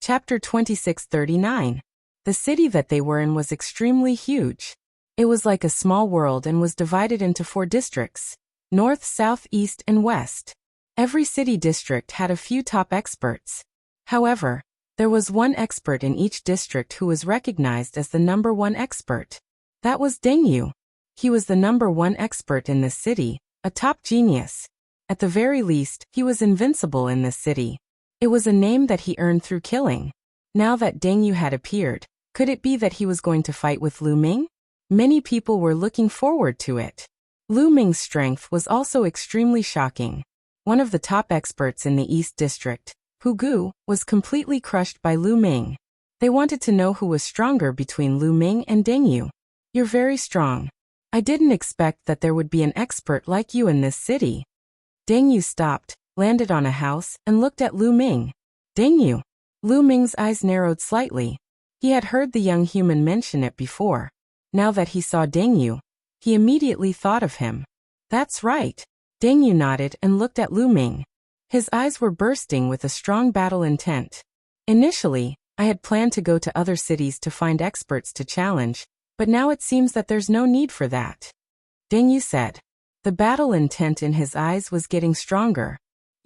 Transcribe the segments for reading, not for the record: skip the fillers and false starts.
Chapter 2639. The city that they were in was extremely huge. It was like a small world and was divided into 4 districts: north, south, east, and west. Every city district had a few top experts. However, there was one expert in each district who was recognized as the #1 expert. That was Deng Yu. He was the #1 expert in this city, a top genius. At the very least, he was invincible in this city. It was a name that he earned through killing. Now that Deng Yu had appeared, could it be that he was going to fight with Lu Ming? Many people were looking forward to it. Lu Ming's strength was also extremely shocking. One of the top experts in the East District, Hu Gu, was completely crushed by Lu Ming. They wanted to know who was stronger between Lu Ming and Deng Yu. "You're very strong. I didn't expect that there would be an expert like you in this city." Deng Yu stopped, landed on a house, and looked at Lu Ming. "Deng Yu." Lu Ming's eyes narrowed slightly. He had heard the young human mention it before. Now that he saw Deng Yu, he immediately thought of him. "That's right." Deng Yu nodded and looked at Lu Ming. His eyes were bursting with a strong battle intent. "Initially, I had planned to go to other cities to find experts to challenge, but now it seems that there's no need for that," Deng Yu said. The battle intent in his eyes was getting stronger.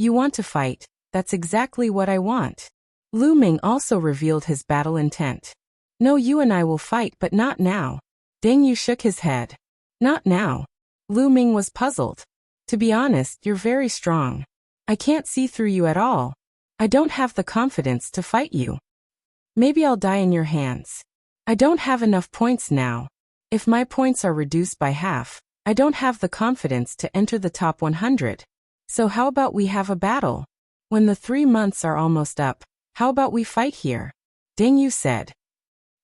"You want to fight? That's exactly what I want." Lu Ming also revealed his battle intent. "No, you and I will fight, but not now." Deng Yu shook his head. "Not now." Lu Ming was puzzled. "To be honest, you're very strong. I can't see through you at all. I don't have the confidence to fight you. Maybe I'll die in your hands. I don't have enough points now. If my points are reduced by half, I don't have the confidence to enter the top 100. So how about we have a battle? When the 3 months are almost up, how about we fight here?" Deng Yu said.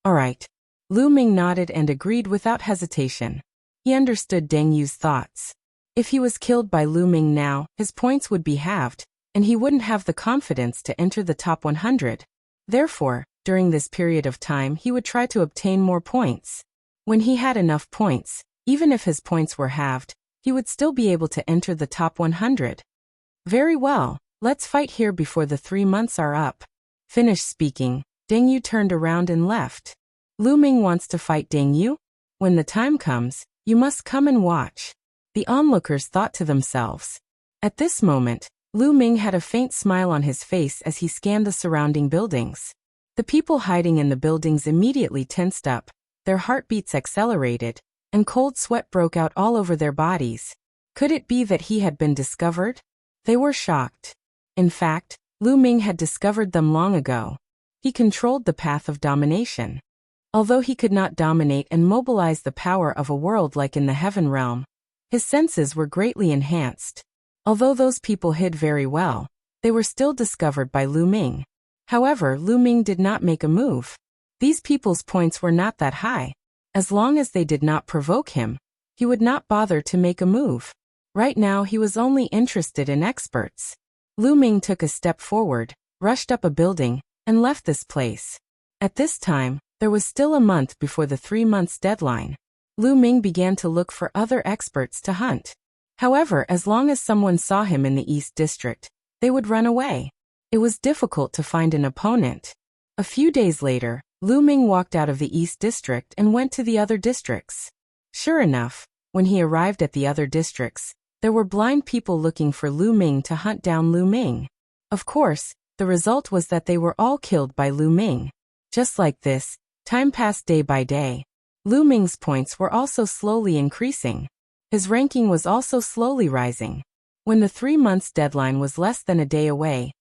"All right." Lu Ming nodded and agreed without hesitation. He understood Deng Yu's thoughts. If he was killed by Lu Ming now, his points would be halved, and he wouldn't have the confidence to enter the top 100. Therefore, during this period of time he would try to obtain more points. When he had enough points, even if his points were halved, he would still be able to enter the top 100. "Very well, let's fight here before the 3 months are up." Finished speaking, Deng Yu turned around and left. "Lu Ming wants to fight Deng Yu? When the time comes, you must come and watch," the onlookers thought to themselves. At this moment, Lu Ming had a faint smile on his face as he scanned the surrounding buildings. The people hiding in the buildings immediately tensed up, their heartbeats accelerated, and cold sweat broke out all over their bodies. Could it be that he had been discovered? They were shocked. In fact, Lu Ming had discovered them long ago. He controlled the path of domination. Although he could not dominate and mobilize the power of a world like in the Heaven Realm, his senses were greatly enhanced. Although those people hid very well, they were still discovered by Lu Ming. However, Lu Ming did not make a move. These people's points were not that high. As long as they did not provoke him, he would not bother to make a move. Right now he was only interested in experts. Lu Ming took a step forward, rushed up a building, and left this place. At this time, there was still a month before the 3 months deadline. Lu Ming began to look for other experts to hunt. However, as long as someone saw him in the East District, they would run away. It was difficult to find an opponent. A few days later, Lu Ming walked out of the East District and went to the other districts. Sure enough, when he arrived at the other districts, there were blind people looking for Lu Ming to hunt down Lu Ming. Of course, the result was that they were all killed by Lu Ming. Just like this, time passed day by day. Lu Ming's points were also slowly increasing. His ranking was also slowly rising. When the 3 months deadline was less than a day away,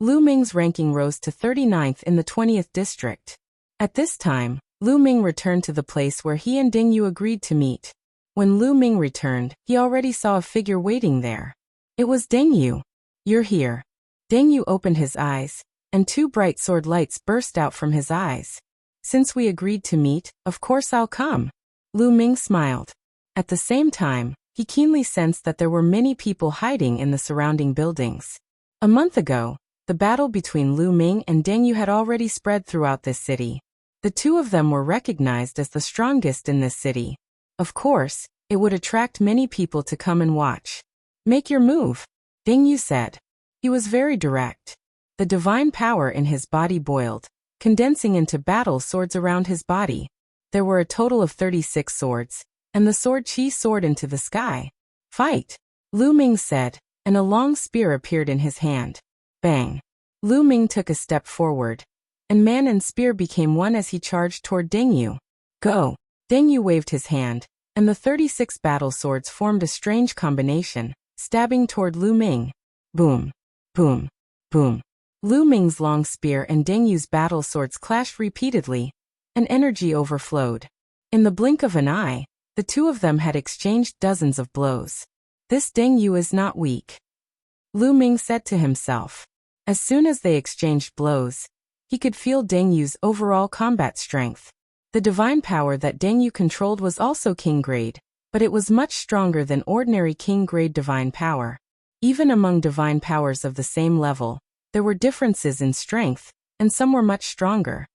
Lu Ming's ranking rose to 39th in the 20th district. At this time, Lu Ming returned to the place where he and Deng Yu agreed to meet. When Lu Ming returned, he already saw a figure waiting there. It was Deng Yu. "You're here." Deng Yu opened his eyes, and 2 bright sword lights burst out from his eyes. "Since we agreed to meet, of course I'll come." Lu Ming smiled. At the same time, he keenly sensed that there were many people hiding in the surrounding buildings. A month ago, the battle between Lu Ming and Deng Yu had already spread throughout this city. The 2 of them were recognized as the strongest in this city. Of course, it would attract many people to come and watch. "Make your move," Deng Yu said. He was very direct. The divine power in his body boiled, condensing into battle swords around his body. There were a total of 36 swords, and the sword Qi soared into the sky. Fight! Lu Ming said, and a long spear appeared in his hand. Bang! Lu Ming took a step forward, and man and spear became one as he charged toward Deng Yu. Go! Deng Yu waved his hand, and the 36 battle swords formed a strange combination, stabbing toward Lu Ming. Boom! Boom! Boom! Lu Ming's long spear and Deng Yu's battle swords clashed repeatedly, and energy overflowed. In the blink of an eye, the two of them had exchanged dozens of blows. This Deng Yu is not weak, Lu Ming said to himself. As soon as they exchanged blows, he could feel Deng Yu's overall combat strength. The divine power that Deng Yu controlled was also king grade, but it was much stronger than ordinary king grade divine power. Even among divine powers of the same level, there were differences in strength, and some were much stronger.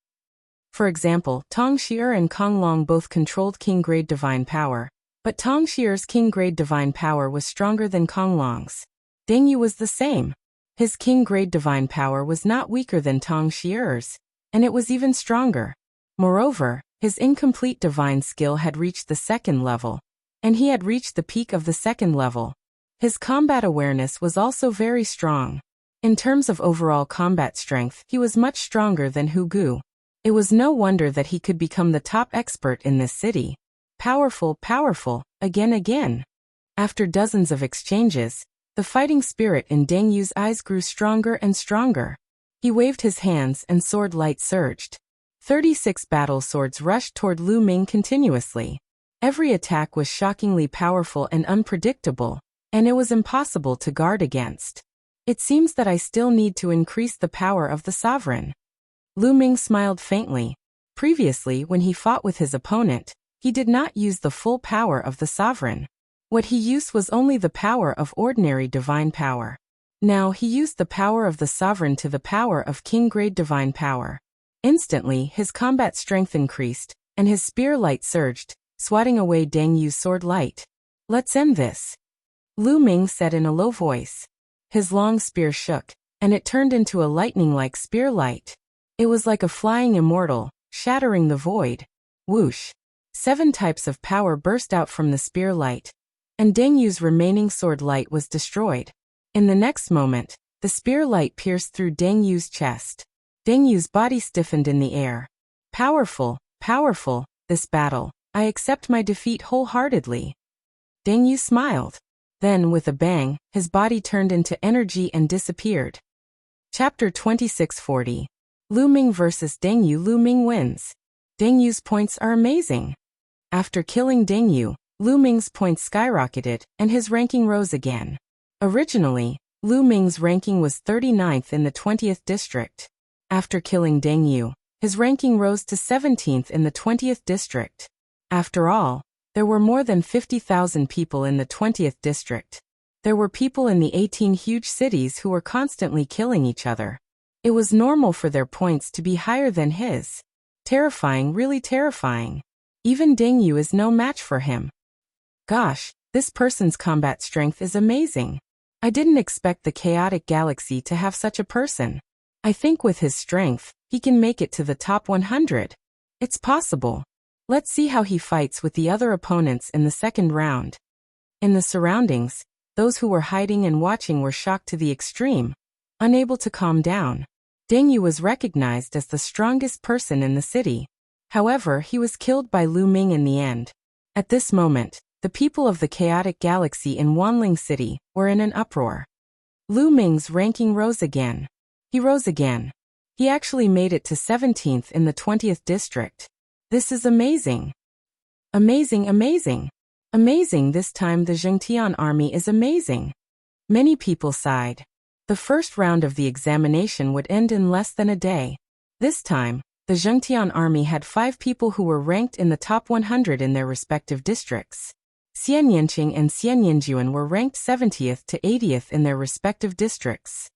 For example, Tong Xi'er and Kong Long both controlled king-grade divine power, but Tong Xi'er's king-grade divine power was stronger than Kong Long's. Deng Yu was the same. His king-grade divine power was not weaker than Tong Xi'er's, and it was even stronger. Moreover, his incomplete divine skill had reached the second level, and he had reached the peak of the second level. His combat awareness was also very strong. In terms of overall combat strength, he was much stronger than Hu Gu. It was no wonder that he could become the top expert in this city. Powerful, powerful, again. After dozens of exchanges, the fighting spirit in Deng Yu's eyes grew stronger and stronger. He waved his hands and sword light surged. 36 battle swords rushed toward Lu Ming continuously. Every attack was shockingly powerful and unpredictable, and it was impossible to guard against. It seems that I still need to increase the power of the sovereign. Lu Ming smiled faintly. Previously, when he fought with his opponent, he did not use the full power of the sovereign. What he used was only the power of ordinary divine power. Now he used the power of the sovereign to the power of king-grade divine power. Instantly, his combat strength increased, and his spear light surged, swatting away Deng Yu's sword light. Let's end this, Lu Ming said in a low voice. His long spear shook, and it turned into a lightning-like spear light. It was like a flying immortal, shattering the void. Whoosh! 7 types of power burst out from the spear light, and Deng Yu's remaining sword light was destroyed. In the next moment, the spear light pierced through Deng Yu's chest. Deng Yu's body stiffened in the air. Powerful, powerful, this battle. I accept my defeat wholeheartedly. Deng Yu smiled. Then, with a bang, his body turned into energy and disappeared. Chapter 2640. Lu Ming vs. Deng Yu. Lu Ming wins. Deng Yu's points are amazing. After killing Deng Yu, Lu Ming's points skyrocketed, and his ranking rose again. Originally, Lu Ming's ranking was 39th in the 20th district. After killing Deng Yu, his ranking rose to 17th in the 20th district. After all, there were more than 50,000 people in the 20th district. There were people in the 18 huge cities who were constantly killing each other. It was normal for their points to be higher than his. Terrifying, really terrifying. Even Deng Yu is no match for him. Gosh, this person's combat strength is amazing. I didn't expect the chaotic galaxy to have such a person. I think with his strength, he can make it to the top 100. It's possible. Let's see how he fights with the other opponents in the second round. In the surroundings, those who were hiding and watching were shocked to the extreme, unable to calm down. Deng Yu was recognized as the strongest person in the city. However, he was killed by Lu Ming in the end. At this moment, the people of the chaotic galaxy in Wanling City were in an uproar. Lu Ming's ranking rose again. He rose again. He actually made it to 17th in the 20th district. This is amazing. Amazing, amazing. Amazing, this time the Zhengtian army is amazing. Many people sighed. The first round of the examination would end in less than a day. This time, the Zhengtian army had 5 people who were ranked in the top 100 in their respective districts. Xian Yanqing and Xian Yanjuan were ranked 70th to 80th in their respective districts.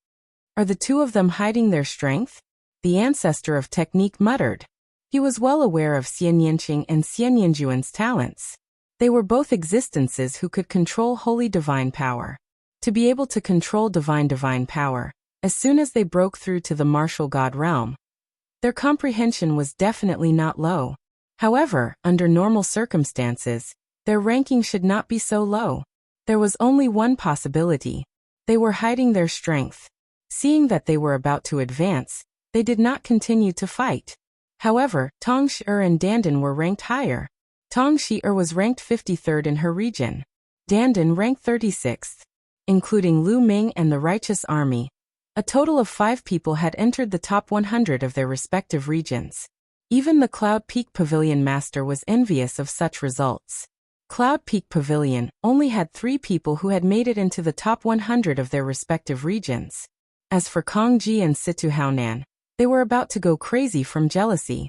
Are the two of them hiding their strength? The ancestor of technique muttered. He was well aware of Xian Yanqing and Xian Yanjuan's talents. They were both existences who could control holy divine power. To be able to control divine power, As soon as they broke through to the martial god realm, their comprehension was definitely not low. However, under normal circumstances, their ranking should not be so low. There was only one possibility. They were hiding their strength. Seeing that they were about to advance, they did not continue to fight. However, Tong Shi-er and Dandan were ranked higher. Tong Shi-er was ranked 53rd in her region. Dandan ranked 36th. Including Lu Ming and the Righteous Army, a total of 5 people had entered the top 100 of their respective regions. Even the Cloud Peak Pavilion Master was envious of such results. Cloud Peak Pavilion only had 3 people who had made it into the top 100 of their respective regions. As for Kongji and Situ Haonan, they were about to go crazy from jealousy.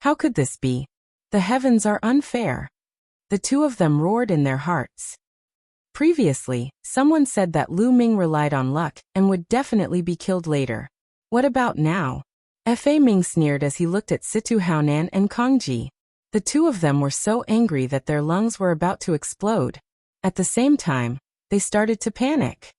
How could this be? The heavens are unfair. The two of them roared in their hearts. Previously, someone said that Lu Ming relied on luck and would definitely be killed later. What about now? Fa Ming sneered as he looked at Situ Haonan and Kongji. The two of them were so angry that their lungs were about to explode. At the same time, they started to panic.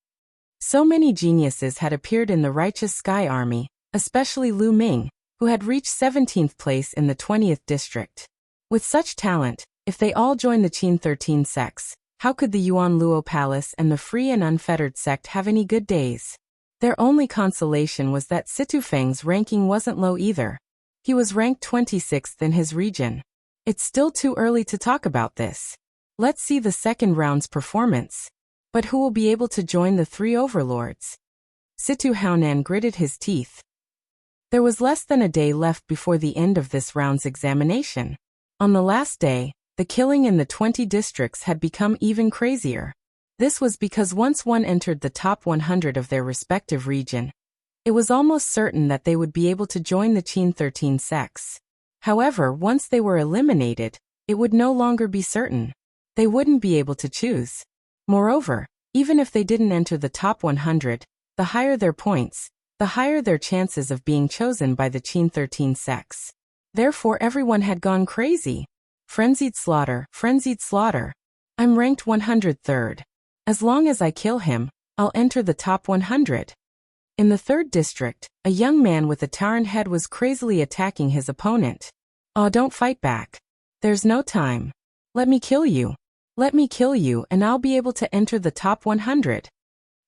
So many geniuses had appeared in the Righteous Sky Army, especially Lu Ming, who had reached 17th place in the 20th district. With such talent, if they all joined the Qin 13 sects, how could the Yuan Luo Palace and the Free and Unfettered sect have any good days? Their only consolation was that Situ Feng's ranking wasn't low either. He was ranked 26th in his region. It's still too early to talk about this. Let's see the second round's performance. But who will be able to join the 3 overlords? Situ Haonan gritted his teeth. There was less than a day left before the end of this round's examination. On the last day, the killing in the 20 districts had become even crazier. This was because once one entered the top 100 of their respective region, it was almost certain that they would be able to join the Qin 13 sects. However, once they were eliminated, it would no longer be certain. They wouldn't be able to choose. Moreover, even if they didn't enter the top 100, the higher their points, the higher their chances of being chosen by the Qin 13 sects. Therefore everyone had gone crazy. Frenzied slaughter, frenzied slaughter. I'm ranked 103rd. As long as I kill him, I'll enter the top 100. In the 3rd district, a young man with a Taran head was crazily attacking his opponent. "Oh, don't fight back. There's no time. Let me kill you. Let me kill you and I'll be able to enter the top 100.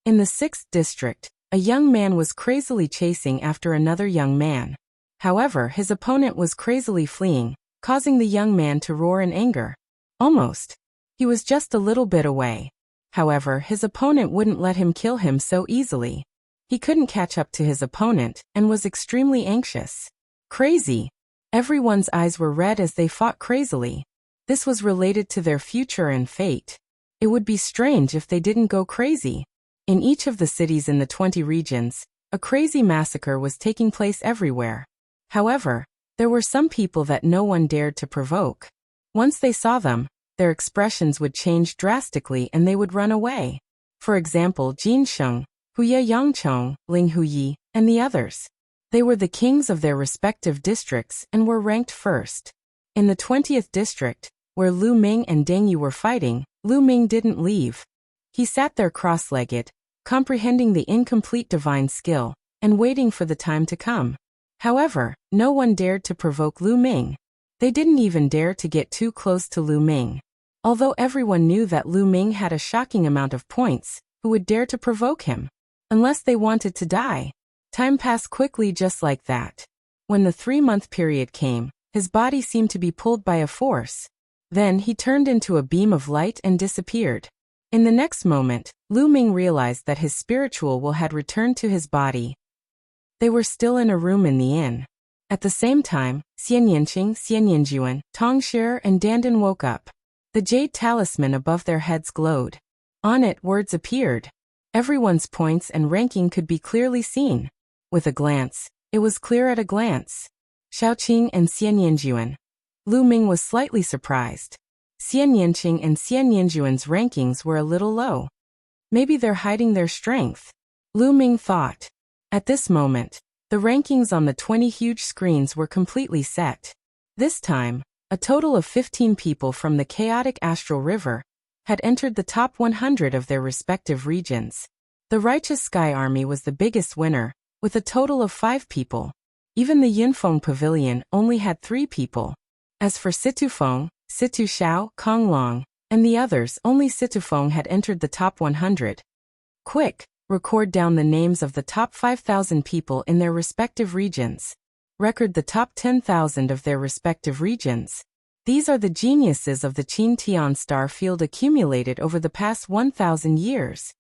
In the 6th district, a young man was crazily chasing after another young man. However, his opponent was crazily fleeing, causing the young man to roar in anger. Almost. He was just a little bit away. However, his opponent wouldn't let him kill him so easily. He couldn't catch up to his opponent and was extremely anxious. Crazy. Everyone's eyes were red as they fought crazily. This was related to their future and fate. It would be strange if they didn't go crazy. In each of the cities in the 20 regions, a crazy massacre was taking place everywhere. However, there were some people that no one dared to provoke. Once they saw them, their expressions would change drastically and they would run away. For example, Jin Sheng, Huye Yangchong, Ling Huyi, and the others. They were the kings of their respective districts and were ranked first. In the 20th district, where Lu Ming and Deng Yu were fighting, Lu Ming didn't leave. He sat there cross-legged, comprehending the incomplete divine skill, and waiting for the time to come. However, no one dared to provoke Lu Ming. They didn't even dare to get too close to Lu Ming. Although everyone knew that Lu Ming had a shocking amount of points, who would dare to provoke him? Unless they wanted to die. Time passed quickly just like that. When the 3-month period came, his body seemed to be pulled by a force. Then he turned into a beam of light and disappeared. In the next moment, Lu Ming realized that his spiritual will had returned to his body. They were still in a room in the inn. At the same time, Xian Yanqing, Xian Yanjuan, Tong Shi and Dandan woke up. The jade talisman above their heads glowed. On it, words appeared. Everyone's points and ranking could be clearly seen. With a glance, it was clear at a glance. Xiaoqing and Xian Yanjuan. Lu Ming was slightly surprised. Xian Yanqing and Xian Yanjuan's rankings were a little low. Maybe they're hiding their strength. Lu Ming thought. At this moment, the rankings on the 20 huge screens were completely set. This time, a total of 15 people from the chaotic astral river had entered the top 100 of their respective regions. The Righteous Sky Army was the biggest winner, with a total of 5 people. Even the Yunfeng Pavilion only had 3 people. As for Situfeng, Situ Xiao, Konglong, and the others, only Situfeng had entered the top 100. Quick, record down the names of the top 5,000 people in their respective regions. Record the top 10,000 of their respective regions. These are the geniuses of the Qin Tian star field accumulated over the past 1,000 years.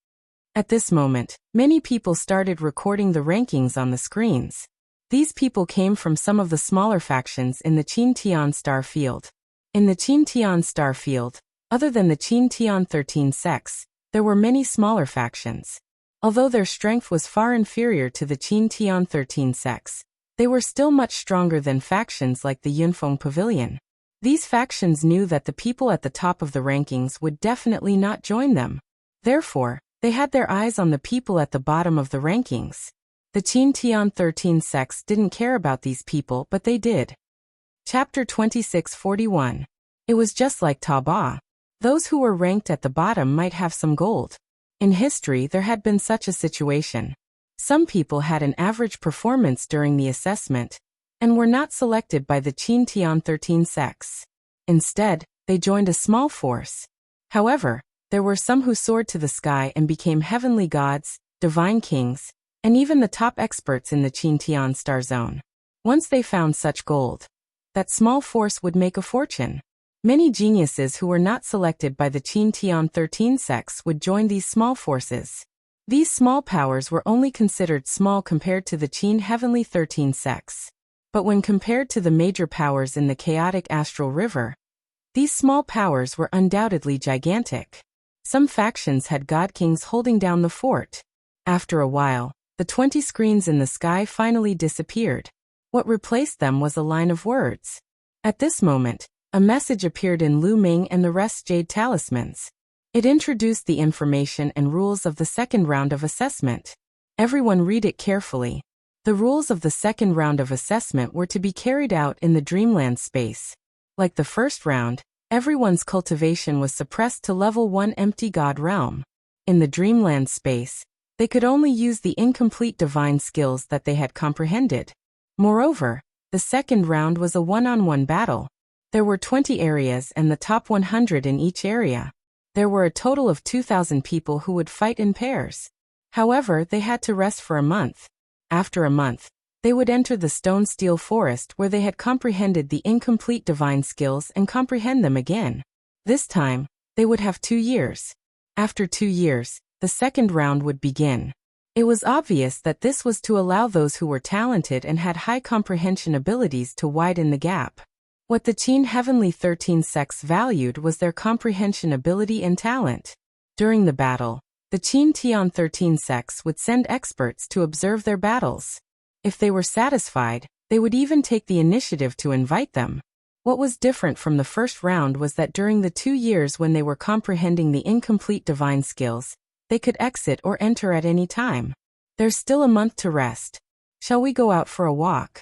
At this moment, many people started recording the rankings on the screens. These people came from some of the smaller factions in the Qin Tian star field. In the Qin Tian star field, other than the Qin Tian 13 sects, there were many smaller factions. Although their strength was far inferior to the Qin Tian 13 sects, they were still much stronger than factions like the Yunfeng Pavilion. These factions knew that the people at the top of the rankings would definitely not join them. Therefore, they had their eyes on the people at the bottom of the rankings. The Qin Tian 13 sects didn't care about these people, but they did. Chapter 2641. It was just like Taba. Those who were ranked at the bottom might have some gold. In history, there had been such a situation. Some people had an average performance during the assessment, and were not selected by the Qin Tian 13 sects. Instead, they joined a small force. However, there were some who soared to the sky and became heavenly gods, divine kings, and even the top experts in the Qin Tian star zone. Once they found such gold, that small force would make a fortune. Many geniuses who were not selected by the Qin Tian 13 sects would join these small forces. These small powers were only considered small compared to the Qin heavenly 13 sects. But when compared to the major powers in the chaotic astral river, these small powers were undoubtedly gigantic. Some factions had god kings holding down the fort. After a while, the 20 screens in the sky finally disappeared. What replaced them was a line of words. At this moment, a message appeared in Lu Ming and the rest's jade talismans. It introduced the information and rules of the second round of assessment. Everyone read it carefully. The rules of the second round of assessment were to be carried out in the dreamland space. Like the first round, everyone's cultivation was suppressed to level 1 empty god realm. In the dreamland space, they could only use the incomplete divine skills that they had comprehended. Moreover, the second round was a one-on-one battle. There were 20 areas and the top 100 in each area. There were a total of 2,000 people who would fight in pairs. However, they had to rest for a month. After a month, they would enter the stone steel forest where they had comprehended the incomplete divine skills and comprehend them again. This time, they would have 2 years. After 2 years, the second round would begin. It was obvious that this was to allow those who were talented and had high comprehension abilities to widen the gap. What the Qin Heavenly 13 sects valued was their comprehension ability and talent. During the battle, the Qin Tian 13 sects would send experts to observe their battles. If they were satisfied, they would even take the initiative to invite them. What was different from the first round was that during the 2 years when they were comprehending the incomplete divine skills, they could exit or enter at any time. There's still a month to rest. Shall we go out for a walk?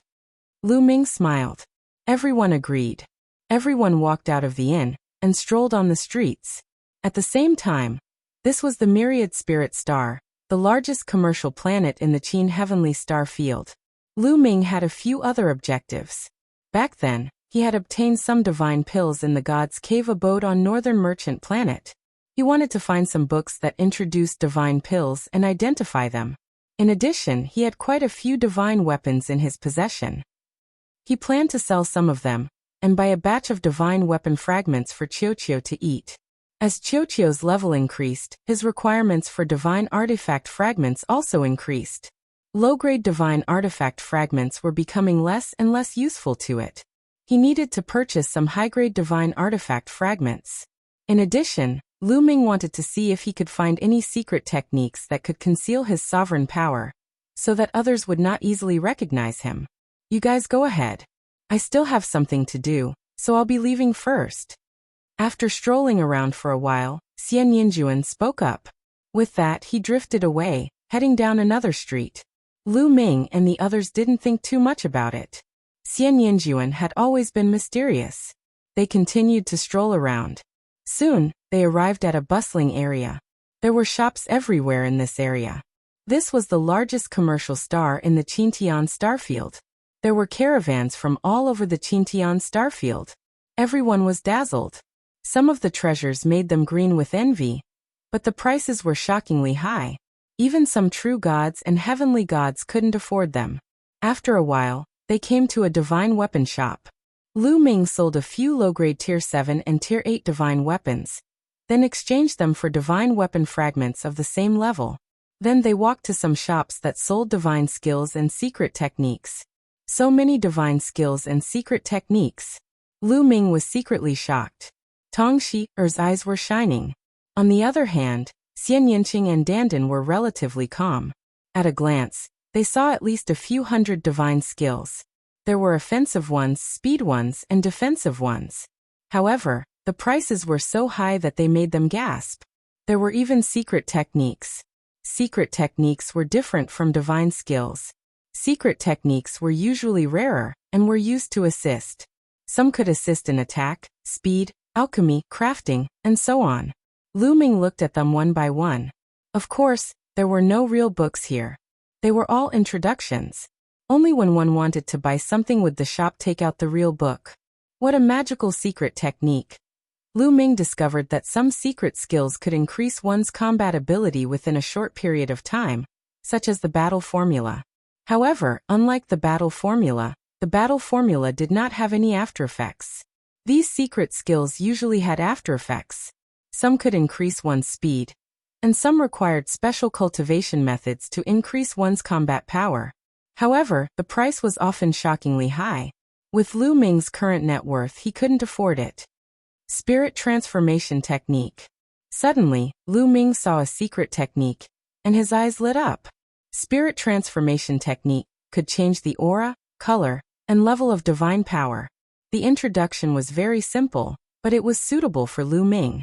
Lu Ming smiled. Everyone agreed. Everyone walked out of the inn and strolled on the streets. At the same time, this was the Myriad Spirit Star, the largest commercial planet in the Qin Heavenly Star field. Lu Ming had a few other objectives. Back then, he had obtained some divine pills in the God's Cave abode on Northern Merchant Planet. He wanted to find some books that introduced divine pills and identify them. In addition, he had quite a few divine weapons in his possession. He planned to sell some of them, and buy a batch of divine weapon fragments for Qiuqiu to eat. As Qiuqiu's level increased, his requirements for divine artifact fragments also increased. Low-grade divine artifact fragments were becoming less and less useful to it. He needed to purchase some high-grade divine artifact fragments. In addition, Lu Ming wanted to see if he could find any secret techniques that could conceal his sovereign power, so that others would not easily recognize him. You guys go ahead. I still have something to do, so I'll be leaving first. After strolling around for a while, Xian Yinjuan spoke up. With that, he drifted away, heading down another street. Lu Ming and the others didn't think too much about it. Xian Yinjuan had always been mysterious. They continued to stroll around. Soon, they arrived at a bustling area. There were shops everywhere in this area. This was the largest commercial star in the Chintian starfield. There were caravans from all over the Chintian starfield. Everyone was dazzled. Some of the treasures made them green with envy, but the prices were shockingly high. Even some true gods and heavenly gods couldn't afford them. After a while, they came to a divine weapon shop. Lu Ming sold a few low-grade Tier 7 and Tier 8 divine weapons, then exchanged them for divine weapon fragments of the same level. Then they walked to some shops that sold divine skills and secret techniques. So many divine skills and secret techniques. Lu Ming was secretly shocked. Tong Shi's eyes were shining. On the other hand, Xian Yinqing and Dandan were relatively calm. At a glance, they saw at least a few hundred divine skills. There were offensive ones, speed ones, and defensive ones. However, the prices were so high that they made them gasp. There were even secret techniques. Secret techniques were different from divine skills. Secret techniques were usually rarer and were used to assist. Some could assist in attack, speed, alchemy, crafting, and so on. Lu Ming looked at them one by one. Of course, there were no real books here. They were all introductions. Only when one wanted to buy something would the shop take out the real book. What a magical secret technique. Lu Ming discovered that some secret skills could increase one's combat ability within a short period of time, such as the battle formula. However, unlike the battle formula did not have any aftereffects. These secret skills usually had aftereffects. Some could increase one's speed, and some required special cultivation methods to increase one's combat power. However, the price was often shockingly high. With Lu Ming's current net worth, he couldn't afford it. Spirit transformation technique. Suddenly, Lu Ming saw a secret technique, and his eyes lit up. Spirit transformation technique could change the aura, color, and level of divine power. The introduction was very simple, but it was suitable for Lu Ming.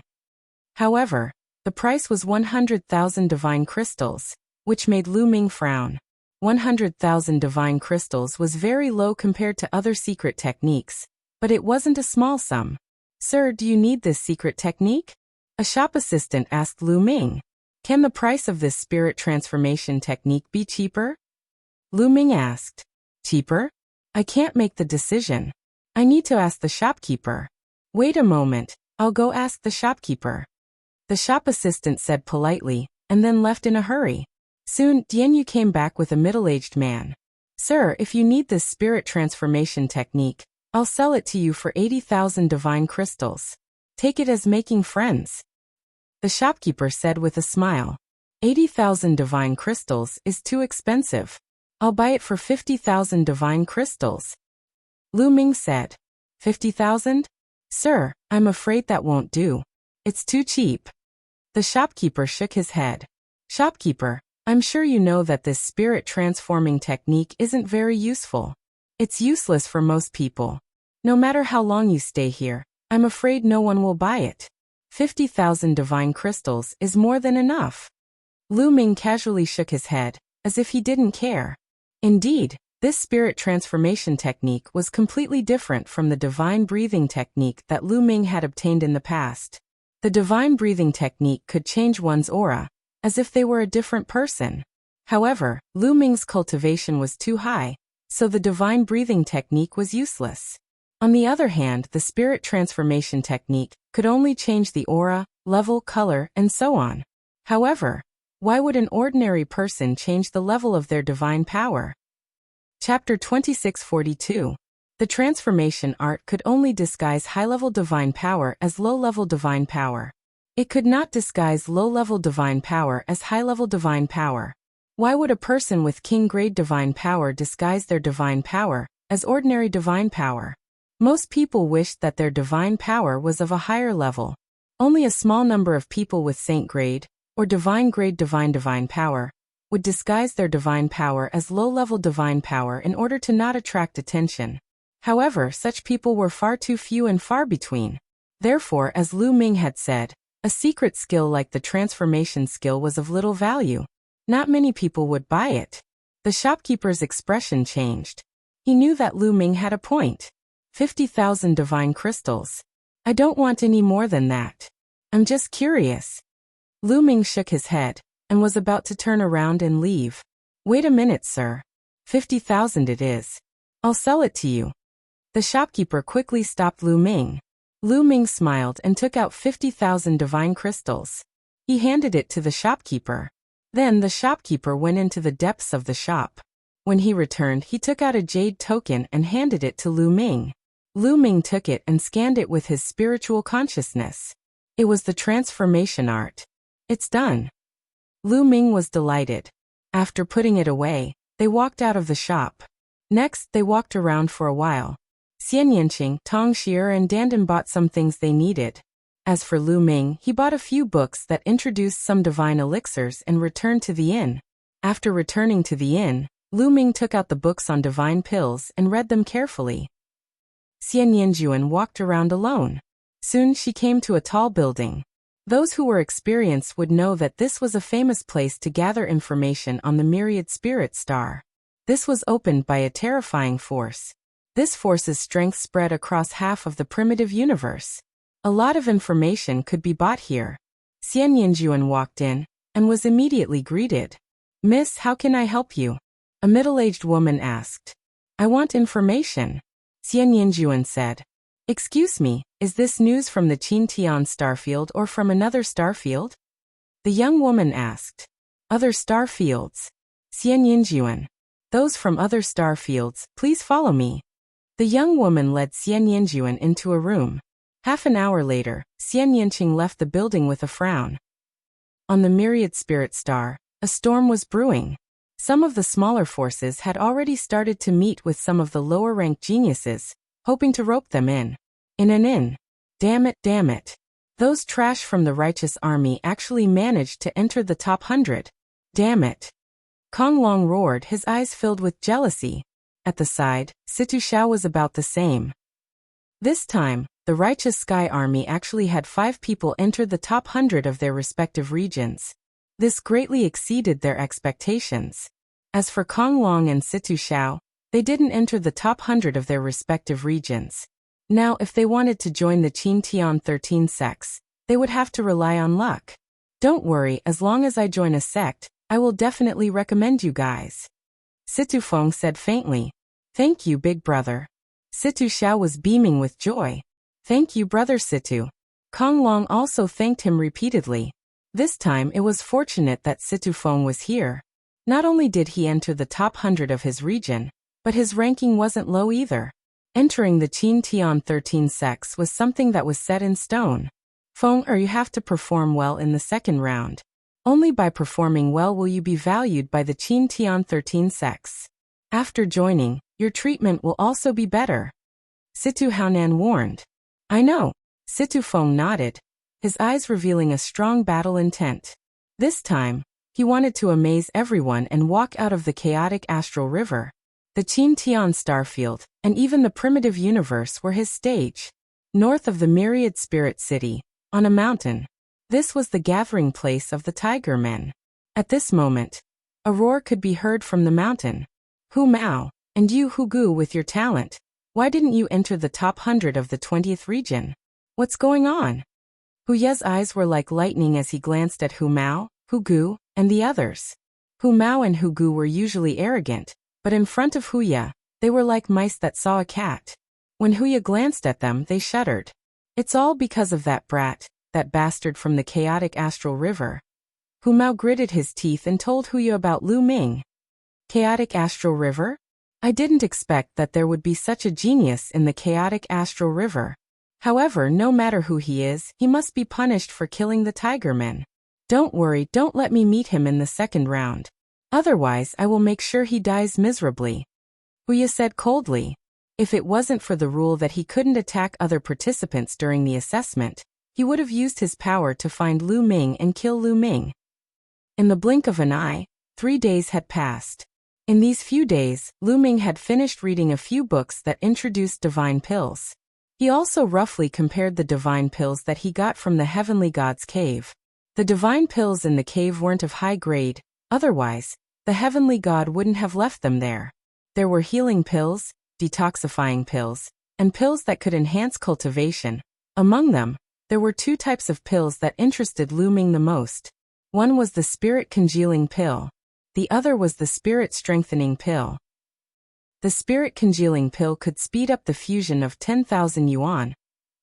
However, the price was 100,000 divine crystals, which made Lu Ming frown. 100,000 divine crystals was very low compared to other secret techniques, but it wasn't a small sum. Sir, do you need this secret technique? A shop assistant asked Lu Ming. Can the price of this spirit transformation technique be cheaper? Lu Ming asked. Cheaper? I can't make the decision. I need to ask the shopkeeper. Wait a moment, I'll go ask the shopkeeper. The shop assistant said politely, and then left in a hurry. Soon, Dianyu came back with a middle-aged man. Sir, if you need this spirit transformation technique, I'll sell it to you for 80,000 divine crystals. Take it as making friends. The shopkeeper said with a smile. 80,000 divine crystals is too expensive. I'll buy it for 50,000 divine crystals. Lu Ming said. 50,000? Sir, I'm afraid that won't do. It's too cheap. The shopkeeper shook his head. Shopkeeper, I'm sure you know that this spirit transforming technique isn't very useful. It's useless for most people. No matter how long you stay here, I'm afraid no one will buy it. 50,000 divine crystals is more than enough. Lu Ming casually shook his head, as if he didn't care. Indeed, this spirit transformation technique was completely different from the divine breathing technique that Lu Ming had obtained in the past. The divine breathing technique could change one's aura, as if they were a different person. However, Lu Ming's cultivation was too high, so the divine breathing technique was useless. On the other hand, the spirit transformation technique could only change the aura, level, color, and so on. However, why would an ordinary person change the level of their divine power? Chapter 2642. The transformation art could only disguise high-level divine power as low-level divine power. It could not disguise low-level divine power as high-level divine power. Why would a person with king-grade divine power disguise their divine power as ordinary divine power? Most people wished that their divine power was of a higher level. Only a small number of people with saint-grade or divine-grade divine power would disguise their divine power as low-level divine power in order to not attract attention. However, such people were far too few and far between. Therefore, as Lu Ming had said, a secret skill like the transformation skill was of little value. Not many people would buy it. The shopkeeper's expression changed. He knew that Lu Ming had a point. 50,000 divine crystals. I don't want any more than that. I'm just curious. Lu Ming shook his head and was about to turn around and leave. Wait a minute, sir. 50,000 it is. I'll sell it to you. The shopkeeper quickly stopped Lu Ming. Lu Ming smiled and took out 50,000 divine crystals. He handed it to the shopkeeper. Then the shopkeeper went into the depths of the shop. When he returned, he took out a jade token and handed it to Lu Ming. Lu Ming took it and scanned it with his spiritual consciousness. It was the transformation art. It's done. Lu Ming was delighted. After putting it away, they walked out of the shop. Next, they walked around for a while. Xian Yanqing, Tong Xier and Dandan bought some things they needed. As for Lu Ming, he bought a few books that introduced some divine elixirs and returned to the inn. After returning to the inn, Lu Ming took out the books on divine pills and read them carefully. Xian Yanjuan walked around alone. Soon she came to a tall building. Those who were experienced would know that this was a famous place to gather information on the myriad spirit star. This was opened by a terrifying force. This force's strength spread across half of the primitive universe. A lot of information could be bought here. Xian Yanjuan walked in and was immediately greeted. Miss, how can I help you? A middle-aged woman asked. I want information. Xian Yanjuan said. Excuse me, is this news from the Qin Tian starfield or from another starfield? The young woman asked. Other starfields. Xian Yanjuan. Those from other starfields, please follow me. The young woman led Xian Yanjuan into a room. Half an hour later, Xian Yanqing left the building with a frown. On the myriad spirit star, a storm was brewing. Some of the smaller forces had already started to meet with some of the lower-ranked geniuses, hoping to rope them in. In an inn. Damn it. Those trash from the righteous army actually managed to enter the top 100. Damn it. Kong Long roared, his eyes filled with jealousy. At the side, Situ Xiao was about the same. This time, the righteous sky army actually had 5 people enter the top 100 of their respective regions. This greatly exceeded their expectations. As for Kong Long and Situ Xiao, they didn't enter the top 100 of their respective regions. Now, if they wanted to join the Qin Tian 13 sects, they would have to rely on luck. Don't worry, as long as I join a sect, I will definitely recommend you guys. Situ Feng said faintly. Thank you, big brother. Situ Xiao was beaming with joy. Thank you, brother Situ. Kong Long also thanked him repeatedly. This time it was fortunate that Situ Feng was here. Not only did he enter the top 100 of his region, but his ranking wasn't low either. Entering the Qin Tian 13 sects was something that was set in stone. Feng, you have to perform well in the second round. Only by performing well will you be valued by the Qin Tian 13 sects. After joining, your treatment will also be better. Situ Haonan warned. I know. Situ Feng nodded, his eyes revealing a strong battle intent. This time, he wanted to amaze everyone and walk out of the chaotic astral river. The Qin Tian starfield, and even the primitive universe were his stage. North of the myriad spirit city, on a mountain. This was the gathering place of the Tiger Men. At this moment, a roar could be heard from the mountain. Hu Mao, and you Hu Gu with your talent, why didn't you enter the top 100 of the 20th region? What's going on? Hu Ye's eyes were like lightning as he glanced at Hu Mao, Hu Gu, and the others. Hu Mao and Hu Gu were usually arrogant, but in front of Hu Ye, they were like mice that saw a cat. When Hu Ye glanced at them, they shuddered. It's all because of that brat, that bastard from the chaotic astral river. Hu Mao gritted his teeth and told Hu Ye about Lu Ming. Chaotic astral river? I didn't expect that there would be such a genius in the chaotic astral river. However, no matter who he is, he must be punished for killing the Tiger Men. Don't worry, don't let me meet him in the second round. Otherwise, I will make sure he dies miserably. Hu Ye said coldly. If it wasn't for the rule that he couldn't attack other participants during the assessment, he would have used his power to find Lu Ming and kill Lu Ming. In the blink of an eye, 3 days had passed. In these few days, Lu Ming had finished reading a few books that introduced divine pills. He also roughly compared the divine pills that he got from the Heavenly God's cave. The divine pills in the cave weren't of high grade, otherwise, the Heavenly God wouldn't have left them there. There were healing pills, detoxifying pills, and pills that could enhance cultivation. Among them, There were two types of pills that interested Lu Ming the most. One was the spirit congealing pill. The other was the spirit strengthening pill. The spirit congealing pill could speed up the fusion of 10,000 yuan,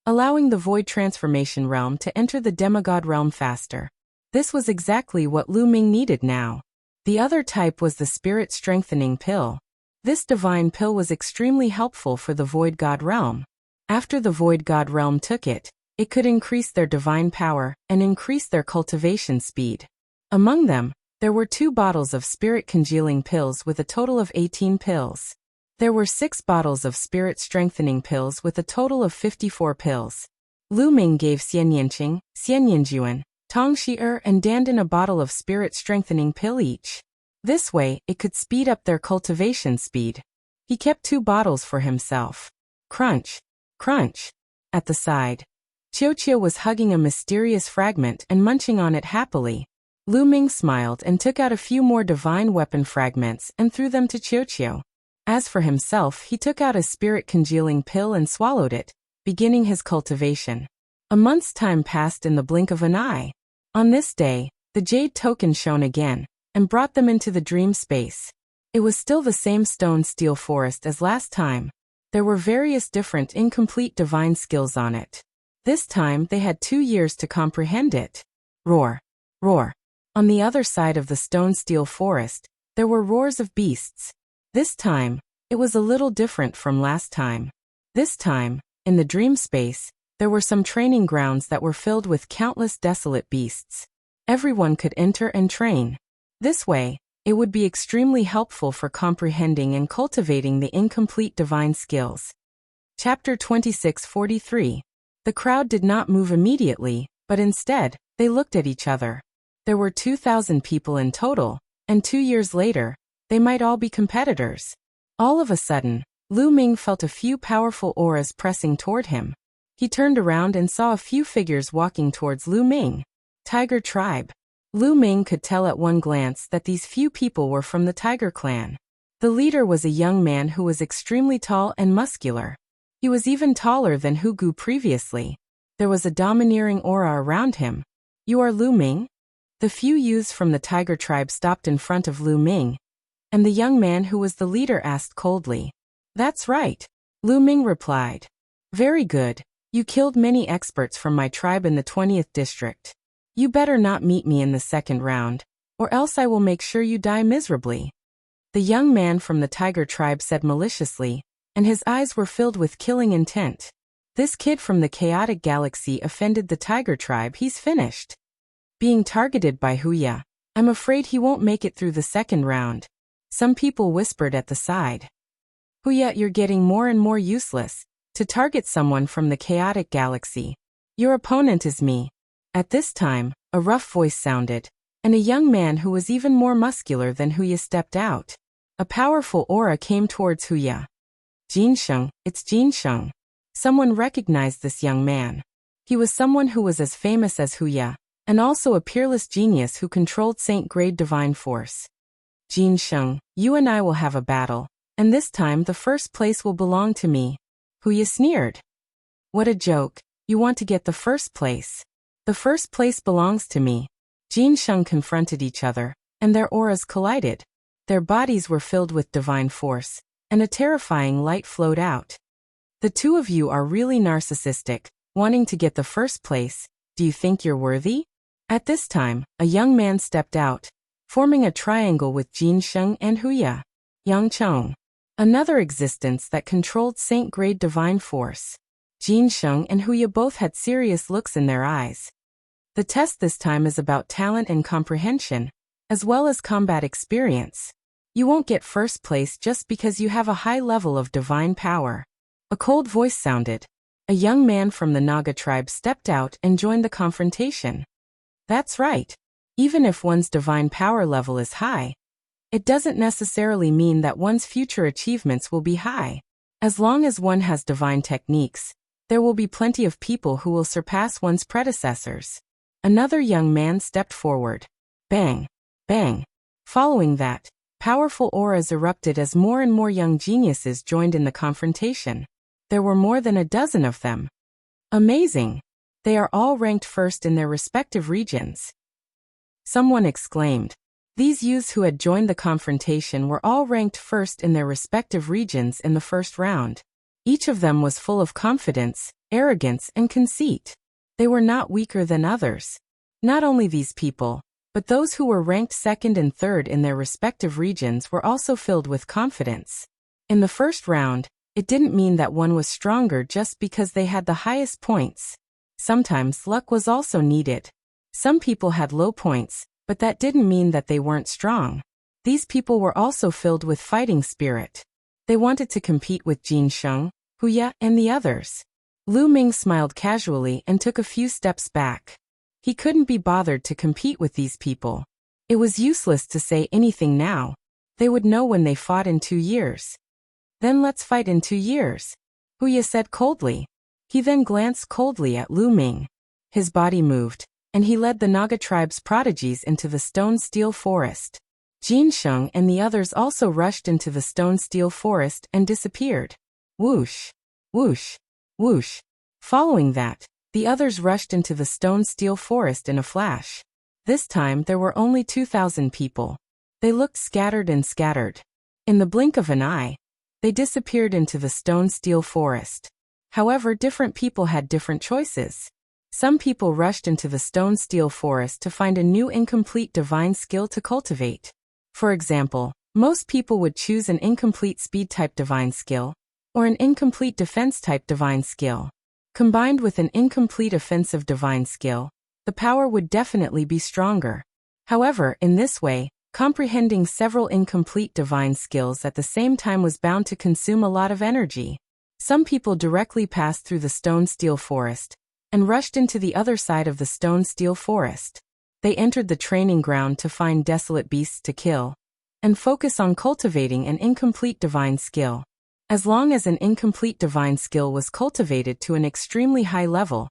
allowing the void transformation realm to enter the demigod realm faster. This was exactly what Lu Ming needed now. The other type was the spirit strengthening pill. This divine pill was extremely helpful for the void god realm. After the void god realm took it, it could increase their divine power and increase their cultivation speed. Among them, there were 2 bottles of spirit congealing pills with a total of 18 pills. There were 6 bottles of spirit strengthening pills with a total of 54 pills. Lu Ming gave Xian Yanqing, Xian Yanjuan, Tong Shi'er and Dandan a bottle of spirit strengthening pill each. This way, it could speed up their cultivation speed. He kept 2 bottles for himself. Crunch, crunch. At the side, Qiu was hugging a mysterious fragment and munching on it happily. Lu Ming smiled and took out a few more divine weapon fragments and threw them to Qiu. As for himself, he took out a spirit congealing pill and swallowed it, beginning his cultivation. A month's time passed in the blink of an eye. On this day, the jade token shone again, and brought them into the dream space. It was still the same stone steel forest as last time. There were various different incomplete divine skills on it. This time they had 2 years to comprehend it. Roar, roar. On the other side of the stone steel forest, there were roars of beasts. This time, it was a little different from last time. This time, in the dream space, there were some training grounds that were filled with countless desolate beasts. Everyone could enter and train. This way, it would be extremely helpful for comprehending and cultivating the incomplete divine skills. Chapter 2643. The crowd did not move immediately, but instead, they looked at each other. There were 2,000 people in total, and 2 years later, they might all be competitors. All of a sudden, Lu Ming felt a few powerful auras pressing toward him. He turned around and saw a few figures walking towards Lu Ming. Tiger tribe. Lu Ming could tell at one glance that these few people were from the Tiger clan. The leader was a young man who was extremely tall and muscular. He was even taller than Hu Gu previously. There was a domineering aura around him. You are Lu Ming? The few youths from the Tiger tribe stopped in front of Lu Ming, and the young man who was the leader asked coldly. That's right, Lu Ming replied. Very good. You killed many experts from my tribe in the 20th district. You better not meet me in the second round, or else I will make sure you die miserably. The young man from the Tiger tribe said maliciously, and his eyes were filled with killing intent. This kid from the chaotic galaxy offended the Tiger tribe. He's finished. Being targeted by Huya. I'm afraid he won't make it through the second round. Some people whispered at the side. Huya, you're getting more and more useless. To target someone from the chaotic galaxy. Your opponent is me. At this time, a rough voice sounded, and a young man who was even more muscular than Huya stepped out. A powerful aura came towards Huya. Jin Sheng, it's Jin Sheng. Someone recognized this young man. He was someone who was as famous as Huya, and also a peerless genius who controlled Saint-grade divine force. Jin Sheng, you and I will have a battle, and this time the first place will belong to me. Huya sneered. What a joke, you want to get the first place. The first place belongs to me. Jin Sheng confronted each other, and their auras collided. Their bodies were filled with divine force, and a terrifying light flowed out. The two of you are really narcissistic, wanting to get the first place. Do you think you're worthy? At this time, a young man stepped out, forming a triangle with Jin Sheng and Huya. Yang Cheng. Another existence that controlled Saint-grade divine force. Jin Sheng and Huya both had serious looks in their eyes. The test this time is about talent and comprehension, as well as combat experience. You won't get first place just because you have a high level of divine power. A cold voice sounded. A young man from the Naga tribe stepped out and joined the confrontation. That's right. Even if one's divine power level is high, it doesn't necessarily mean that one's future achievements will be high. As long as one has divine techniques, there will be plenty of people who will surpass one's predecessors. Another young man stepped forward. Bang! Bang! Following that, powerful auras erupted as more and more young geniuses joined in the confrontation. There were more than a dozen of them. Amazing! They are all ranked first in their respective regions. Someone exclaimed. These youths who had joined the confrontation were all ranked first in their respective regions in the first round. Each of them was full of confidence, arrogance, and conceit. They were not weaker than others. Not only these people, but those who were ranked second and third in their respective regions were also filled with confidence. In the first round, it didn't mean that one was stronger just because they had the highest points. Sometimes luck was also needed. Some people had low points, but that didn't mean that they weren't strong. These people were also filled with fighting spirit. They wanted to compete with Jin Sheng, Hu Ye, and the others. Lu Ming smiled casually and took a few steps back. He couldn't be bothered to compete with these people. It was useless to say anything now. They would know when they fought in 2 years. Then let's fight in 2 years, Hu Ye said coldly. He then glanced coldly at Lu Ming. His body moved, and he led the Naga tribe's prodigies into the stone-steel forest. Jin Sheng and the others also rushed into the stone-steel forest and disappeared. Whoosh, whoosh, whoosh. Following that, the others rushed into the stone-steel forest in a flash. This time there were only 2,000 people. They looked scattered and scattered. In the blink of an eye, they disappeared into the stone-steel forest. However, different people had different choices. Some people rushed into the stone-steel forest to find a new incomplete divine skill to cultivate. For example, most people would choose an incomplete speed-type divine skill, or an incomplete defense-type divine skill. Combined with an incomplete offensive divine skill, the power would definitely be stronger. However, in this way, comprehending several incomplete divine skills at the same time was bound to consume a lot of energy. Some people directly passed through the stone-steel forest and rushed into the other side of the stone-steel forest. They entered the training ground to find desolate beasts to kill and focus on cultivating an incomplete divine skill. As long as an incomplete divine skill was cultivated to an extremely high level,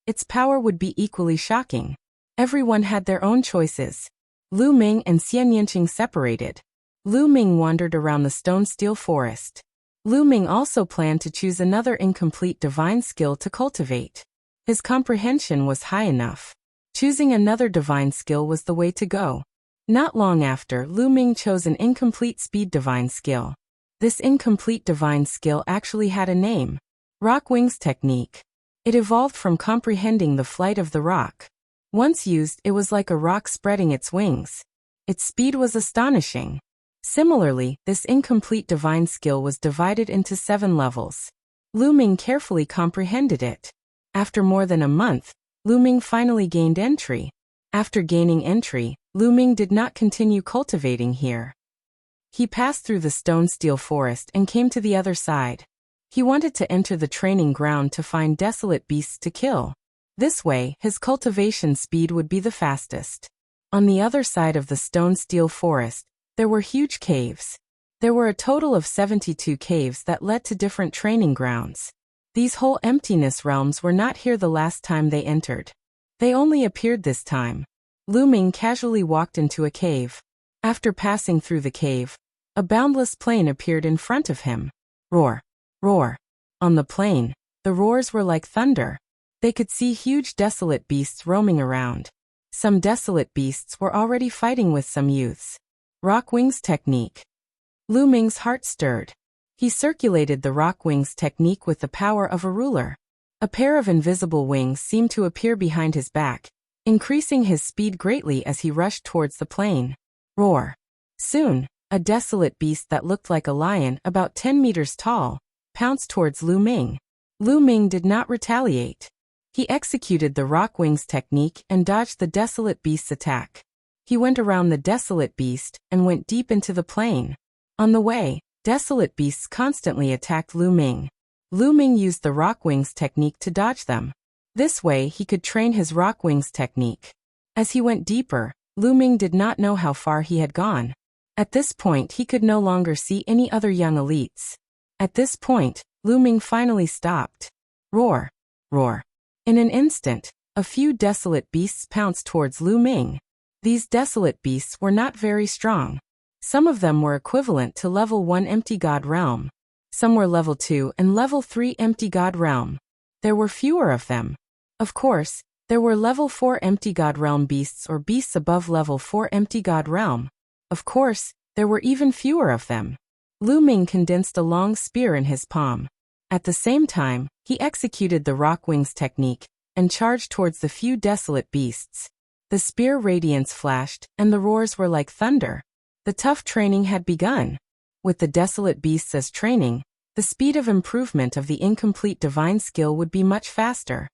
its power would be equally shocking. Everyone had their own choices. Lu Ming and Xian Yanqing separated. Lu Ming wandered around the stone-steel forest. Lu Ming also planned to choose another incomplete divine skill to cultivate. His comprehension was high enough. Choosing another divine skill was the way to go. Not long after, Lu Ming chose an incomplete speed divine skill. This incomplete divine skill actually had a name. Rock Wings Technique. It evolved from comprehending the flight of the rock. Once used, it was like a rock spreading its wings. Its speed was astonishing. Similarly, this incomplete divine skill was divided into 7 levels. Lu Ming carefully comprehended it. After more than a month, Lu Ming finally gained entry. After gaining entry, Lu Ming did not continue cultivating here. He passed through the stone-steel forest and came to the other side. He wanted to enter the training ground to find desolate beasts to kill. This way, his cultivation speed would be the fastest. On the other side of the stone-steel forest, there were huge caves. There were a total of 72 caves that led to different training grounds. These whole emptiness realms were not here the last time they entered. They only appeared this time. Lu Ming casually walked into a cave. After passing through the cave, a boundless plain appeared in front of him. Roar, roar. On the plain, the roars were like thunder. They could see huge desolate beasts roaming around. Some desolate beasts were already fighting with some youths. Rock Wings Technique. Lu Ming's heart stirred. He circulated the Rock Wings Technique with the power of a ruler. A pair of invisible wings seemed to appear behind his back, increasing his speed greatly as he rushed towards the plain. Roar. Soon, a desolate beast that looked like a lion, about 10 meters tall, pounced towards Lu Ming. Lu Ming did not retaliate. He executed the Rock Wings Technique and dodged the desolate beast's attack. He went around the desolate beast and went deep into the plain. On the way, desolate beasts constantly attacked Lu Ming. Lu Ming used the Rock Wings Technique to dodge them. This way he could train his Rock Wings Technique. As he went deeper, Lu Ming did not know how far he had gone. At this point he could no longer see any other young elites. At this point, Lu Ming finally stopped. Roar, roar. In an instant, a few desolate beasts pounced towards Lu Ming. These desolate beasts were not very strong. Some of them were equivalent to level 1 Empty God Realm. Some were level 2 and level 3 Empty God Realm. There were fewer of them. Of course, there were level 4 empty god realm beasts or beasts above level 4 empty god realm. Of course, there were even fewer of them. Lu Ming condensed a long spear in his palm. At the same time, he executed the rock wings technique and charged towards the few desolate beasts. The spear radiance flashed, and the roars were like thunder. The tough training had begun. With the desolate beasts as training, the speed of improvement of the incomplete divine skill would be much faster.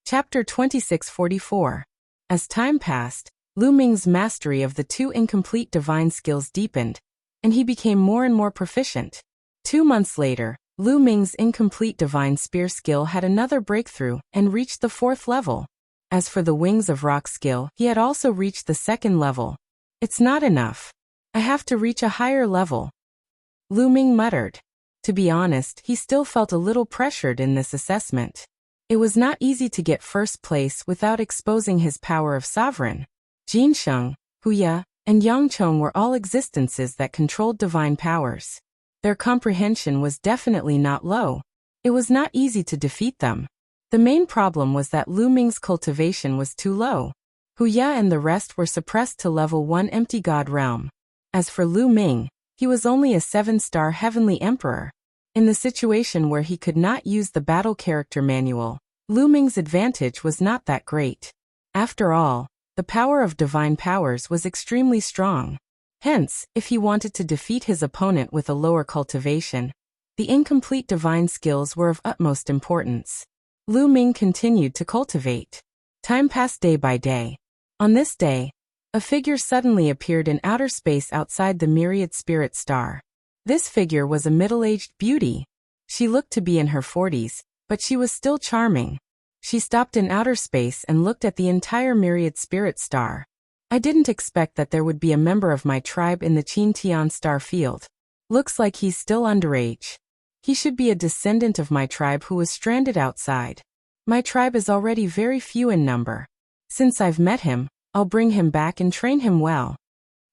Chapter 2644. As time passed, Lu Ming's mastery of the two incomplete divine skills deepened, and he became more and more proficient. 2 months later, Lu Ming's incomplete divine spear skill had another breakthrough and reached the 4th level. As for the wings of rock skill, he had also reached the 2nd level. It's not enough. I have to reach a higher level, Lu Ming muttered. To be honest, he still felt a little pressured in this assessment. It was not easy to get first place without exposing his power of sovereign. Jinsheng, Huya, and Yangchong were all existences that controlled divine powers. Their comprehension was definitely not low. It was not easy to defeat them. The main problem was that Lu Ming's cultivation was too low. Huya and the rest were suppressed to level 1 empty god realm. As for Lu Ming, he was only a 7-star heavenly emperor. In the situation where he could not use the battle character manual, Lu Ming's advantage was not that great. After all, the power of divine powers was extremely strong. Hence, if he wanted to defeat his opponent with a lower cultivation, the incomplete divine skills were of utmost importance. Lu Ming continued to cultivate. Time passed day by day. On this day, a figure suddenly appeared in outer space outside the myriad spirit star. This figure was a middle-aged beauty. She looked to be in her 40s, but she was still charming. She stopped in outer space and looked at the entire myriad spirit star. I didn't expect that there would be a member of my tribe in the Qintian star field. Looks like he's still underage. He should be a descendant of my tribe who was stranded outside. My tribe is already very few in number. Since I've met him, I'll bring him back and train him well.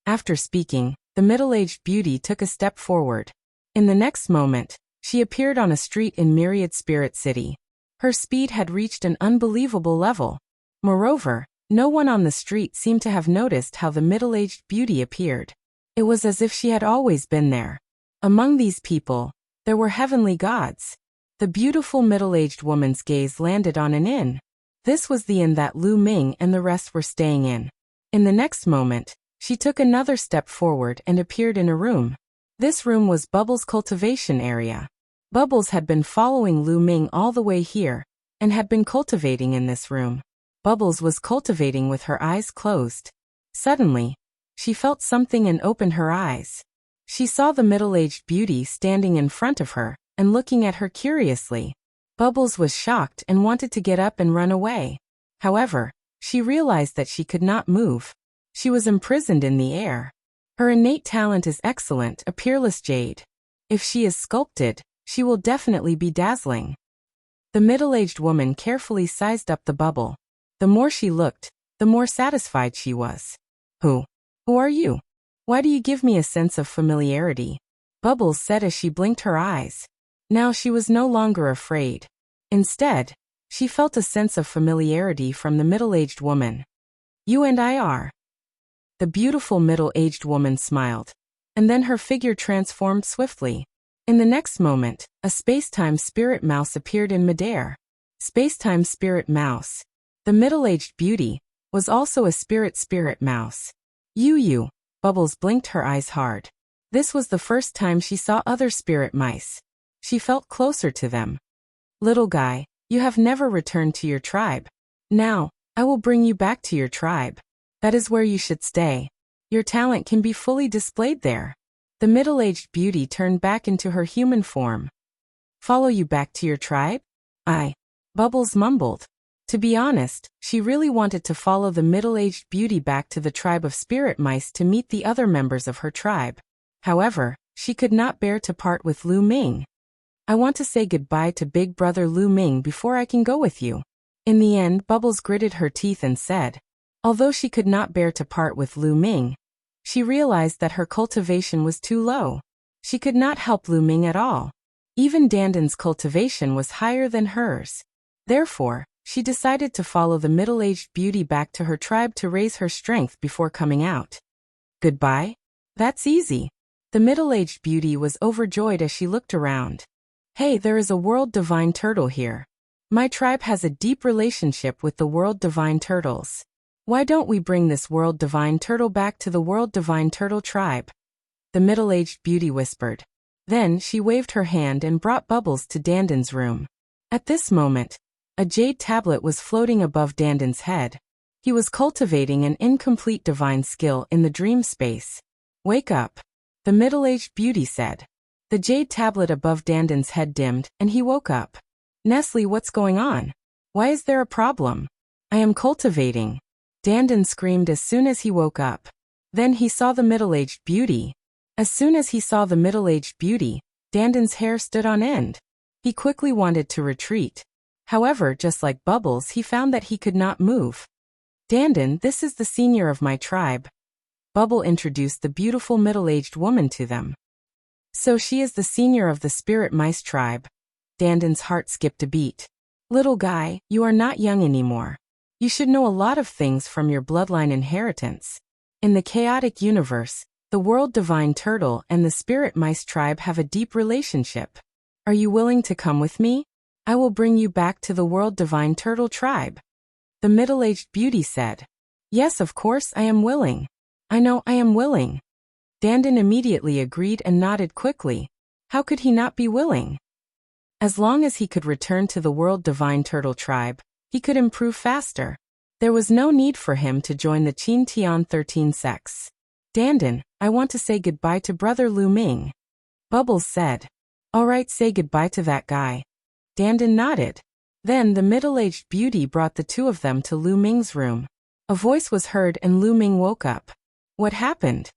After speaking, the middle-aged beauty took a step forward. In the next moment, she appeared on a street in Myriad Spirit City. Her speed had reached an unbelievable level. Moreover, no one on the street seemed to have noticed how the middle-aged beauty appeared. It was as if she had always been there. Among these people, there were heavenly gods. The beautiful middle-aged woman's gaze landed on an inn. This was the inn that Lu Ming and the rest were staying in. In the next moment, she took another step forward and appeared in a room. This room was Bubbles' cultivation area. Bubbles had been following Lu Ming all the way here, and had been cultivating in this room. Bubbles was cultivating with her eyes closed. Suddenly, she felt something and opened her eyes. She saw the middle-aged beauty standing in front of her, and looking at her curiously. Bubbles was shocked and wanted to get up and run away. However, she realized that she could not move. She was imprisoned in the air. Her innate talent is excellent, a peerless jade. If she is sculpted, she will definitely be dazzling. The middle-aged woman carefully sized up the bubble. The more she looked, the more satisfied she was. Who are you? Why do you give me a sense of familiarity? Bubbles said as she blinked her eyes. Now she was no longer afraid. Instead, she felt a sense of familiarity from the middle-aged woman. You and I are. The beautiful middle-aged woman smiled, and then her figure transformed swiftly. In the next moment, a space-time spirit mouse appeared in midair. Space-time spirit mouse. The middle-aged beauty was also a spirit mouse. You. Bubbles blinked her eyes hard. This was the first time she saw other spirit mice. She felt closer to them. Little guy, you have never returned to your tribe. Now, I will bring you back to your tribe. That is where you should stay. Your talent can be fully displayed there. The middle-aged beauty turned back into her human form. Follow you back to your tribe? Bubbles mumbled. To be honest, she really wanted to follow the middle-aged beauty back to the tribe of spirit mice to meet the other members of her tribe. However, she could not bear to part with Lu Ming. I want to say goodbye to big brother Lu Ming before I can go with you. In the end, Bubbles gritted her teeth and said. Although she could not bear to part with Lu Ming, she realized that her cultivation was too low. She could not help Lu Ming at all. Even Dandan's cultivation was higher than hers. Therefore, She decided to follow the middle-aged beauty back to her tribe to raise her strength before coming out. Goodbye? That's easy. The middle-aged beauty was overjoyed as she looked around. Hey, there is a world divine turtle here. My tribe has a deep relationship with the world divine turtles. Why don't we bring this world divine turtle back to the world divine turtle tribe? The middle-aged beauty whispered. Then she waved her hand and brought Bubbles to Dandin's room. At this moment, a jade tablet was floating above Dandin's head. He was cultivating an incomplete divine skill in the dream space. Wake up, the middle-aged beauty said. The jade tablet above Dandin's head dimmed, and he woke up. Nestle, what's going on? Why is there a problem? I am cultivating. Dandin screamed as soon as he woke up. Then he saw the middle-aged beauty. As soon as he saw the middle-aged beauty, Dandin's hair stood on end. He quickly wanted to retreat. However, just like Bubbles, he found that he could not move. Dandin, this is the senior of my tribe. Bubble introduced the beautiful middle-aged woman to them. So she is the senior of the spirit mice tribe. Dandin's heart skipped a beat. Little guy, you are not young anymore. You should know a lot of things from your bloodline inheritance. In the chaotic universe, the world divine turtle and the spirit mice tribe have a deep relationship. Are you willing to come with me? I will bring you back to the world divine turtle tribe. The middle-aged beauty said. Yes, of course I am willing. I know I am willing. Dandin immediately agreed and nodded quickly. How could he not be willing? As long as he could return to the world divine turtle tribe, he could improve faster. There was no need for him to join the Qin Tian 13 sects. Dandin, I want to say goodbye to Brother Lu Ming. Bubbles said. All right, say goodbye to that guy. Dandin nodded. Then the middle-aged beauty brought the two of them to Lu Ming's room. A voice was heard and Lu Ming woke up. What happened?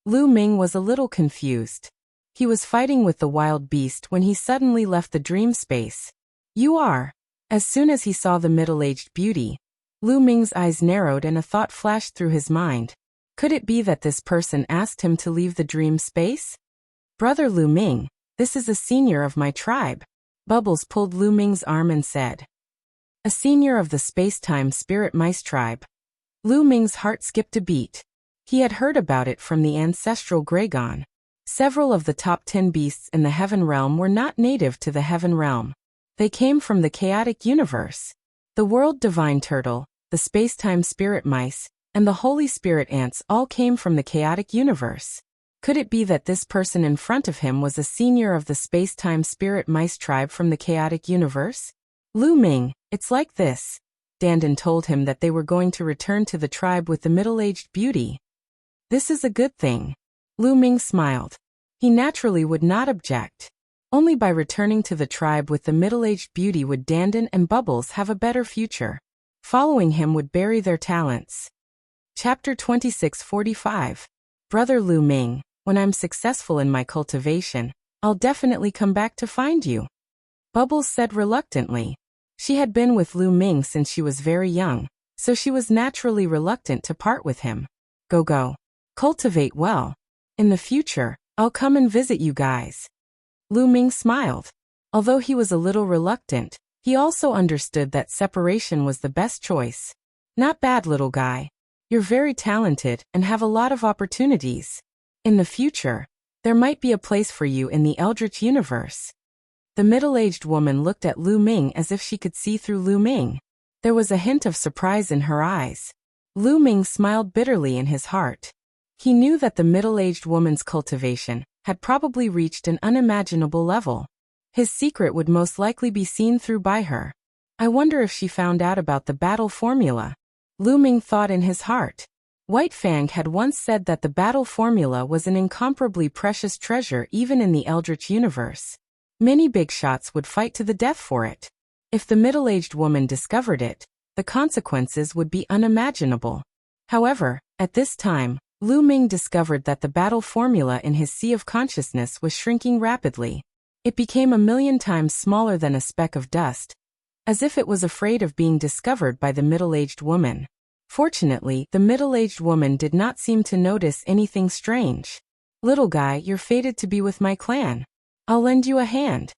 Lu Ming was a little confused. He was fighting with the wild beast when he suddenly left the dream space. You are. As soon as he saw the middle-aged beauty, Lu Ming's eyes narrowed and a thought flashed through his mind. Could it be that this person asked him to leave the dream space? Brother Lu Ming, this is a senior of my tribe. Bubbles pulled Lu Ming's arm and said. A senior of the space-time spirit mice tribe. Lu Ming's heart skipped a beat. He had heard about it from the ancestral Gragon. Several of the top 10 beasts in the Heaven Realm were not native to the Heaven Realm. They came from the chaotic universe. The world divine turtle, the space-time spirit mice, and the holy spirit ants all came from the chaotic universe. Could it be that this person in front of him was a senior of the space-time spirit mice tribe from the chaotic universe? Lu Ming, it's like this. Dandin told him that they were going to return to the tribe with the middle-aged beauty. This is a good thing. Lu Ming smiled. He naturally would not object. Only by returning to the tribe with the middle-aged beauty would Dandin and Bubbles have a better future. Following him would bury their talents. Chapter 2645. Brother Lu Ming, when I'm successful in my cultivation, I'll definitely come back to find you. Bubbles said reluctantly. She had been with Lu Ming since she was very young, so she was naturally reluctant to part with him. Go. Cultivate well. In the future, I'll come and visit you guys. Lu Ming smiled. Although he was a little reluctant, he also understood that separation was the best choice. Not bad, little guy. You're very talented and have a lot of opportunities. In the future, there might be a place for you in the Eldritch universe. The middle-aged woman looked at Lu Ming as if she could see through Lu Ming. There was a hint of surprise in her eyes. Lu Ming smiled bitterly in his heart. He knew that the middle-aged woman's cultivation had probably reached an unimaginable level. His secret would most likely be seen through by her. I wonder if she found out about the battle formula. Lu Ming thought in his heart. White Fang had once said that the battle formula was an incomparably precious treasure even in the Eldritch universe. Many big shots would fight to the death for it. If the middle-aged woman discovered it, the consequences would be unimaginable. However, at this time, Lu Ming discovered that the battle formula in his sea of consciousness was shrinking rapidly. It became 1,000,000 times smaller than a speck of dust, as if it was afraid of being discovered by the middle-aged woman. Fortunately, the middle-aged woman did not seem to notice anything strange. Little guy, you're fated to be with my clan. I'll lend you a hand.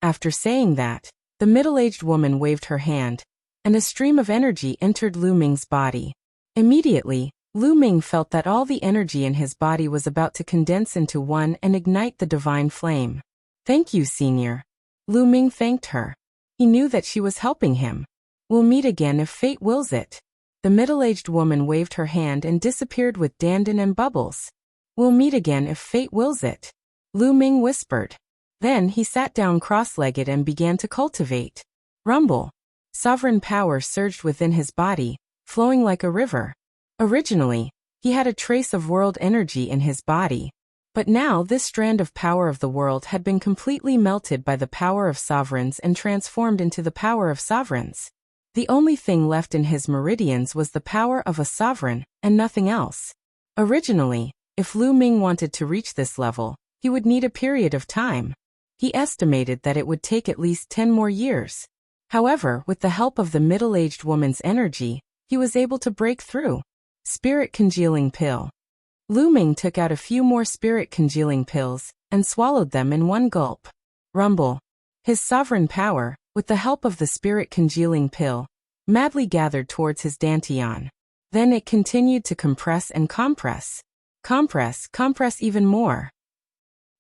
After saying that, the middle-aged woman waved her hand, and a stream of energy entered Lu Ming's body. Immediately, Lu Ming felt that all the energy in his body was about to condense into one and ignite the divine flame. "Thank you, Senior." Lu Ming thanked her. He knew that she was helping him. "We'll meet again if fate wills it." The middle-aged woman waved her hand and disappeared with Dandan and Bubbles. "We'll meet again if fate wills it," Lu Ming whispered. Then he sat down cross-legged and began to cultivate. Rumble. Sovereign power surged within his body, flowing like a river. Originally, he had a trace of world energy in his body. But now this strand of power of the world had been completely melted by the power of sovereigns and transformed into the power of sovereigns. The only thing left in his meridians was the power of a sovereign, and nothing else. Originally, if Lu Ming wanted to reach this level, he would need a period of time. He estimated that it would take at least 10 more years. However, with the help of the middle-aged woman's energy, he was able to break through. Spirit congealing pill. Lu Ming took out a few more spirit congealing pills and swallowed them in one gulp. Rumble. His sovereign power, with the help of the spirit congealing pill, madly gathered towards his dantian. Then it continued to compress and compress. Compress even more.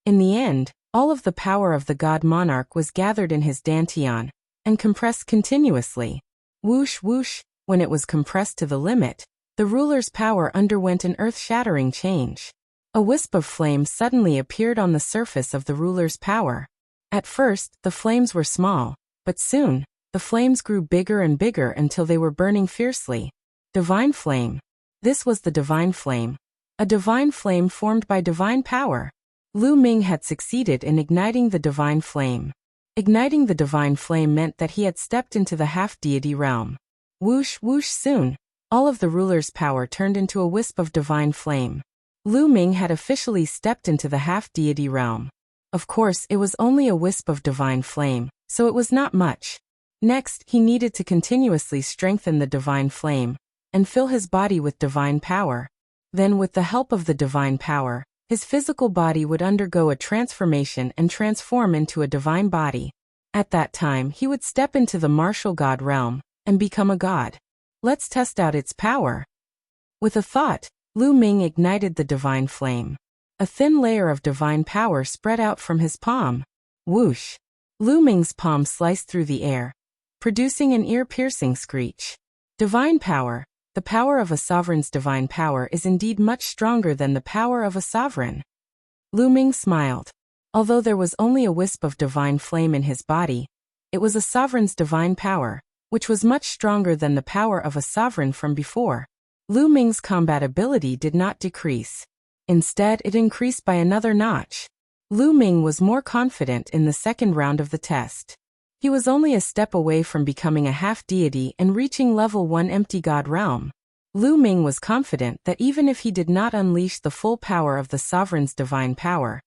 In the end, all of the power of the god Monarch was gathered in his dantian and compressed continuously. Whoosh whoosh, when it was compressed to the limit, the ruler's power underwent an earth-shattering change. A wisp of flame suddenly appeared on the surface of the ruler's power. At first, the flames were small, but soon, the flames grew bigger and bigger until they were burning fiercely. Divine flame. This was the divine flame. A divine flame formed by divine power. Lu Ming had succeeded in igniting the divine flame. Igniting the divine flame meant that he had stepped into the half-deity realm. Whoosh whoosh soon. All of the ruler's power turned into a wisp of divine flame. Lu Ming had officially stepped into the half-deity realm. Of course, it was only a wisp of divine flame, so it was not much. Next, he needed to continuously strengthen the divine flame and fill his body with divine power. Then, with the help of the divine power, his physical body would undergo a transformation and transform into a divine body. At that time, he would step into the martial god realm and become a god. Let's test out its power. With a thought, Lu Ming ignited the divine flame. A thin layer of divine power spread out from his palm. Whoosh! Lu Ming's palm sliced through the air, producing an ear-piercing screech. Divine power. The power of a sovereign's divine power is indeed much stronger than the power of a sovereign. Lu Ming smiled. Although there was only a wisp of divine flame in his body, it was a sovereign's divine power, which was much stronger than the power of a sovereign from before. Lu Ming's combat ability did not decrease. Instead, it increased by another notch. Lu Ming was more confident in the second round of the test. He was only a step away from becoming a half-deity and reaching level 1 empty god realm. Lu Ming was confident that even if he did not unleash the full power of the sovereign's divine power,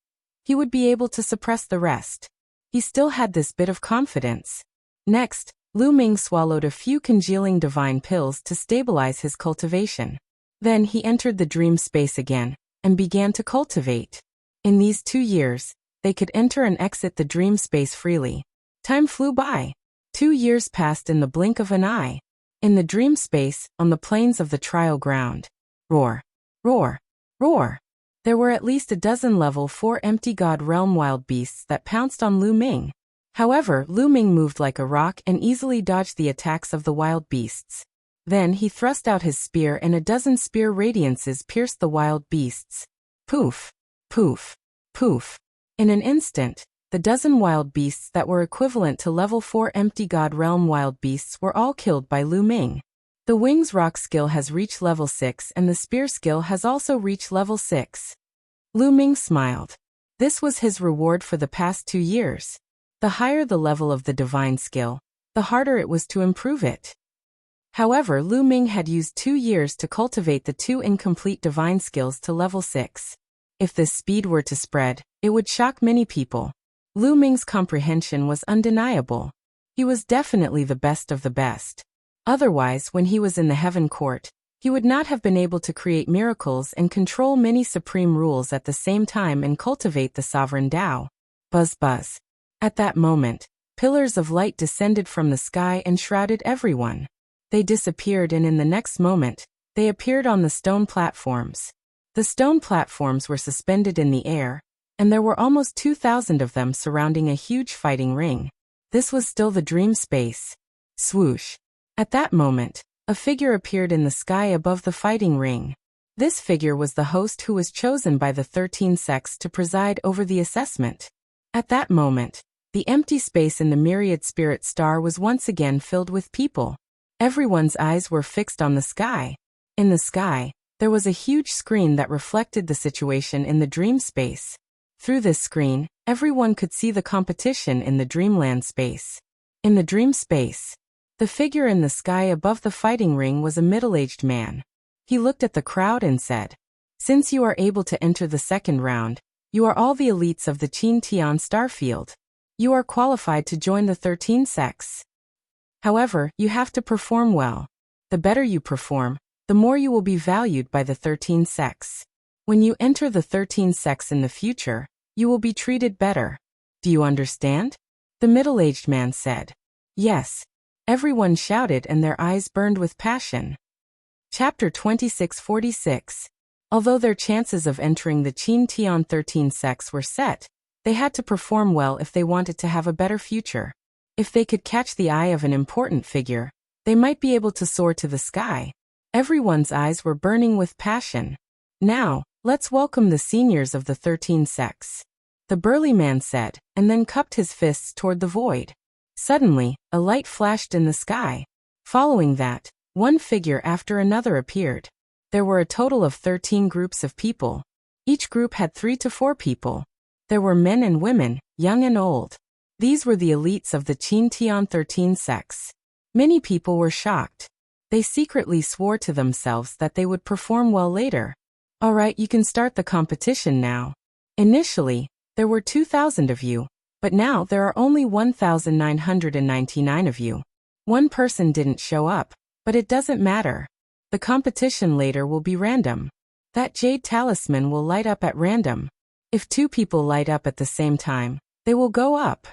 he would be able to suppress the rest. He still had this bit of confidence. Next, Lu Ming swallowed a few congealing divine pills to stabilize his cultivation. Then he entered the dream space again and began to cultivate. In these 2 years, they could enter and exit the dream space freely. Time flew by. 2 years passed in the blink of an eye. In the dream space, on the plains of the trial ground. Roar, roar, roar. There were at least a dozen level 4 empty god realm wild beasts that pounced on Lu Ming. However, Lu Ming moved like a rock and easily dodged the attacks of the wild beasts. Then he thrust out his spear and a dozen spear radiances pierced the wild beasts. Poof, poof, poof. In an instant, the dozen wild beasts that were equivalent to level 4 empty god realm wild beasts were all killed by Lu Ming. The wings rock skill has reached level 6 and the spear skill has also reached level 6. Lu Ming smiled. This was his reward for the past 2 years. The higher the level of the divine skill, the harder it was to improve it. However, Lu Ming had used 2 years to cultivate the 2 incomplete divine skills to level 6. If this speed were to spread, it would shock many people. Lu Ming's comprehension was undeniable. He was definitely the best of the best. Otherwise, when he was in the Heaven Court, he would not have been able to create miracles and control many supreme rules at the same time and cultivate the sovereign Tao. Buzz buzz. At that moment, Pillars of light descended from the sky and shrouded everyone. They disappeared, and in the next moment, they appeared on the stone platforms. The stone platforms were suspended in the air, and there were almost 2,000 of them surrounding a huge fighting ring. This was still the dream space. Swoosh. At that moment, a figure appeared in the sky above the fighting ring. This figure was the host who was chosen by the 13 sects to preside over the assessment. At that moment, the empty space in the myriad spirit star was once again filled with people. Everyone's eyes were fixed on the sky. In the sky, there was a huge screen that reflected the situation in the dream space. Through this screen, everyone could see the competition in the dreamland space. In the dream space, the figure in the sky above the fighting ring was a middle-aged man. He looked at the crowd and said, "Since you are able to enter the second round, you are all the elites of the Qin Tian Starfield. You are qualified to join the 13 sects. However, you have to perform well. The better you perform, the more you will be valued by the 13 sects. When you enter the 13 sects in the future, you will be treated better. Do you understand?" The middle-aged man said. "Yes." Everyone shouted and their eyes burned with passion. Chapter 2646. Although their chances of entering the Qin Tian 13 sects were set, they had to perform well if they wanted to have a better future. If they could catch the eye of an important figure, they might be able to soar to the sky. Everyone's eyes were burning with passion. "Now, let's welcome the seniors of the 13 sects," the burly man said, and then cupped his fists toward the void. Suddenly, a light flashed in the sky. Following that, one figure after another appeared. There were a total of 13 groups of people. Each group had 3 to 4 people. There were men and women, young and old. These were the elites of the Qin Tian 13 sects. Many people were shocked. They secretly swore to themselves that they would perform well later. "All right, you can start the competition now. Initially, there were 2,000 of you, but now there are only 1,999 of you. One person didn't show up, but it doesn't matter. The competition later will be random. That jade talisman will light up at random. If 2 people light up at the same time, they will go up,"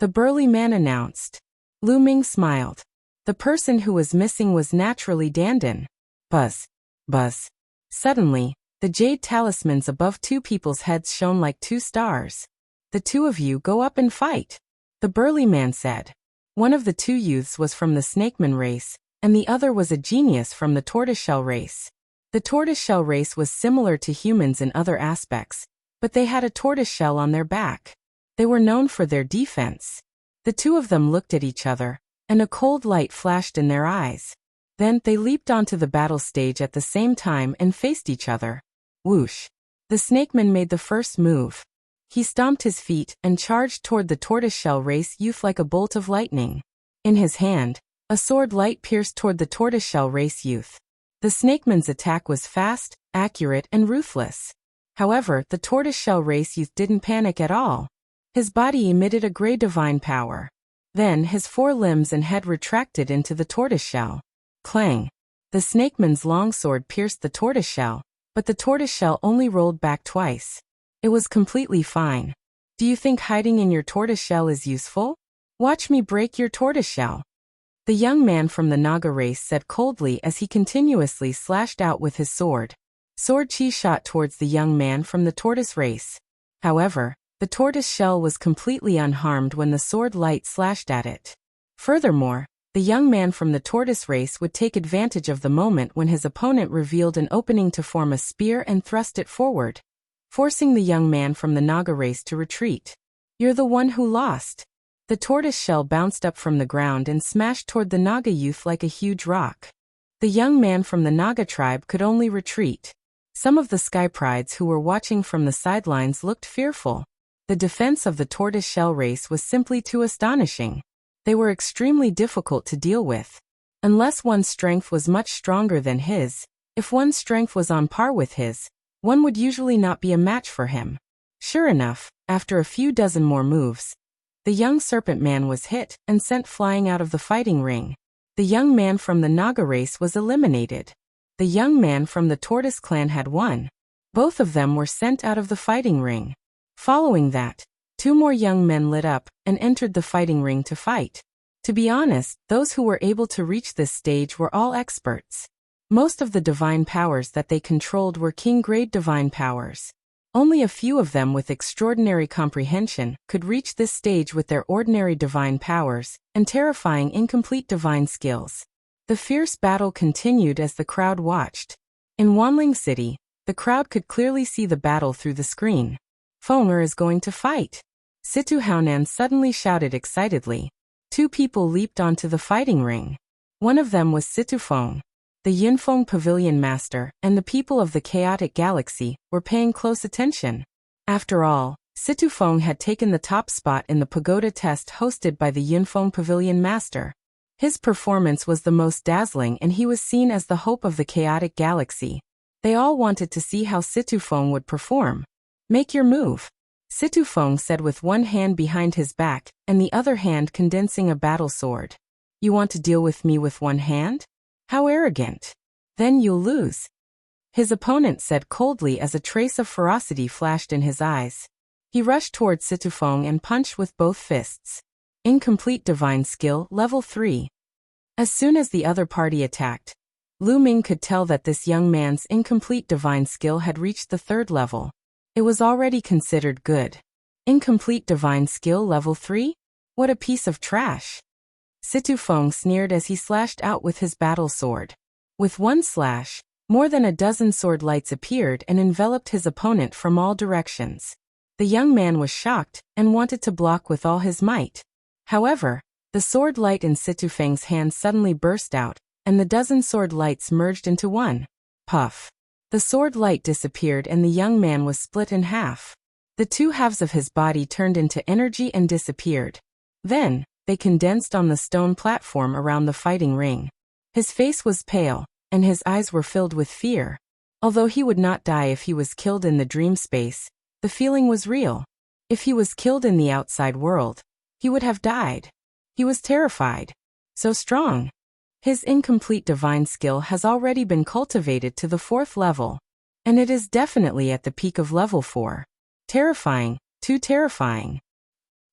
the burly man announced. Lu Ming smiled. The person who was missing was naturally Dandan. Buzz. Buzz. Suddenly, the jade talismans above 2 people's heads shone like 2 stars. "The 2 of you go up and fight," the burly man said. One of the 2 youths was from the snakeman race, and the other was a genius from the tortoiseshell race. The tortoiseshell race was similar to humans in other aspects, but they had a tortoiseshell on their back. They were known for their defense. The 2 of them looked at each other, and a cold light flashed in their eyes. Then they leaped onto the battle stage at the same time and faced each other. Whoosh! The snakeman made the first move. He stomped his feet and charged toward the tortoiseshell race youth like a bolt of lightning. In his hand, a sword light pierced toward the tortoiseshell race youth. The snakeman's attack was fast, accurate, and ruthless. However, the tortoiseshell race youth didn't panic at all. His body emitted a gray divine power. Then his 4 limbs and head retracted into the tortoiseshell. Clang! The snakeman's longsword pierced the tortoiseshell, but the tortoiseshell only rolled back twice. It was completely fine. "Do you think hiding in your tortoiseshell is useful? Watch me break your tortoiseshell," the young man from the Naga race said coldly as he continuously slashed out with his sword. Sword chi shot towards the young man from the tortoise race. However, the tortoise shell was completely unharmed when the sword light slashed at it. Furthermore, the young man from the tortoise race would take advantage of the moment when his opponent revealed an opening to form a spear and thrust it forward, forcing the young man from the Naga race to retreat. "You're the one who lost." The tortoise shell bounced up from the ground and smashed toward the Naga youth like a huge rock. The young man from the Naga tribe could only retreat. Some of the Sky Prides who were watching from the sidelines looked fearful. The defense of the tortoise shell race was simply too astonishing. They were extremely difficult to deal with. Unless one's strength was much stronger than his, if one's strength was on par with his, one would usually not be a match for him. Sure enough, after a few dozen more moves, the young serpent man was hit and sent flying out of the fighting ring. The young man from the Naga race was eliminated. The young man from the tortoise clan had won. Both of them were sent out of the fighting ring. Following that, 2 more young men lit up and entered the fighting ring to fight. To be honest, those who were able to reach this stage were all experts. Most of the divine powers that they controlled were king-grade divine powers. Only a few of them with extraordinary comprehension could reach this stage with their ordinary divine powers and terrifying incomplete divine skills. The fierce battle continued as the crowd watched. In Wanling City, the crowd could clearly see the battle through the screen. Fenger is going to fight. Situ Haonan suddenly shouted excitedly. 2 people leaped onto the fighting ring. One of them was Situ Feng. The Yunfeng Pavilion Master and the people of the chaotic galaxy were paying close attention. After all, Situ Feng had taken the top spot in the pagoda test hosted by the Yunfeng Pavilion Master. His performance was the most dazzling and he was seen as the hope of the chaotic galaxy. They all wanted to see how Situ Feng would perform. Make your move, Situ Feng said with one hand behind his back and the other hand condensing a battle sword. You want to deal with me with one hand? How arrogant. Then you'll lose. His opponent said coldly as a trace of ferocity flashed in his eyes. He rushed towards Situ Feng and punched with both fists. Incomplete divine skill, level 3. As soon as the other party attacked, Lu Ming could tell that this young man's incomplete divine skill had reached the 3rd level. It was already considered good. Incomplete divine skill, level 3? What a piece of trash. Situ Feng sneered as he slashed out with his battle sword. With one slash, more than a dozen sword lights appeared and enveloped his opponent from all directions. The young man was shocked and wanted to block with all his might. However, the sword light in Situ Feng's hand suddenly burst out, and the dozen sword lights merged into one. Puff. The sword light disappeared and the young man was split in half. The 2 halves of his body turned into energy and disappeared. Then, they condensed on the stone platform around the fighting ring. His face was pale, and his eyes were filled with fear. Although he would not die if he was killed in the dream space, the feeling was real. If he was killed in the outside world, he would have died. He was terrified. So strong. His incomplete divine skill has already been cultivated to the 4th level, and it is definitely at the peak of level 4. Terrifying, too terrifying.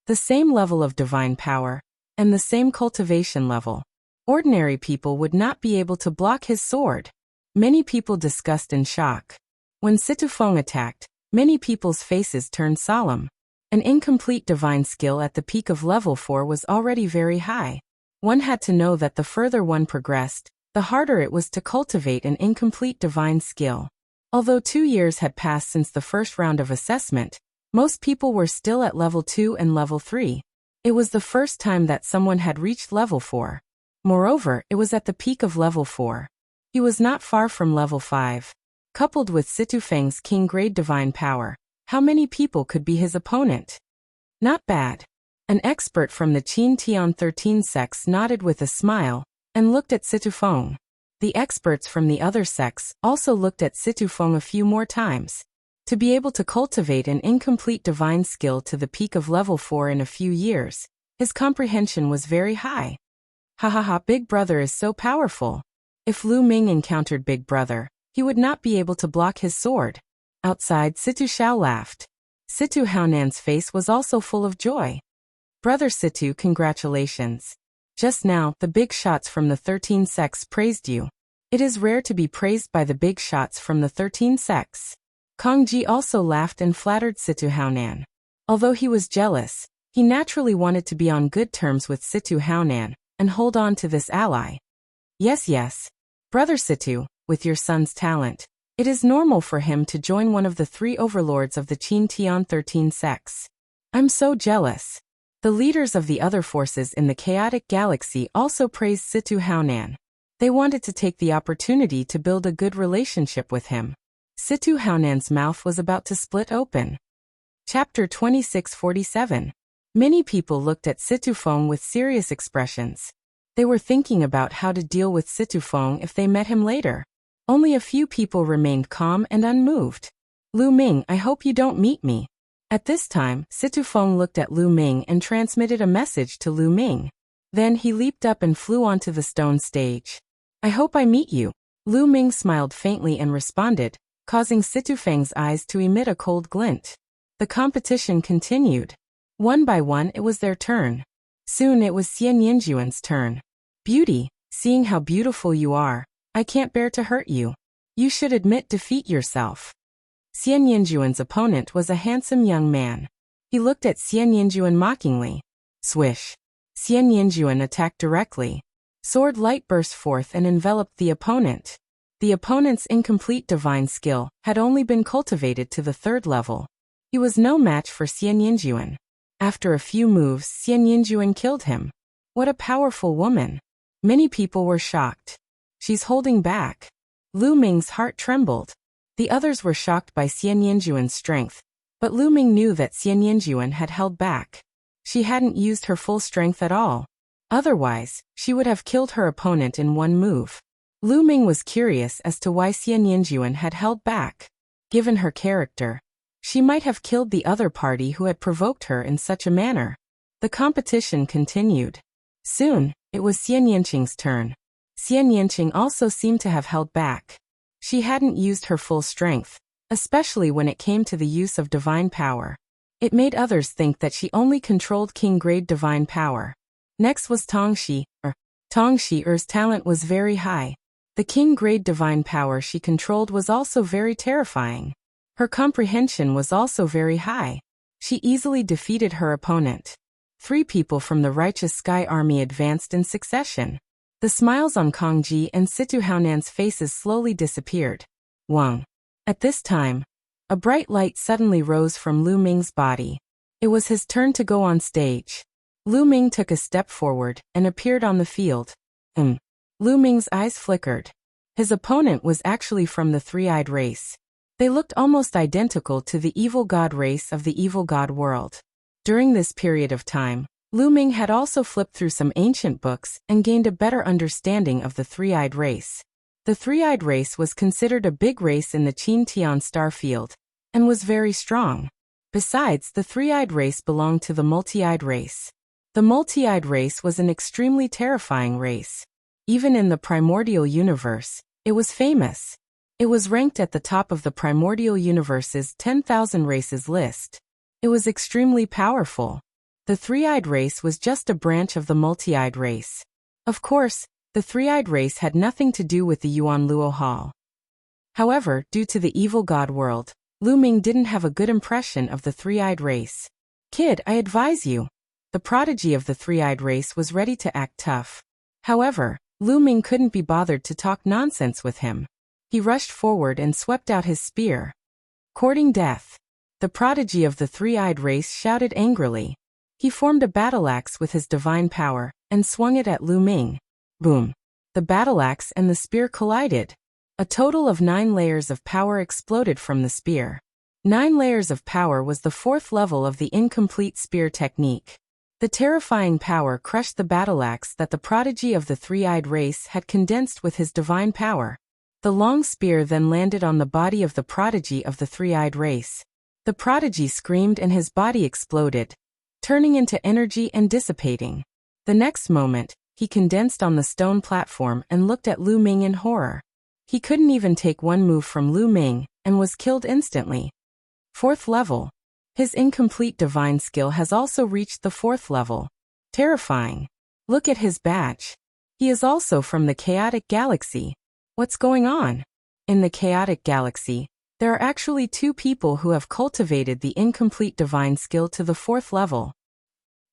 The same level of divine power, and the same cultivation level. Ordinary people would not be able to block his sword. Many people discussed in shock. When Situ Feng attacked, many people's faces turned solemn. An incomplete divine skill at the peak of level 4 was already very high. One had to know that the further one progressed, the harder it was to cultivate an incomplete divine skill. Although 2 years had passed since the first round of assessment, most people were still at level 2 and level 3. It was the first time that someone had reached level 4. Moreover, it was at the peak of level 4. He was not far from level 5. Coupled with Situ Feng's king-grade divine power, how many people could be his opponent? Not bad. An expert from the Qin Tian 13 sects nodded with a smile and looked at Situ Feng. The experts from the other sects also looked at Situ Feng a few more times. To be able to cultivate an incomplete divine skill to the peak of level 4 in a few years, his comprehension was very high. Ha ha ha, Big Brother is so powerful. If Lu Ming encountered Big Brother, he would not be able to block his sword. Outside, Situ Xiao laughed. Situ Haonan's face was also full of joy. Brother Situ, congratulations. Just now, the big shots from the 13 sects praised you. It is rare to be praised by the big shots from the 13 sects. Kong Ji also laughed and flattered Situ Haonan. Although he was jealous, he naturally wanted to be on good terms with Situ Haonan and hold on to this ally. Yes. Brother Situ, with your son's talent, it is normal for him to join one of the 3 overlords of the Qin Tian 13 sects. I'm so jealous. The leaders of the other forces in the chaotic galaxy also praised Situ Haonan. They wanted to take the opportunity to build a good relationship with him. Situ Haonan's mouth was about to split open. Chapter 2647. Many people looked at Situ Feng with serious expressions. They were thinking about how to deal with Situ Feng if they met him later. Only a few people remained calm and unmoved. Lu Ming, I hope you don't meet me. At this time, Situ Feng looked at Lu Ming and transmitted a message to Lu Ming. Then he leaped up and flew onto the stone stage. I hope I meet you. Lu Ming smiled faintly and responded, causing Situ Feng's eyes to emit a cold glint. The competition continued. One by one it was their turn. Soon it was Xian Yinjuan's turn. Beauty, seeing how beautiful you are, I can't bear to hurt you. You should admit defeat yourself. Xian Yinjuan's opponent was a handsome young man. He looked at Xian Yinjuan mockingly. Swish. Xian Yinjuan attacked directly. Sword light burst forth and enveloped the opponent. The opponent's incomplete divine skill had only been cultivated to the 3rd level. He was no match for Xian Yinjuan. After a few moves, Xian Yinjuan killed him. What a powerful woman. Many people were shocked. She's holding back. Lu Ming's heart trembled. The others were shocked by Xian Yinjuan's strength, but Lu Ming knew that Xian Yinjuan had held back. She hadn't used her full strength at all. Otherwise, she would have killed her opponent in one move. Lu Ming was curious as to why Xian Yinjuan had held back. Given her character, she might have killed the other party who had provoked her in such a manner. The competition continued. Soon, it was Xian Yanqing's turn. Xian Yanqing also seemed to have held back. She hadn't used her full strength, especially when it came to the use of divine power. It made others think that she only controlled king-grade divine power. Next was Tong Shi-er. Tong Shi-er's talent was very high. The king-grade divine power she controlled was also very terrifying. Her comprehension was also very high. She easily defeated her opponent. 3 people from the Righteous Sky Army advanced in succession. The smiles on Kong Ji and Situ Haonan's faces slowly disappeared. Wang. At this time, a bright light suddenly rose from Lu Ming's body. It was his turn to go on stage. Lu Ming took a step forward and appeared on the field. Lu Ming's eyes flickered. His opponent was actually from the 3-eyed race. They looked almost identical to the evil god race of the evil god world. During this period of time, Lu Ming had also flipped through some ancient books and gained a better understanding of the 3-eyed race. The 3-eyed race was considered a big race in the Qin Tian star field, and was very strong. Besides, the 3-eyed race belonged to the multi-eyed race. The multi-eyed race was an extremely terrifying race. Even in the primordial universe, it was famous. It was ranked at the top of the primordial universe's 10,000 races list. It was extremely powerful. The 3-eyed race was just a branch of the multi-eyed race. Of course, the 3-eyed race had nothing to do with the Yuan Luo Hall. However, due to the evil god world, Lu Ming didn't have a good impression of the 3-eyed race. Kid, I advise you. The prodigy of the 3-eyed race was ready to act tough. However, Lu Ming couldn't be bothered to talk nonsense with him. He rushed forward and swept out his spear. Courting death. The prodigy of the 3-eyed race shouted angrily. He formed a battle axe with his divine power and swung it at Lu Ming. Boom. The battle axe and the spear collided. A total of 9 layers of power exploded from the spear. 9 layers of power was the 4th level of the incomplete spear technique. The terrifying power crushed the battle axe that the prodigy of the 3-eyed race had condensed with his divine power. The long spear then landed on the body of the prodigy of the 3-eyed race. The prodigy screamed and his body exploded, turning into energy and dissipating. The next moment, he condensed on the stone platform and looked at Lu Ming in horror. He couldn't even take one move from Lu Ming and was killed instantly. 4th level. His incomplete divine skill has also reached the 4th level. Terrifying. Look at his badge. He is also from the chaotic galaxy. What's going on? In the chaotic galaxy, there are actually 2 people who have cultivated the incomplete divine skill to the 4th level.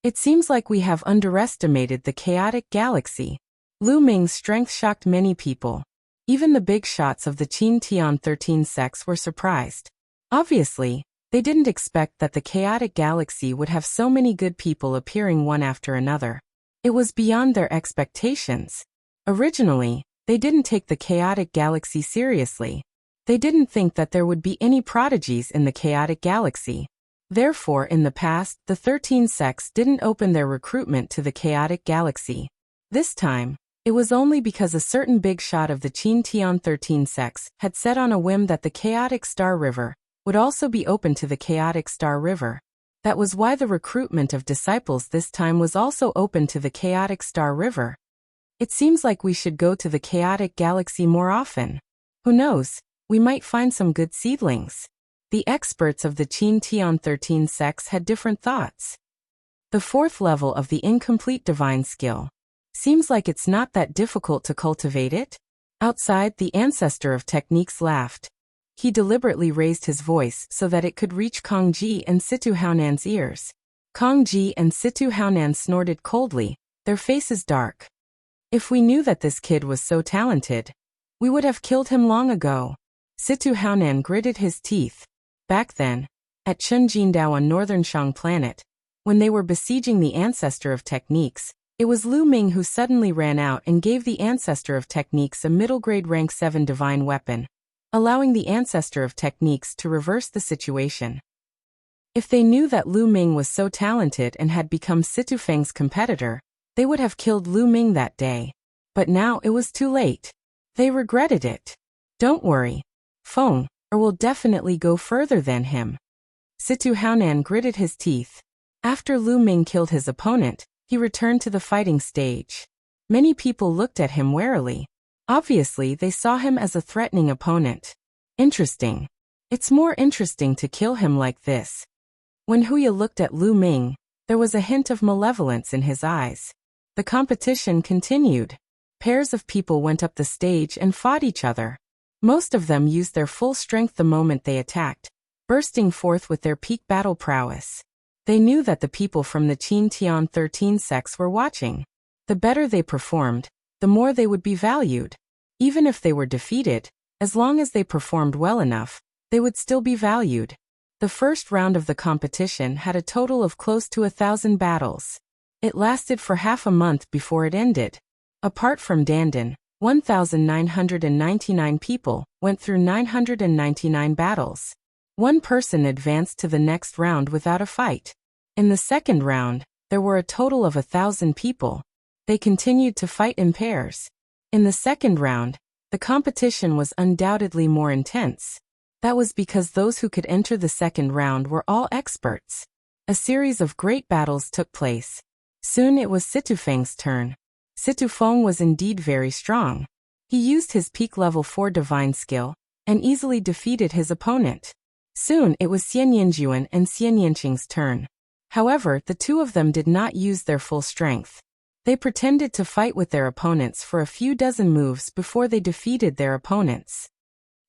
It seems like we have underestimated the chaotic galaxy. Lu Ming's strength shocked many people. Even the big shots of the Qin Tian 13 sects were surprised. Obviously, they didn't expect that the chaotic galaxy would have so many good people appearing one after another. It was beyond their expectations. Originally, they didn't take the chaotic galaxy seriously. They didn't think that there would be any prodigies in the chaotic galaxy. Therefore, in the past, the 13 sects didn't open their recruitment to the chaotic galaxy. This time, it was only because a certain big shot of the Qin Tian 13 sects had said on a whim that the chaotic star river would also be open to the chaotic star river. That was why the recruitment of disciples this time was also open to the chaotic star river. It seems like we should go to the chaotic galaxy more often. Who knows, we might find some good seedlings. The experts of the Qin Tian 13 sects had different thoughts. The fourth level of the incomplete divine skill. Seems like it's not that difficult to cultivate it? Outside, the ancestor of techniques laughed. He deliberately raised his voice so that it could reach Kong Ji and Situ Haonan's ears. Kong Ji and Situ Haonan snorted coldly, their faces dark. If we knew that this kid was so talented, we would have killed him long ago. Situ Haonan gritted his teeth. Back then, at Chunjindao on northern Shang planet, when they were besieging the ancestor of techniques, it was Lu Ming who suddenly ran out and gave the ancestor of techniques a middle-grade rank 7 divine weapon, allowing the ancestor of techniques to reverse the situation. If they knew that Lu Ming was so talented and had become Situ Feng's competitor, they would have killed Lu Ming that day. But now it was too late. They regretted it. Don't worry, Feng, or will definitely go further than him. Situ Haonan gritted his teeth. After Lu Ming killed his opponent, he returned to the fighting stage. Many people looked at him warily. Obviously, they saw him as a threatening opponent. Interesting. It's more interesting to kill him like this. When Huya looked at Lu Ming, there was a hint of malevolence in his eyes. The competition continued. Pairs of people went up the stage and fought each other. Most of them used their full strength the moment they attacked, bursting forth with their peak battle prowess. They knew that the people from the Qin Tian 13 sects were watching. The better they performed, the more they would be valued. Even if they were defeated, as long as they performed well enough, they would still be valued. The first round of the competition had a total of close to 1,000 battles. It lasted for half a month before it ended. Apart from Dandan, 1,999 people went through 999 battles. One person advanced to the next round without a fight. In the second round, there were a total of 1,000 people. They continued to fight in pairs. In the second round, the competition was undoubtedly more intense. That was because those who could enter the second round were all experts. A series of great battles took place. Soon it was Situ Feng's turn. Situ Feng was indeed very strong. He used his peak level 4 divine skill and easily defeated his opponent. Soon it was Xian Yinjuan and Xian Yanqing's turn. However, the two of them did not use their full strength. They pretended to fight with their opponents for a few dozen moves before they defeated their opponents.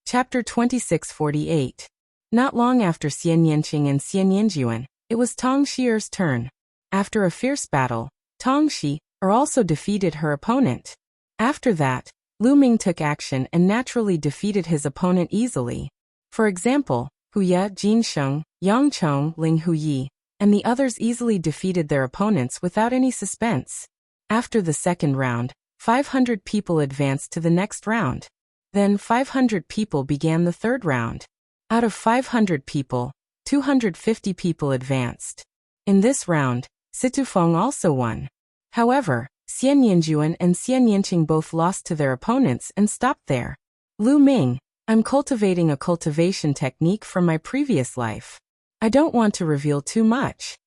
Chapter 2648. Not long after Xian Yanqing and Xian Yinjuan, it was Tong Xier's turn. After a fierce battle, Tong Xi also defeated her opponent. After that, Lu Ming took action and naturally defeated his opponent easily. For example, Huya, Jin Sheng, Yang Chong, Ling Huyi, and the others easily defeated their opponents without any suspense. After the second round, 500 people advanced to the next round. Then 500 people began the third round. Out of 500 people, 250 people advanced. In this round, Situ Feng also won. However, Xian Yinjuan and Xian Yanqing both lost to their opponents and stopped there. Lu Ming, I'm cultivating a cultivation technique from my previous life. I don't want to reveal too much.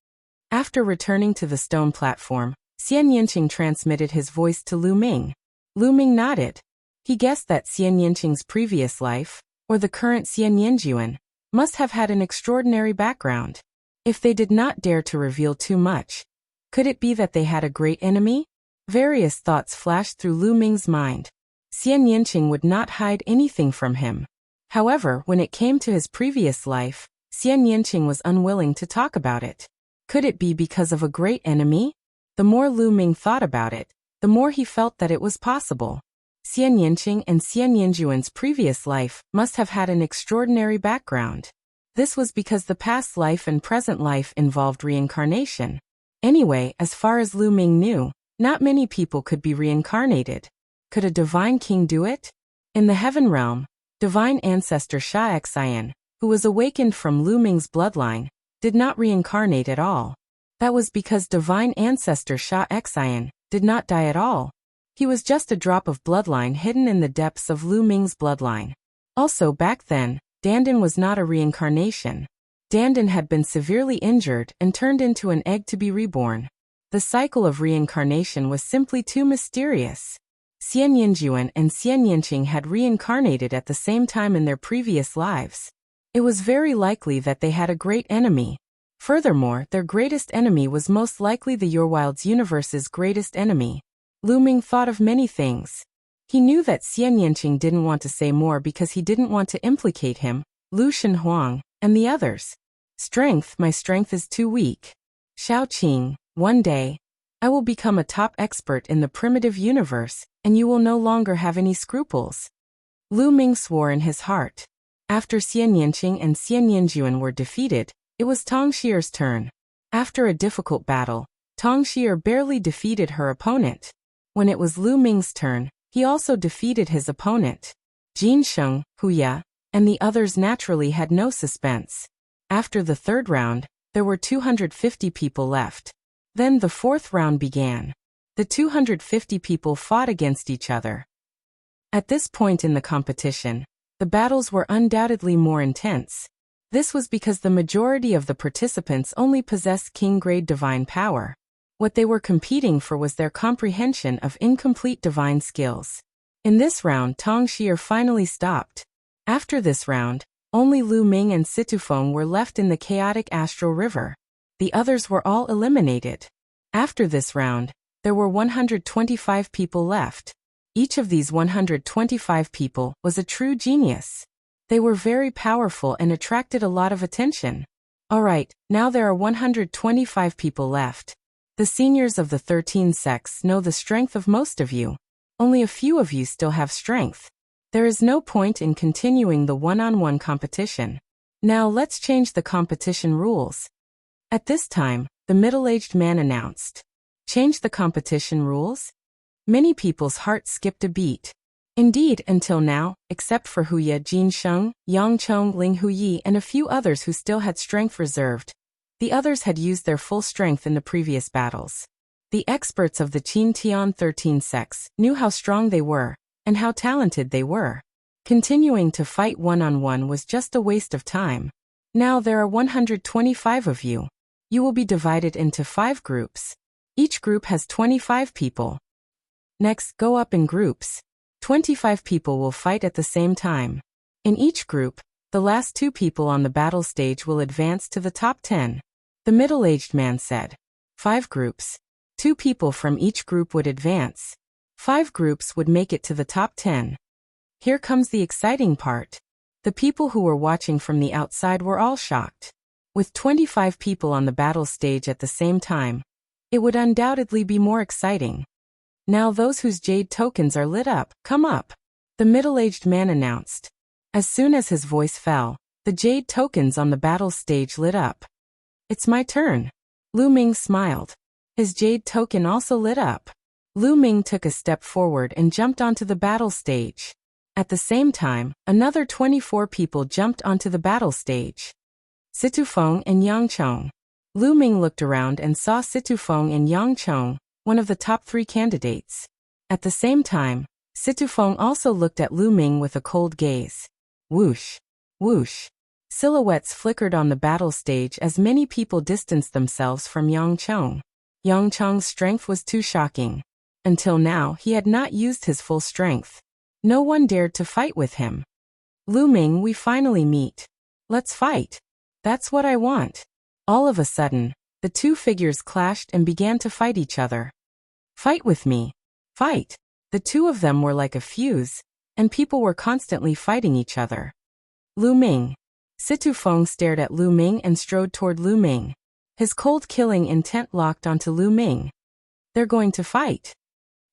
After returning to the stone platform, Xian Yanqing transmitted his voice to Lu Ming. Lu Ming nodded. He guessed that Xian Yanqing's previous life, or the current Xian Yinjuan, must have had an extraordinary background. If they did not dare to reveal too much, could it be that they had a great enemy? Various thoughts flashed through Lu Ming's mind. Xian Yanqing would not hide anything from him. However, when it came to his previous life, Xian Yanqing was unwilling to talk about it. Could it be because of a great enemy? The more Lu Ming thought about it, the more he felt that it was possible. Xian Yanqing and Xian Yinjuan's previous life must have had an extraordinary background. This was because the past life and present life involved reincarnation. Anyway, as far as Lu Ming knew, not many people could be reincarnated. Could a divine king do it? In the heaven realm, divine ancestor Sha Xian, who was awakened from Lu Ming's bloodline, did not reincarnate at all. That was because divine ancestor Sha Xian did not die at all. He was just a drop of bloodline hidden in the depths of Lu Ming's bloodline. Also back then, Dandan was not a reincarnation. Dandan had been severely injured and turned into an egg to be reborn. The cycle of reincarnation was simply too mysterious. Xian Yinjuan and Xian Yanqing had reincarnated at the same time in their previous lives. It was very likely that they had a great enemy. Furthermore, their greatest enemy was most likely the Urwild's universe's greatest enemy. Lu Ming thought of many things. He knew that Xian Yanqing didn't want to say more because he didn't want to implicate him, Lu Shenhuang, and the others. Strength, my strength is too weak. Xiao Qing, one day, I will become a top expert in the primitive universe, and you will no longer have any scruples. Lu Ming swore in his heart. After Xian Yanqing and Xian Yanjuan were defeated, it was Tong Xier's turn. After a difficult battle, Tong Xier barely defeated her opponent. When it was Lu Ming's turn, he also defeated his opponent. Jin Sheng, Hu Ya, and the others naturally had no suspense. After the third round, there were 250 people left. Then the fourth round began. The 250 people fought against each other. At this point in the competition, the battles were undoubtedly more intense. This was because the majority of the participants only possessed king-grade divine power. What they were competing for was their comprehension of incomplete divine skills. In this round, Tong Xier finally stopped. After this round, only Lu Ming and Situfeng were left in the chaotic astral river. The others were all eliminated. After this round, there were 125 people left. Each of these 125 people was a true genius. They were very powerful and attracted a lot of attention. Alright, now there are 125 people left. The seniors of the 13 sects know the strength of most of you. Only a few of you still have strength. There is no point in continuing the one-on-one competition. Now let's change the competition rules. At this time, the middle-aged man announced. Change the competition rules? Many people's hearts skipped a beat. Indeed, until now, except for Huya Jin Sheng, Yang Chong, Ling Huyi, and a few others who still had strength reserved, the others had used their full strength in the previous battles. The experts of the Qin Tian 13 sects knew how strong they were, and how talented they were. Continuing to fight one-on-one was just a waste of time. Now there are 125 of you. You will be divided into 5 groups. Each group has 25 people. Next, go up in groups. 25 people will fight at the same time. In each group, the last 2 people on the battle stage will advance to the top 10. The middle-aged man said. 5 groups. 2 people from each group would advance. 5 groups would make it to the top 10. Here comes the exciting part. The people who were watching from the outside were all shocked. With 25 people on the battle stage at the same time, it would undoubtedly be more exciting. Now those whose jade tokens are lit up, come up. The middle-aged man announced. As soon as his voice fell, the jade tokens on the battle stage lit up. It's my turn. Lu Ming smiled. His jade token also lit up. Lu Ming took a step forward and jumped onto the battle stage. At the same time, another 24 people jumped onto the battle stage. Situfeng and Yang Chong. Lu Ming looked around and saw Situfeng and Yang Chong, one of the top 3 candidates. At the same time, Situfeng also looked at Lu Ming with a cold gaze. Whoosh! Whoosh! Silhouettes flickered on the battle stage as many people distanced themselves from Yang Chong. Yang Chong's strength was too shocking. Until now, he had not used his full strength. No one dared to fight with him. Lu Ming, we finally meet. Let's fight. That's what I want. All of a sudden, the 2 figures clashed and began to fight each other. Fight with me. Fight. The 2 of them were like a fuse, and people were constantly fighting each other. Lu Ming. Situfeng stared at Lu Ming and strode toward Lu Ming. His cold killing intent locked onto Lu Ming. They're going to fight.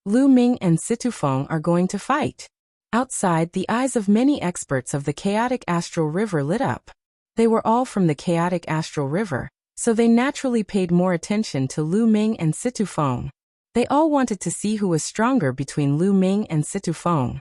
Lu Ming and Situfeng are going to fight. Outside, the eyes of many experts of the chaotic astral river lit up. They were all from the chaotic astral river, so they naturally paid more attention to Lu Ming and Situfeng. They all wanted to see who was stronger between Lu Ming and Situfeng.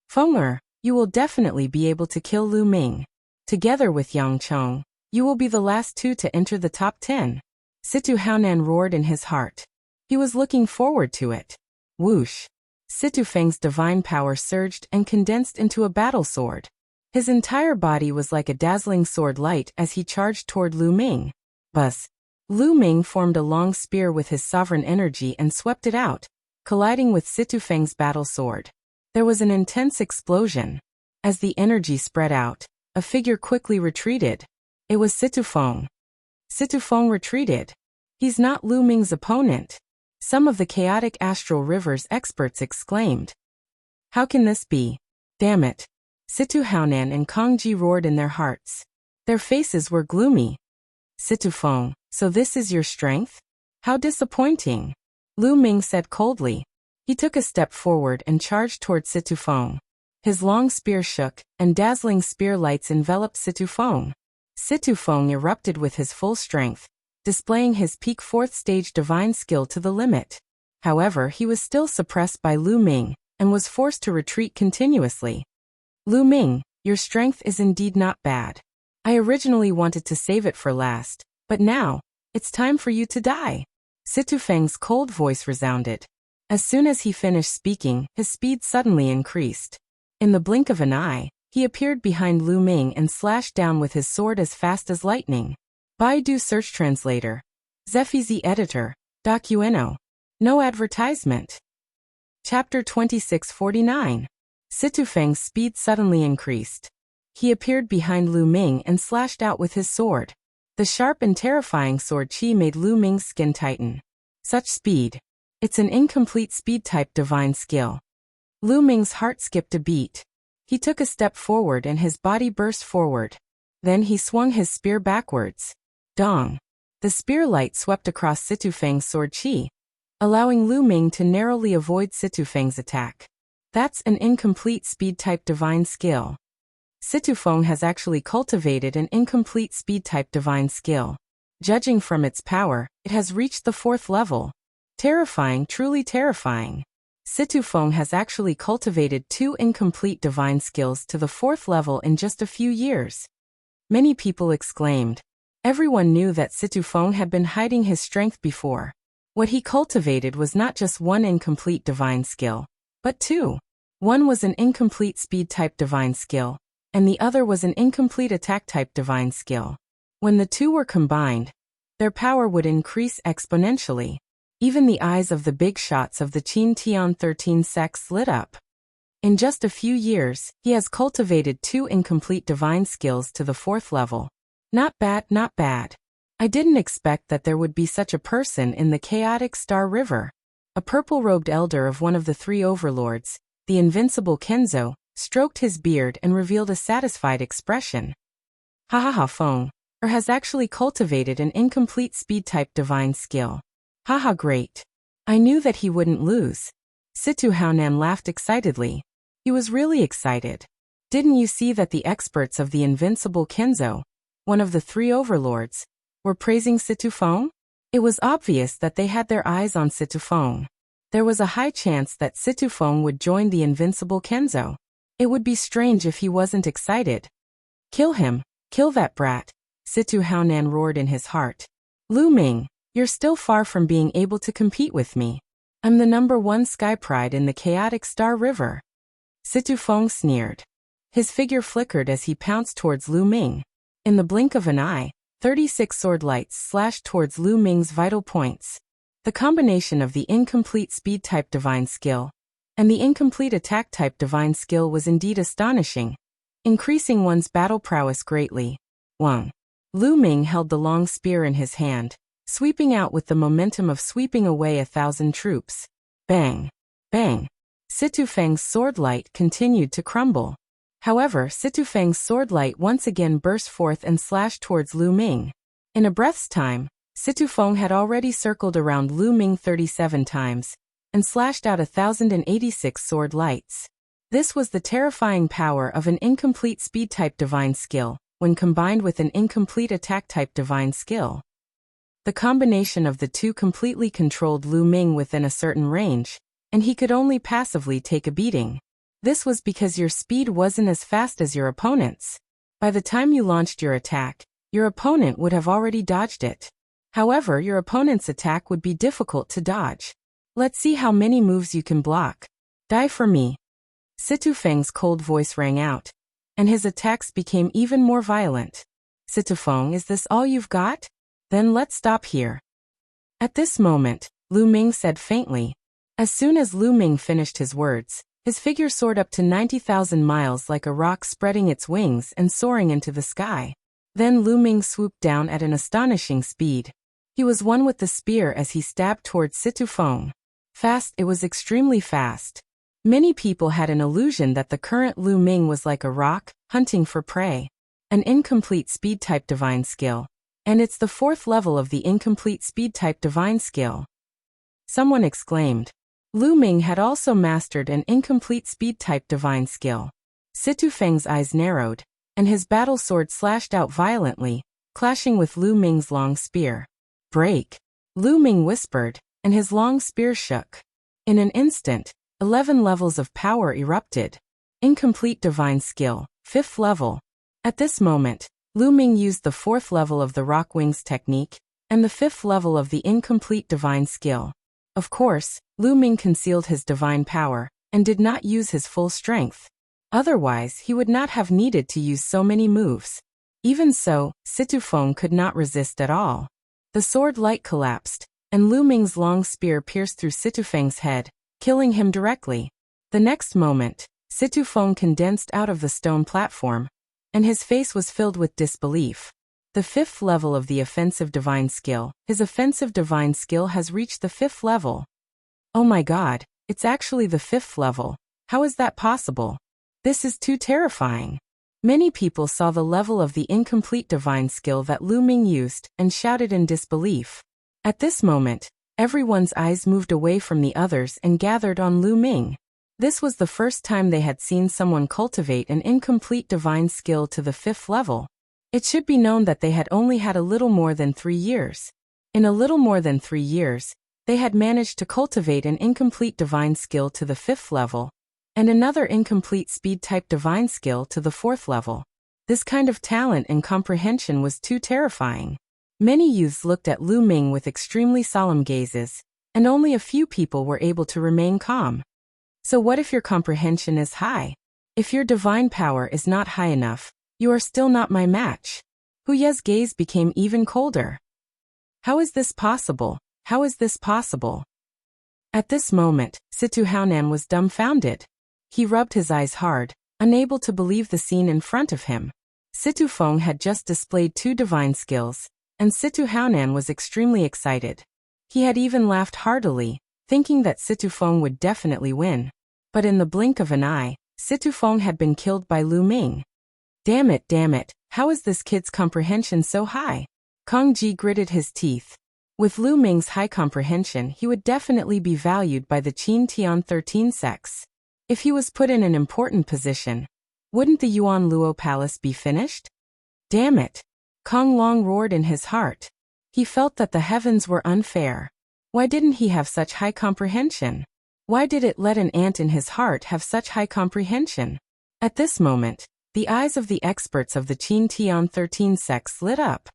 Fenger, you will definitely be able to kill Lu Ming. Together with Yang Chong, you will be the last 2 to enter the top 10. Situ Haonan roared in his heart. He was looking forward to it. Whoosh! Situfeng's divine power surged and condensed into a battle sword. His entire body was like a dazzling sword light as he charged toward Lu Ming. Buzz! Lu Ming formed a long spear with his sovereign energy and swept it out, colliding with Situfeng's battle sword. There was an intense explosion. As the energy spread out, a figure quickly retreated. It was Situfeng. Situfeng retreated. He's not Lu Ming's opponent. Some of the chaotic astral rivers experts exclaimed. How can this be? Damn it. Situ Haonan and Kongji roared in their hearts. Their faces were gloomy. Situfeng, so this is your strength? How disappointing. Lu Ming said coldly. He took a step forward and charged toward Situfeng. His long spear shook, and dazzling spear lights enveloped Situfeng. Situfeng erupted with his full strength, displaying his peak 4th stage divine skill to the limit. However, he was still suppressed by Lu Ming, and was forced to retreat continuously. Lu Ming, your strength is indeed not bad. I originally wanted to save it for last, but now, it's time for you to die. Situfeng's cold voice resounded. As soon as he finished speaking, his speed suddenly increased. In the blink of an eye, he appeared behind Lu Ming and slashed down with his sword as fast as lightning. Baidu Search Translator. Zefizi Editor. Docueno. No advertisement. Chapter 2649. Situfeng's speed suddenly increased. He appeared behind Lu Ming and slashed out with his sword. The sharp and terrifying sword chi made Lu Ming's skin tighten. Such speed. It's an incomplete speed-type divine skill. Lu Ming's heart skipped a beat. He took a step forward and his body burst forward. Then he swung his spear backwards. Dong. The spear light swept across Situfeng's sword chi, allowing Lu Ming to narrowly avoid Situfeng's attack. That's an incomplete speed-type divine skill. Situfeng has actually cultivated an incomplete speed-type divine skill. Judging from its power, it has reached the 4th level. Terrifying, truly terrifying. Situfeng has actually cultivated 2 incomplete divine skills to the 4th level in just a few years. Many people exclaimed. Everyone knew that Situfeng had been hiding his strength before. What he cultivated was not just 1 incomplete divine skill, but 2. One was an incomplete speed-type divine skill, and the other was an incomplete attack-type divine skill. When the 2 were combined, their power would increase exponentially. Even the eyes of the big shots of the Qin Tian 13 sects lit up. In just a few years, he has cultivated 2 incomplete divine skills to the 4th level. Not bad, not bad. I didn't expect that there would be such a person in the chaotic Star River. A purple-robed elder of one of the 3 overlords, the invincible Kenzo, stroked his beard and revealed a satisfied expression. Feng, has actually cultivated an incomplete speed-type divine skill. Haha, great. I knew that he wouldn't lose. Situ Haonan laughed excitedly. He was really excited. Didn't you see that the experts of the invincible Kenzo, one of the 3 overlords, were praising Situfeng? It was obvious that they had their eyes on Situfeng. There was a high chance that Situfeng would join the invincible Kenzo. It would be strange if he wasn't excited. Kill him, kill that brat, Situ Haonan roared in his heart. Lu Ming, you're still far from being able to compete with me. I'm the #1 sky pride in the chaotic Star River. Situfeng sneered. His figure flickered as he pounced towards Lu Ming. In the blink of an eye, 36 sword lights slashed towards Lu Ming's vital points. The combination of the incomplete speed-type divine skill and the incomplete attack-type divine skill was indeed astonishing, increasing one's battle prowess greatly. Wang. Lu Ming held the long spear in his hand, sweeping out with the momentum of sweeping away 1,000 troops. Bang! Bang! Situfeng's sword light continued to crumble. However, Situfeng's sword light once again burst forth and slashed towards Lu Ming. In a breath's time, Situfeng had already circled around Lu Ming 37 times, and slashed out 1,086 sword lights. This was the terrifying power of an incomplete speed-type divine skill, when combined with an incomplete attack-type divine skill. The combination of the 2 completely controlled Lu Ming within a certain range, and he could only passively take a beating. This was because your speed wasn't as fast as your opponent's. By the time you launched your attack, your opponent would have already dodged it. However, your opponent's attack would be difficult to dodge. Let's see how many moves you can block. Die for me. Situfeng's cold voice rang out, and his attacks became even more violent. Situfeng, is this all you've got? Then let's stop here. At this moment, Lu Ming said faintly. As soon as Lu Ming finished his words, his figure soared up to 90,000 miles like a rock, spreading its wings and soaring into the sky. Then Lu Ming swooped down at an astonishing speed. He was one with the spear as he stabbed towards Situfeng. Fast, it was extremely fast. Many people had an illusion that the current Lu Ming was like a roc, hunting for prey. An incomplete speed-type divine skill. And it's the 4th level of the incomplete speed-type divine skill. Someone exclaimed. Lu Ming had also mastered an incomplete speed-type divine skill. Situfeng's eyes narrowed, and his battle sword slashed out violently, clashing with Lu Ming's long spear. Break! Lu Ming whispered, and his long spear shook. In an instant, 11 levels of power erupted. Incomplete divine skill, 5th level. At this moment, Lu Ming used the 4th level of the Rock Wings technique, and the 5th level of the incomplete divine skill. Of course, Lu Ming concealed his divine power, and did not use his full strength. Otherwise, he would not have needed to use so many moves. Even so, Situfeng could not resist at all. The sword light collapsed, and Lu Ming's long spear pierced through Situfeng's head, killing him directly. The next moment, Situfeng condensed out of the stone platform, and his face was filled with disbelief. The 5th level of the offensive divine skill. His offensive divine skill has reached the 5th level. Oh my god, it's actually the 5th level. How is that possible? This is too terrifying. Many people saw the level of the incomplete divine skill that Lu Ming used and shouted in disbelief. At this moment, everyone's eyes moved away from the others and gathered on Lu Ming. This was the first time they had seen someone cultivate an incomplete divine skill to the 5th level. It should be known that they had only had a little more than 3 years. In a little more than 3 years, they had managed to cultivate an incomplete divine skill to the 5th level, and another incomplete speed-type divine skill to the 4th level. This kind of talent and comprehension was too terrifying. Many youths looked at Lu Ming with extremely solemn gazes, and only a few people were able to remain calm. So what if your comprehension is high? If your divine power is not high enough, you are still not my match. Huye's gaze became even colder. How is this possible? How is this possible? At this moment, Situ Haonan was dumbfounded. He rubbed his eyes hard, unable to believe the scene in front of him. Situfeng had just displayed 2 divine skills, and Situ Haonan was extremely excited. He had even laughed heartily, thinking that Situfeng would definitely win. But in the blink of an eye, Situfeng had been killed by Lu Ming. Damn it, how is this kid's comprehension so high? Kong Ji gritted his teeth. With Lu Ming's high comprehension, he would definitely be valued by the Qin Tian 13 sects. If he was put in an important position, wouldn't the Yuan Luo Palace be finished? Damn it! Kong Long roared in his heart. He felt that the heavens were unfair. Why didn't he have such high comprehension? Why did it let an ant in his heart have such high comprehension? At this moment, the eyes of the experts of the Qin Tian 13 sects lit up.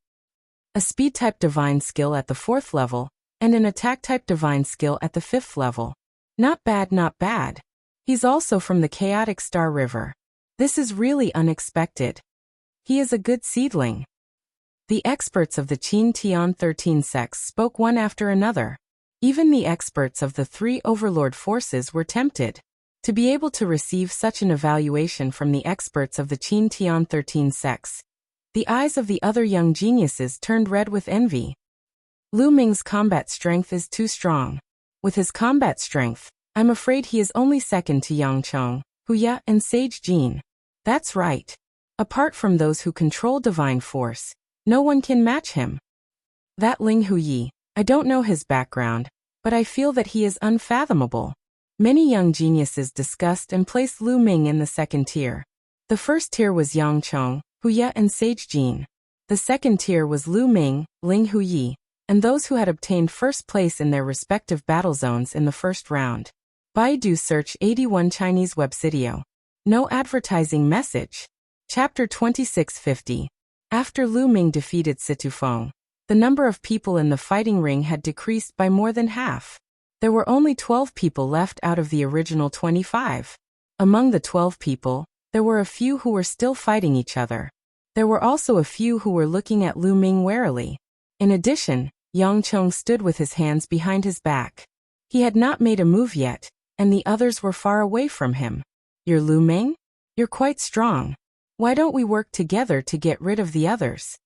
A speed-type divine skill at the 4th level, and an attack-type divine skill at the 5th level. Not bad, not bad. He's also from the chaotic Star River. This is really unexpected. He is a good seedling. The experts of the Qin Tian 13 sects spoke one after another. Even the experts of the 3 overlord forces were tempted. To be able to receive such an evaluation from the experts of the Qin Tian 13 sects, the eyes of the other young geniuses turned red with envy. Lu Ming's combat strength is too strong. With his combat strength, I'm afraid he is only second to Yang Chong, Huya, and Sage Jin. That's right. Apart from those who control divine force, no one can match him. That Ling Huyi, I don't know his background, but I feel that he is unfathomable. Many young geniuses discussed and placed Lu Ming in the 2nd tier. The 1st tier was Yang Chong, Huya, and Sage Jin. The 2nd tier was Lu Ming, Ling Huyi, and those who had obtained 1st place in their respective battle zones in the 1st round. Baidu search 81 Chinese Websidio. No advertising message. Chapter 2650. After Lu Ming defeated Situfeng, the number of people in the fighting ring had decreased by more than half. There were only 12 people left out of the original 25. Among the 12 people, there were a few who were still fighting each other. There were also a few who were looking at Lu Ming warily. In addition, Yang Chong stood with his hands behind his back. He had not made a move yet, and the others were far away from him. You're Lu Ming? You're quite strong. Why don't we work together to get rid of the others?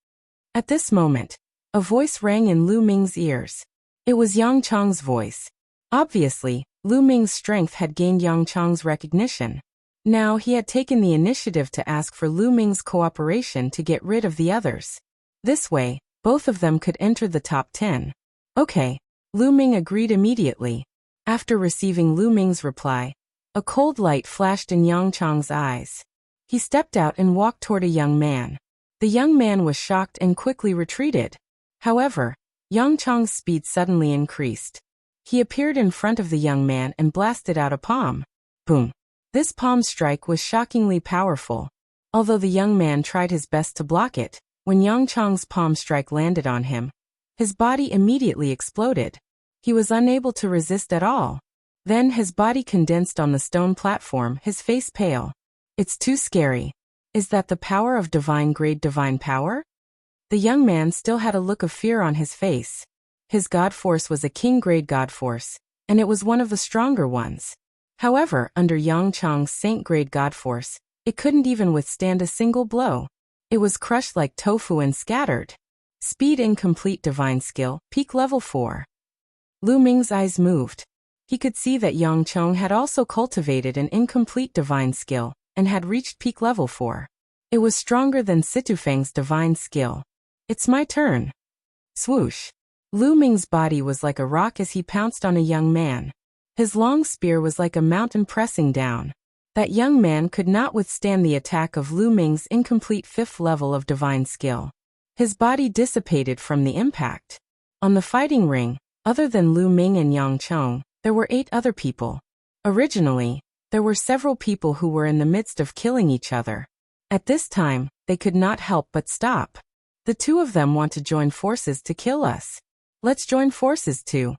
At this moment, a voice rang in Lu Ming's ears. It was Yang Chong's voice. Obviously, Lu Ming's strength had gained Yang Chong's recognition. Now he had taken the initiative to ask for Lu Ming's cooperation to get rid of the others. This way, both of them could enter the top 10. Okay. Lu Ming agreed immediately. After receiving Lu Ming's reply, a cold light flashed in Yang Chong's eyes. He stepped out and walked toward a young man. The young man was shocked and quickly retreated. However, Yang Chong's speed suddenly increased. He appeared in front of the young man and blasted out a palm. Boom. This palm strike was shockingly powerful. Although the young man tried his best to block it, when Yang Chong's palm strike landed on him, his body immediately exploded. He was unable to resist at all. Then his body condensed on the stone platform, his face pale. It's too scary. Is that the power of divine grade divine power? The young man still had a look of fear on his face. His god force was a king grade god force, and it was one of the stronger ones. However, under Yang Chong's saint grade god force, it couldn't even withstand a single blow. It was crushed like tofu and scattered. Speed incomplete divine skill, peak level 4. Lu Ming's eyes moved. He could see that Yang Chong had also cultivated an incomplete divine skill, and had reached peak level 4. It was stronger than Situfeng's divine skill. It's my turn. Swoosh. Lu Ming's body was like a rock as he pounced on a young man. His long spear was like a mountain pressing down. That young man could not withstand the attack of Lu Ming's incomplete 5th level of divine skill. His body dissipated from the impact. On the fighting ring, other than Lu Ming and Yang Chong, there were 8 other people. Originally, there were several people who were in the midst of killing each other. At this time, they could not help but stop. The 2 of them want to join forces to kill us. Let's join forces too.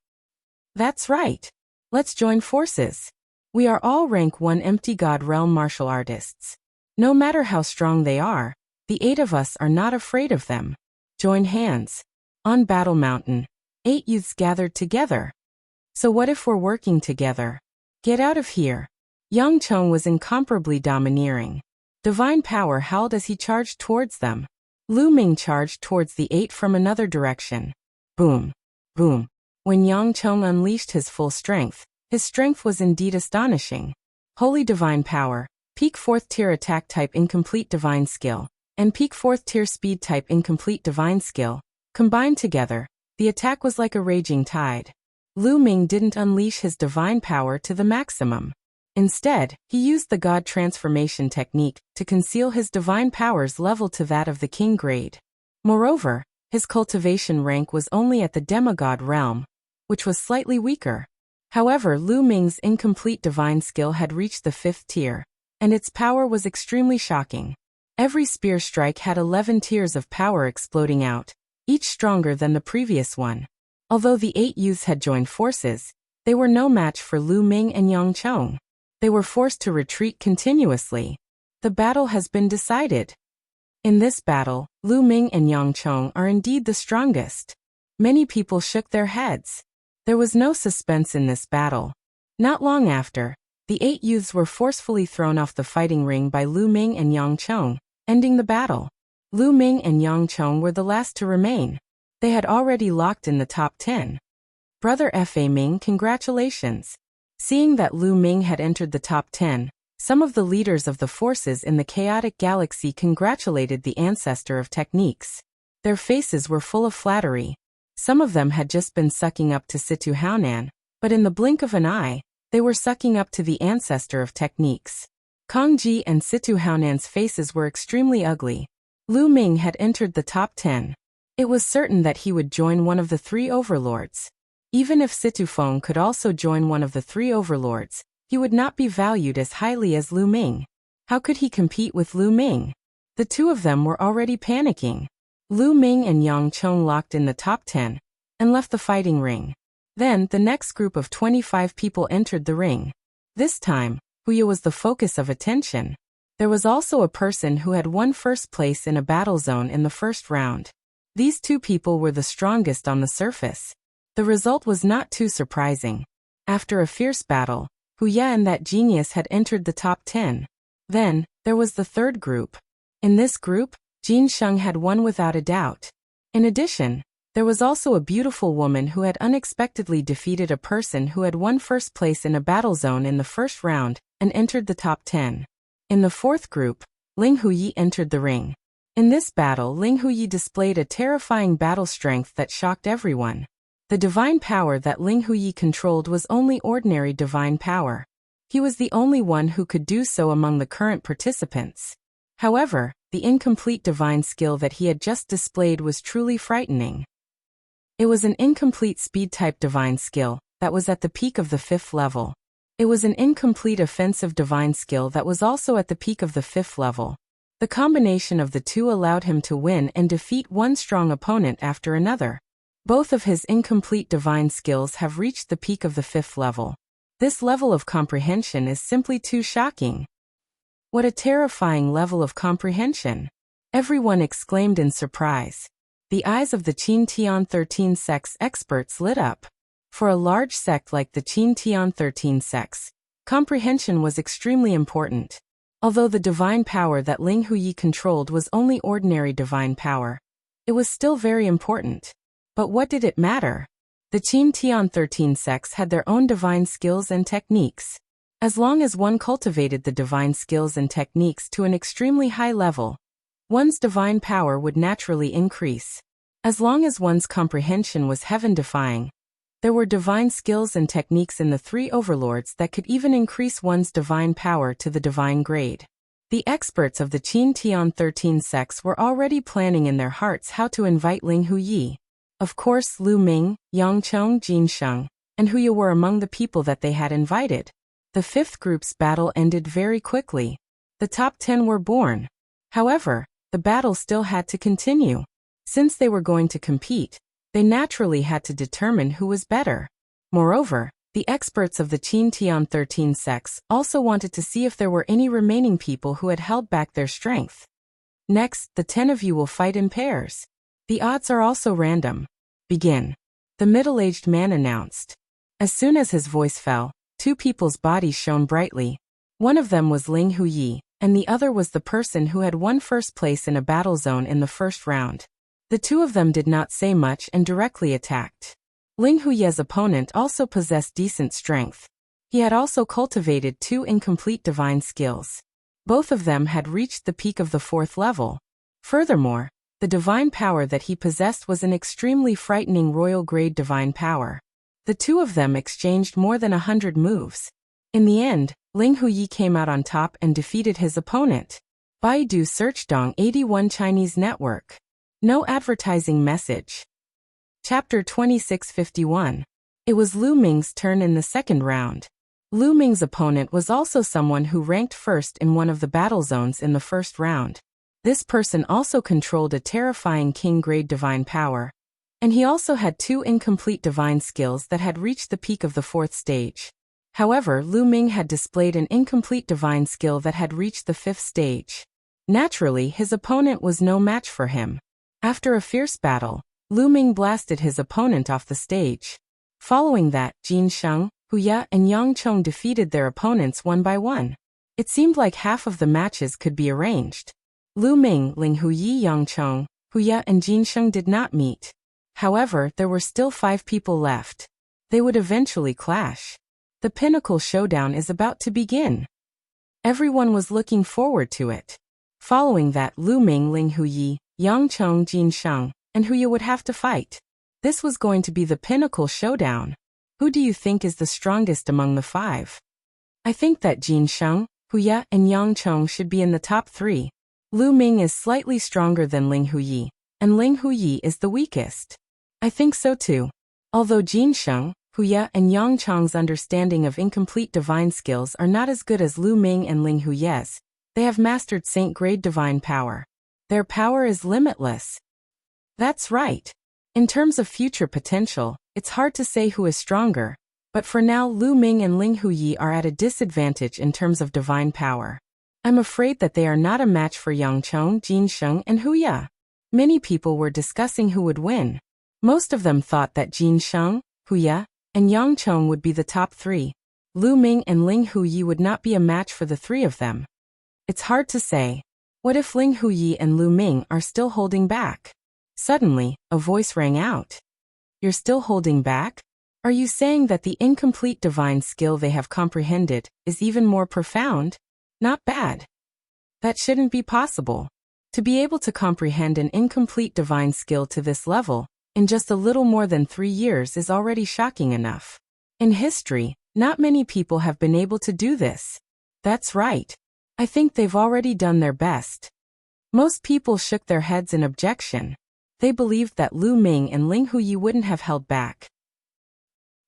That's right. Let's join forces. We are all rank 1 empty god realm martial artists. No matter how strong they are, the 8 of us are not afraid of them. Join hands. On Battle Mountain, 8 youths gathered together. So what if we're working together? Get out of here. Yang Chong was incomparably domineering. Divine power howled as he charged towards them. Lu Ming charged towards the 8 from another direction. Boom. Boom. When Yang Chong unleashed his full strength, his strength was indeed astonishing. Holy divine power, peak 4th tier attack type incomplete divine skill, and peak 4th tier speed type incomplete divine skill, combined together, the attack was like a raging tide. Lu Ming didn't unleash his divine power to the maximum. Instead, he used the God transformation technique to conceal his divine powers level to that of the king grade. Moreover, his cultivation rank was only at the demigod realm, which was slightly weaker. However, Lu Ming's incomplete divine skill had reached the 5th tier, and its power was extremely shocking. Every spear strike had 11 tiers of power exploding out, each stronger than the previous one. Although the 8 youths had joined forces, they were no match for Lu Ming and Yang Chong. They were forced to retreat continuously. The battle has been decided. In this battle, Lu Ming and Yang Chong are indeed the strongest. Many people shook their heads. There was no suspense in this battle. Not long after, the 8 youths were forcefully thrown off the fighting ring by Lu Ming and Yang Chong, ending the battle. Lu Ming and Yang Chong were the last to remain. They had already locked in the top 10. Brother Fa Ming, congratulations. Seeing that Lu Ming had entered the top 10, some of the leaders of the forces in the chaotic galaxy congratulated the ancestor of techniques. Their faces were full of flattery. Some of them had just been sucking up to Situ Haonan, but in the blink of an eye, they were sucking up to the ancestor of techniques. Kong Ji and Situ Haonan's faces were extremely ugly. Lu Ming had entered the top 10. It was certain that he would join one of the 3 overlords. Even if Situ Feng could also join one of the 3 overlords, he would not be valued as highly as Lu Ming. How could he compete with Lu Ming? The 2 of them were already panicking. Lu Ming and Yang Chong locked in the top 10, and left the fighting ring. Then, the next group of 25 people entered the ring. This time, Huya was the focus of attention. There was also a person who had won first place in a battle zone in the first round. These 2 people were the strongest on the surface. The result was not too surprising. After a fierce battle, Huya and that genius had entered the top 10. Then, there was the third group. In this group, Jin Sheng had won without a doubt. In addition, there was also a beautiful woman who had unexpectedly defeated a person who had won first place in a battle zone in the first round and entered the top 10. In the fourth group, Ling Huyi entered the ring. In this battle, Ling Huyi displayed a terrifying battle strength that shocked everyone. The divine power that Ling Huyi controlled was only ordinary divine power. He was the only one who could do so among the current participants. However, the incomplete divine skill that he had just displayed was truly frightening. It was an incomplete speed-type divine skill that was at the peak of the 5th level. It was an incomplete offensive divine skill that was also at the peak of the 5th level. The combination of the two allowed him to win and defeat one strong opponent after another. Both of his incomplete divine skills have reached the peak of the 5th level. This level of comprehension is simply too shocking. What a terrifying level of comprehension! Everyone exclaimed in surprise. The eyes of the Qin Tian 13 sect's experts lit up. For a large sect like the Qin Tian 13 sects, comprehension was extremely important. Although the divine power that Ling Huyi controlled was only ordinary divine power, it was still very important. But what did it matter? The Qin Tian 13 sects had their own divine skills and techniques. As long as one cultivated the divine skills and techniques to an extremely high level, one's divine power would naturally increase. As long as one's comprehension was heaven-defying, there were divine skills and techniques in the three overlords that could even increase one's divine power to the divine grade. The experts of the Qin Tian 13 sects were already planning in their hearts how to invite Ling Huyi. Of course, Lu Ming, Yang Chong, Jin Sheng, and Huya were among the people that they had invited. The 5th group's battle ended very quickly. The top 10 were born. However, the battle still had to continue. Since they were going to compete, they naturally had to determine who was better. Moreover, the experts of the Qin Tian 13 sects also wanted to see if there were any remaining people who had held back their strength. Next, the 10 of you will fight in pairs. The odds are also random. Begin. The middle-aged man announced. As soon as his voice fell, two people's bodies shone brightly. One of them was Ling Huyi, and the other was the person who had won first place in a battle zone in the first round. The two of them did not say much and directly attacked. Ling Huyi's opponent also possessed decent strength. He had also cultivated two incomplete divine skills. Both of them had reached the peak of the 4th level. Furthermore, the divine power that he possessed was an extremely frightening royal-grade divine power. The two of them exchanged more than 100 moves. In the end, Ling Huyi came out on top and defeated his opponent. Baidu Search Dong 81 Chinese Network. No advertising message. Chapter 2651. It was Lu Ming's turn in the second round. Lu Ming's opponent was also someone who ranked first in one of the battle zones in the first round. This person also controlled a terrifying king-grade divine power, and he also had two incomplete divine skills that had reached the peak of the 4th stage. However, Lu Ming had displayed an incomplete divine skill that had reached the 5th stage. Naturally, his opponent was no match for him. After a fierce battle, Lu Ming blasted his opponent off the stage. Following that, Jin Sheng, Huya, and Yang Chong defeated their opponents one by one. It seemed like half of the matches could be arranged. Lu Ming, Ling Huyi, Yang Chong, Huya, and Jin Sheng did not meet. However, there were still 5 people left. They would eventually clash. The pinnacle showdown is about to begin. Everyone was looking forward to it. Following that, Lu Ming, Ling Huyi, Yang Chong, Jin Sheng, and Huya would have to fight. This was going to be the pinnacle showdown. Who do you think is the strongest among the 5? I think that Jin Sheng, Huya, and Yang Chong should be in the top 3. Lu Ming is slightly stronger than Ling Huyi, and Ling Huyi is the weakest. I think so too. Although Jin Sheng, Huya, and Yang Chong's understanding of incomplete divine skills are not as good as Lu Ming and Ling Huyi's, they have mastered saint-grade divine power. Their power is limitless. That's right. In terms of future potential, it's hard to say who is stronger, but for now Lu Ming and Ling Huyi are at a disadvantage in terms of divine power. I'm afraid that they are not a match for Yang Chong, Jin Sheng, and Huya. Many people were discussing who would win. Most of them thought that Jin Sheng, Huya, and Yang Chong would be the top 3. Lu Ming and Ling Huyi would not be a match for the 3 of them. It's hard to say. What if Ling Huyi and Lu Ming are still holding back? Suddenly, a voice rang out. You're still holding back? Are you saying that the incomplete divine skill they have comprehended is even more profound? Not bad. That shouldn't be possible. To be able to comprehend an incomplete divine skill to this level, in just a little more than 3 years is already shocking enough. In history, not many people have been able to do this. That's right. I think they've already done their best. Most people shook their heads in objection. They believed that Lu Ming and Ling Huyi wouldn't have held back.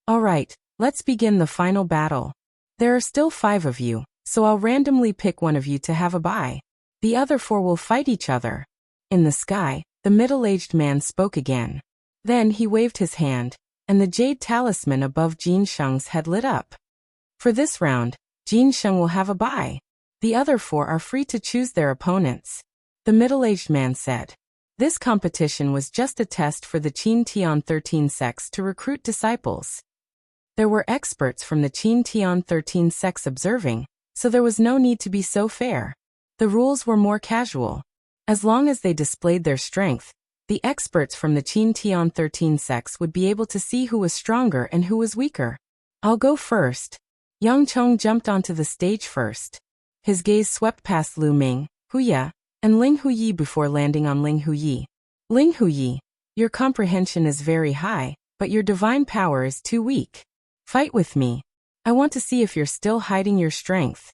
Alright, let's begin the final battle. There are still 5 of you, so I'll randomly pick one of you to have a bye. The other 4 will fight each other. In the sky, the middle-aged man spoke again. Then he waved his hand, and the jade talisman above Jin Sheng's head lit up. For this round, Jin Sheng will have a bye. The other 4 are free to choose their opponents. The middle-aged man said. This competition was just a test for the Qin Tian 13 sects to recruit disciples. There were experts from the Qin Tian 13 sects observing, so there was no need to be so fair. The rules were more casual. As long as they displayed their strength, the experts from the Qin Tian 13 sects would be able to see who was stronger and who was weaker. I'll go first. Yang Chong jumped onto the stage first. His gaze swept past Lu Ming, Huya, and Ling Huyi before landing on Ling Huyi. Ling Huyi, your comprehension is very high, but your divine power is too weak. Fight with me. I want to see if you're still hiding your strength.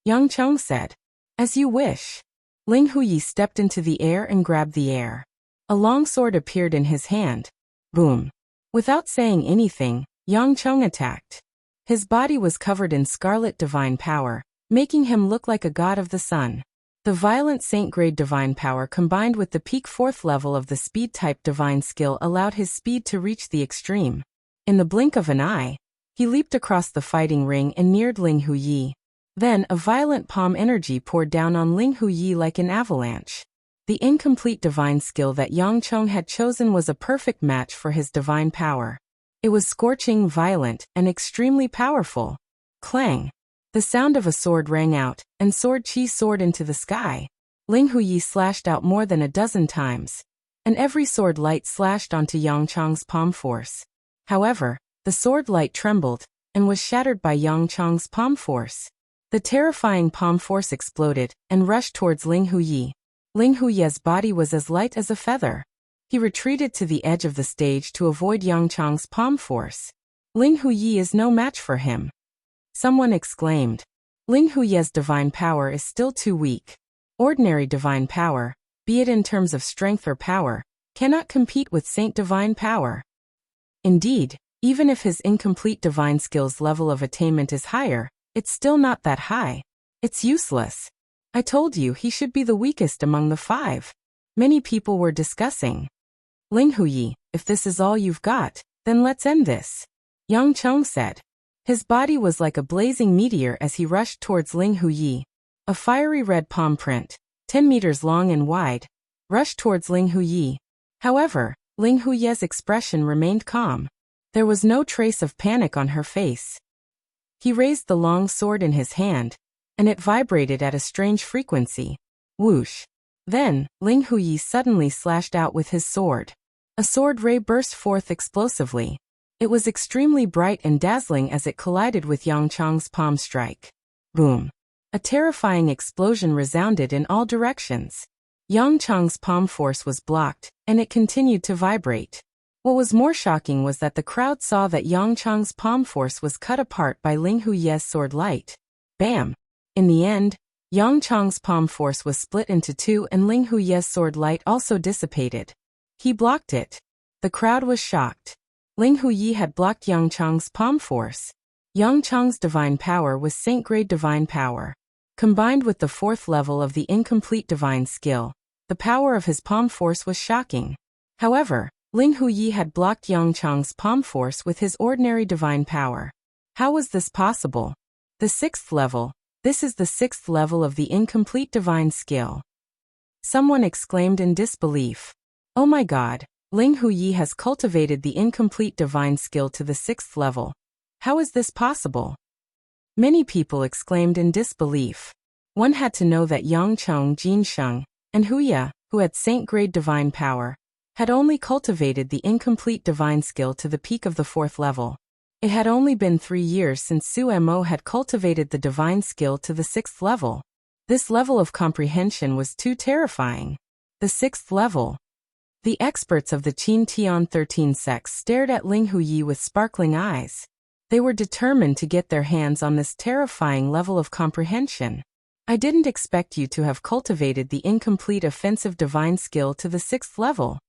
Yang Chong said. As you wish. Ling Huyi stepped into the air and grabbed the air. A long sword appeared in his hand. Boom. Without saying anything, Yang Chong attacked. His body was covered in scarlet divine power, making him look like a god of the sun. The violent saint-grade divine power combined with the peak 4th level of the speed-type divine skill allowed his speed to reach the extreme. In the blink of an eye, he leaped across the fighting ring and neared Ling Huyi. Then a violent palm energy poured down on Ling Huyi like an avalanche. The incomplete divine skill that Yang Chong had chosen was a perfect match for his divine power. It was scorching, violent, and extremely powerful. Clang! The sound of a sword rang out, and Sword Chi soared into the sky. Ling Huyi slashed out more than a dozen times, and every sword light slashed onto Yang Chong's palm force. However, the sword light trembled, and was shattered by Yang Chong's palm force. The terrifying palm force exploded, and rushed towards Ling Huyi. Ling Huyi's body was as light as a feather. He retreated to the edge of the stage to avoid Yang Chong's palm force. Ling Huyi is no match for him. Someone exclaimed. Ling Huyi's divine power is still too weak. Ordinary divine power, be it in terms of strength or power, cannot compete with Saint divine power. Indeed, even if his incomplete divine skills level of attainment is higher, it's still not that high. It's useless. I told you he should be the weakest among the 5. Many people were discussing. Ling Huyi, if this is all you've got, then let's end this. Yang Chong said. His body was like a blazing meteor as he rushed towards Ling Huyi. A fiery red palm print, 10 meters long and wide, rushed towards Ling Huyi. However, Ling Huyi's expression remained calm. There was no trace of panic on her face. He raised the long sword in his hand, and it vibrated at a strange frequency. Whoosh. Then, Ling Huyi suddenly slashed out with his sword. A sword ray burst forth explosively. It was extremely bright and dazzling as it collided with Yang Chong's palm strike. Boom. A terrifying explosion resounded in all directions. Yang Chong's palm force was blocked, and it continued to vibrate. What was more shocking was that the crowd saw that Yang Chong's palm force was cut apart by Ling Huyi's sword light. Bam! In the end, Yang Chong's palm force was split into 2 and Ling Huyi's sword light also dissipated. He blocked it. The crowd was shocked. Ling Huyi had blocked Yang Chong's palm force. Yang Chong's divine power was saint-grade divine power. Combined with the 4th level of the incomplete divine skill, the power of his palm force was shocking. However, Ling Huyi had blocked Yang Chong's palm force with his ordinary divine power. How was this possible? The 6th level. This is the 6th level of the incomplete divine skill. Someone exclaimed in disbelief. Oh my god, Ling Huyi has cultivated the incomplete divine skill to the 6th level. How is this possible? Many people exclaimed in disbelief. One had to know that Yang Chong, Jin Sheng, and Huya, who had saint-grade divine power, had only cultivated the incomplete divine skill to the peak of the 4th level. It had only been 3 years since Su Mo had cultivated the divine skill to the 6th level. This level of comprehension was too terrifying. The 6th level. The experts of the Qin Tian 13 sects stared at Ling Huyi with sparkling eyes. They were determined to get their hands on this terrifying level of comprehension. I didn't expect you to have cultivated the incomplete offensive divine skill to the 6th level.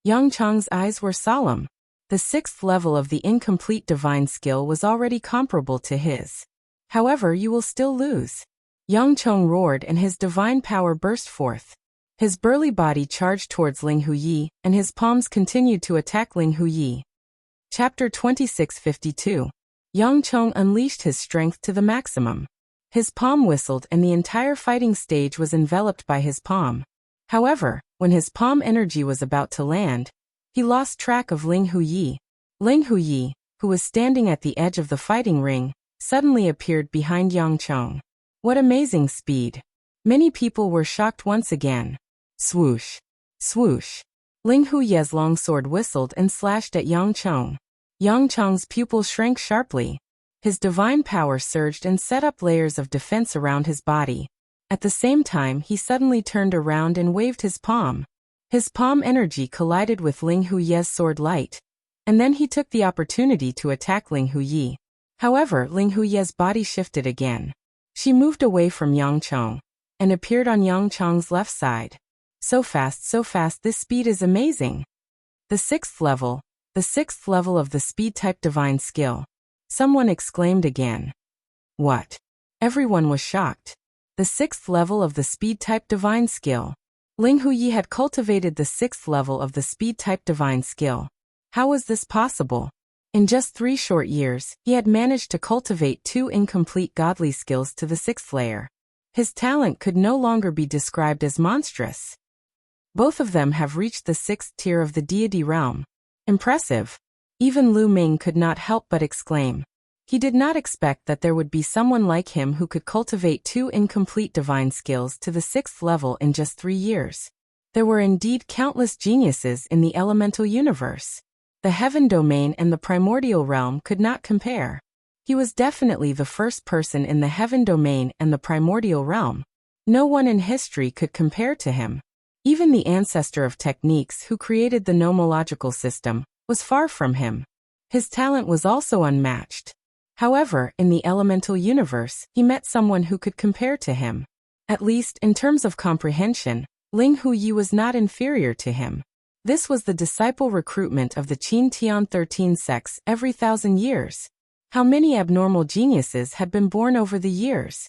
Yang Chong's eyes were solemn. The 6th level of the incomplete divine skill was already comparable to his. However, you will still lose. Yang Chong roared and his divine power burst forth. His burly body charged towards Ling Huyi, and his palms continued to attack Ling Huyi. Chapter 2652. Yang Chong unleashed his strength to the maximum. His palm whistled and the entire fighting stage was enveloped by his palm. However, when his palm energy was about to land, he lost track of Ling Huyi. Ling Huyi, who was standing at the edge of the fighting ring, suddenly appeared behind Yang Chong. What amazing speed! Many people were shocked once again. Swoosh! Swoosh! Ling Huyi's long sword whistled and slashed at Yang Chong. Yang Chong's pupils shrank sharply. His divine power surged and set up layers of defense around his body. At the same time, he suddenly turned around and waved his palm. His palm energy collided with Ling Huyi's sword light, and then he took the opportunity to attack Ling Huyi. However, Ling Huyi's body shifted again. She moved away from Yang Chong and appeared on Yang Chong's left side. So fast, this speed is amazing. The 6th level. The 6th level of the speed-type divine skill. Someone exclaimed again. What? Everyone was shocked. The 6th level of the speed-type divine skill. Ling Huyi had cultivated the 6th level of the speed-type divine skill. How was this possible? In just 3 short years, he had managed to cultivate 2 incomplete godly skills to the 6th layer. His talent could no longer be described as monstrous. Both of them have reached the 6th tier of the deity realm. Impressive. Even Lu Ming could not help but exclaim. He did not expect that there would be someone like him who could cultivate 2 incomplete divine skills to the 6th level in just 3 years. There were indeed countless geniuses in the elemental universe. The heaven domain and the primordial realm could not compare. He was definitely the first person in the heaven domain and the primordial realm. No one in history could compare to him. Even the ancestor of techniques who created the nomological system was far from him. His talent was also unmatched. However, in the elemental universe, he met someone who could compare to him. At least, in terms of comprehension, Ling Huyi was not inferior to him. This was the disciple recruitment of the Qin Tian 13 sects every 1,000 years. How many abnormal geniuses had been born over the years?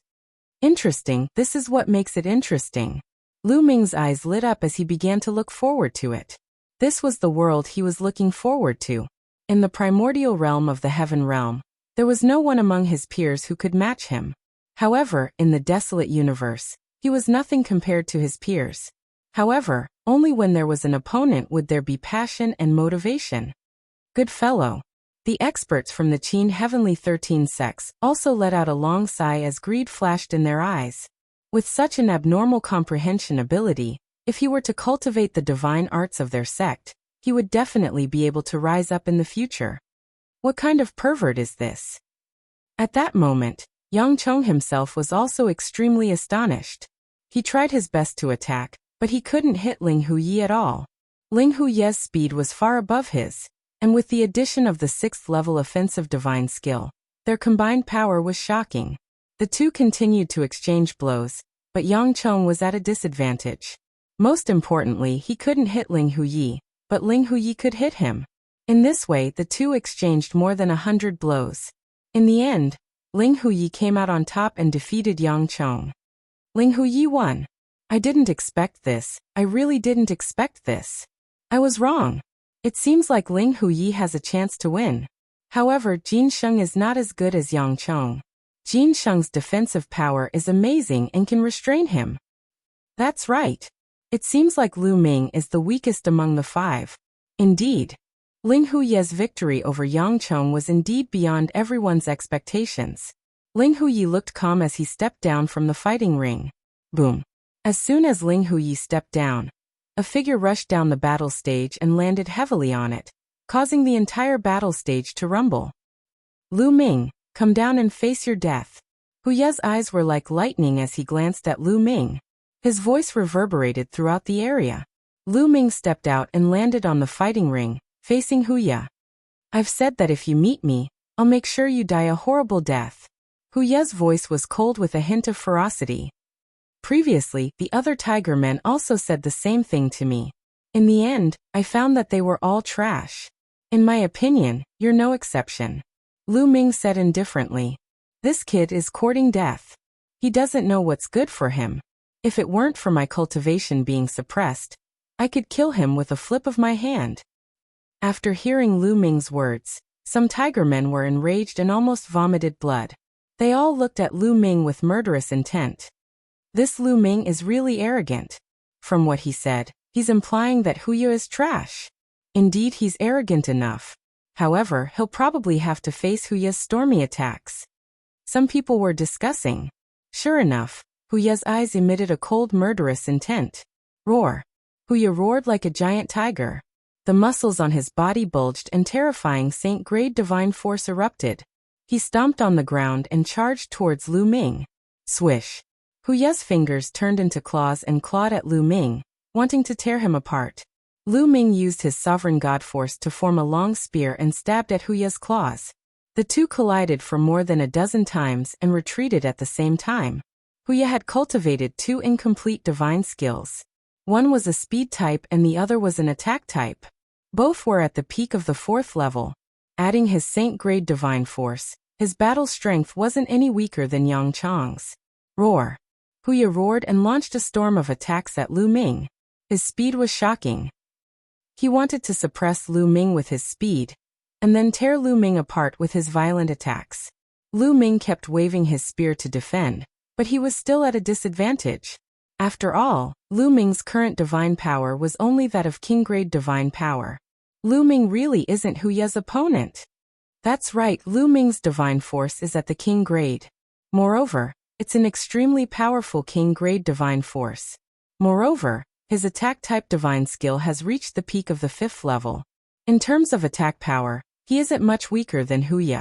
Interesting, this is what makes it interesting. Lu Ming's eyes lit up as he began to look forward to it. This was the world he was looking forward to. In the primordial realm of the heaven realm, there was no one among his peers who could match him. However, in the desolate universe, he was nothing compared to his peers. However, only when there was an opponent would there be passion and motivation. Good fellow. The experts from the Qin Heavenly 13 sects also let out a long sigh as greed flashed in their eyes. With such an abnormal comprehension ability, if he were to cultivate the divine arts of their sect, he would definitely be able to rise up in the future. What kind of pervert is this? At that moment, Yang Chong himself was also extremely astonished. He tried his best to attack, but he couldn't hit Ling Huyi at all. Ling Huyi's speed was far above his, and with the addition of the 6th level offensive divine skill, their combined power was shocking. The two continued to exchange blows, but Yang Chong was at a disadvantage. Most importantly, he couldn't hit Ling Huyi, but Ling Huyi could hit him. In this way, the two exchanged more than 100 blows. In the end, Ling Huyi came out on top and defeated Yang Chong. Ling Huyi won. I didn't expect this. I really didn't expect this. I was wrong. It seems like Ling Huyi has a chance to win. However, Jin Sheng is not as good as Yang Chong. Jin Sheng's defensive power is amazing and can restrain him. That's right. It seems like Lu Ming is the weakest among the 5. Indeed. Ling Huyi's victory over Yang Chong was indeed beyond everyone's expectations. Ling Huyi looked calm as he stepped down from the fighting ring. Boom. As soon as Ling Huyi stepped down, a figure rushed down the battle stage and landed heavily on it, causing the entire battle stage to rumble. Lu Ming, come down and face your death. Hu Ye's eyes were like lightning as he glanced at Lu Ming. His voice reverberated throughout the area. Lu Ming stepped out and landed on the fighting ring, facing Hu Ye. I've said that if you meet me, I'll make sure you die a horrible death. Hu Ye's voice was cold with a hint of ferocity. Previously, the other tiger men also said the same thing to me. In the end, I found that they were all trash. In my opinion, you're no exception. Lu Ming said indifferently. This kid is courting death. He doesn't know what's good for him. If it weren't for my cultivation being suppressed, I could kill him with a flip of my hand. After hearing Lu Ming's words, some tiger men were enraged and almost vomited blood. They all looked at Lu Ming with murderous intent. This Lu Ming is really arrogant. From what he said, he's implying that Hu Ye is trash. Indeed, he's arrogant enough. However, he'll probably have to face Hu Ye's stormy attacks. Some people were discussing. Sure enough, Hu Ye's eyes emitted a cold murderous intent. Roar. Hu Ye roared like a giant tiger. The muscles on his body bulged and terrifying saint-grade divine force erupted. He stomped on the ground and charged towards Lu Ming. Swish. Hu Ye's fingers turned into claws and clawed at Lu Ming, wanting to tear him apart. Lu Ming used his sovereign god force to form a long spear and stabbed at Hu Ye's claws. The two collided for more than a dozen times and retreated at the same time. Hu Ye had cultivated two incomplete divine skills. One was a speed type and the other was an attack type. Both were at the peak of the 4th level. Adding his saint-grade divine force, his battle strength wasn't any weaker than Yang Chang's. Roar. Hu Ye roared and launched a storm of attacks at Lu Ming. His speed was shocking. He wanted to suppress Lu Ming with his speed, and then tear Lu Ming apart with his violent attacks. Lu Ming kept waving his spear to defend, but he was still at a disadvantage. After all, Lu Ming's current divine power was only that of king-grade divine power. Lu Ming really isn't Hu Ye's opponent. That's right, Lu Ming's divine force is at the king grade. Moreover, it's an extremely powerful king-grade divine force. Moreover, his attack-type divine skill has reached the peak of the 5th level. In terms of attack power, he isn't much weaker than Hu Ye.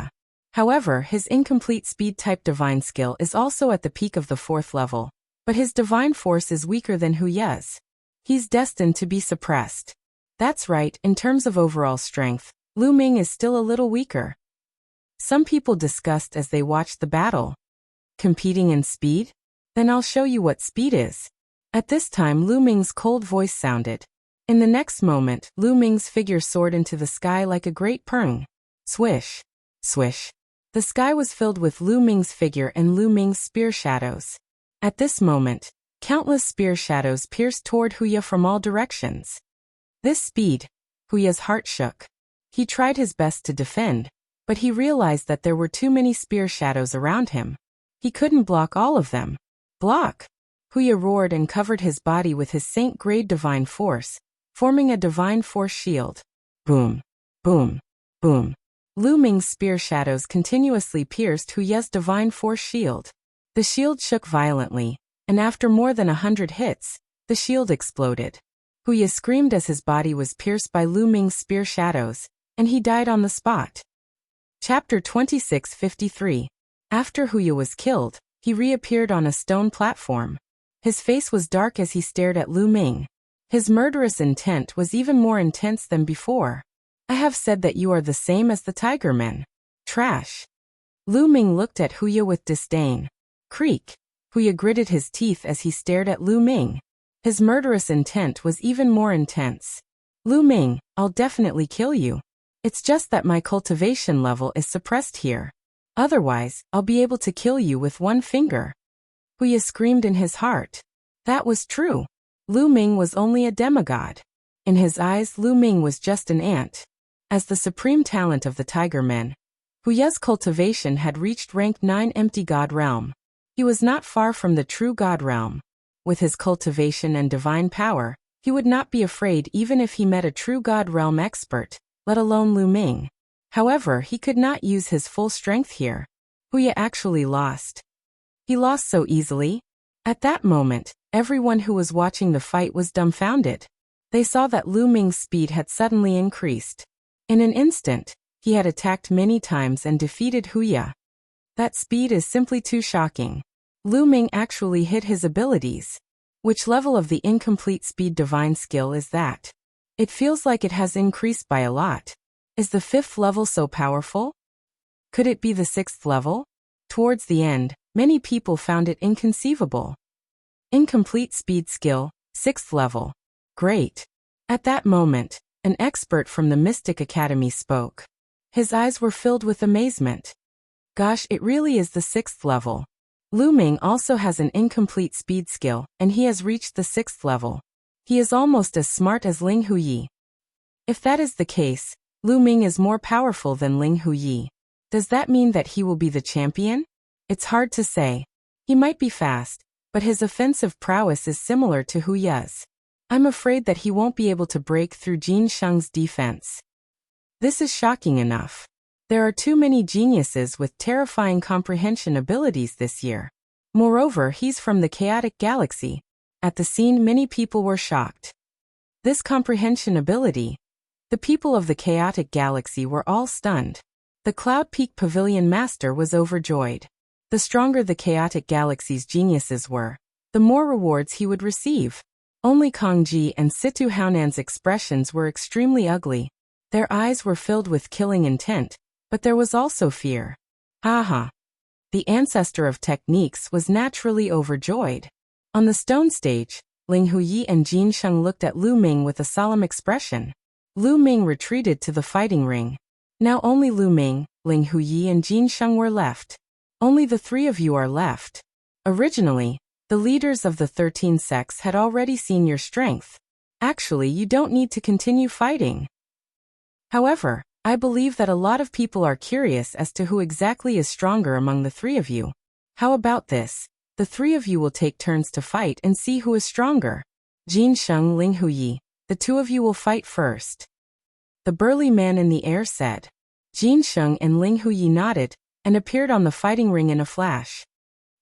However, his incomplete speed-type divine skill is also at the peak of the 4th level, but his divine force is weaker than Hu Ye's. He's destined to be suppressed. That's right, in terms of overall strength, Lu Ming is still a little weaker. Some people discussed as they watched the battle. Competing in speed? Then I'll show you what speed is. At this time Lu Ming's cold voice sounded. In the next moment, Lu Ming's figure soared into the sky like a great peng. Swish. Swish. The sky was filled with Lu Ming's figure and Lu Ming's spear shadows. At this moment, countless spear shadows pierced toward Hu Ye from all directions. This speed, Hu Ye's heart shook. He tried his best to defend, but he realized that there were too many spear shadows around him. He couldn't block all of them. Block! Hu Ye roared and covered his body with his saint-grade divine force, forming a divine force shield. Boom! Boom! Boom! Lu Ming's spear shadows continuously pierced Hu Ye's divine force shield. The shield shook violently, and after more than 100 hits, the shield exploded. Hu Ye screamed as his body was pierced by Lu Ming's spear shadows, and he died on the spot. Chapter 2653. After Hu Ye was killed, he reappeared on a stone platform. His face was dark as he stared at Lu Ming. His murderous intent was even more intense than before. I have said that you are the same as the tiger men. Trash. Lu Ming looked at Hu Ye with disdain. Creak. Hu Ye gritted his teeth as he stared at Lu Ming. His murderous intent was even more intense. Lu Ming, I'll definitely kill you. It's just that my cultivation level is suppressed here. Otherwise, I'll be able to kill you with one finger. Hu Ye screamed in his heart. That was true. Lu Ming was only a demigod. In his eyes, Lu Ming was just an ant. As the supreme talent of the tiger men, Hu Ye's cultivation had reached rank 9 empty god realm. He was not far from the true god realm. With his cultivation and divine power, he would not be afraid even if he met a true god realm expert, let alone Lu Ming. However, he could not use his full strength here. Huya actually lost. He lost so easily? At that moment, everyone who was watching the fight was dumbfounded. They saw that Lu Ming's speed had suddenly increased. In an instant, he had attacked many times and defeated Huya. That speed is simply too shocking. Lu Ming actually hid his abilities. Which level of the incomplete speed divine skill is that? It feels like it has increased by a lot. Is the 5th level so powerful? Could it be the 6th level? Towards the end, many people found it inconceivable. Incomplete speed skill, 6th level. Great. At that moment, an expert from the Mystic Academy spoke. His eyes were filled with amazement. Gosh, it really is the 6th level. Lu Ming also has an incomplete speed skill, and he has reached the 6th level. He is almost as smart as Ling Huyi. If that is the case, Lu Ming is more powerful than Ling Huyi. Does that mean that he will be the champion? It's hard to say. He might be fast, but his offensive prowess is similar to Huya's. I'm afraid that he won't be able to break through Jin Sheng's defense. This is shocking enough. There are too many geniuses with terrifying comprehension abilities this year. Moreover, he's from the chaotic galaxy. At the scene, many people were shocked. This comprehension ability. The people of the chaotic galaxy were all stunned. The Cloud Peak Pavilion Master was overjoyed. The stronger the chaotic galaxy's geniuses were, the more rewards he would receive. Only Kong Ji and Situ Haonan's expressions were extremely ugly. Their eyes were filled with killing intent, but there was also fear. Haha. The ancestor of techniques was naturally overjoyed. On the stone stage, Ling Huyi and Jin Sheng looked at Lu Ming with a solemn expression. Lu Ming retreated to the fighting ring. Now only Lu Ming, Ling Huyi and Jin Sheng were left. Only the 3 of you are left. Originally, the leaders of the 13 sects had already seen your strength. Actually, you don't need to continue fighting. However, I believe that a lot of people are curious as to who exactly is stronger among the 3 of you. How about this? The 3 of you will take turns to fight and see who is stronger. Jin Sheng, Ling Huyi, the 2 of you will fight first. The burly man in the air said. Jin Sheng and Ling Huyi nodded and appeared on the fighting ring in a flash.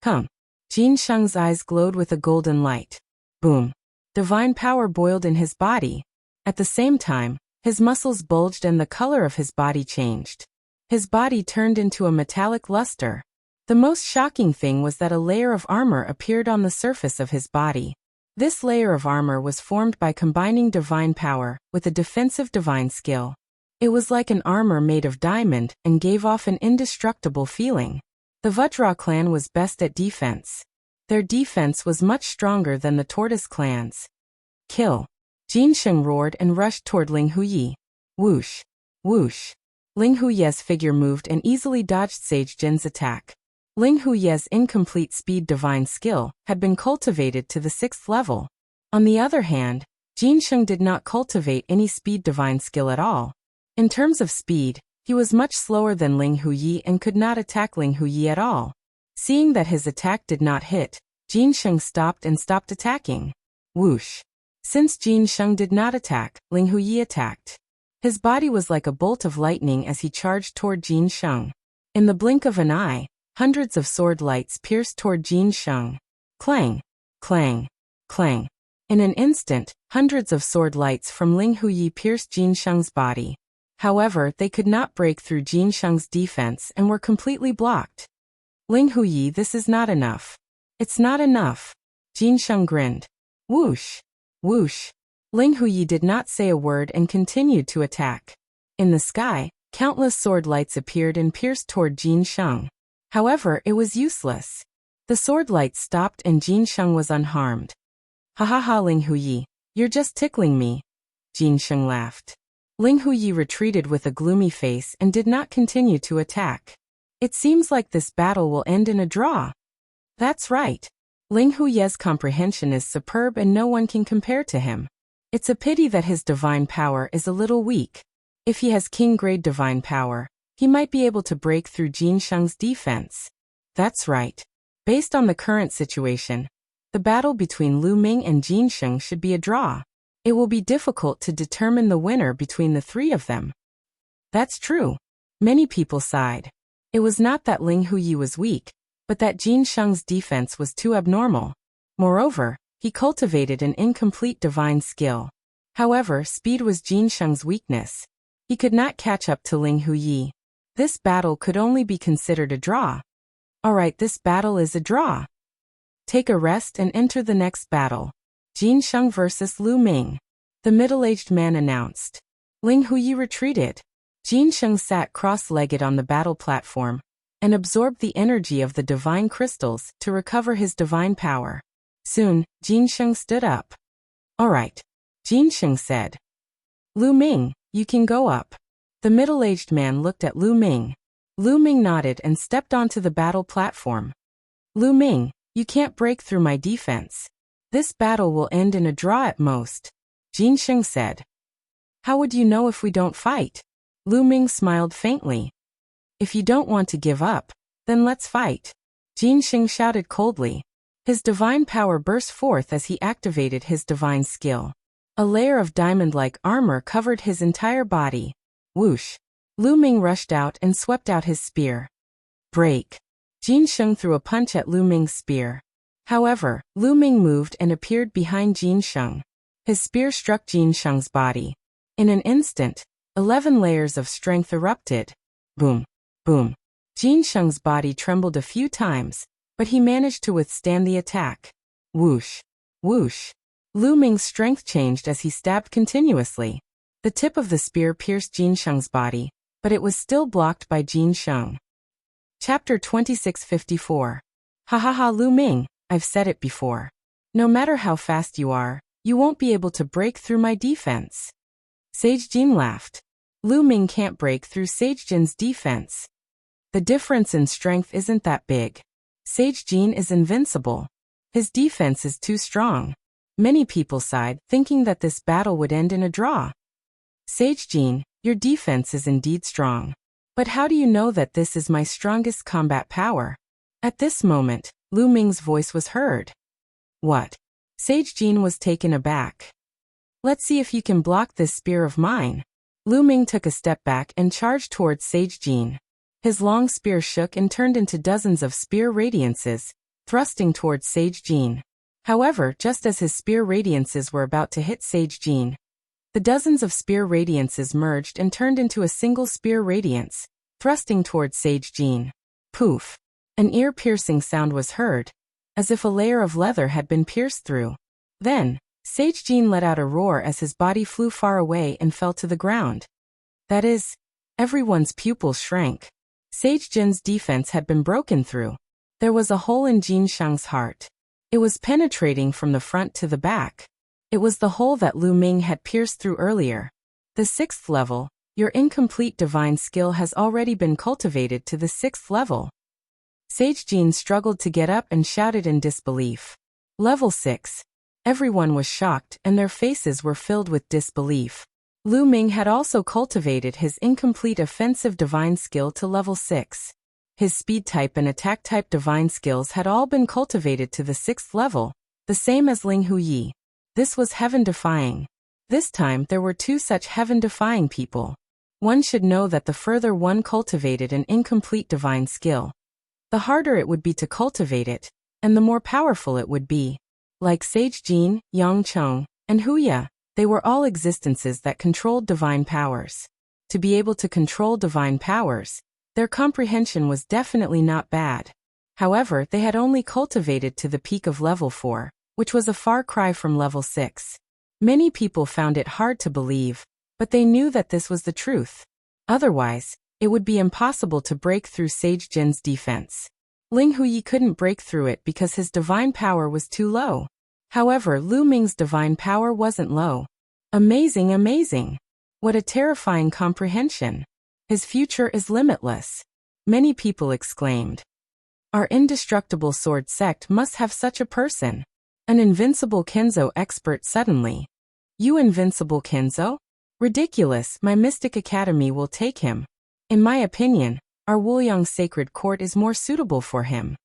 Come. Jin Sheng's eyes glowed with a golden light. Boom. Divine power boiled in his body. At the same time, his muscles bulged and the color of his body changed. His body turned into a metallic luster. The most shocking thing was that a layer of armor appeared on the surface of his body. This layer of armor was formed by combining divine power with a defensive divine skill. It was like an armor made of diamond and gave off an indestructible feeling. The Vajra clan was best at defense. Their defense was much stronger than the Tortoise clan's. Kill. Jin Sheng roared and rushed toward Ling Huyi. Whoosh. Whoosh. Ling Huye's figure moved and easily dodged Sage Jin's attack. Ling Huye's incomplete speed divine skill had been cultivated to the 6th level. On the other hand, Jin Sheng did not cultivate any speed divine skill at all. In terms of speed, he was much slower than Ling Huyi and could not attack Ling Huyi at all. Seeing that his attack did not hit, Jin Sheng stopped attacking. Whoosh. Since Jin Sheng did not attack, Ling Huyi attacked. His body was like a bolt of lightning as he charged toward Jin Sheng. In the blink of an eye, hundreds of sword lights pierced toward Jin Sheng. Clang, clang, clang. In an instant, hundreds of sword lights from Ling Huyi pierced Jin Sheng's body. However, they could not break through Jin Sheng's defense and were completely blocked. Ling Huyi, this is not enough. It's not enough. Jin Sheng grinned. Whoosh. Whoosh. Ling Huyi did not say a word and continued to attack. In the sky, countless sword lights appeared and pierced toward Jin Sheng. However, it was useless. The sword lights stopped and Jin Sheng was unharmed. Ha ha ha, Ling Huyi, you're just tickling me. Jin Sheng laughed. Ling Huyi retreated with a gloomy face and did not continue to attack. It seems like this battle will end in a draw. That's right. Ling Huye's comprehension is superb and no one can compare to him. It's a pity that his divine power is a little weak. If he has king-grade divine power, he might be able to break through Jin Sheng's defense. That's right. Based on the current situation, the battle between Lu Ming and Jin Sheng should be a draw. It will be difficult to determine the winner between the 3 of them. That's true. Many people sighed. It was not that Ling Huyi was weak, but that Jin Sheng's defense was too abnormal. Moreover, he cultivated an incomplete divine skill. However, speed was Jin Sheng's weakness. He could not catch up to Ling Huyi. This battle could only be considered a draw. Alright, this battle is a draw. Take a rest and enter the next battle. Jin Sheng versus Lu Ming. The middle-aged man announced. Ling Huyi retreated. Jin Sheng sat cross-legged on the battle platform and absorbed the energy of the divine crystals to recover his divine power. Soon, Jin Sheng stood up. Alright, Jin Sheng said. Lu Ming, you can go up. The middle-aged man looked at Lu Ming. Lu Ming nodded and stepped onto the battle platform. Lu Ming, you can't break through my defense. This battle will end in a draw at most, Jin Sheng said. How would you know if we don't fight? Lu Ming smiled faintly. If you don't want to give up, then let's fight. Jin Sheng shouted coldly. His divine power burst forth as he activated his divine skill. A layer of diamond-like armor covered his entire body. Whoosh! Lu Ming rushed out and swept out his spear. Break! Jin Sheng threw a punch at Lu Ming's spear. However, Lu Ming moved and appeared behind Jin Sheng. His spear struck Jin Sheng's body. In an instant, 11 layers of strength erupted. Boom! Boom! Jin Sheng's body trembled a few times, but he managed to withstand the attack. Whoosh! Whoosh! Lu Ming's strength changed as he stabbed continuously. The tip of the spear pierced Jin Sheng's body, but it was still blocked by Jin Sheng. Chapter 2654. Ha ha ha, Lu Ming, I've said it before. No matter how fast you are, you won't be able to break through my defense. Sage Jin laughed. Lu Ming can't break through Sage Jin's defense. The difference in strength isn't that big. Sage Jin is invincible. His defense is too strong. Many people sighed, thinking that this battle would end in a draw. Sage Jin, your defense is indeed strong. But how do you know that this is my strongest combat power? At this moment, Lu Ming's voice was heard. What? Sage Jin was taken aback. Let's see if you can block this spear of mine. Lu Ming took a step back and charged towards Sage Jin. His long spear shook and turned into dozens of spear radiances, thrusting towards Sage Jin. However, just as his spear radiances were about to hit Sage Jin, the dozens of spear radiances merged and turned into a single spear radiance, thrusting towards Sage Jin. Poof! An ear-piercing sound was heard, as if a layer of leather had been pierced through. Then, Sage Jin let out a roar as his body flew far away and fell to the ground. That is, everyone's pupils shrank. Sage Jin's defense had been broken through. There was a hole in Jin Sheng's heart. It was penetrating from the front to the back. It was the hole that Lu Ming had pierced through earlier. The 6th level, your incomplete divine skill has already been cultivated to the 6th level. Sage Jin struggled to get up and shouted in disbelief. Level 6. Everyone was shocked and their faces were filled with disbelief. Lu Ming had also cultivated his incomplete offensive divine skill to level 6. His speed type and attack type divine skills had all been cultivated to the 6th level, the same as Ling Huyi. This was heaven-defying. This time there were two such heaven-defying people. One should know that the further one cultivated an incomplete divine skill, the harder it would be to cultivate it, and the more powerful it would be. Like Sage Jin, Yang Cheng, and Huya, they were all existences that controlled divine powers. To be able to control divine powers, their comprehension was definitely not bad. However, they had only cultivated to the peak of level 4, which was a far cry from level 6. Many people found it hard to believe, but they knew that this was the truth. Otherwise, it would be impossible to break through Sage Jin's defense. Ling Huyi couldn't break through it because his divine power was too low. However, Lu Ming's divine power wasn't low. Amazing, amazing! What a terrifying comprehension! His future is limitless. Many people exclaimed. Our indestructible sword sect must have such a person. An invincible Kenzo expert suddenly. You invincible Kenzo? Ridiculous, my Mystic Academy will take him. In my opinion, our Wuliang Sacred Court is more suitable for him.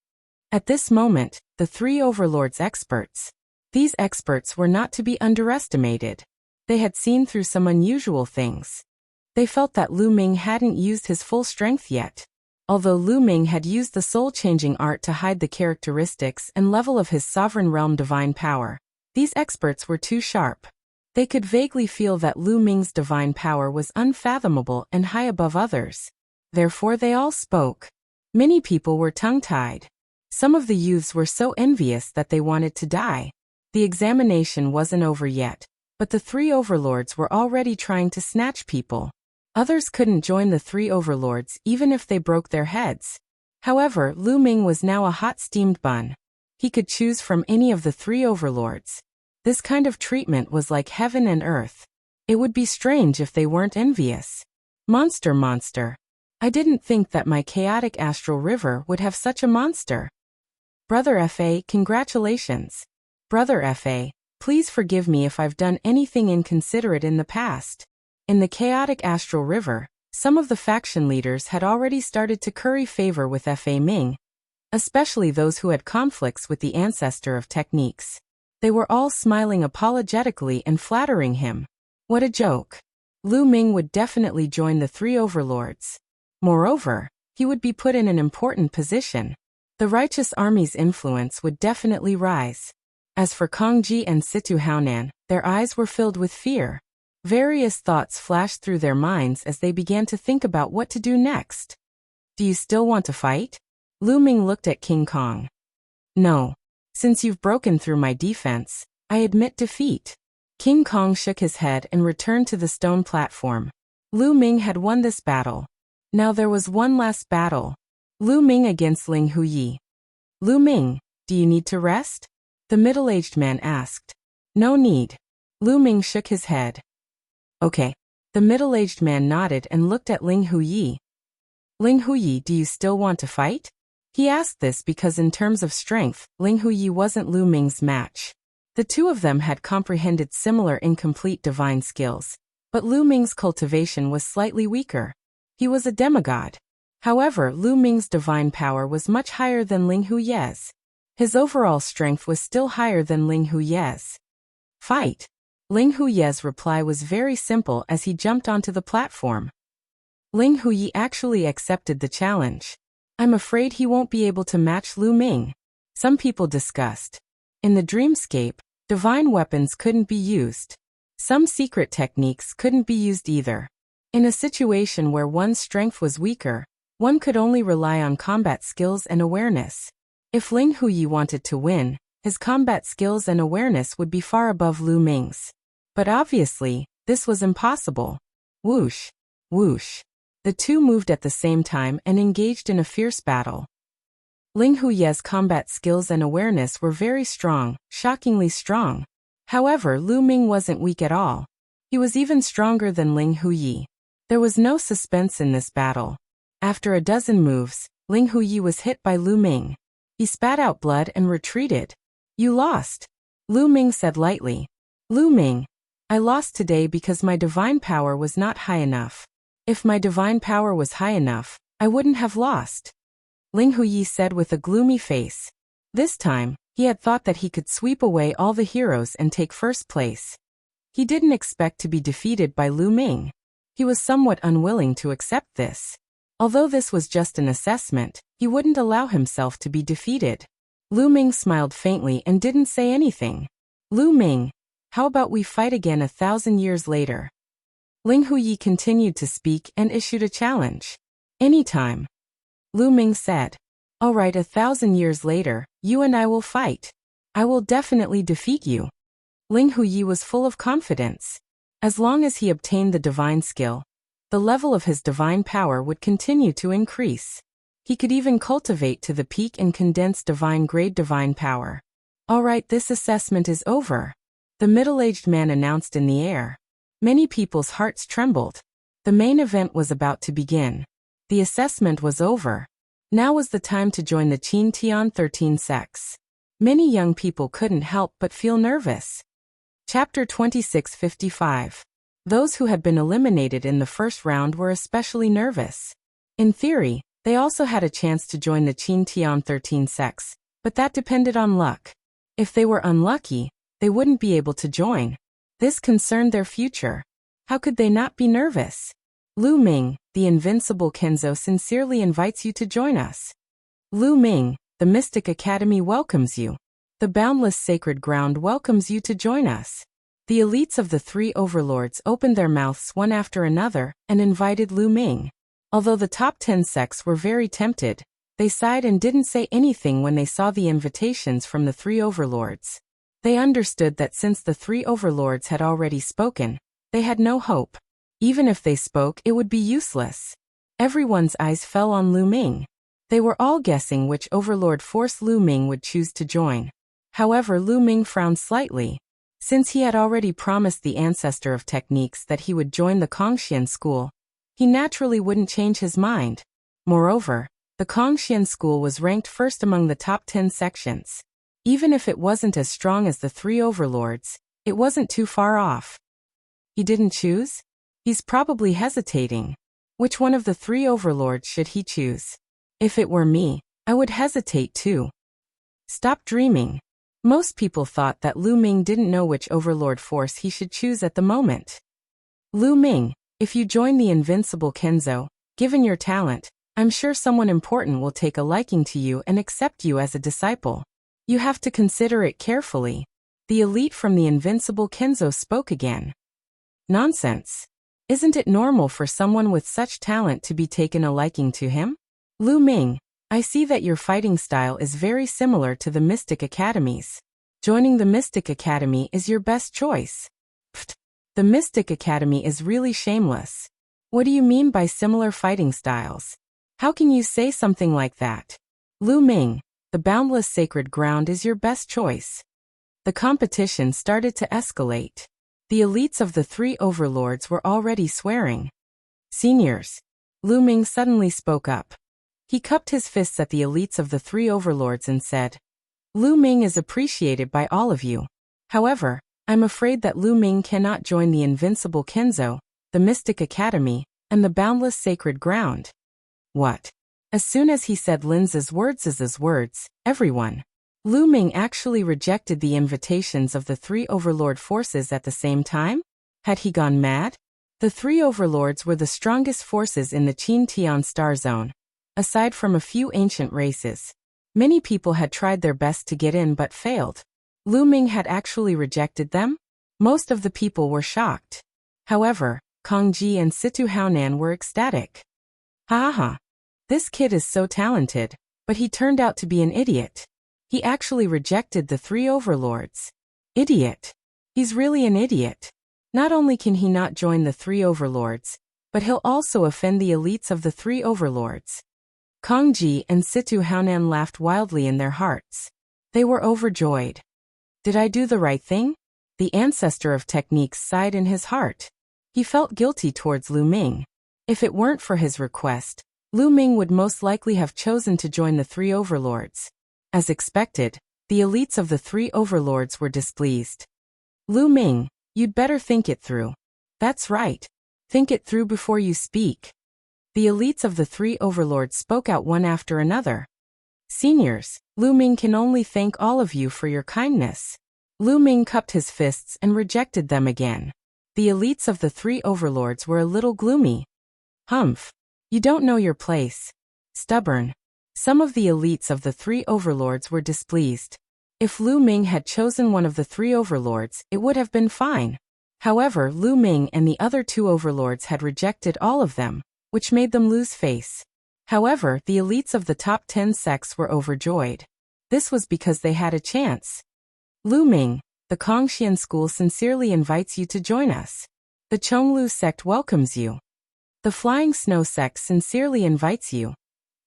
At this moment, the three overlords experts. These experts were not to be underestimated. They had seen through some unusual things. They felt that Lu Ming hadn't used his full strength yet. Although Lu Ming had used the soul-changing art to hide the characteristics and level of his sovereign realm divine power, these experts were too sharp. They could vaguely feel that Lu Ming's divine power was unfathomable and high above others. Therefore they all spoke. Many people were tongue-tied. Some of the youths were so envious that they wanted to die. The examination wasn't over yet, but the three overlords were already trying to snatch people. Others couldn't join the three overlords even if they broke their heads. However, Lu Ming was now a hot steamed bun. He could choose from any of the three overlords. This kind of treatment was like heaven and earth. It would be strange if they weren't envious. Monster. I didn't think that my chaotic astral river would have such a monster. Brother Fa, congratulations. Brother Fa, please forgive me if I've done anything inconsiderate in the past. In the chaotic astral river, some of the faction leaders had already started to curry favor with Fa Ming, especially those who had conflicts with the ancestor of techniques. They were all smiling apologetically and flattering him. What a joke. Lu Ming would definitely join the three overlords. Moreover, he would be put in an important position. The righteous army's influence would definitely rise. As for Kongji and Situ Haonan, their eyes were filled with fear. Various thoughts flashed through their minds as they began to think about what to do next. Do you still want to fight? Lu Ming looked at King Kong. No. Since you've broken through my defense, I admit defeat. King Kong shook his head and returned to the stone platform. Lu Ming had won this battle. Now there was one last battle. Lu Ming against Ling Huyi. Lu Ming, do you need to rest? The middle-aged man asked. No need. Lu Ming shook his head. Okay. The middle-aged man nodded and looked at Ling Huyi. Ling Huyi, do you still want to fight? He asked this because in terms of strength, Ling Huyi wasn't Lu Ming's match. The two of them had comprehended similar incomplete divine skills, but Lu Ming's cultivation was slightly weaker. He was a demigod. However, Lu Ming's divine power was much higher than Ling Huyi's. His overall strength was still higher than Ling Huyi's. Fight. Ling Huyi's reply was very simple as he jumped onto the platform. Ling Huyi actually accepted the challenge. I'm afraid he won't be able to match Lu Ming. Some people discussed. In the dreamscape, divine weapons couldn't be used. Some secret techniques couldn't be used either. In a situation where one's strength was weaker, one could only rely on combat skills and awareness. If Ling Huyi wanted to win, his combat skills and awareness would be far above Lu Ming's. But obviously, this was impossible. Whoosh, whoosh. The two moved at the same time and engaged in a fierce battle. Ling Huyi's combat skills and awareness were very strong, shockingly strong. However, Lu Ming wasn't weak at all. He was even stronger than Ling Huyi. There was no suspense in this battle. After a dozen moves, Ling Huyi was hit by Lu Ming. He spat out blood and retreated. You lost. Lu Ming said lightly. Lu Ming, I lost today because my divine power was not high enough. If my divine power was high enough, I wouldn't have lost. Ling Huyi said with a gloomy face. This time, he had thought that he could sweep away all the heroes and take first place. He didn't expect to be defeated by Lu Ming. He was somewhat unwilling to accept this. Although this was just an assessment, he wouldn't allow himself to be defeated. Lu Ming smiled faintly and didn't say anything. Lu Ming, how about we fight again 1,000 years later? Ling Huyi continued to speak and issued a challenge. Anytime. Lu Ming said. All right, 1,000 years later, you and I will fight. I will definitely defeat you. Ling Huyi was full of confidence. As long as he obtained the divine skill, the level of his divine power would continue to increase. He could even cultivate to the peak and condense divine-grade divine power. All right, this assessment is over. The middle-aged man announced in the air. Many people's hearts trembled. The main event was about to begin. The assessment was over. Now was the time to join the Qin Tian 13 sects. Many young people couldn't help but feel nervous. Chapter 2655. Those who had been eliminated in the first round were especially nervous. In theory, they also had a chance to join the Qin Tian 13 sects, but that depended on luck. If they were unlucky, they wouldn't be able to join. This concerned their future. How could they not be nervous? Lu Ming, the invincible Kenzo sincerely invites you to join us. Lu Ming, the Mystic Academy welcomes you. The boundless sacred ground welcomes you to join us. The elites of the three overlords opened their mouths one after another and invited Lu Ming. Although the top 10 sects were very tempted, they sighed and didn't say anything when they saw the invitations from the three overlords. They understood that since the three overlords had already spoken, they had no hope. Even if they spoke, it would be useless. Everyone's eyes fell on Lu Ming. They were all guessing which overlord force Lu Ming would choose to join. However, Lu Ming frowned slightly. Since he had already promised the ancestor of techniques that he would join the Kongxian school, he naturally wouldn't change his mind. Moreover, the Kongxian school was ranked first among the top 10 sections. Even if it wasn't as strong as the three overlords, it wasn't too far off. He didn't choose? He's probably hesitating. Which one of the three overlords should he choose? If it were me, I would hesitate too. Stop dreaming. Most people thought that Lu Ming didn't know which overlord force he should choose at the moment. Lu Ming, if you join the invincible Kenzo, given your talent, I'm sure someone important will take a liking to you and accept you as a disciple. You have to consider it carefully. The elite from the invincible Kenzo spoke again. Nonsense. Isn't it normal for someone with such talent to be taken a liking to him? Lu Ming, I see that your fighting style is very similar to the Mystic Academies. Joining the Mystic Academy is your best choice. Pfft. The Mystic Academy is really shameless. What do you mean by similar fighting styles? How can you say something like that? Lu Ming, the boundless sacred ground is your best choice. The competition started to escalate. The elites of the three overlords were already swearing. Seniors. Lu Ming suddenly spoke up. He cupped his fists at the elites of the three overlords and said, Lu Ming is appreciated by all of you. However, I'm afraid that Lu Ming cannot join the invincible Kenzo, the Mystic Academy, and the boundless sacred ground. What? As soon as he said Lin's words, everyone. Lu Ming actually rejected the invitations of the three overlord forces at the same time? Had he gone mad? The three overlords were the strongest forces in the Qin Tian Star Zone. Aside from a few ancient races, many people had tried their best to get in but failed. Lu Ming had actually rejected them? Most of the people were shocked. However, Kong Ji and Situ Haonan were ecstatic. Ha ha. This kid is so talented, but he turned out to be an idiot. He actually rejected the three overlords. Idiot. He's really an idiot. Not only can he not join the three overlords, but he'll also offend the elites of the three overlords. Kong Ji and Situ Haonan laughed wildly in their hearts. They were overjoyed. Did I do the right thing? The ancestor of techniques sighed in his heart. He felt guilty towards Lu Ming. If it weren't for his request, Lu Ming would most likely have chosen to join the three overlords. As expected, the elites of the three overlords were displeased. Lu Ming, you'd better think it through. That's right. Think it through before you speak. The elites of the three overlords spoke out one after another. Seniors, Lu Ming can only thank all of you for your kindness. Lu Ming cupped his fists and rejected them again. The elites of the three overlords were a little gloomy. Humph. You don't know your place. Stubborn. Some of the elites of the three overlords were displeased. If Lu Ming had chosen one of the three overlords, it would have been fine. However, Lu Ming and the other two overlords had rejected all of them, which made them lose face. However, the elites of the top 10 sects were overjoyed. This was because they had a chance. Lu Ming, the Kongxian school sincerely invites you to join us. The Chonglu sect welcomes you. The Flying Snow sect sincerely invites you.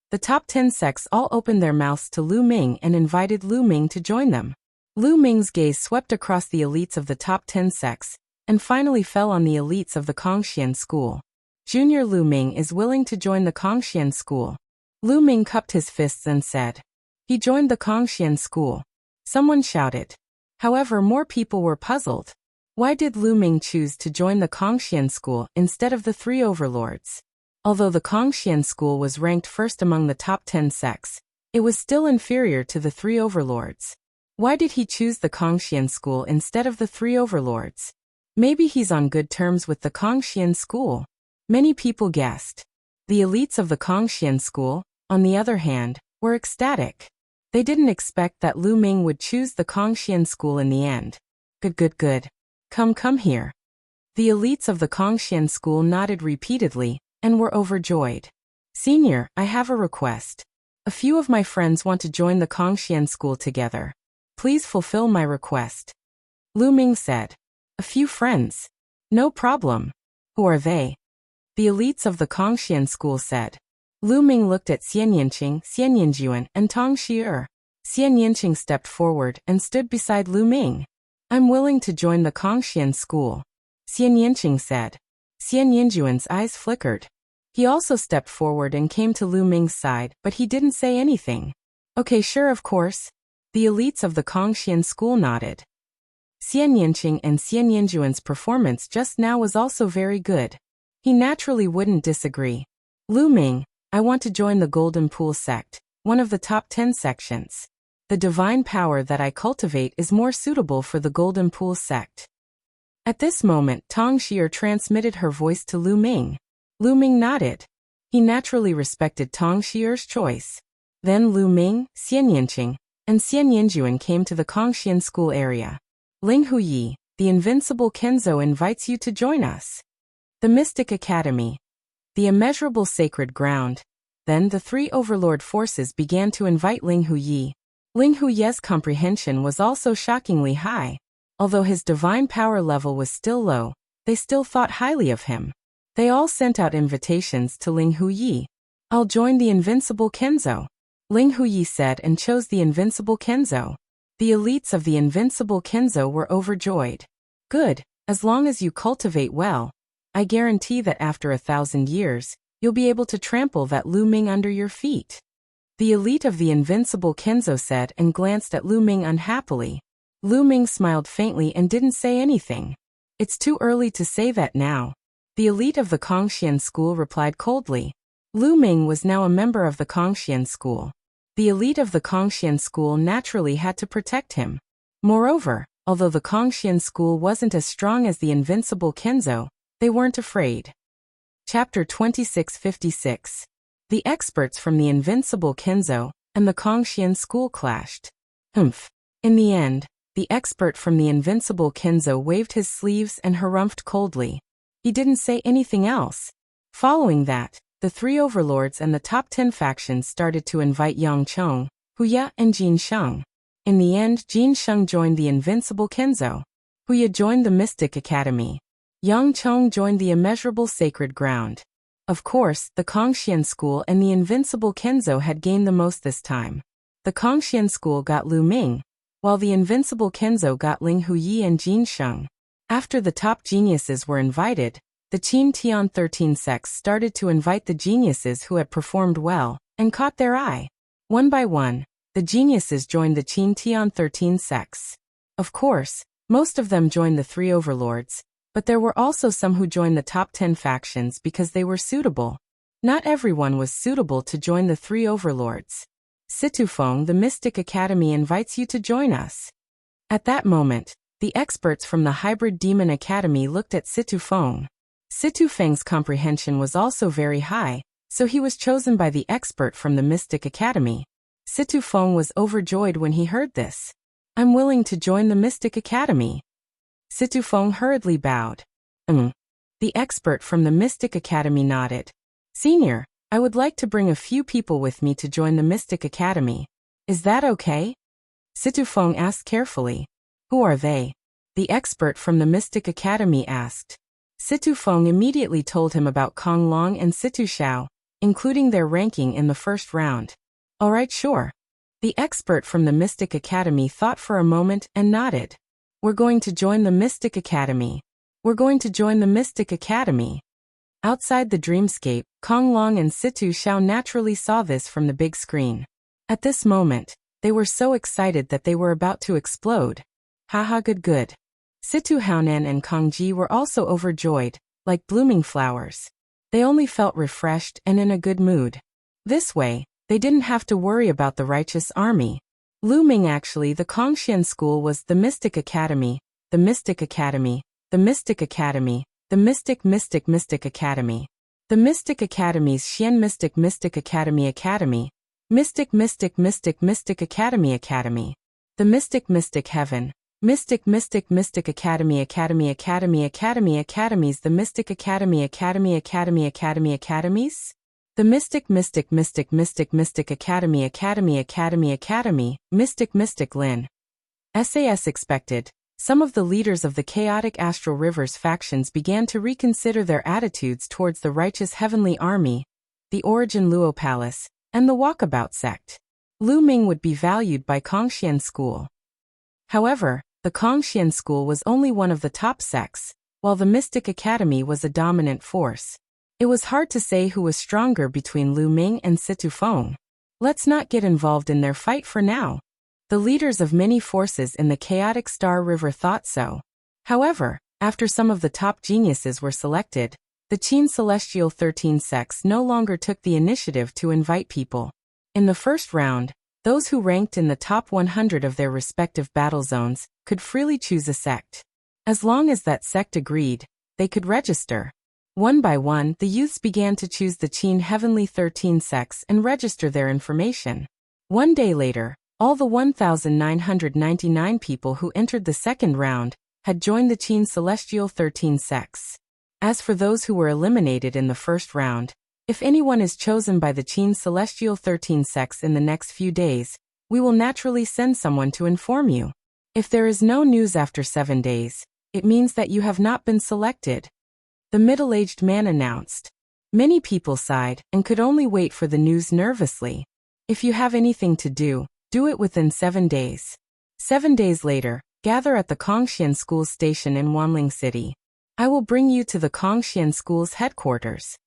The top 10 sects all opened their mouths to Lu Ming and invited Lu Ming to join them. Lu Ming's gaze swept across the elites of the top 10 sects, and finally fell on the elites of the Kongxian school. Junior Lu Ming is willing to join the Kongxian school. Lu Ming cupped his fists and said. He joined the Kongxian school. Someone shouted. However, more people were puzzled. Why did Lu Ming choose to join the Kongxian school instead of the three overlords? Although the Kongxian school was ranked first among the top 10 sects, it was still inferior to the three overlords. Why did he choose the Kongxian school instead of the three overlords? Maybe he's on good terms with the Kongxian school. Many people guessed. The elites of the Kongxian school, on the other hand, were ecstatic. They didn't expect that Lu Ming would choose the Kongxian school in the end. Good. Come here. The elites of the Kongxian school nodded repeatedly, and were overjoyed. Senior, I have a request. A few of my friends want to join the Kongxian school together. Please fulfill my request. Lu Ming said. A few friends. No problem. Who are they? The elites of the Kongxian school said. Lu Ming looked at Xian Yinqing, Xian Yinjuan, and Tong Shi'er. Xian Yinqing stepped forward and stood beside Lu Ming. I'm willing to join the Kongxian school, Xian Yinqing said. Xian Yinjuan's eyes flickered. He also stepped forward and came to Lu Ming's side, but he didn't say anything. Okay, sure, of course. The elites of the Kongxian school nodded. Xian Yinqing and Xian Yinjuan's performance just now was also very good. He naturally wouldn't disagree. Lu Ming, I want to join the Golden Pool sect, one of the top 10 sections. The divine power that I cultivate is more suitable for the Golden Pool sect. At this moment, Tong Shi'er transmitted her voice to Lu Ming. Lu Ming nodded. He naturally respected Tong Shi'er's choice. Then Lu Ming, Xian Yinqing, and Xian Yinjuan came to the Kongxian school area. Ling Huyi, the invincible Kenzo invites you to join us. The Mystic Academy. The immeasurable sacred ground. Then the three overlord forces began to invite Ling Huyi. Ling Huyi's comprehension was also shockingly high. Although his divine power level was still low, they still thought highly of him. They all sent out invitations to Ling Huyi. I'll join the invincible Kenzo. Ling Huyi said and chose the invincible Kenzo. The elites of the invincible Kenzo were overjoyed. Good, as long as you cultivate well. I guarantee that after 1,000 years, you'll be able to trample that Lu Ming under your feet. The elite of the invincible Kenzo said and glanced at Lu Ming unhappily. Lu Ming smiled faintly and didn't say anything. It's too early to say that now. The elite of the Kongxian school replied coldly. Lu Ming was now a member of the Kongxian school. The elite of the Kongxian school naturally had to protect him. Moreover, although the Kongxian school wasn't as strong as the invincible Kenzo, they weren't afraid. Chapter 2656. The experts from the invincible Kenzo and the Kongxian school clashed. In the end, the expert from the invincible Kenzo waved his sleeves and harumphed coldly. He didn't say anything else. Following that, the three overlords and the top 10 factions started to invite Yang Cheng, Huya, and Jin Sheng. In the end, Jin Sheng joined the invincible Kenzo. Huya joined the Mystic Academy. Yang Cheng joined the immeasurable sacred ground. Of course, the Kongxian school and the invincible Kenzo had gained the most this time. The Kongxian school got Lu Ming, while the invincible Kenzo got Ling Huyi and Jin Sheng. After the top geniuses were invited, the Qin Tian 13 sects started to invite the geniuses who had performed well and caught their eye. One by one, the geniuses joined the Qin Tian 13 sects. Of course, most of them joined the three overlords, but there were also some who joined the top 10 factions because they were suitable. Not everyone was suitable to join the three overlords. Situfeng, the Mystic Academy invites you to join us. At that moment, the experts from the Hybrid Demon Academy looked at Situfeng. Situfeng's comprehension was also very high, so he was chosen by the expert from the Mystic Academy. Situfeng was overjoyed when he heard this. I'm willing to join the Mystic Academy. Situfeng hurriedly bowed. The expert from the Mystic Academy nodded. Senior, I would like to bring a few people with me to join the Mystic Academy. Is that okay? Situfeng asked carefully. Who are they? The expert from the Mystic Academy asked. Situfeng immediately told him about Kong Long and Situ Shao, including their ranking in the first round. Alright, sure. The expert from the Mystic Academy thought for a moment and nodded. We're going to join the Mystic Academy. We're going to join the Mystic Academy. Outside the dreamscape, Kong Long and Situ Shao naturally saw this from the big screen. At this moment, they were so excited that they were about to explode. Haha, good. Situ Haonan and Kong Ji were also overjoyed, like blooming flowers. They only felt refreshed and in a good mood. This way, they didn't have to worry about the righteous army. Lu Ming actually the Kongxian school was the Mystic Academy, the Mystic Academy, the Mystic Academy, the Mystic Academy. The Mystic Academies Xian Mystic Mystic Academy Academy. Mystic Mystic Mystic Mystic Academy Academy. The Mystic Mystic Heaven. Mystic Mystic Mystic Academy Academy Academy Academy Academies. The Mystic Academy Academy Academy Academy Academies. The Mystic Mystic Mystic Mystic Mystic Academy Academy Academy Academy. Mystic Mystic Lin. SAS expected. Some of the leaders of the chaotic Astral Rivers factions began to reconsider their attitudes towards the righteous Heavenly Army, the Origin Luo Palace, and the Walkabout sect. Lu Ming would be valued by Kongxian School. However, the Kongxian School was only one of the top sects, while the Mystic Academy was a dominant force. It was hard to say who was stronger between Lu Ming and Situ Feng. Let's not get involved in their fight for now. The leaders of many forces in the chaotic Star River thought so. However, after some of the top geniuses were selected, the Qin Celestial 13 sects no longer took the initiative to invite people. In the first round, those who ranked in the top 100 of their respective battle zones could freely choose a sect. As long as that sect agreed, they could register. One by one, the youths began to choose the Qin Heavenly 13 sects and register their information. One day later, all the 1,999 people who entered the second round had joined the Qin Celestial 13 sects. As for those who were eliminated in the first round, if anyone is chosen by the Qin Celestial 13 sects in the next few days, we will naturally send someone to inform you. If there is no news after 7 days, it means that you have not been selected. The middle-aged man announced. Many people sighed and could only wait for the news nervously. If you have anything to do it within 7 days. 7 days later, gather at the Kongxian School's station in Wanling City. I will bring you to the Kongxian School's headquarters.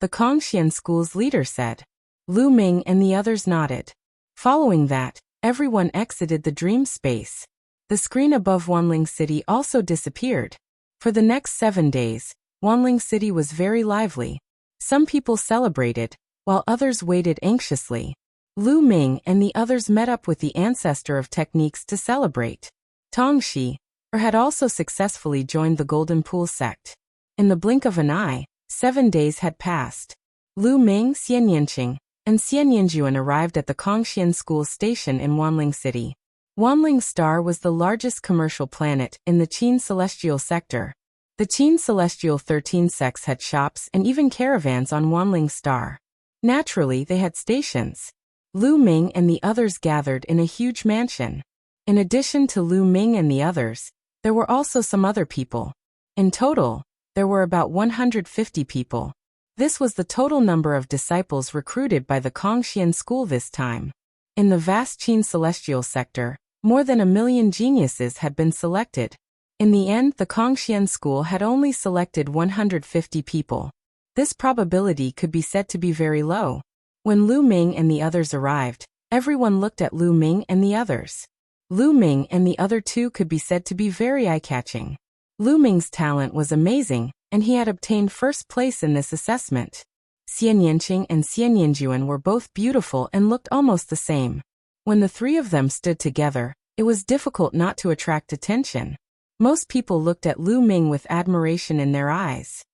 The Kongxian School's leader said. Lu Ming and the others nodded. Following that, everyone exited the dream space. The screen above Wanling City also disappeared. For the next 7 days, Wanling City was very lively. Some people celebrated, while others waited anxiously. Lu Ming and the others met up with the ancestor of techniques to celebrate. Tong Shi had also successfully joined the Golden Pool sect. In the blink of an eye, 7 days had passed. Lu Ming, Xian Yanqing, and Xian Yanjuan arrived at the Kongxian School station in Wanling City. Wanling Star was the largest commercial planet in the Qin Celestial sector. The Qin Celestial 13 sects had shops and even caravans on Wanling Star. Naturally, they had stations. Lu Ming and the others gathered in a huge mansion. In addition to Lu Ming and the others, there were also some other people. In total, there were about 150 people. This was the total number of disciples recruited by the Kongxian School this time. In the vast Qin Celestial sector, more than 1 million geniuses had been selected. In the end, the Kongxian School had only selected 150 people. This probability could be said to be very low. When Lu Ming and the others arrived, everyone looked at Lu Ming and the others. Lu Ming and the other two could be said to be very eye-catching. Lu Ming's talent was amazing, and he had obtained first place in this assessment. Xian Yanqing and Xian Yanjuan were both beautiful and looked almost the same. When the three of them stood together, it was difficult not to attract attention. Most people looked at Lu Ming with admiration in their eyes.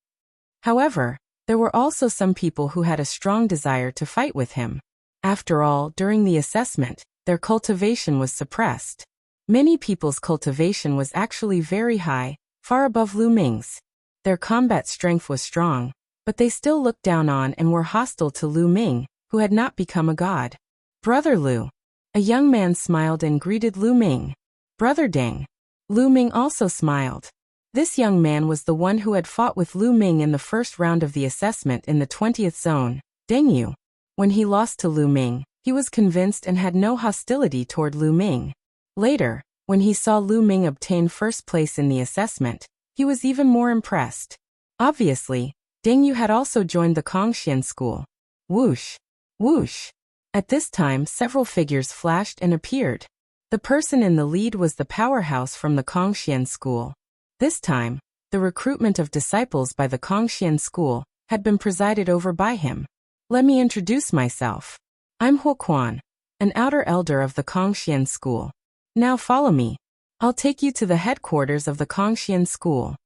However, there were also some people who had a strong desire to fight with him. After all, during the assessment, their cultivation was suppressed. Many people's cultivation was actually very high, far above Lu Ming's. Their combat strength was strong, but they still looked down on and were hostile to Lu Ming, who had not become a god. Brother Lu. A young man smiled and greeted Lu Ming. Brother Deng. Lu Ming also smiled. This young man was the one who had fought with Lu Ming in the first round of the assessment in the 20th zone, Deng Yu. When he lost to Lu Ming, he was convinced and had no hostility toward Lu Ming. Later, when he saw Lu Ming obtain first place in the assessment, he was even more impressed. Obviously, Deng Yu had also joined the Kongxian School. Whoosh! Whoosh! At this time, several figures flashed and appeared. The person in the lead was the powerhouse from the Kongxian School. This time, the recruitment of disciples by the Kongxian School had been presided over by him. Let me introduce myself. I'm Huoquan, an outer elder of the Kongxian School. Now follow me. I'll take you to the headquarters of the Kongxian School.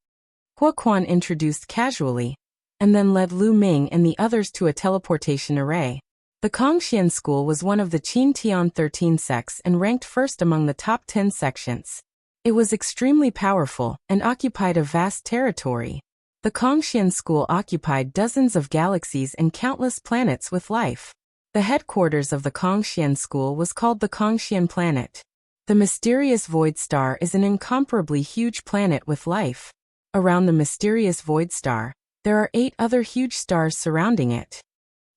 Huoquan introduced casually. and then led Lu Ming and the others to a teleportation array. The Kongxian school was one of the Qin Tian 13 sects and ranked first among the top 10 sections. It was extremely powerful and occupied a vast territory. The Kongxian school occupied dozens of galaxies and countless planets with life. The headquarters of the Kongxian school was called the Kongxian planet. The mysterious void star is an incomparably huge planet with life. Around the mysterious void star, there are 8 other huge stars surrounding it.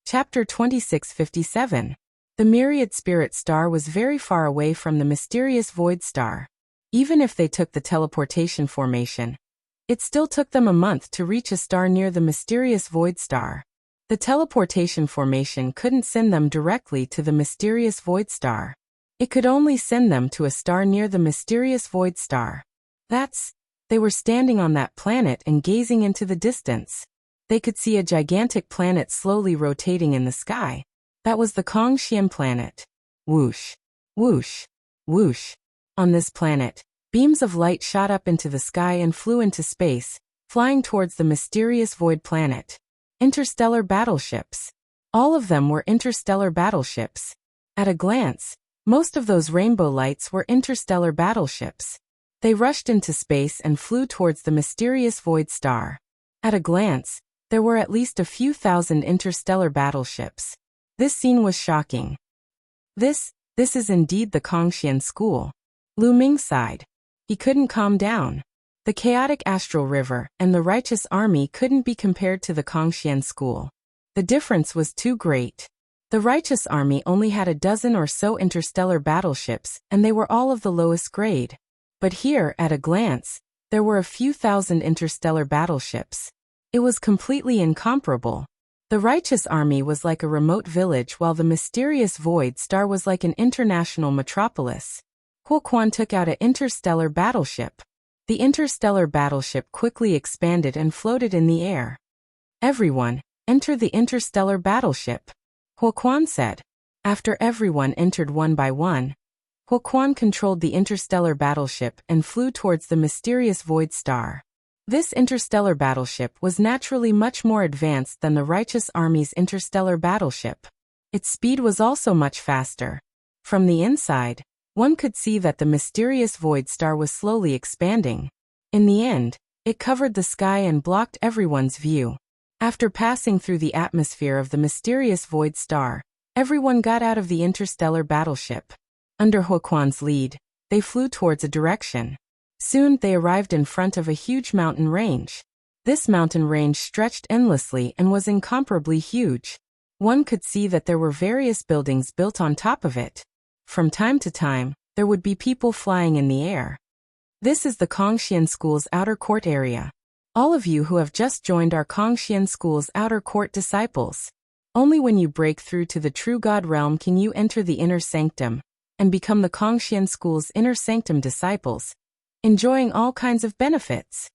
Chapter 2657. The myriad spirit star was very far away from the mysterious void star. Even if they took the teleportation formation, it still took them a month to reach a star near the mysterious void star. The teleportation formation couldn't send them directly to the mysterious void star. It could only send them to a star near the mysterious void star. They were standing on that planet and gazing into the distance. They could see a gigantic planet slowly rotating in the sky. That was the Kongxian planet. Whoosh, whoosh, whoosh. On this planet, beams of light shot up into the sky and flew into space, flying towards the mysterious void planet. Interstellar battleships. All of them were interstellar battleships. At a glance, most of those rainbow lights were interstellar battleships. They rushed into space and flew towards the mysterious void star. At a glance, there were at least a few thousand interstellar battleships. This scene was shocking. This is indeed the Kongxian school. Lu Ming sighed. He couldn't calm down. The chaotic astral river and the righteous army couldn't be compared to the Kongxian school. The difference was too great. The righteous army only had a dozen or so interstellar battleships, and they were all of the lowest grade. But here, at a glance, there were a few thousand interstellar battleships. It was completely incomparable. The righteous army was like a remote village while the mysterious void star was like an international metropolis. Huo Quan took out an interstellar battleship. The interstellar battleship quickly expanded and floated in the air. Everyone, enter the interstellar battleship, Huo Quan said. After everyone entered one by one, Huo Quan controlled the interstellar battleship and flew towards the mysterious void star. This interstellar battleship was naturally much more advanced than the righteous army's interstellar battleship. Its speed was also much faster. From the inside, one could see that the mysterious void star was slowly expanding. In the end, it covered the sky and blocked everyone's view. After passing through the atmosphere of the mysterious void star, everyone got out of the interstellar battleship. Under Huo Quan's lead, they flew towards a direction. Soon they arrived in front of a huge mountain range. This mountain range stretched endlessly and was incomparably huge. One could see that there were various buildings built on top of it. From time to time, there would be people flying in the air. This is the Kongxian School's outer court area. All of you who have just joined are Kongxian School's outer court disciples. Only when you break through to the true God realm can you enter the inner sanctum and become the Kongxian School's inner sanctum disciples, enjoying all kinds of benefits.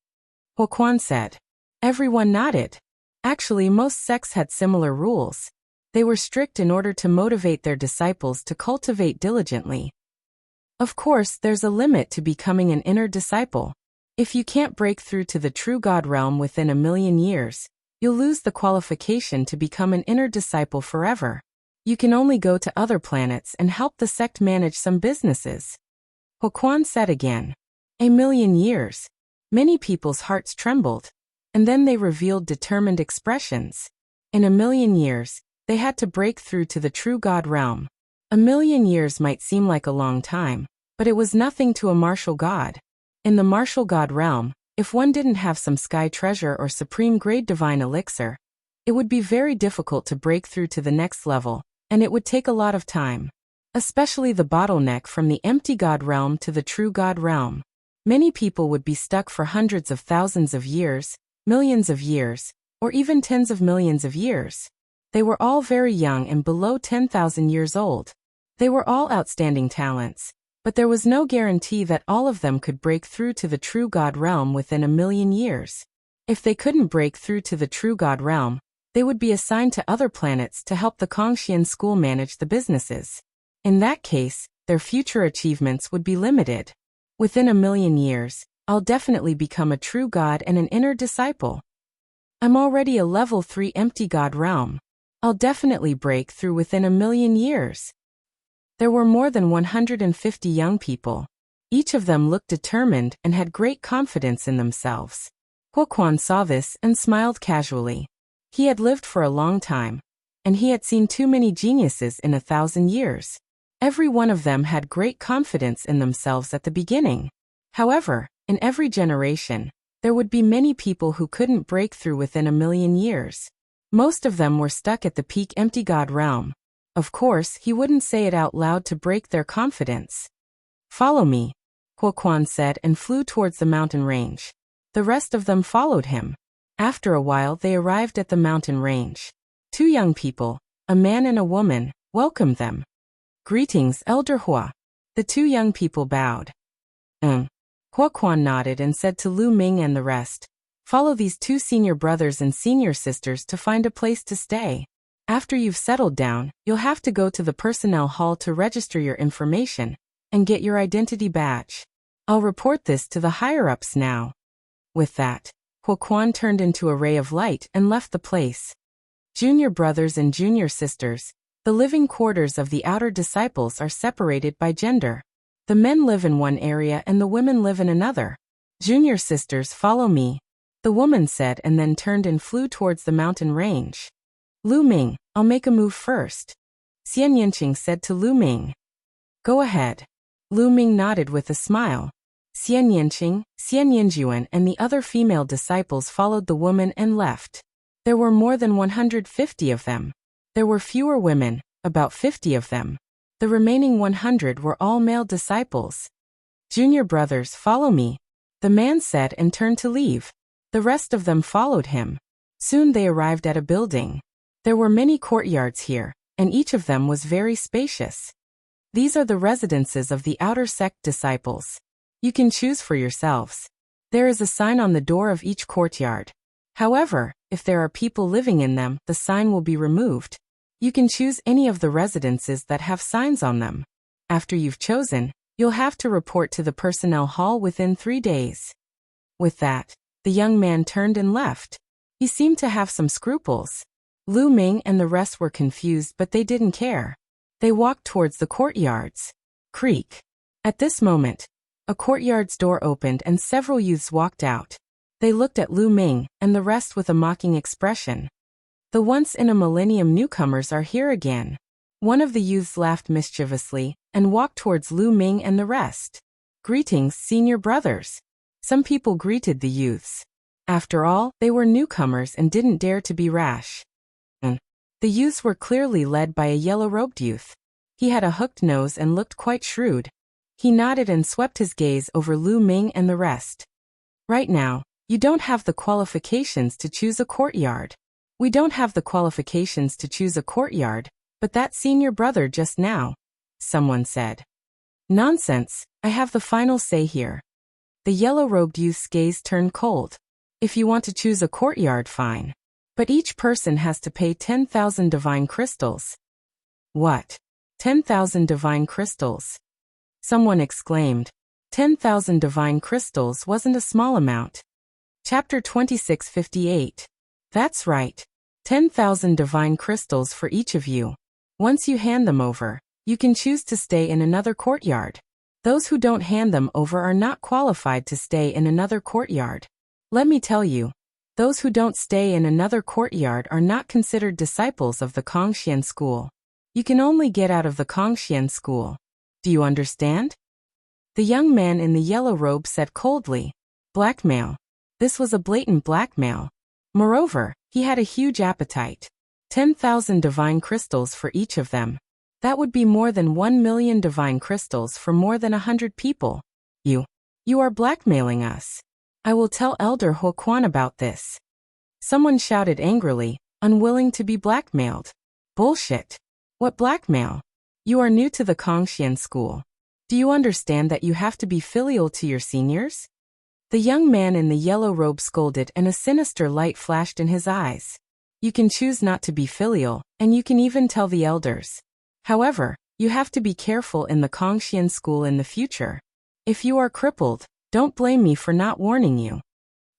Huo Quan said. Everyone nodded. Actually, most sects had similar rules. They were strict in order to motivate their disciples to cultivate diligently. Of course, there's a limit to becoming an inner disciple. If you can't break through to the true God realm within 1,000,000 years, you'll lose the qualification to become an inner disciple forever. You can only go to other planets and help the sect manage some businesses. Huo Quan said again. 1,000,000 years. Many people's hearts trembled, and then they revealed determined expressions. In 1,000,000 years, they had to break through to the true God realm. 1,000,000 years might seem like a long time, but it was nothing to a martial god. In the martial god realm, if one didn't have some sky treasure or supreme grade divine elixir, it would be very difficult to break through to the next level, and it would take a lot of time. Especially the bottleneck from the empty god realm to the true god realm. Many people would be stuck for hundreds of thousands of years, millions of years, or even tens of millions of years. They were all very young and below 10,000 years old. They were all outstanding talents, but there was no guarantee that all of them could break through to the true God realm within 1,000,000 years. If they couldn't break through to the true God realm, they would be assigned to other planets to help the Kongxian school manage the businesses. In that case, their future achievements would be limited. Within 1,000,000 years, I'll definitely become a true God and an inner disciple. I'm already a level 3 empty god realm. I'll definitely break through within 1,000,000 years. There were more than 150 young people. Each of them looked determined and had great confidence in themselves. Huoquan saw this and smiled casually. He had lived for a long time, and he had seen too many geniuses in 1,000 years. Every one of them had great confidence in themselves at the beginning. However, in every generation, there would be many people who couldn't break through within 1,000,000 years. Most of them were stuck at the peak empty god realm. Of course, he wouldn't say it out loud to break their confidence. Follow me, Huoquan said and flew towards the mountain range. The rest of them followed him. After a while they arrived at the mountain range. 2 young people, a man and a woman, welcomed them. Greetings, Elder Hua. The 2 young people bowed. Huoquan nodded and said to Lu Ming and the rest, follow these 2 senior brothers and senior sisters to find a place to stay. After you've settled down, you'll have to go to the personnel hall to register your information and get your identity badge. I'll report this to the higher-ups now. With that, Huoquan turned into a ray of light and left the place. Junior brothers and junior sisters, the living quarters of the outer disciples are separated by gender. The men live in one area and the women live in another. Junior sisters, follow me, the woman said and then turned and flew towards the mountain range. Lu Ming, I'll make a move first. Xian Yanqing said to Lu Ming. Go ahead. Lu Ming nodded with a smile. Xian Yanqing, Xian Yanjuan and the other female disciples followed the woman and left. There were more than 150 of them. There were fewer women, about 50 of them. The remaining 100 were all male disciples. Junior brothers, follow me, the man said and turned to leave. The rest of them followed him. Soon they arrived at a building. There were many courtyards here, and each of them was very spacious. These are the residences of the outer sect disciples. You can choose for yourselves. There is a sign on the door of each courtyard. However, if there are people living in them, the sign will be removed. You can choose any of the residences that have signs on them. After you've chosen, you'll have to report to the personnel hall within 3 days. With that, the young man turned and left. He seemed to have some scruples. Lu Ming and the rest were confused, but they didn't care. They walked towards the courtyards. Creak. At this moment, a courtyard's door opened and several youths walked out. They looked at Lu Ming and the rest with a mocking expression. The once-in-a-millennium newcomers are here again. One of the youths laughed mischievously and walked towards Lu Ming and the rest. Greetings, senior brothers. Some people greeted the youths. After all, they were newcomers and didn't dare to be rash. The youths were clearly led by a yellow-robed youth. He had a hooked nose and looked quite shrewd. He nodded and swept his gaze over Lu Ming and the rest. Right now, you don't have the qualifications to choose a courtyard. We don't have the qualifications to choose a courtyard, but that senior brother just now, someone said. Nonsense, I have the final say here. The yellow-robed youth's gaze turned cold. If you want to choose a courtyard, fine. But each person has to pay 10,000 divine crystals. What? 10,000 divine crystals? Someone exclaimed. 10,000 divine crystals wasn't a small amount. Chapter 2658. That's right. 10,000 divine crystals for each of you. Once you hand them over, you can choose to stay in another courtyard. Those who don't hand them over are not qualified to stay in another courtyard. Let me tell you, those who don't stay in another courtyard are not considered disciples of the Kongxian school. You can only get out of the Kongxian school. Do you understand? The young man in the yellow robe said coldly. Blackmail. This was a blatant blackmail. Moreover, he had a huge appetite. 10,000 divine crystals for each of them. That would be more than 1,000,000 divine crystals for more than 100 people. You are blackmailing us. I will tell Elder Huoquan about this. Someone shouted angrily, unwilling to be blackmailed. Bullshit. What blackmail? You are new to the Kongxian school. Do you understand that you have to be filial to your seniors? The young man in the yellow robe scolded and a sinister light flashed in his eyes. You can choose not to be filial, and you can even tell the elders. However, you have to be careful in the Kongxian school in the future. If you are crippled, don't blame me for not warning you.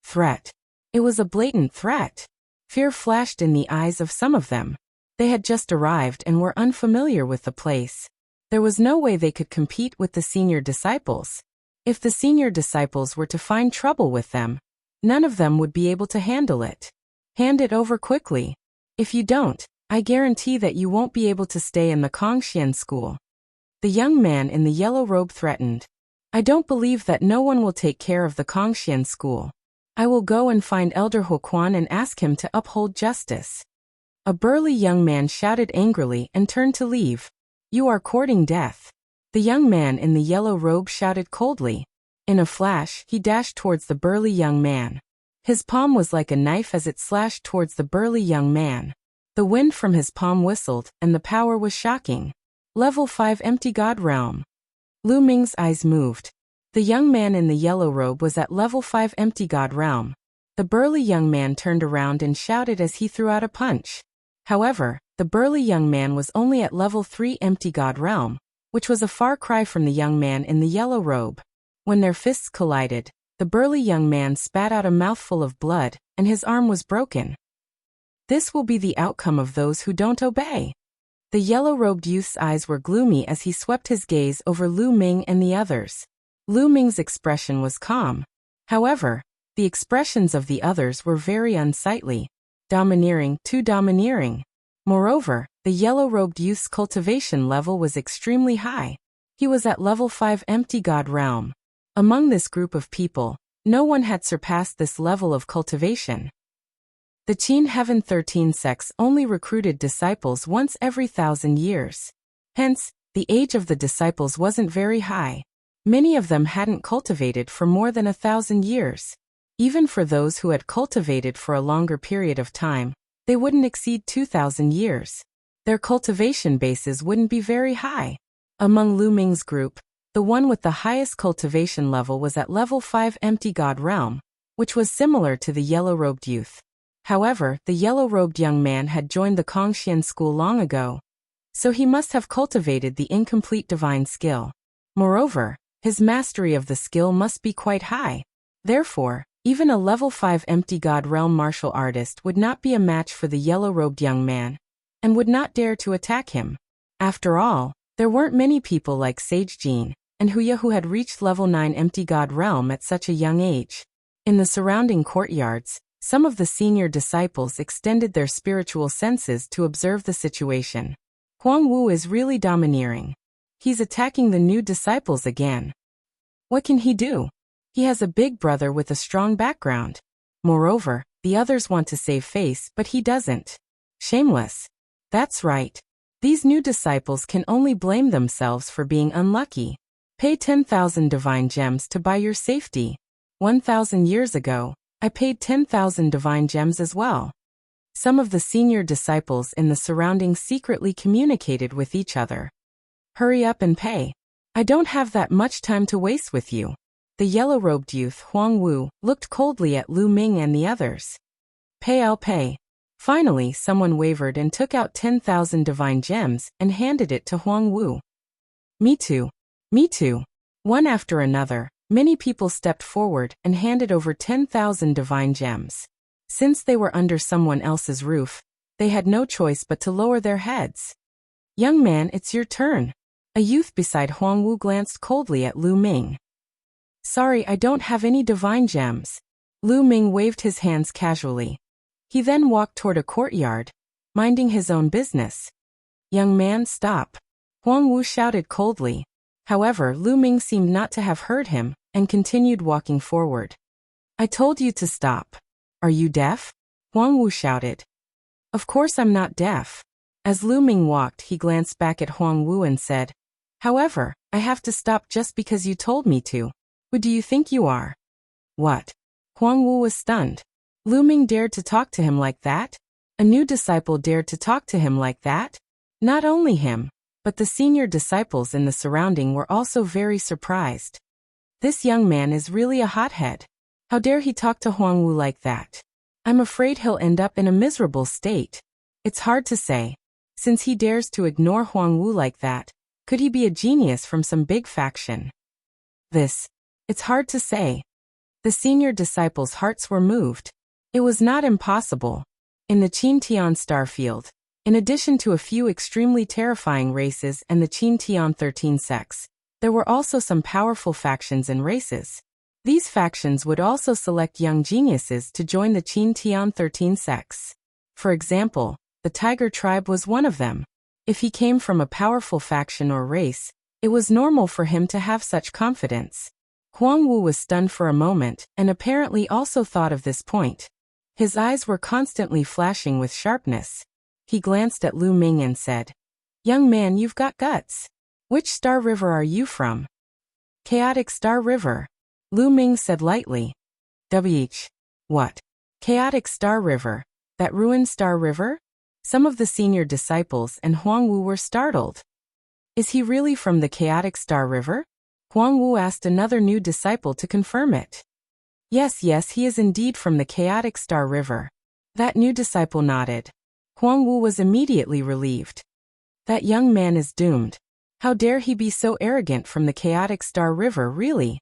Threat. It was a blatant threat. Fear flashed in the eyes of some of them. They had just arrived and were unfamiliar with the place. There was no way they could compete with the senior disciples. If the senior disciples were to find trouble with them, none of them would be able to handle it. Hand it over quickly. If you don't, I guarantee that you won't be able to stay in the Kongxian school. The young man in the yellow robe threatened. I don't believe that no one will take care of the Kongxian school. I will go and find Elder Huoquan and ask him to uphold justice. A burly young man shouted angrily and turned to leave. You are courting death. The young man in the yellow robe shouted coldly. In a flash, he dashed towards the burly young man. His palm was like a knife as it slashed towards the burly young man. The wind from his palm whistled, and the power was shocking. Level 5 Empty God Realm. Lu Ming's eyes moved. The young man in the yellow robe was at level 5 Empty God Realm. The burly young man turned around and shouted as he threw out a punch. However, the burly young man was only at level 3 Empty God Realm, which was a far cry from the young man in the yellow robe. When their fists collided, the burly young man spat out a mouthful of blood, and his arm was broken. This will be the outcome of those who don't obey. The yellow-robed youth's eyes were gloomy as he swept his gaze over Lu Ming and the others. Lu Ming's expression was calm. However, the expressions of the others were very unsightly. Domineering, too domineering. Moreover, the yellow-robed youth's cultivation level was extremely high. He was at level 5 Empty God Realm. Among this group of people, no one had surpassed this level of cultivation. The Qin Heaven 13 sects only recruited disciples once every 1,000 years. Hence, the age of the disciples wasn't very high. Many of them hadn't cultivated for more than 1,000 years. Even for those who had cultivated for a longer period of time, they wouldn't exceed 2,000 years. Their cultivation bases wouldn't be very high. Among Lu Ming's group, the one with the highest cultivation level was at level 5 Empty God Realm, which was similar to the yellow-robed youth. However, the yellow-robed young man had joined the Kongxian school long ago, so he must have cultivated the incomplete divine skill. Moreover, his mastery of the skill must be quite high. Therefore, even a level 5 Empty God Realm martial artist would not be a match for the yellow-robed young man, and would not dare to attack him. After all, there weren't many people like Sage Jean and Huya who had reached level 9 Empty God Realm at such a young age. In the surrounding courtyards, some of the senior disciples extended their spiritual senses to observe the situation. Huang Wu is really domineering. He's attacking the new disciples again. What can he do? He has a big brother with a strong background. Moreover, the others want to save face, but he doesn't. Shameless. That's right. These new disciples can only blame themselves for being unlucky. Pay 10,000 divine gems to buy your safety. 1,000 years ago, I paid 10,000 divine gems as well. Some of the senior disciples in the surroundings secretly communicated with each other. Hurry up and pay. I don't have that much time to waste with you. The yellow-robed youth, Huang Wu, looked coldly at Lu Ming and the others. Pay, I'll pay. Finally, someone wavered and took out 10,000 divine gems and handed it to Huang Wu. Me too. Me too. One after another, many people stepped forward and handed over 10,000 divine gems. Since they were under someone else's roof, they had no choice but to lower their heads. Young man, it's your turn. A youth beside Huang Wu glanced coldly at Lu Ming. Sorry, I don't have any divine gems. Lu Ming waved his hands casually. He then walked toward a courtyard, minding his own business. Young man, stop. Huang Wu shouted coldly. However, Lu Ming seemed not to have heard him, and continued walking forward. I told you to stop. Are you deaf? Huang Wu shouted. Of course I'm not deaf. As Lu Ming walked, he glanced back at Huang Wu and said, However, I have to stop just because you told me to. Who do you think you are? What? Huang Wu was stunned. Lu Ming dared to talk to him like that? A new disciple dared to talk to him like that? Not only him, but the senior disciples in the surrounding were also very surprised. This young man is really a hothead. How dare he talk to Huang Wu like that? I'm afraid he'll end up in a miserable state. It's hard to say. Since he dares to ignore Huang Wu like that, could he be a genius from some big faction? It's hard to say. The senior disciples' hearts were moved. It was not impossible. In the Qin-Tian starfield, in addition to a few extremely terrifying races and the Qin-Tian 13 sects, there were also some powerful factions and races. These factions would also select young geniuses to join the Qin-Tian 13 sects. For example, the Tiger tribe was one of them. If he came from a powerful faction or race, it was normal for him to have such confidence. Huang Wu was stunned for a moment and apparently also thought of this point. His eyes were constantly flashing with sharpness. He glanced at Lu Ming and said, "Young man, you've got guts. Which star river are you from?" "Chaotic Star River," Lu Ming said lightly. What? Chaotic Star River? That ruined Star River? Some of the senior disciples and Huang Wu were startled. Is he really from the Chaotic Star River? Huang Wu asked another new disciple to confirm it. Yes, he is indeed from the Chaotic Star River. That new disciple nodded. Huang Wu was immediately relieved. That young man is doomed. How dare he be so arrogant from the Chaotic Star River, really?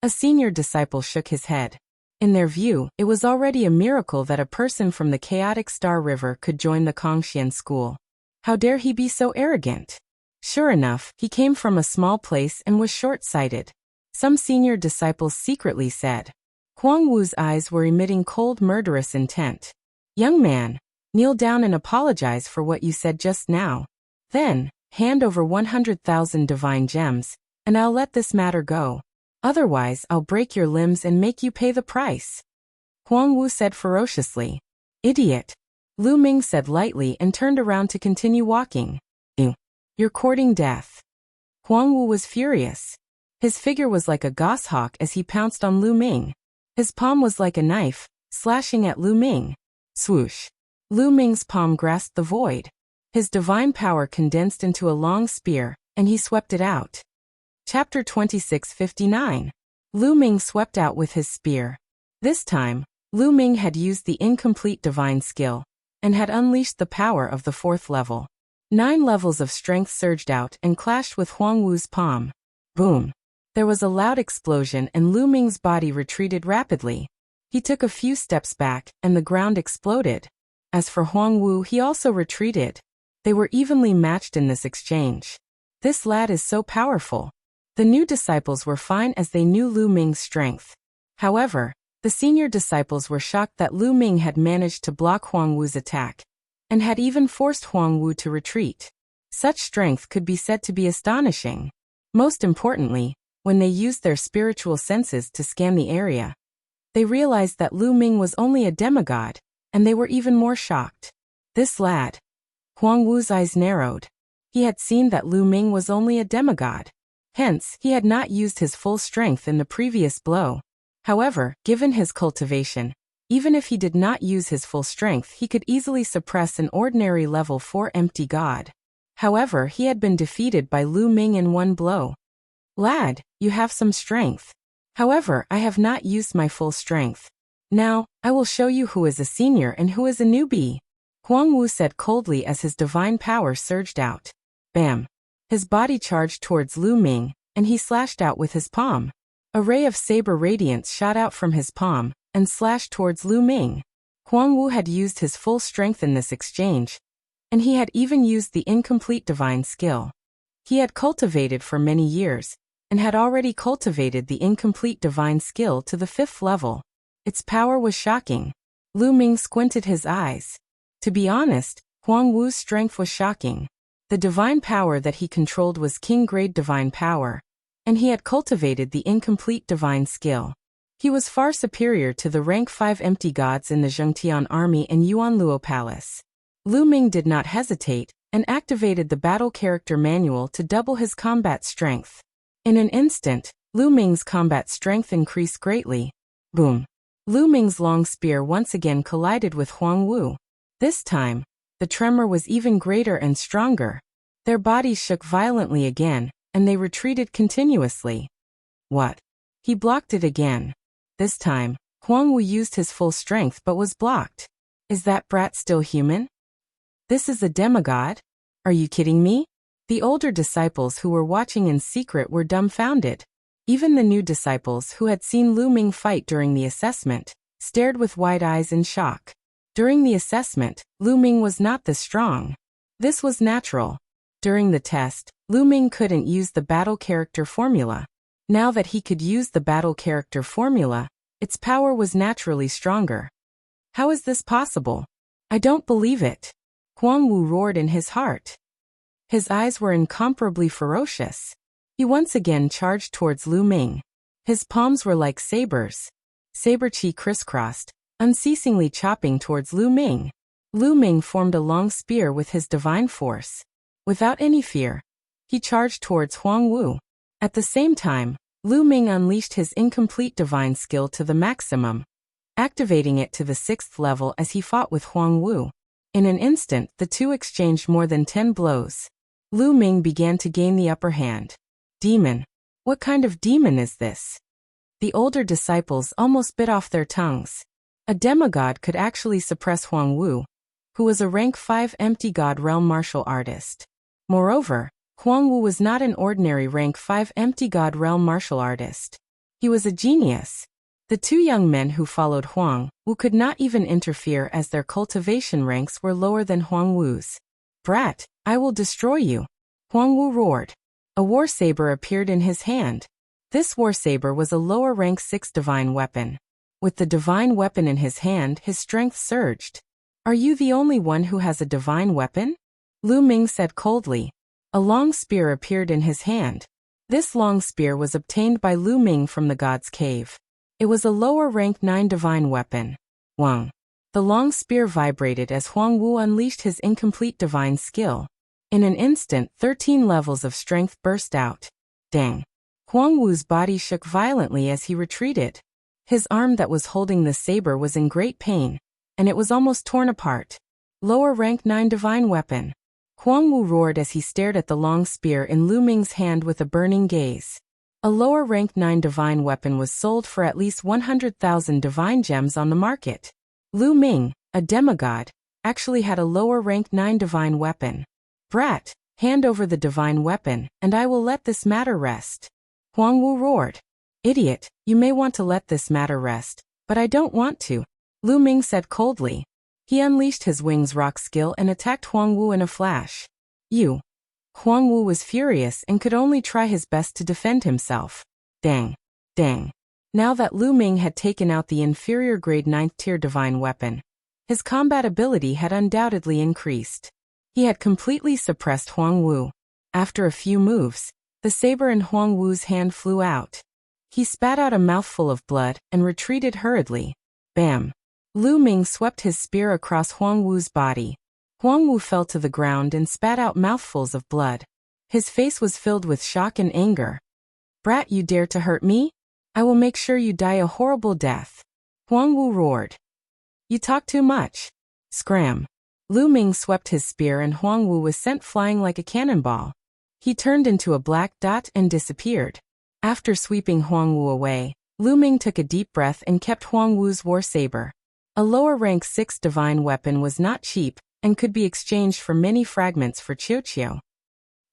A senior disciple shook his head. In their view, it was already a miracle that a person from the Chaotic Star River could join the Kongxian school. How dare he be so arrogant? Sure enough, he came from a small place and was short-sighted. Some senior disciples secretly said. Huang Wu's eyes were emitting cold, murderous intent. Young man, kneel down and apologize for what you said just now. Then, hand over 100,000 divine gems, and I'll let this matter go. Otherwise, I'll break your limbs and make you pay the price. Huang Wu said ferociously. Idiot. Lu Ming said lightly and turned around to continue walking. You're courting death. Huang Wu was furious. His figure was like a goshawk as he pounced on Lu Ming. His palm was like a knife, slashing at Lu Ming. Swoosh. Lu Ming's palm grasped the void. His divine power condensed into a long spear, and he swept it out. Chapter 26:59. Lu Ming swept out with his spear. This time, Lu Ming had used the incomplete divine skill, and had unleashed the power of the 4th level. 9 levels of strength surged out and clashed with Huang Wu's palm. Boom. There was a loud explosion and Lu Ming's body retreated rapidly. He took a few steps back, and the ground exploded. As for Huang Wu, he also retreated. They were evenly matched in this exchange. This lad is so powerful. The new disciples were fine as they knew Lu Ming's strength. However, the senior disciples were shocked that Lu Ming had managed to block Huang Wu's attack, and had even forced Huang Wu to retreat. Such strength could be said to be astonishing. Most importantly, when they used their spiritual senses to scan the area, they realized that Lu Ming was only a demigod, and they were even more shocked. This lad. Huang Wu's eyes narrowed. He had seen that Lu Ming was only a demigod. Hence, he had not used his full strength in the previous blow. However, given his cultivation, even if he did not use his full strength, he could easily suppress an ordinary level 4 empty god. However, he had been defeated by Lu Ming in one blow. Lad, you have some strength. However, I have not used my full strength. Now, I will show you who is a senior and who is a newbie. Huang Wu said coldly as his divine power surged out. Bam! His body charged towards Lu Ming, and he slashed out with his palm. A ray of saber radiance shot out from his palm, and slashed towards Lu Ming. Huang Wu had used his full strength in this exchange, and he had even used the incomplete divine skill. He had cultivated for many years, and had already cultivated the incomplete divine skill to the 5th level. Its power was shocking. Lu Ming squinted his eyes. To be honest, Huang Wu's strength was shocking. The divine power that he controlled was king-grade divine power, and he had cultivated the incomplete divine skill. He was far superior to the rank 5 empty gods in the Zhengtian army and Yuanluo Palace. Lu Ming did not hesitate, and activated the battle character manual to double his combat strength. In an instant, Lu Ming's combat strength increased greatly. Boom! Lu Ming's long spear once again collided with Huang Wu. This time, the tremor was even greater and stronger. Their bodies shook violently again, and they retreated continuously. What? He blocked it again. This time, Huang Wu used his full strength but was blocked. Is that brat still human? This is a demigod? Are you kidding me? The older disciples who were watching in secret were dumbfounded. Even the new disciples who had seen Lu Ming fight during the assessment stared with wide eyes in shock. During the assessment, Lu Ming was not this strong. This was natural. During the test, Lu Ming couldn't use the battle character formula. Now that he could use the battle character formula, its power was naturally stronger. How is this possible? I don't believe it. Huang Wu roared in his heart. His eyes were incomparably ferocious. He once again charged towards Lu Ming. His palms were like sabers. Saber chi crisscrossed, unceasingly chopping towards Lu Ming. Lu Ming formed a long spear with his divine force. Without any fear, he charged towards Huang Wu. At the same time, Lu Ming unleashed his incomplete divine skill to the maximum, activating it to the 6th level as he fought with Huang Wu. In an instant, the two exchanged more than 10 blows. Lu Ming began to gain the upper hand. Demon. What kind of demon is this? The older disciples almost bit off their tongues. A demigod could actually suppress Huang Wu, who was a rank 5 empty god realm martial artist. Moreover, Huang Wu was not an ordinary rank 5 empty god realm martial artist. He was a genius. The two young men who followed Huang Wu could not even interfere as their cultivation ranks were lower than Huang Wu's. Brat, I will destroy you. Huang Wu roared. A war saber appeared in his hand. This war saber was a lower rank 6 divine weapon. With the divine weapon in his hand, his strength surged. Are you the only one who has a divine weapon? Lu Ming said coldly. A long spear appeared in his hand. This long spear was obtained by Lu Ming from the god's cave. It was a lower rank 9 divine weapon. Wang. The long spear vibrated as Huang Wu unleashed his incomplete divine skill. In an instant, 13 levels of strength burst out. Dang. Huang Wu's body shook violently as he retreated. His arm that was holding the saber was in great pain, and it was almost torn apart. Lower rank 9 divine weapon. Huang Wu roared as he stared at the long spear in Lu Ming's hand with a burning gaze. A lower rank 9 divine weapon was sold for at least 100,000 divine gems on the market. Lu Ming, a demigod, actually had a lower rank 9 divine weapon. Brat, hand over the divine weapon, and I will let this matter rest. Huang Wu roared. Idiot, you may want to let this matter rest, but I don't want to. Lu Ming said coldly. He unleashed his wings rock skill and attacked Huang Wu in a flash. You. Huang Wu was furious and could only try his best to defend himself. Dang. Dang. Now that Lu Ming had taken out the inferior grade 9th tier divine weapon, his combat ability had undoubtedly increased. He had completely suppressed Huang Wu. After a few moves, the saber in Huang Wu's hand flew out. He spat out a mouthful of blood and retreated hurriedly. Bam! Lu Ming swept his spear across Huang Wu's body. Huang Wu fell to the ground and spat out mouthfuls of blood. His face was filled with shock and anger. Brat, you dare to hurt me? I will make sure you die a horrible death. Huang Wu roared. You talk too much. Scram. Lu Ming swept his spear and Huang Wu was sent flying like a cannonball. He turned into a black dot and disappeared. After sweeping Huang Wu away, Lu Ming took a deep breath and kept Huang Wu's war saber. A lower rank 6 divine weapon was not cheap and could be exchanged for many fragments for Qiuqiu.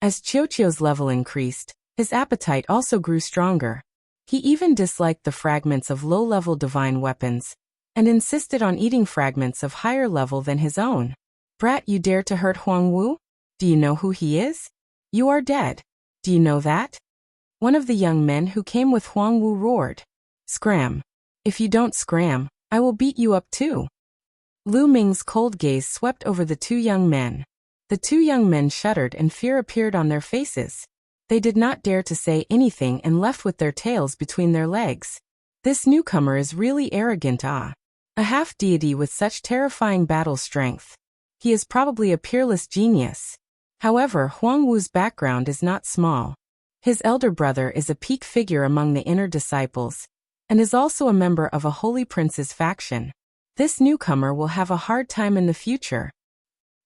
As Qiuqiu's level increased, his appetite also grew stronger. He even disliked the fragments of low-level divine weapons, and insisted on eating fragments of higher level than his own. Brat, you dare to hurt Huang Wu? Do you know who he is? You are dead. Do you know that? One of the young men who came with Huang Wu roared. Scram. If you don't scram, I will beat you up too. Lu Ming's cold gaze swept over the two young men. The two young men shuddered and fear appeared on their faces. They did not dare to say anything and left with their tails between their legs. This newcomer is really arrogant. A half-deity with such terrifying battle strength. He is probably a peerless genius. However, Huang Wu's background is not small. His elder brother is a peak figure among the inner disciples, and is also a member of a holy prince's faction. This newcomer will have a hard time in the future.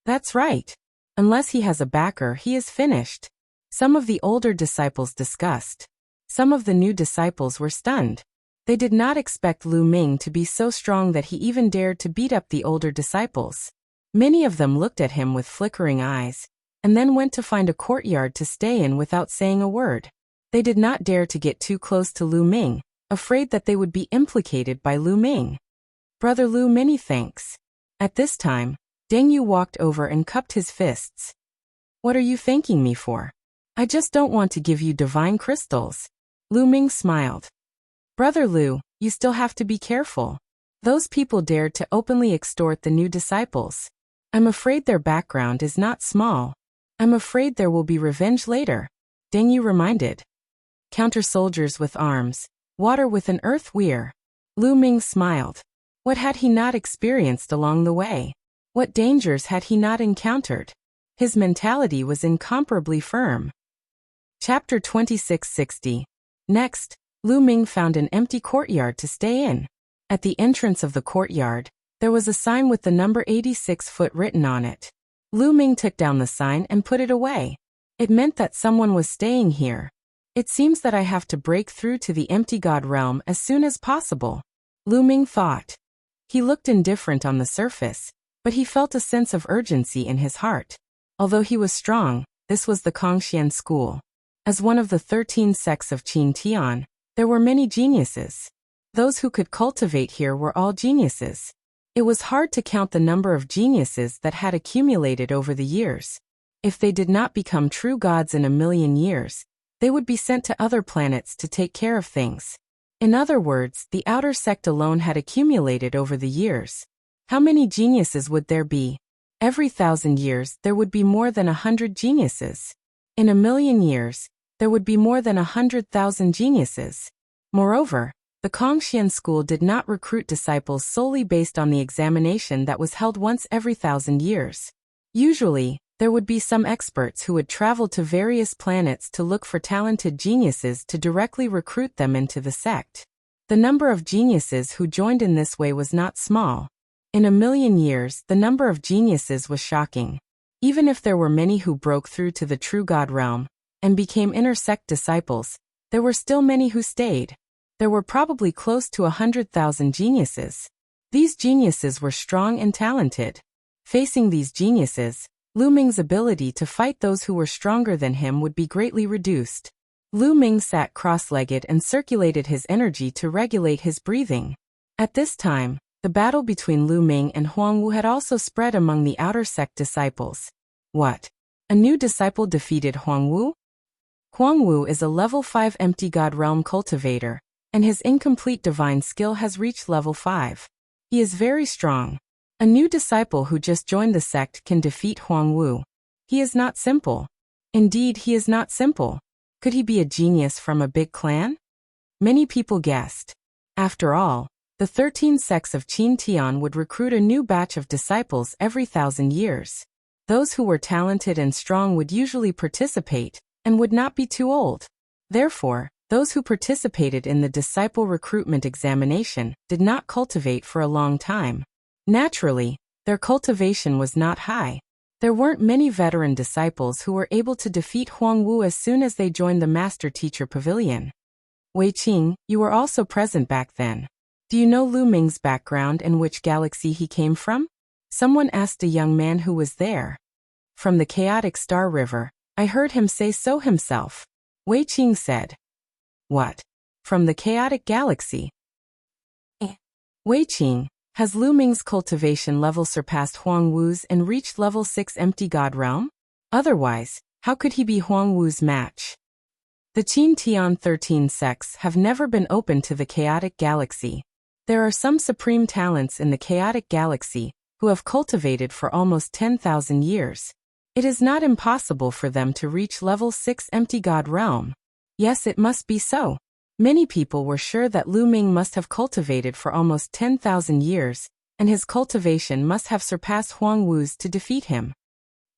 That's right. Unless he has a backer, he is finished. Some of the older disciples discussed. Some of the new disciples were stunned. They did not expect Lu Ming to be so strong that he even dared to beat up the older disciples. Many of them looked at him with flickering eyes, and then went to find a courtyard to stay in without saying a word. They did not dare to get too close to Lu Ming, afraid that they would be implicated by Lu Ming. Brother Lu, many thanks. At this time, Deng Yu walked over and cupped his fists. What are you thanking me for? I just don't want to give you divine crystals. Lu Ming smiled. Brother Lu, you still have to be careful. Those people dared to openly extort the new disciples. I'm afraid their background is not small. I'm afraid there will be revenge later. Deng Yu reminded. Counter soldiers with arms, water with an earth weir. Lu Ming smiled. What had he not experienced along the way? What dangers had he not encountered? His mentality was incomparably firm. Chapter 2660. Next, Lu Ming found an empty courtyard to stay in. At the entrance of the courtyard, there was a sign with the number 86 written on it. Lu Ming took down the sign and put it away. It meant that someone was staying here. It seems that I have to break through to the empty god realm as soon as possible. Lu Ming thought. He looked indifferent on the surface, but he felt a sense of urgency in his heart. Although he was strong, this was the Kongxian school. As one of the 13 sects of Qin Tian, there were many geniuses. Those who could cultivate here were all geniuses. It was hard to count the number of geniuses that had accumulated over the years. If they did not become true gods in a million years, they would be sent to other planets to take care of things. In other words, the outer sect alone had accumulated over the years. How many geniuses would there be? Every 1,000 years, there would be more than 100 geniuses. In a million years, there would be more than 100,000 geniuses. Moreover, the Kongxian school did not recruit disciples solely based on the examination that was held once every 1,000 years. Usually, there would be some experts who would travel to various planets to look for talented geniuses to directly recruit them into the sect. The number of geniuses who joined in this way was not small. In a million years, the number of geniuses was shocking. Even if there were many who broke through to the true God realm and became inner sect disciples, there were still many who stayed. There were probably close to 100,000 geniuses. These geniuses were strong and talented. Facing these geniuses, Lu Ming's ability to fight those who were stronger than him would be greatly reduced. Lu Ming sat cross-legged and circulated his energy to regulate his breathing. At this time, the battle between Lu Ming and Huang Wu had also spread among the outer sect disciples. What? A new disciple defeated Huang Wu? Huang Wu is a level 5 empty god realm cultivator, and his incomplete divine skill has reached level 5. He is very strong. A new disciple who just joined the sect can defeat Huang Wu. He is not simple. Indeed, he is not simple. Could he be a genius from a big clan? Many people guessed. After all, the 13 sects of Qin Tian would recruit a new batch of disciples every 1,000 years. Those who were talented and strong would usually participate, and would not be too old. Therefore, those who participated in the disciple recruitment examination did not cultivate for a long time. Naturally, their cultivation was not high. There weren't many veteran disciples who were able to defeat Huang Wu as soon as they joined the master-teacher pavilion. Wei Qing, you were also present back then. Do you know Lu Ming's background and which galaxy he came from? Someone asked a young man who was there. From the chaotic Star River, I heard him say so himself. Wei Qing said. What? From the chaotic galaxy? Wei Qing, has Lu Ming's cultivation level surpassed Huang Wu's and reached level 6 empty god realm? Otherwise, how could he be Huang Wu's match? The Qin Tian 13 sects have never been open to the chaotic galaxy. There are some supreme talents in the chaotic galaxy who have cultivated for almost 10,000 years. It is not impossible for them to reach level 6 empty god realm. Yes, it must be so. Many people were sure that Lu Ming must have cultivated for almost 10,000 years, and his cultivation must have surpassed Huang Wu's to defeat him.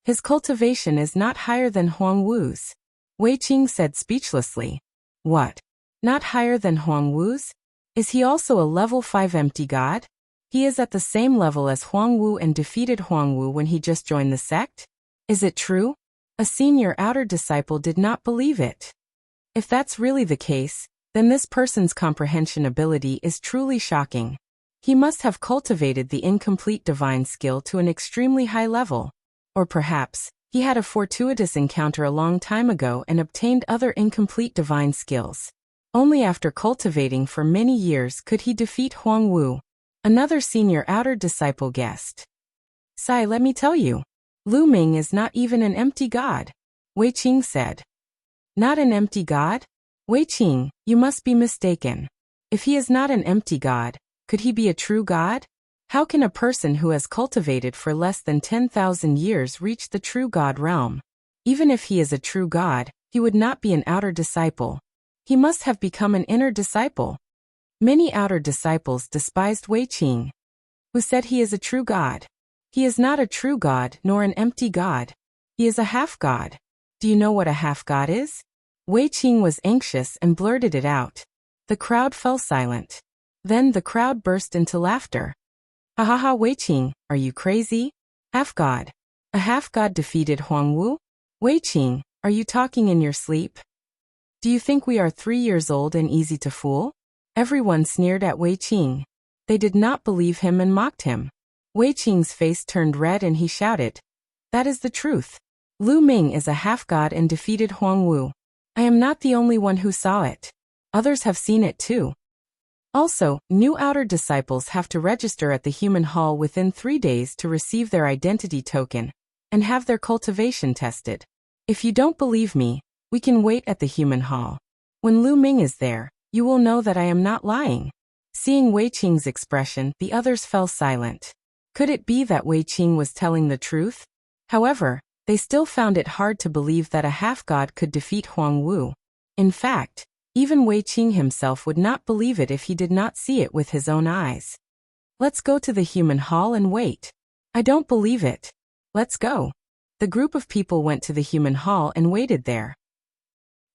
His cultivation is not higher than Huang Wu's. Wei Qing said speechlessly. What? Not higher than Huang Wu's? Is he also a level 5 empty god? He is at the same level as Huang Wu and defeated Huang Wu when he just joined the sect? Is it true? A senior outer disciple did not believe it. If that's really the case, then this person's comprehension ability is truly shocking. He must have cultivated the incomplete divine skill to an extremely high level. Or perhaps, he had a fortuitous encounter a long time ago and obtained other incomplete divine skills. Only after cultivating for many years could he defeat Huang Wu. Another senior outer disciple guessed. Sai, let me tell you. Lu Ming is not even an empty god. Wei Qing said. Not an empty god? Wei Qing, you must be mistaken. If he is not an empty god, could he be a true god? How can a person who has cultivated for less than 10,000 years reach the true god realm? Even if he is a true god, he would not be an outer disciple. He must have become an inner disciple. Many outer disciples despised Wei Qing, who said he is a true god. He is not a true god nor an empty god. He is a half-god. Do you know what a half-god is? Wei Qing was anxious and blurted it out. The crowd fell silent. Then the crowd burst into laughter. Ha ha ha, Wei Qing, are you crazy? Half-god. A half-god defeated Huangwu? Wei Qing, are you talking in your sleep? Do you think we are 3 years old and easy to fool? Everyone sneered at Wei Qing. They did not believe him and mocked him. Wei Qing's face turned red and he shouted, "That is the truth. Lu Ming is a half-god and defeated Huangwu. I am not the only one who saw it. Others have seen it too." Also, new outer disciples have to register at the human hall within 3 days to receive their identity token and have their cultivation tested. If you don't believe me, we can wait at the human hall. When Lu Ming is there, you will know that I am not lying. Seeing Wei Qing's expression, the others fell silent. Could it be that Wei Qing was telling the truth? However, they still found it hard to believe that a half-god could defeat Huangwu. In fact, even Wei Qing himself would not believe it if he did not see it with his own eyes. Let's go to the human hall and wait. I don't believe it. Let's go. The group of people went to the human hall and waited there.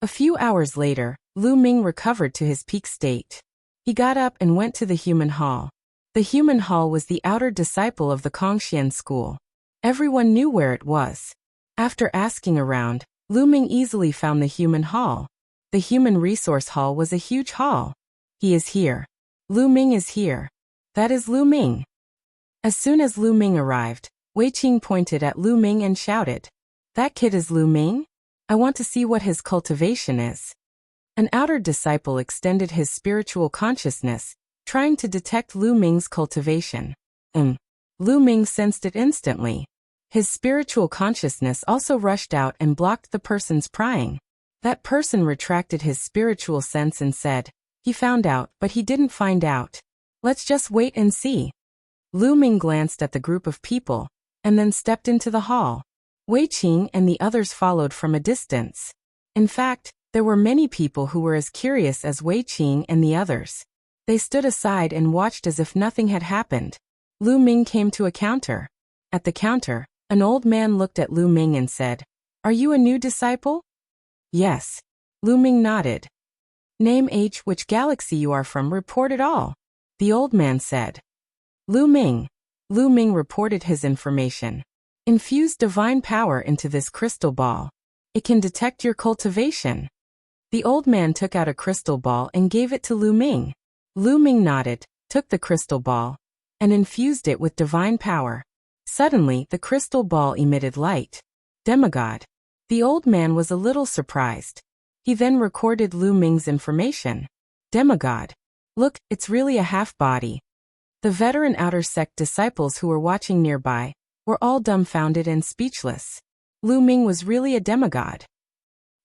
A few hours later, Lu Ming recovered to his peak state. He got up and went to the human hall. The human hall was the outer disciple of the Kongxian school. Everyone knew where it was. After asking around, Lu Ming easily found the human hall. The human resource hall was a huge hall. He is here. Lu Ming is here. That is Lu Ming. As soon as Lu Ming arrived, Wei Qing pointed at Lu Ming and shouted, "That kid is Lu Ming? I want to see what his cultivation is." An outer disciple extended his spiritual consciousness, trying to detect Lu Ming's cultivation. Lu Ming sensed it instantly. His spiritual consciousness also rushed out and blocked the person's prying. That person retracted his spiritual sense and said, "He found out, but he didn't find out. Let's just wait and see." Lu Ming glanced at the group of people, and then stepped into the hall. Wei Qing and the others followed from a distance. In fact, there were many people who were as curious as Wei Qing and the others. They stood aside and watched as if nothing had happened. Lu Ming came to a counter. At the counter, an old man looked at Lu Ming and said, "Are you a new disciple?" "Yes." Lu Ming nodded. "Name, age, which galaxy you are from, report it all," the old man said. Lu Ming. Lu Ming reported his information. "Infuse divine power into this crystal ball. It can detect your cultivation." The old man took out a crystal ball and gave it to Lu Ming. Lu Ming nodded, took the crystal ball, and infused it with divine power. Suddenly, the crystal ball emitted light. Demigod. The old man was a little surprised. He then recorded Lu Ming's information. Demigod. Look, it's really a half-body. The veteran outer sect disciples who were watching nearby were all dumbfounded and speechless. Lu Ming was really a demigod.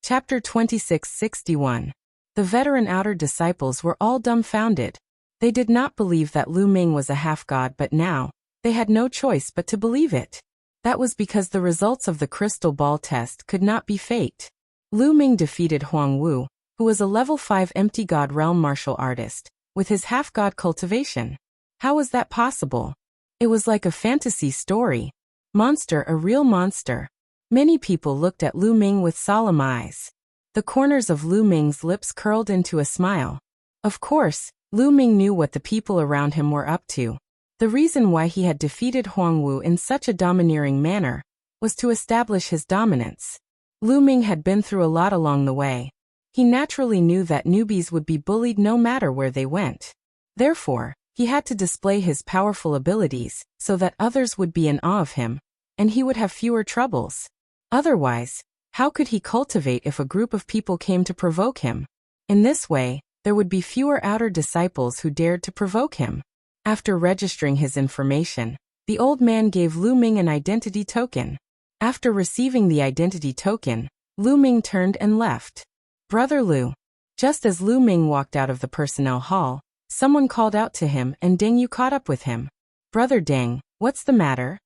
Chapter 2661. The veteran outer disciples were all dumbfounded. They did not believe that Lu Ming was a half-god, but now, they had no choice but to believe it. That was because the results of the crystal ball test could not be faked. Lu Ming defeated Huangwu, who was a level 5 empty god realm martial artist, with his half-god cultivation. How was that possible? It was like a fantasy story. Monster, a real monster. Many people looked at Lu Ming with solemn eyes. The corners of Lu Ming's lips curled into a smile. Of course, Lu Ming knew what the people around him were up to. The reason why he had defeated Huangwu in such a domineering manner was to establish his dominance. Lu Ming had been through a lot along the way. He naturally knew that newbies would be bullied no matter where they went. Therefore, he had to display his powerful abilities so that others would be in awe of him, and he would have fewer troubles. Otherwise, how could he cultivate if a group of people came to provoke him? In this way, there would be fewer outer disciples who dared to provoke him. After registering his information, the old man gave Lu Ming an identity token. After receiving the identity token, Lu Ming turned and left. Brother Lu. Just as Lu Ming walked out of the personnel hall, someone called out to him and Deng Yu caught up with him. Brother Deng, what's the matter?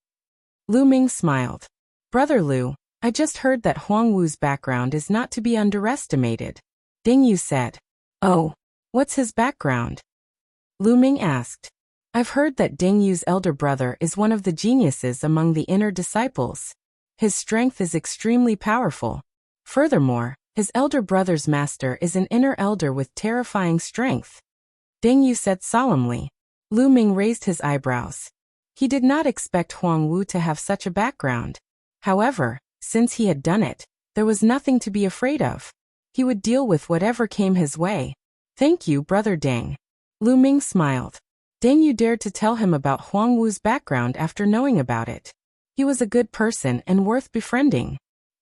Lu Ming smiled. Brother Lu, I just heard that Huang Wu's background is not to be underestimated. Deng Yu said. Oh, what's his background? Lu Ming asked. I've heard that Deng Yu's elder brother is one of the geniuses among the inner disciples. His strength is extremely powerful. Furthermore, his elder brother's master is an inner elder with terrifying strength. Deng Yu said solemnly. Lu Ming raised his eyebrows. He did not expect Huang Wu to have such a background. However, since he had done it, there was nothing to be afraid of. He would deal with whatever came his way. Thank you, Brother Deng. Lu Ming smiled. Deng Yu dared to tell him about Huang Wu's background after knowing about it. He was a good person and worth befriending.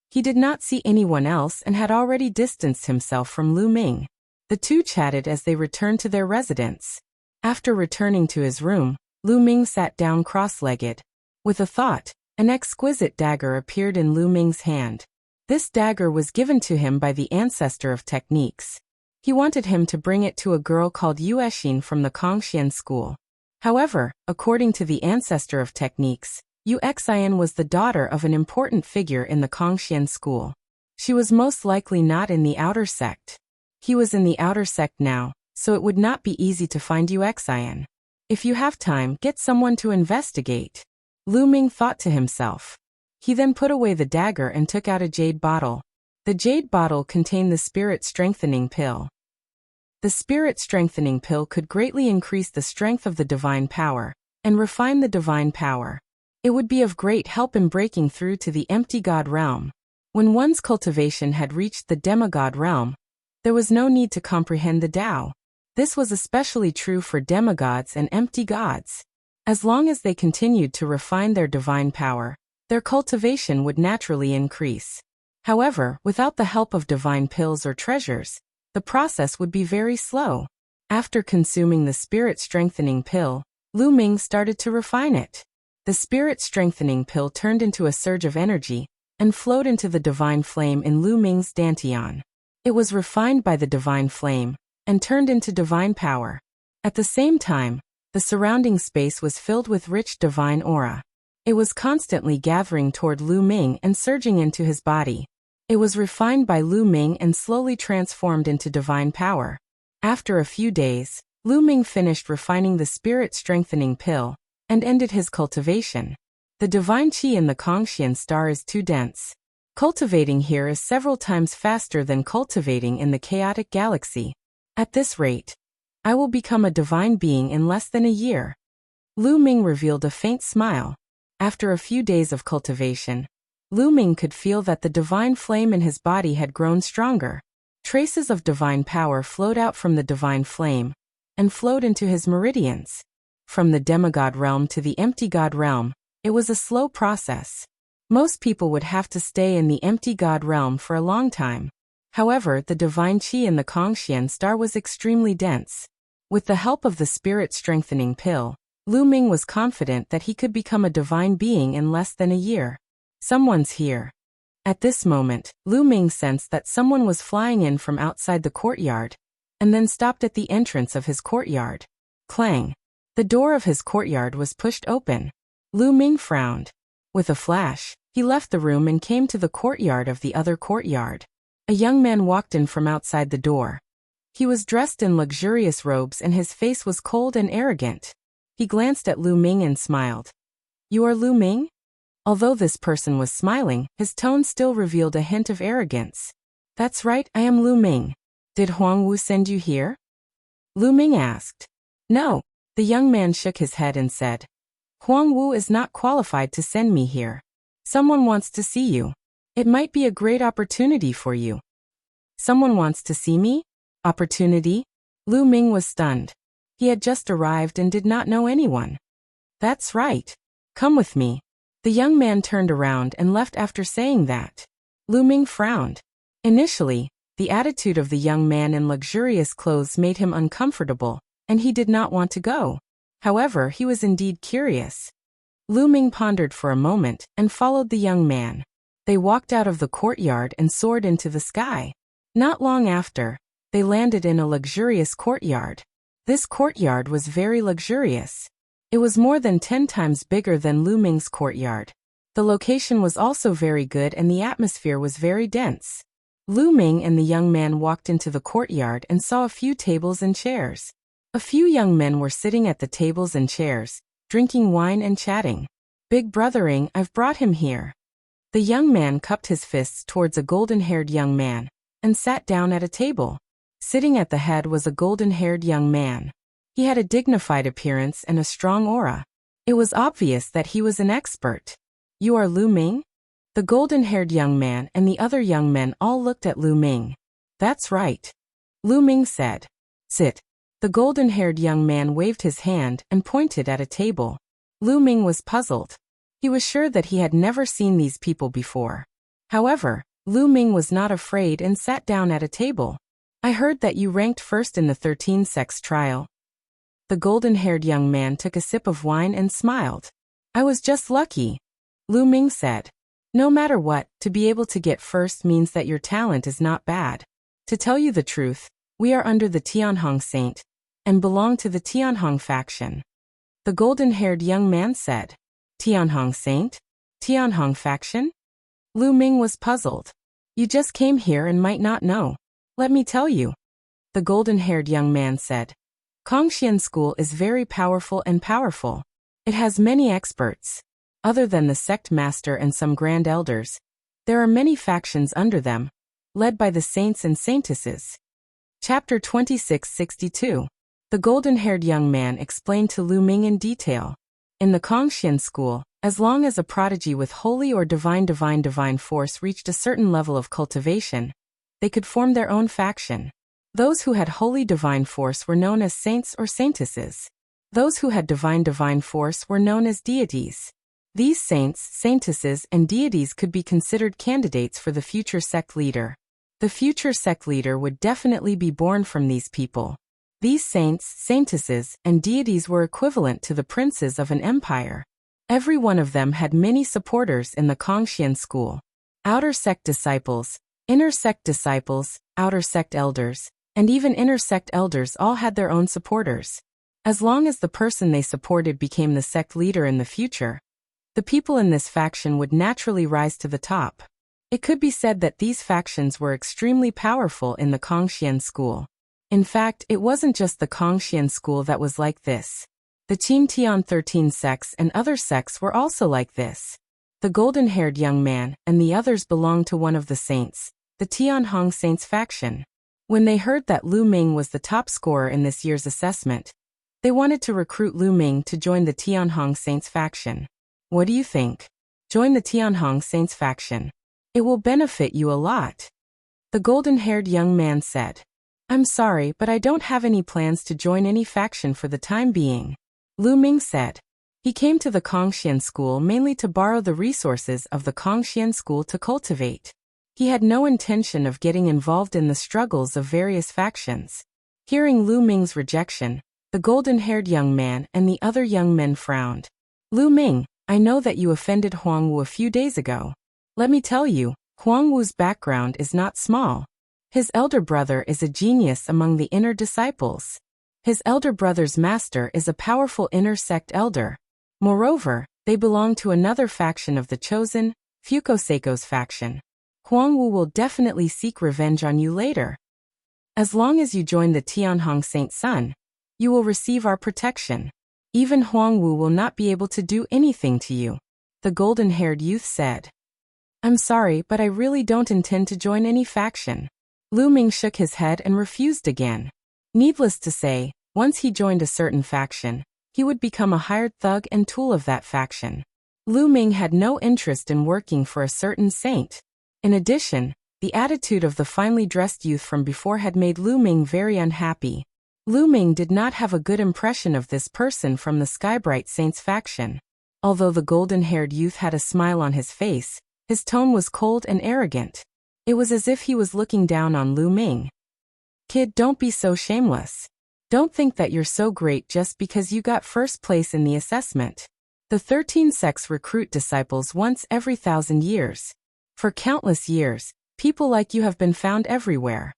He did not see anyone else and had already distanced himself from Lu Ming. The two chatted as they returned to their residence. After returning to his room, Lu Ming sat down cross-legged. With a thought, an exquisite dagger appeared in Lu Ming's hand. This dagger was given to him by the ancestor of techniques. He wanted him to bring it to a girl called Yuexin from the Kongxian school. However, according to the ancestor of techniques, Yuexin was the daughter of an important figure in the Kongxian school. She was most likely not in the outer sect. He was in the outer sect now, so it would not be easy to find Yuexin. If you have time, get someone to investigate. Lu Ming thought to himself. He then put away the dagger and took out a jade bottle. The jade bottle contained the spirit strengthening pill. The spirit strengthening pill could greatly increase the strength of the divine power and refine the divine power. It would be of great help in breaking through to the empty god realm. When one's cultivation had reached the demigod realm, there was no need to comprehend the Tao. This was especially true for demigods and empty gods. As long as they continued to refine their divine power, their cultivation would naturally increase. However, without the help of divine pills or treasures, the process would be very slow. After consuming the spirit strengthening pill, Lu Ming started to refine it. The spirit strengthening pill turned into a surge of energy and flowed into the divine flame in Lu Ming's dantian. It was refined by the divine flame and turned into divine power. At the same time, the surrounding space was filled with rich divine aura. It was constantly gathering toward Lu Ming and surging into his body. It was refined by Lu Ming and slowly transformed into divine power. After a few days, Lu Ming finished refining the spirit strengthening pill and ended his cultivation. The divine qi in the Kongxian star is too dense. Cultivating here is several times faster than cultivating in the chaotic galaxy. At this rate, I will become a divine being in less than a year. Lu Ming revealed a faint smile. After a few days of cultivation, Lu Ming could feel that the divine flame in his body had grown stronger. Traces of divine power flowed out from the divine flame and flowed into his meridians. From the demigod realm to the empty god realm, it was a slow process. Most people would have to stay in the empty god realm for a long time. However, the divine qi in the Kongxian star was extremely dense. With the help of the spirit strengthening pill, Lu Ming was confident that he could become a divine being in less than a year. Someone's here. At this moment, Lu Ming sensed that someone was flying in from outside the courtyard, and then stopped at the entrance of his courtyard. Clang. The door of his courtyard was pushed open. Lu Ming frowned. With a flash, he left the room and came to the courtyard of the other courtyard. A young man walked in from outside the door. He was dressed in luxurious robes and his face was cold and arrogant. He glanced at Lu Ming and smiled. You are Lu Ming? Although this person was smiling, his tone still revealed a hint of arrogance. That's right, I am Lu Ming. Did Huang Wu send you here? Lu Ming asked. No. The young man shook his head and said, Huang Wu is not qualified to send me here. Someone wants to see you. It might be a great opportunity for you. Someone wants to see me? Opportunity? Lu Ming was stunned. He had just arrived and did not know anyone. That's right. Come with me. The young man turned around and left after saying that. Lu Ming frowned. Initially, the attitude of the young man in luxurious clothes made him uncomfortable, and he did not want to go. However, he was indeed curious. Lu Ming pondered for a moment and followed the young man. They walked out of the courtyard and soared into the sky. Not long after, they landed in a luxurious courtyard. This courtyard was very luxurious. It was more than 10 times bigger than Lu Ming's courtyard. The location was also very good and the atmosphere was very dense. Lu Ming and the young man walked into the courtyard and saw a few tables and chairs. A few young men were sitting at the tables and chairs, drinking wine and chatting. "Big brothering, I've brought him here." The young man cupped his fists towards a golden-haired young man and sat down at a table. Sitting at the head was a golden-haired young man. He had a dignified appearance and a strong aura. It was obvious that he was an expert. "You are Lu Ming?" The golden-haired young man and the other young men all looked at Lu Ming. "That's right," Lu Ming said. "Sit." The golden-haired young man waved his hand and pointed at a table. Lu Ming was puzzled. He was sure that he had never seen these people before. However, Lu Ming was not afraid and sat down at a table. "I heard that you ranked first in the 13 sex trial." The golden-haired young man took a sip of wine and smiled. "I was just lucky," Lu Ming said. "No matter what, to be able to get first means that your talent is not bad. To tell you the truth, we are under the Tianhong Saint and belong to the Tianhong faction." The golden-haired young man said. "Tianhong Saint? Tianhong faction?" Lu Ming was puzzled. "You just came here and might not know. Let me tell you," the golden-haired young man said. "Kongxian School is very powerful and powerful. It has many experts. Other than the sect master and some grand elders, there are many factions under them, led by the saints and saintesses." Chapter 2662. The golden-haired young man explained to Lu Ming in detail. In the Kongxian School, as long as a prodigy with holy or divine force reached a certain level of cultivation, they could form their own faction. Those who had holy divine force were known as saints or saintesses. Those who had divine force were known as deities. These saints, saintesses, and deities could be considered candidates for the future sect leader. The future sect leader would definitely be born from these people. These saints, saintesses, and deities were equivalent to the princes of an empire. Every one of them had many supporters in the Kongxian School. Outer sect disciples, inner sect disciples, outer sect elders, and even inner sect elders all had their own supporters. As long as the person they supported became the sect leader in the future, the people in this faction would naturally rise to the top. It could be said that these factions were extremely powerful in the Kongxian School. In fact, it wasn't just the Kongxian School that was like this. The Qingtian 13 sects and other sects were also like this. The golden-haired young man and the others belonged to one of the saints, the Tianhong Saints faction. When they heard that Lu Ming was the top scorer in this year's assessment, they wanted to recruit Lu Ming to join the Tianhong Saints faction. "What do you think? Join the Tianhong Saints faction. It will benefit you a lot," the golden-haired young man said. "I'm sorry, but I don't have any plans to join any faction for the time being," Lu Ming said. He came to the Kongxian School mainly to borrow the resources of the Kongxian School to cultivate. He had no intention of getting involved in the struggles of various factions. Hearing Lu Ming's rejection, the golden-haired young man and the other young men frowned. "Lu Ming, I know that you offended Huangwu a few days ago. Let me tell you, Huangwu's background is not small. His elder brother is a genius among the inner disciples. His elder brother's master is a powerful inner sect elder. Moreover, they belong to another faction of the chosen, Fukoseiko's faction. Huangwu will definitely seek revenge on you later. As long as you join the Tianhong Saint Sun, you will receive our protection. Even Huangwu will not be able to do anything to you," the golden-haired youth said. "I'm sorry, but I really don't intend to join any faction." Lu Ming shook his head and refused again. Needless to say, once he joined a certain faction, he would become a hired thug and tool of that faction. Lu Ming had no interest in working for a certain saint. In addition, the attitude of the finely dressed youth from before had made Lu Ming very unhappy. Lu Ming did not have a good impression of this person from the Skybright Saints faction. Although the golden-haired youth had a smile on his face, his tone was cold and arrogant. It was as if he was looking down on Lu Ming. "Kid, don't be so shameless. Don't think that you're so great just because you got first place in the assessment. The 13 sects recruit disciples once every 1,000 years. For countless years, people like you have been found everywhere.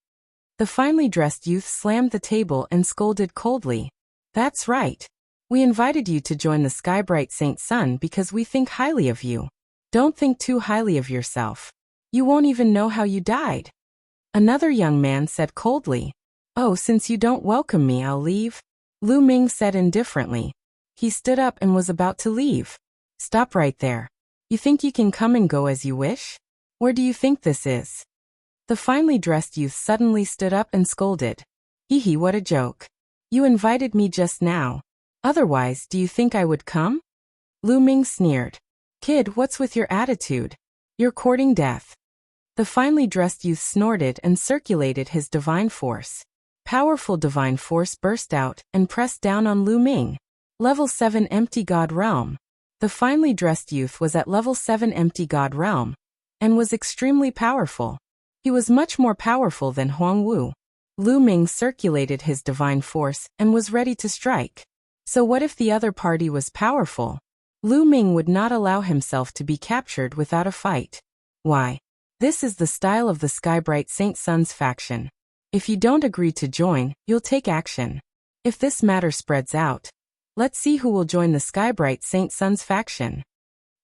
The finely dressed youth slammed the table and scolded coldly. That's right. We invited you to join the Sky-Bright Saint Sun because we think highly of you. Don't think too highly of yourself. You won't even know how you died. Another young man said coldly. Oh, since you don't welcome me, I'll leave. Lu Ming said indifferently. He stood up and was about to leave. Stop right there. You think you can come and go as you wish? Where do you think this is? The finely dressed youth suddenly stood up and scolded. Hee hee, what a joke. You invited me just now. Otherwise, do you think I would come? Lu Ming sneered. Kid, what's with your attitude? You're courting death. The finely dressed youth snorted and circulated his divine force. Powerful divine force burst out and pressed down on Lu Ming. Level 7 Empty God Realm. The finely dressed youth was at level 7 Empty God Realm and was extremely powerful. He was much more powerful than Huang Wu. Lu Ming circulated his divine force and was ready to strike. So what if the other party was powerful? Lu Ming would not allow himself to be captured without a fight. Why? This is the style of the Sky-Bright Saint Sun's faction. If you don't agree to join, you'll take action. If this matter spreads out, let's see who will join the Sky-Bright Saint Sun's faction.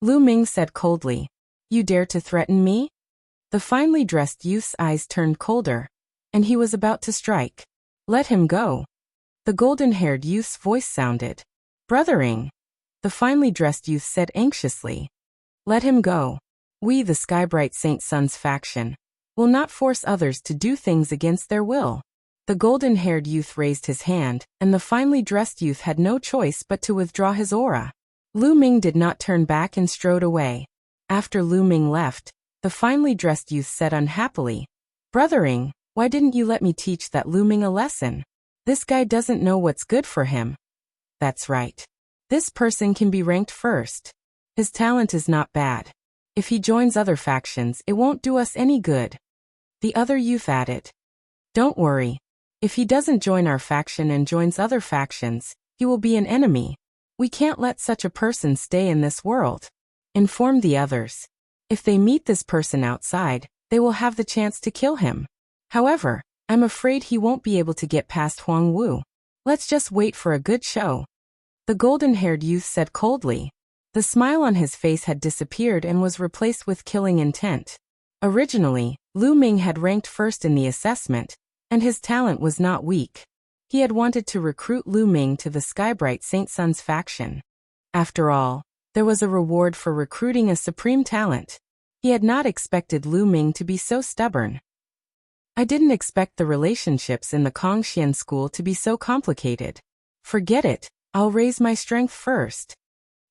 Lu Ming said coldly. You dare to threaten me? The finely dressed youth's eyes turned colder, and he was about to strike. Let him go. The golden-haired youth's voice sounded. Brothering. The finely dressed youth said anxiously. Let him go. We, the Sky-Bright Saint Sun's faction, will not force others to do things against their will. The golden-haired youth raised his hand, and the finely dressed youth had no choice but to withdraw his aura. Lu Ming did not turn back and strode away. After Lu Ming left, the finely dressed youth said unhappily, Brothering, why didn't you let me teach that Lu Ming a lesson? This guy doesn't know what's good for him. That's right. This person can be ranked first. His talent is not bad. If he joins other factions, it won't do us any good. The other youth added. Don't worry. If he doesn't join our faction and joins other factions, he will be an enemy. We can't let such a person stay in this world. Inform the others. If they meet this person outside, they will have the chance to kill him. However, I'm afraid he won't be able to get past Huang Wu. Let's just wait for a good show. The golden-haired youth said coldly. The smile on his face had disappeared and was replaced with killing intent. Originally, Lu Ming had ranked first in the assessment, and his talent was not weak. He had wanted to recruit Lu Ming to the Sky-Bright Saint Sun's faction. After all, there was a reward for recruiting a supreme talent. He had not expected Lu Ming to be so stubborn. I didn't expect the relationships in the Kongxian school to be so complicated. Forget it, I'll raise my strength first.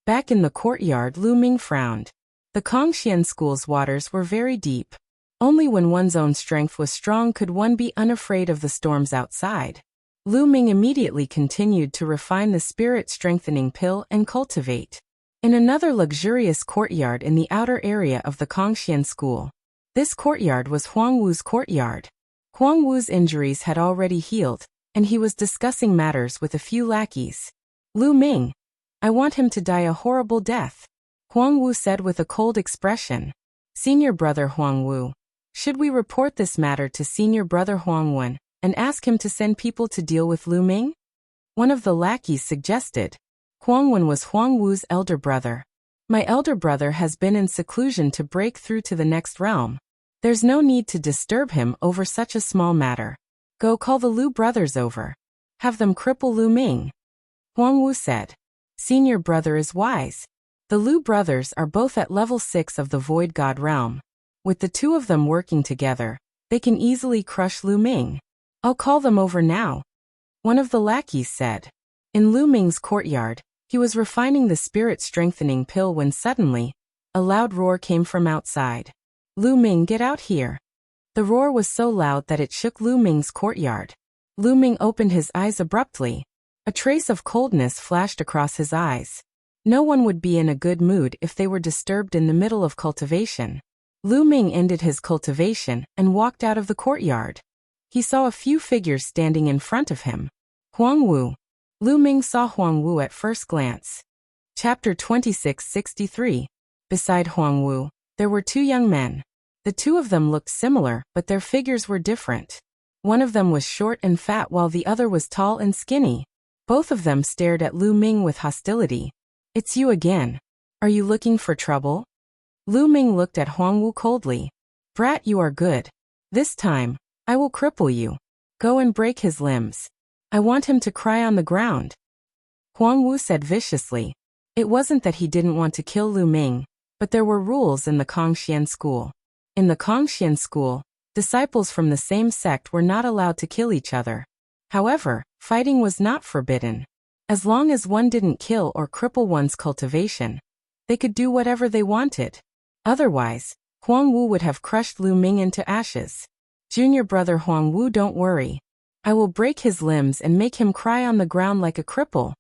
Back in the courtyard, Lu Ming frowned. The Kongxian school's waters were very deep. Only when one's own strength was strong could one be unafraid of the storms outside. Lu Ming immediately continued to refine the spirit-strengthening pill and cultivate. In another luxurious courtyard in the outer area of the Kongxian school. This courtyard was Huang Wu's courtyard. Huang Wu's injuries had already healed, and he was discussing matters with a few lackeys. Lu Ming. I want him to die a horrible death. Huang Wu said with a cold expression. Senior brother Huang Wu. Should we report this matter to senior brother Huang Wen and ask him to send people to deal with Lu Ming? One of the lackeys suggested. Huang Wen was Huang Wu's elder brother. My elder brother has been in seclusion to break through to the next realm. There's no need to disturb him over such a small matter. Go call the Lu brothers over. Have them cripple Lu Ming. Huang Wu said. Senior brother is wise. The Lu brothers are both at level 6 of the Void God realm. With the two of them working together, they can easily crush Lu Ming. I'll call them over now. One of the lackeys said. In Lu Ming's courtyard, he was refining the spirit-strengthening pill when suddenly, a loud roar came from outside. Lu Ming, get out here. The roar was so loud that it shook Lu Ming's courtyard. Lu Ming opened his eyes abruptly. A trace of coldness flashed across his eyes. No one would be in a good mood if they were disturbed in the middle of cultivation. Lu Ming ended his cultivation and walked out of the courtyard. He saw a few figures standing in front of him. Huang Wu. Lu Ming saw Huang Wu at first glance. Chapter 2663. Beside Huang Wu, there were two young men. The two of them looked similar, but their figures were different. One of them was short and fat while the other was tall and skinny. Both of them stared at Lu Ming with hostility. "It's you again. Are you looking for trouble?" Lu Ming looked at Huang Wu coldly. "Brat, you are good. This time, I will cripple you. Go and break his limbs. I want him to cry on the ground." Huang Wu said viciously. It wasn't that he didn't want to kill Lu Ming, but there were rules in the Kongxian school. In the Kongxian school, disciples from the same sect were not allowed to kill each other. However, fighting was not forbidden. As long as one didn't kill or cripple one's cultivation, they could do whatever they wanted. Otherwise, Huang Wu would have crushed Lu Ming into ashes. "Junior brother Huang Wu, don't worry. I will break his limbs and make him cry on the ground like a cripple,"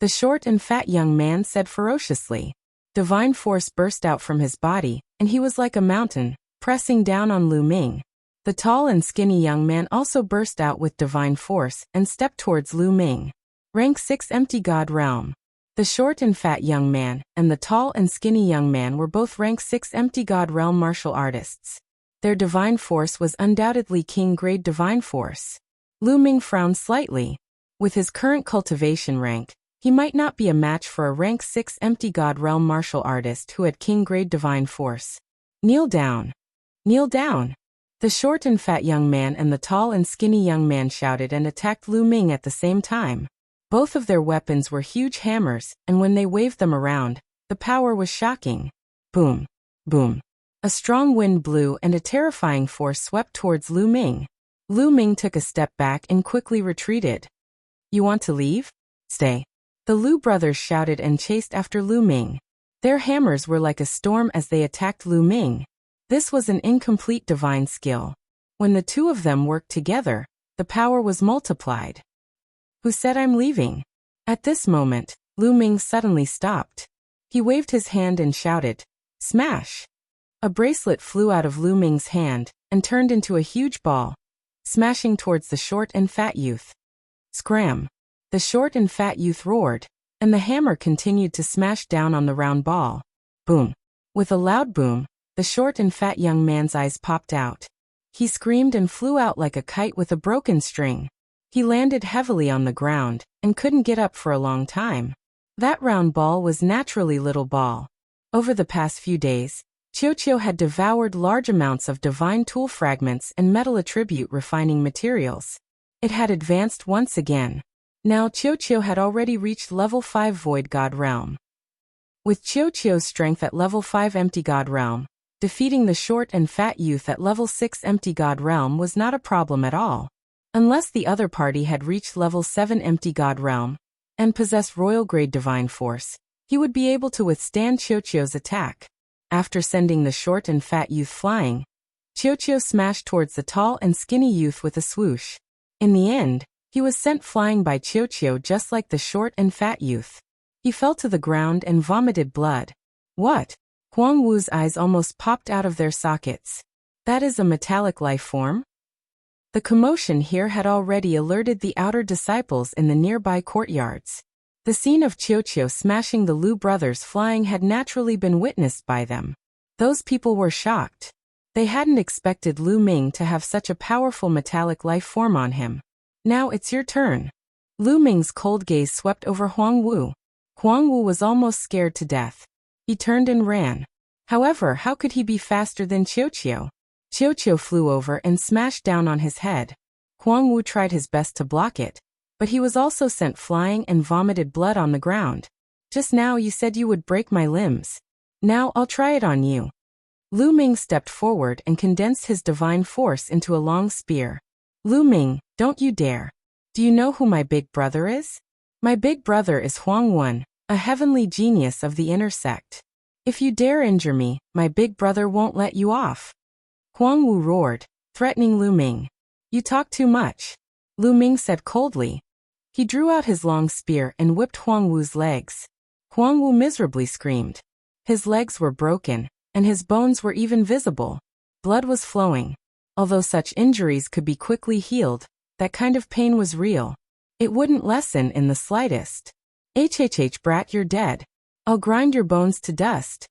the short and fat young man said ferociously. Divine force burst out from his body, and he was like a mountain, pressing down on Lu Ming. The tall and skinny young man also burst out with divine force and stepped towards Lu Ming. Rank 6 Empty God Realm. The short and fat young man and the tall and skinny young man were both rank 6 Empty God Realm martial artists. Their divine force was undoubtedly king-grade divine force. Lu Ming frowned slightly. With his current cultivation rank, he might not be a match for a rank 6 Empty God Realm martial artist who had king-grade divine force. "Kneel down. Kneel down." The short and fat young man and the tall and skinny young man shouted and attacked Lu Ming at the same time. Both of their weapons were huge hammers, and when they waved them around, the power was shocking. Boom. Boom. A strong wind blew and a terrifying force swept towards Lu Ming. Lu Ming took a step back and quickly retreated. "You want to leave? Stay." The Lu brothers shouted and chased after Lu Ming. Their hammers were like a storm as they attacked Lu Ming. This was an incomplete divine skill. When the two of them worked together, the power was multiplied. "Who said I'm leaving?" At this moment, Lu Ming suddenly stopped. He waved his hand and shouted, "Smash!" A bracelet flew out of Lu Ming's hand and turned into a huge ball, smashing towards the short and fat youth. Scram! The short and fat youth roared, and the hammer continued to smash down on the round ball. Boom! With a loud boom, the short and fat young man's eyes popped out. He screamed and flew out like a kite with a broken string. He landed heavily on the ground and couldn't get up for a long time. That round ball was naturally Little Ball. Over the past few days, Qiu had devoured large amounts of divine tool fragments and metal attribute refining materials. It had advanced once again. Now Qiu had already reached level 5 Void God Realm. With Qiu's strength at level 5 Empty God Realm, defeating the short and fat youth at level 6 Empty God Realm was not a problem at all. Unless the other party had reached level 7 Empty God Realm and possessed royal grade divine force, he would be able to withstand Qiu's attack. After sending the short and fat youth flying, Qiu smashed towards the tall and skinny youth with a swoosh. In the end, he was sent flying by Qiu just like the short and fat youth. He fell to the ground and vomited blood. "What?" Huang Wu's eyes almost popped out of their sockets. "That is a metallic life form?" The commotion here had already alerted the outer disciples in the nearby courtyards. The scene of Qiu smashing the Lu brothers flying had naturally been witnessed by them. Those people were shocked. They hadn't expected Lu Ming to have such a powerful metallic life form on him. "Now it's your turn." Lu Ming's cold gaze swept over Huang Wu. Huang Wu was almost scared to death. He turned and ran. However, how could he be faster than Qiu? Qiu flew over and smashed down on his head. Huang Wu tried his best to block it, but he was also sent flying and vomited blood on the ground. "Just now you said you would break my limbs. Now I'll try it on you." Lu Ming stepped forward and condensed his divine force into a long spear. "Lu Ming, don't you dare. Do you know who my big brother is? My big brother is Huang Wen, a heavenly genius of the inner sect. If you dare injure me, my big brother won't let you off." Huang Wu roared, threatening Lu Ming. "You talk too much," Lu Ming said coldly. He drew out his long spear and whipped Huang Wu's legs. Huang Wu miserably screamed. His legs were broken, and his bones were even visible. Blood was flowing. Although such injuries could be quickly healed, that kind of pain was real. It wouldn't lessen in the slightest. HHH brat, you're dead. I'll grind your bones to dust.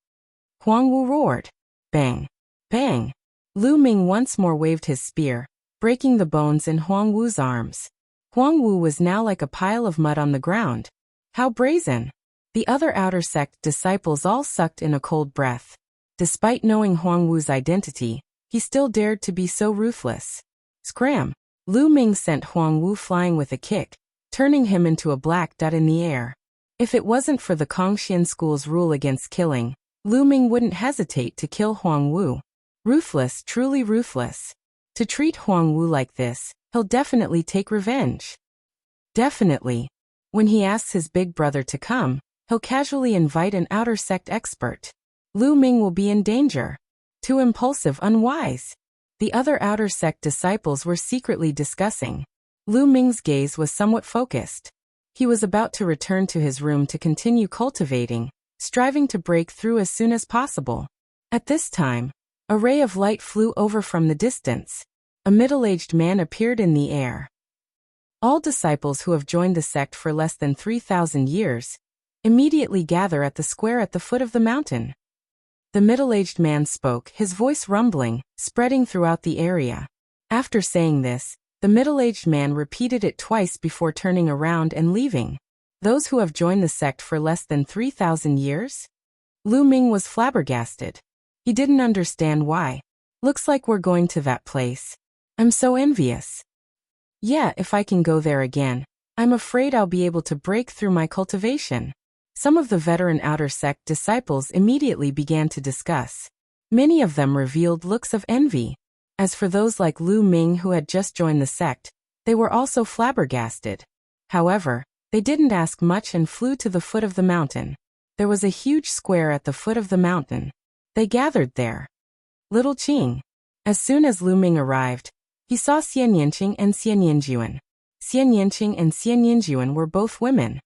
Huang Wu roared. Bang. Bang. Lu Ming once more waved his spear, breaking the bones in Huang Wu's arms. Huang Wu was now like a pile of mud on the ground. How brazen! The other outer sect disciples all sucked in a cold breath. Despite knowing Huang Wu's identity, he still dared to be so ruthless. Scram! Lu Ming sent Huang Wu flying with a kick, turning him into a black dot in the air. If it wasn't for the Kongxian school's rule against killing, Lu Ming wouldn't hesitate to kill Huang Wu. Ruthless, truly ruthless. To treat Huang Wu like this, he'll definitely take revenge. Definitely. When he asks his big brother to come, he'll casually invite an outer sect expert. Lu Ming will be in danger. Too impulsive, unwise. The other outer sect disciples were secretly discussing. Lu Ming's gaze was somewhat focused. He was about to return to his room to continue cultivating, striving to break through as soon as possible. At this time, a ray of light flew over from the distance. A middle-aged man appeared in the air. All disciples who have joined the sect for less than 3,000 years immediately gather at the square at the foot of the mountain. The middle-aged man spoke, his voice rumbling, spreading throughout the area. After saying this, the middle-aged man repeated it twice before turning around and leaving. Those who have joined the sect for less than 3,000 years? Lu Ming was flabbergasted. He didn't understand why. Looks like we're going to that place. I'm so envious. Yeah, if I can go there again, I'm afraid I'll be able to break through my cultivation. Some of the veteran outer sect disciples immediately began to discuss. Many of them revealed looks of envy. As for those like Lu Ming who had just joined the sect, they were also flabbergasted. However, they didn't ask much and flew to the foot of the mountain. There was a huge square at the foot of the mountain. They gathered there. Little Qing. As soon as Lu Ming arrived, he saw Xian Yanqing and Xian Yinjuan. Xian Yanqing and Xian Yinjuan were both women.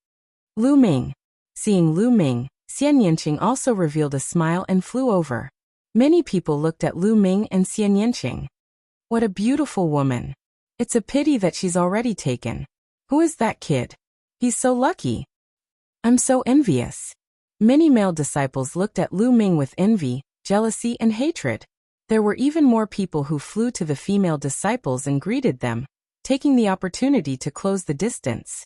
Lu Ming. Seeing Lu Ming, Xian Yanqing also revealed a smile and flew over. Many people looked at Lu Ming and Xian Yanqing. What a beautiful woman. It's a pity that she's already taken. Who is that kid? He's so lucky. I'm so envious. Many male disciples looked at Lu Ming with envy, jealousy, and hatred. There were even more people who flew to the female disciples and greeted them, taking the opportunity to close the distance.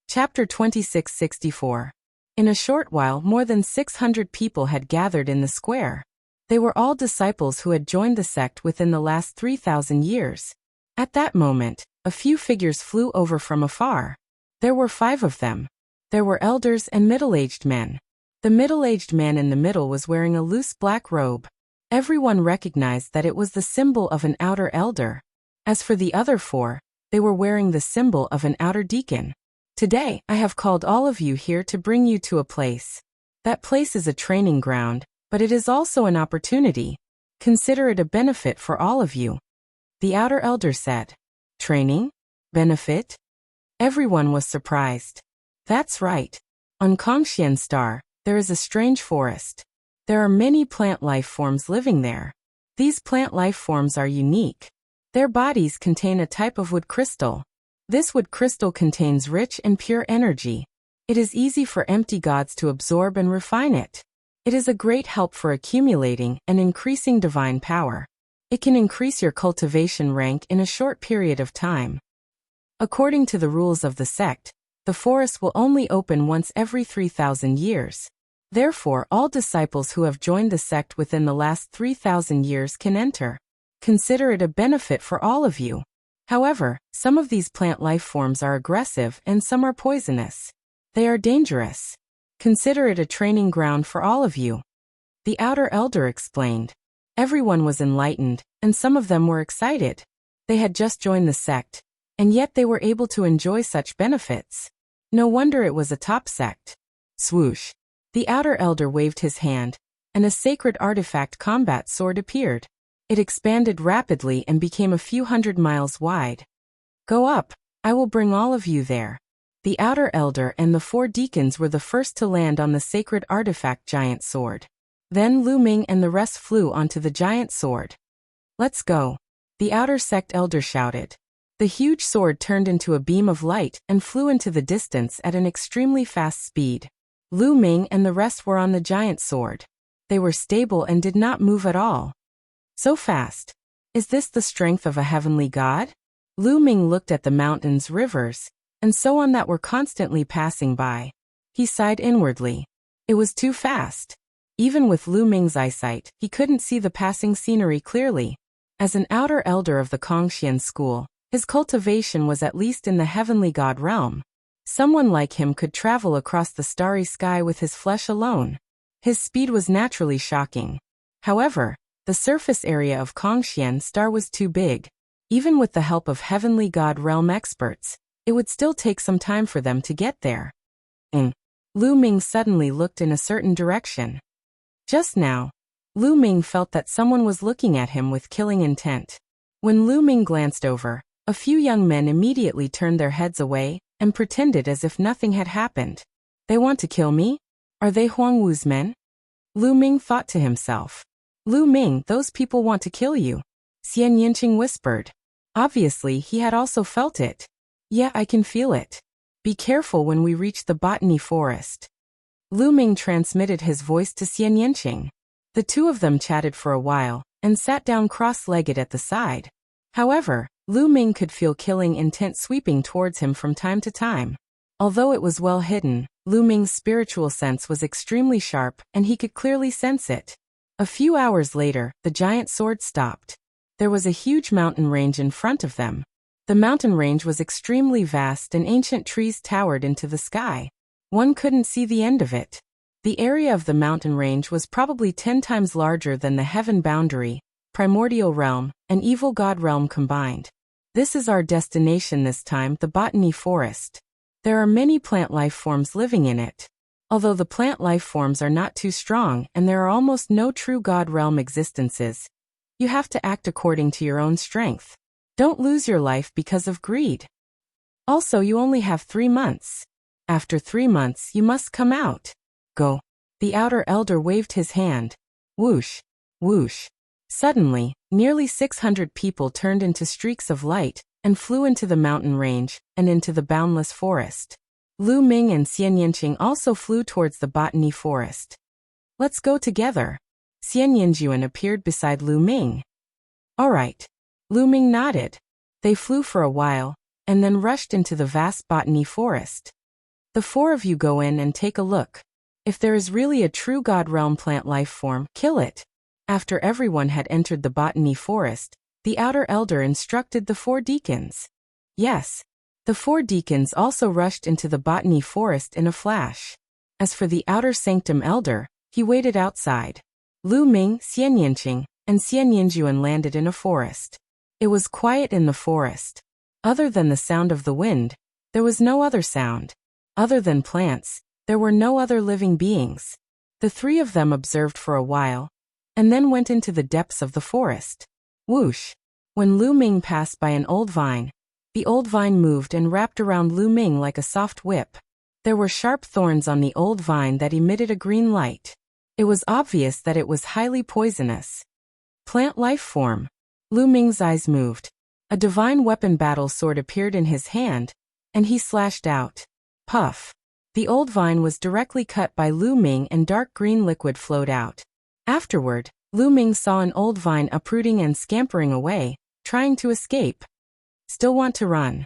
Chapter 2664. In a short while, more than 600 people had gathered in the square. They were all disciples who had joined the sect within the last 3,000 years. At that moment, a few figures flew over from afar. There were 5 of them. There were elders and middle-aged men. The middle-aged man in the middle was wearing a loose black robe. Everyone recognized that it was the symbol of an outer elder. As for the other 4, they were wearing the symbol of an outer deacon. Today, I have called all of you here to bring you to a place. That place is a training ground, but it is also an opportunity. Consider it a benefit for all of you. The outer elder said. Training? Benefit? Everyone was surprised. That's right. On Kongxian Star, there is a strange forest. There are many plant life forms living there. These plant life forms are unique. Their bodies contain a type of wood crystal. This wood crystal contains rich and pure energy. It is easy for empty gods to absorb and refine it. It is a great help for accumulating and increasing divine power. It can increase your cultivation rank in a short period of time. According to the rules of the sect, the forest will only open once every 3,000 years. Therefore, all disciples who have joined the sect within the last 3,000 years can enter. Consider it a benefit for all of you. However, some of these plant life forms are aggressive and some are poisonous. They are dangerous. Consider it a training ground for all of you. The outer elder explained. Everyone was enlightened, and some of them were excited. They had just joined the sect, and yet they were able to enjoy such benefits. No wonder it was a top sect. Swoosh. The outer elder waved his hand, and a sacred artifact combat sword appeared. It expanded rapidly and became a few hundred miles wide. Go up, I will bring all of you there. The outer elder and the 4 deacons were the first to land on the sacred artifact giant sword. Then Lu Ming and the rest flew onto the giant sword. Let's go. The outer sect elder shouted. The huge sword turned into a beam of light and flew into the distance at an extremely fast speed. Lu Ming and the rest were on the giant sword. They were stable and did not move at all. So fast. Is this the strength of a heavenly god? Lu Ming looked at the mountains, rivers, and so on that were constantly passing by. He sighed inwardly. It was too fast. Even with Lu Ming's eyesight, he couldn't see the passing scenery clearly. As an outer elder of the Kongxian school, his cultivation was at least in the heavenly god realm. Someone like him could travel across the starry sky with his flesh alone. His speed was naturally shocking. However, the surface area of Kongxian star was too big. Even with the help of heavenly god realm experts, it would still take some time for them to get there. Lu Ming suddenly looked in a certain direction. Just now, Lu Ming felt that someone was looking at him with killing intent. When Lu Ming glanced over, a few young men immediately turned their heads away and pretended as if nothing had happened. They want to kill me? Are they Huang Wu's men? Lu Ming thought to himself. Lu Ming, those people want to kill you. Xian Yinqing whispered. Obviously, he had also felt it. Yeah, I can feel it. Be careful when we reach the botany forest. Lu Ming transmitted his voice to Xian Yinqing. The two of them chatted for a while and sat down cross-legged at the side. However, Lu Ming could feel killing intent sweeping towards him from time to time. Although it was well hidden, Lu Ming's spiritual sense was extremely sharp and he could clearly sense it. A few hours later, the giant sword stopped. There was a huge mountain range in front of them. The mountain range was extremely vast and ancient trees towered into the sky. One couldn't see the end of it. The area of the mountain range was probably 10 times larger than the heaven boundary, primordial realm, and evil god realm combined. This is our destination this time, the botany forest. There are many plant life forms living in it. Although the plant life forms are not too strong and there are almost no true god realm existences, you have to act according to your own strength. Don't lose your life because of greed. Also, you only have 3 months. After 3 months, you must come out. Go. The outer elder waved his hand. Whoosh. Whoosh. Suddenly, nearly 600 people turned into streaks of light and flew into the mountain range and into the boundless forest. Lu Ming and Xian Yinqing also flew towards the botany forest. Let's go together. Xian Yinjuan appeared beside Lu Ming. All right. Lu Ming nodded. They flew for a while and then rushed into the vast botany forest. The 4 of you go in and take a look. If there is really a true god realm plant life form, kill it. After everyone had entered the botany forest, the outer elder instructed the 4 deacons. Yes. The 4 deacons also rushed into the botany forest in a flash. As for the outer sanctum elder, he waited outside. Lu Ming, Xian Yinqing, and Xian Yinjuan landed in a forest. It was quiet in the forest. Other than the sound of the wind, there was no other sound. Other than plants, there were no other living beings. The 3 of them observed for a while, and then went into the depths of the forest. Whoosh! When Lu Ming passed by an old vine, the old vine moved and wrapped around Lu Ming like a soft whip. There were sharp thorns on the old vine that emitted a green light. It was obvious that it was highly poisonous. Plant life form. Lu Ming's eyes moved. A divine weapon battle sword appeared in his hand, and he slashed out. Puff. The old vine was directly cut by Lu Ming and dark green liquid flowed out. Afterward, Lu Ming saw an old vine uprooting and scampering away, trying to escape. Still want to run.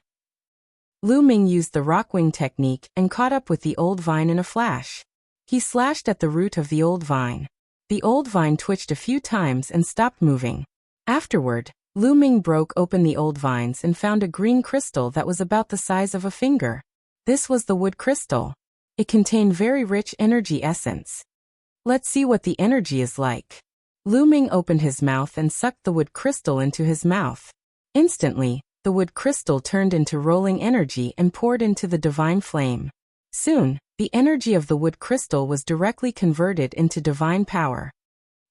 Lu Ming used the rockwing technique and caught up with the old vine in a flash. He slashed at the root of the old vine. The old vine twitched a few times and stopped moving. Afterward, Lu Ming broke open the old vines and found a green crystal that was about the size of a finger. This was the wood crystal. It contained very rich energy essence. Let's see what the energy is like. Lu Ming opened his mouth and sucked the wood crystal into his mouth. Instantly, the wood crystal turned into rolling energy and poured into the divine flame. Soon, the energy of the wood crystal was directly converted into divine power.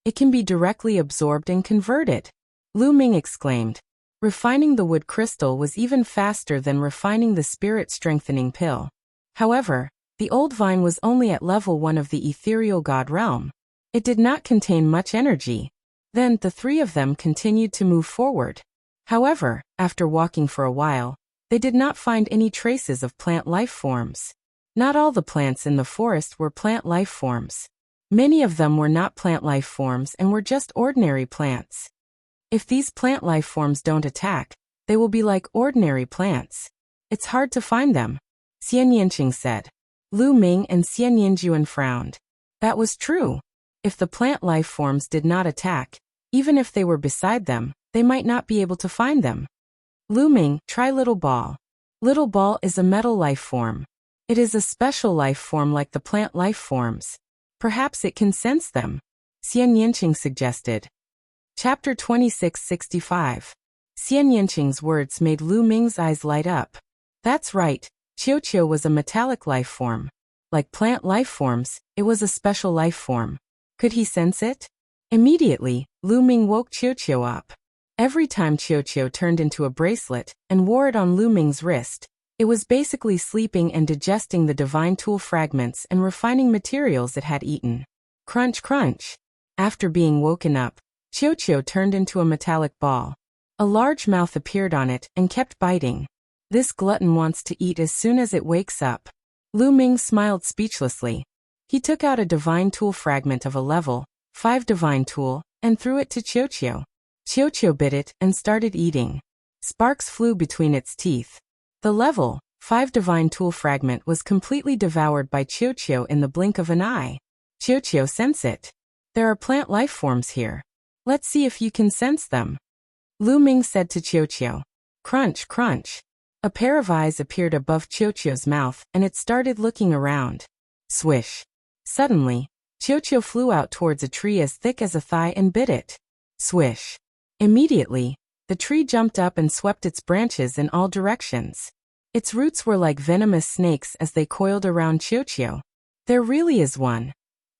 It can be directly absorbed and converted. Lu Ming exclaimed. Refining the wood crystal was even faster than refining the spirit-strengthening pill. However, the old vine was only at level 1 of the ethereal god realm. It did not contain much energy. Then the 3 of them continued to move forward. However, after walking for a while, they did not find any traces of plant life forms. Not all the plants in the forest were plant life forms. Many of them were not plant life forms and were just ordinary plants. If these plant life forms don't attack, they will be like ordinary plants. It's hard to find them, Xian Yanqing said. Lu Ming and Xian Yinjuan frowned. That was true. If the plant life forms did not attack, even if they were beside them, they might not be able to find them. Lu Ming, try Little Ball. Little Ball is a metal life form. It is a special life form like the plant life forms. Perhaps it can sense them, Xian Yanqing suggested. Chapter 2665. Xian Yanqing's words made Lu Ming's eyes light up. That's right, Qiuqiu was a metallic life form. Like plant life forms, it was a special life form. Could he sense it? Immediately, Lu Ming woke Qiuqiu up. Every time Qiuqiu turned into a bracelet and wore it on Lu Ming's wrist, it was basically sleeping and digesting the divine tool fragments and refining materials it had eaten. Crunch crunch. After being woken up, Qiuqiu turned into a metallic ball. A large mouth appeared on it and kept biting. This glutton wants to eat as soon as it wakes up. Lu Ming smiled speechlessly. He took out a divine tool fragment of a level 5 divine tool and threw it to Qiuqiu. Qiuqiu bit it and started eating. Sparks flew between its teeth. The level 5 divine tool fragment was completely devoured by Qiuqiu in the blink of an eye. Qiuqiu sensed it. There are plant life forms here. Let's see if you can sense them. Lu Ming said to Qiuqiu. Crunch, crunch. A pair of eyes appeared above Qiuqiu's mouth and it started looking around. Swish. Suddenly, Qiuqiu flew out towards a tree as thick as a thigh and bit it. Swish. Immediately, the tree jumped up and swept its branches in all directions. Its roots were like venomous snakes as they coiled around Qiuqiu. There really is one.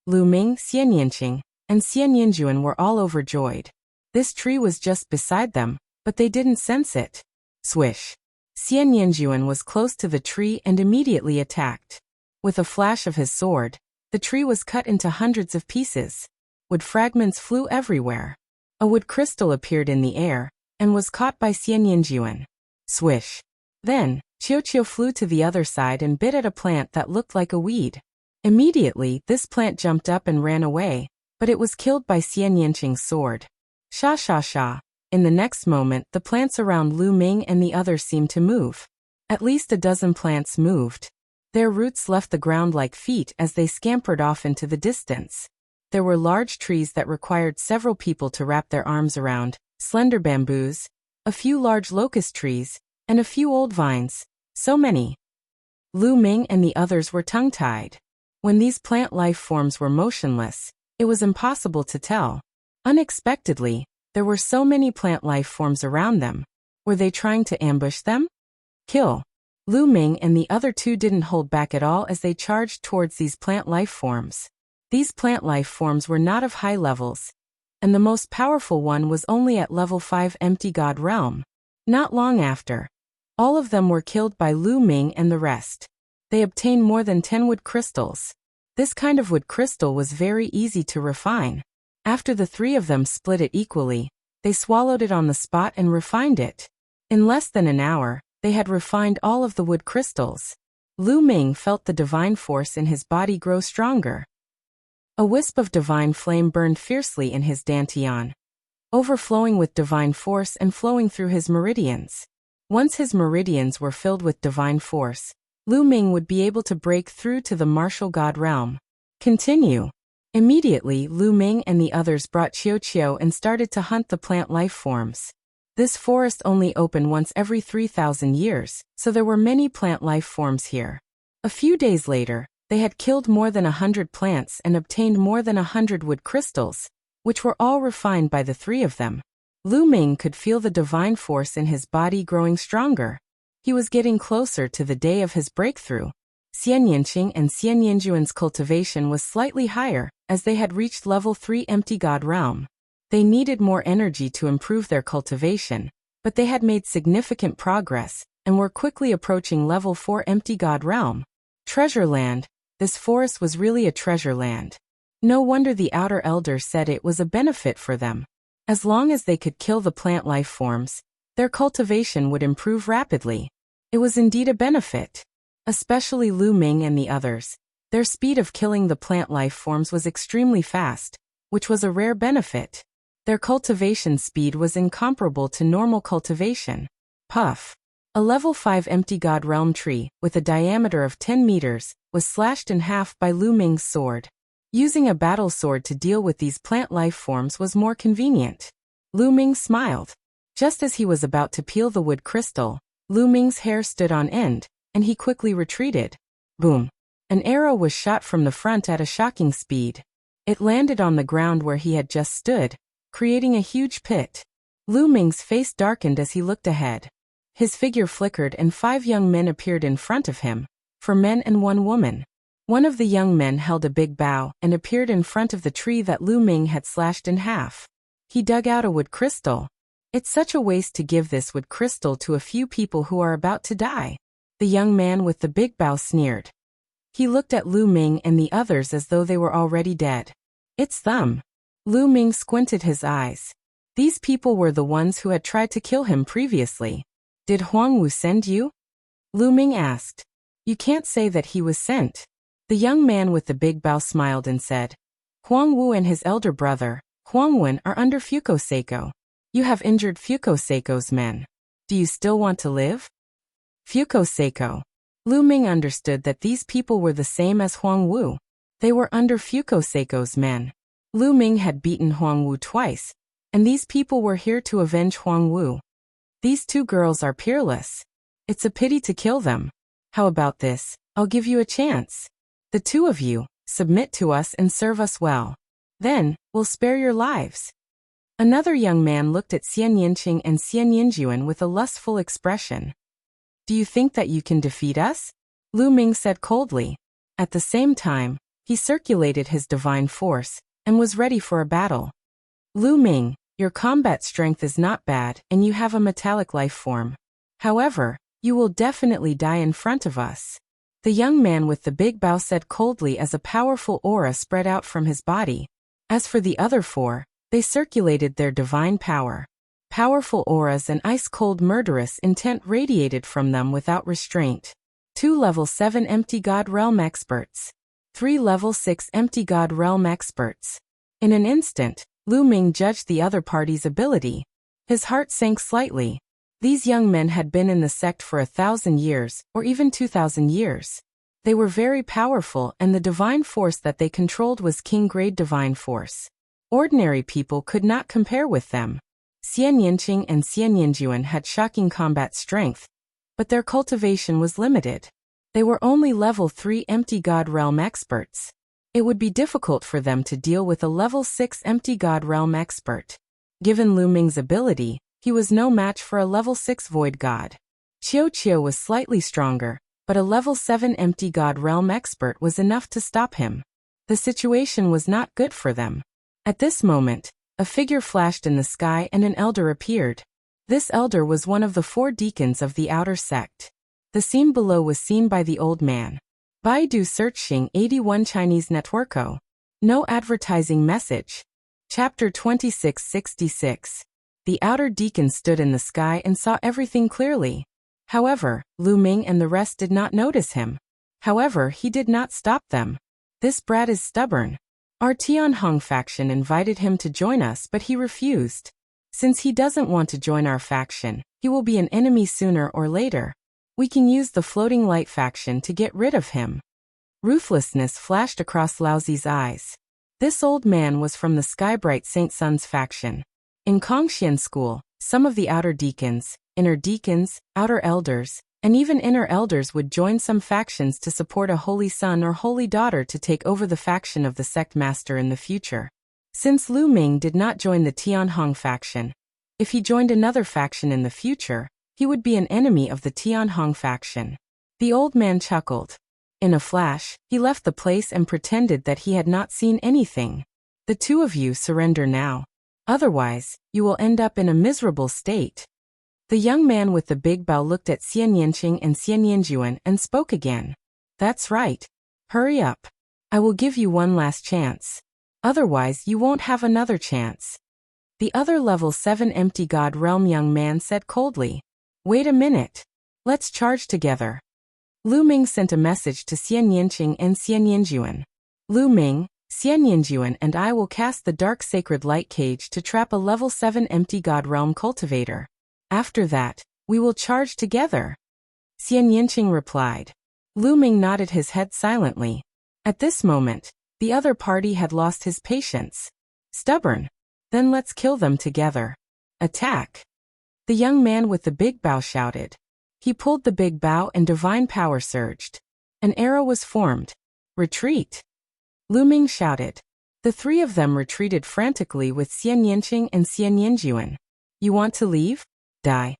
Lu Ming, Xian Yanqing, and Xian Yinjuan were all overjoyed. This tree was just beside them, but they didn't sense it. Swish. Xian Yinjuan was close to the tree and immediately attacked. With a flash of his sword, the tree was cut into hundreds of pieces. Wood fragments flew everywhere. A wood crystal appeared in the air and was caught by Xian Yinjuan. Swish. Then, Qiuqiu flew to the other side and bit at a plant that looked like a weed. Immediately, this plant jumped up and ran away, but it was killed by Xian Yanqing's sword. Sha sha sha. In the next moment, the plants around Lu Ming and the others seemed to move. At least a dozen plants moved. Their roots left the ground like feet as they scampered off into the distance. There were large trees that required several people to wrap their arms around, slender bamboos, a few large locust trees, and a few old vines. So many. Lu Ming and the others were tongue-tied. When these plant life forms were motionless, it was impossible to tell. Unexpectedly, there were so many plant life forms around them. Were they trying to ambush them? Kill. Lu Ming and the other two didn't hold back at all as they charged towards these plant life forms. These plant life forms were not of high levels, and the most powerful one was only at level 5 empty god realm. Not long after, all of them were killed by Lu Ming and the rest. They obtained more than 10 wood crystals. This kind of wood crystal was very easy to refine. After the 3 of them split it equally, they swallowed it on the spot and refined it. In less than an hour, they had refined all of the wood crystals. Lu Ming felt the divine force in his body grow stronger. A wisp of divine flame burned fiercely in his dantian, overflowing with divine force and flowing through his meridians. Once his meridians were filled with divine force, Lu Ming would be able to break through to the martial god realm. Continue. Immediately, Lu Ming and the others brought Qiuqiu and started to hunt the plant life forms. This forest only opened once every 3,000 years, so there were many plant life forms here. A few days later, they had killed more than 100 plants and obtained more than 100 wood crystals, which were all refined by the 3 of them. Lu Ming could feel the divine force in his body growing stronger. He was getting closer to the day of his breakthrough. Xian Yanqing and Xian Yinjuan's cultivation was slightly higher, as they had reached level 3 empty god realm. They needed more energy to improve their cultivation, but they had made significant progress, and were quickly approaching level 4 empty god realm. Treasure land. This forest was really a treasure land. No wonder the outer elder said it was a benefit for them. As long as they could kill the plant life forms, their cultivation would improve rapidly. It was indeed a benefit. Especially Lu Ming and the others. Their speed of killing the plant life forms was extremely fast, which was a rare benefit. Their cultivation speed was incomparable to normal cultivation. Puff. A level 5 empty god realm tree, with a diameter of 10 meters, was slashed in half by Lu Ming's sword. Using a battle sword to deal with these plant life forms was more convenient. Lu Ming smiled. Just as he was about to peel the wood crystal, Lu Ming's hair stood on end, and he quickly retreated. Boom. An arrow was shot from the front at a shocking speed. It landed on the ground where he had just stood, creating a huge pit. Lu Ming's face darkened as he looked ahead. His figure flickered and 5 young men appeared in front of him, 4 men and 1 woman. One of the young men held a big bow and appeared in front of the tree that Lu Ming had slashed in half. He dug out a wood crystal. It's such a waste to give this wood crystal to a few people who are about to die. The young man with the big bow sneered. He looked at Lu Ming and the others as though they were already dead. It's them. Lu Ming squinted his eyes. These people were the ones who had tried to kill him previously. Did Huang Wu send you? Lu Ming asked. You can't say that he was sent. The young man with the big bow smiled and said, Huang Wu and his elder brother, Huang Wen, are under Fukuseiko. You have injured Fukuseiko's men. Do you still want to live? Fukuseiko. Lu Ming understood that these people were the same as Huang Wu. They were under Fukuseiko's men. Lu Ming had beaten Huang Wu twice, and these people were here to avenge Huang Wu. These 2 girls are peerless. It's a pity to kill them. How about this? I'll give you a chance. The 2 of you, submit to us and serve us well. Then, we'll spare your lives. Another young man looked at Xian Yinqing and Xian Yinjuan with a lustful expression. Do you think that you can defeat us? Lu Ming said coldly. At the same time, he circulated his divine force and was ready for a battle. Lu Ming, your combat strength is not bad and you have a metallic life form. However, you will definitely die in front of us. The young man with the big bow said coldly as a powerful aura spread out from his body. As for the other 4, they circulated their divine power. Powerful auras and ice-cold murderous intent radiated from them without restraint. 2 level 7 empty god realm experts. 3 level 6 empty god realm experts. In an instant, Lu Ming judged the other party's ability. His heart sank slightly. These young men had been in the sect for 1,000 years, or even 2,000 years. They were very powerful and the divine force that they controlled was king-grade divine force. Ordinary people could not compare with them. Xian Yinqing and Xian Yinjuan had shocking combat strength, but their cultivation was limited. They were only level 3 empty god realm experts. It would be difficult for them to deal with a level 6 empty god realm expert. Given Lu Ming's ability, he was no match for a level 6 void god. Qiu was slightly stronger, but a level 7 empty god realm expert was enough to stop him. The situation was not good for them. At this moment, a figure flashed in the sky and an elder appeared. This elder was one of the 4 deacons of the outer sect. The scene below was seen by the old man. Baidu searching 81 Chinese networko. No advertising message. Chapter 2666. The outer deacon stood in the sky and saw everything clearly. However, Lu Ming and the rest did not notice him. However, he did not stop them. This brat is stubborn. Our Tianhong faction invited him to join us but he refused. Since he doesn't want to join our faction, he will be an enemy sooner or later. We can use the floating light faction to get rid of him. Ruthlessness flashed across Laozi's eyes. This old man was from the Skybright Saint Sun's faction. In Kongxian school, some of the outer deacons, inner deacons, outer elders, and even inner elders would join some factions to support a holy son or holy daughter to take over the faction of the sect master in the future. Since Lu Ming did not join the Tianhong faction, if he joined another faction in the future, he would be an enemy of the Tianhong faction. The old man chuckled. In a flash, he left the place and pretended that he had not seen anything. The 2 of you surrender now. Otherwise, you will end up in a miserable state. The young man with the big bow looked at Xian Yinqing and Xian Yinjuan and spoke again. That's right. Hurry up. I will give you one last chance. Otherwise, you won't have another chance. The other level 7 empty god realm young man said coldly. Wait a minute. Let's charge together. Lu Ming sent a message to Xian Yinqing and Xian Yinjuan. Lu Ming, Xian Yinjuan and I will cast the dark sacred light cage to trap a level 7 empty god realm cultivator. After that, we will charge together. Xian Yinqing replied. Lu Ming nodded his head silently. At this moment, the other party had lost his patience. Stubborn. Then let's kill them together. Attack. The young man with the big bow shouted. He pulled the big bow and divine power surged. An arrow was formed. Retreat. Lu Ming shouted. The three of them retreated frantically with Xian Yinqing and Xian Yinjuan. You want to leave? Die.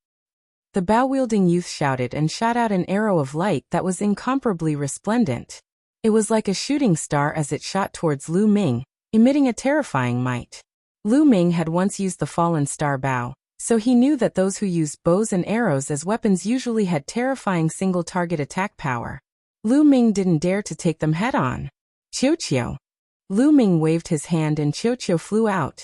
The bow-wielding youth shouted and shot out an arrow of light that was incomparably resplendent. It was like a shooting star as it shot towards Lu Ming, emitting a terrifying might. Lu Ming had once used the fallen star bow, so he knew that those who used bows and arrows as weapons usually had terrifying single-target attack power. Lu Ming didn't dare to take them head-on. Qiu. Lu Ming waved his hand and Qiu flew out,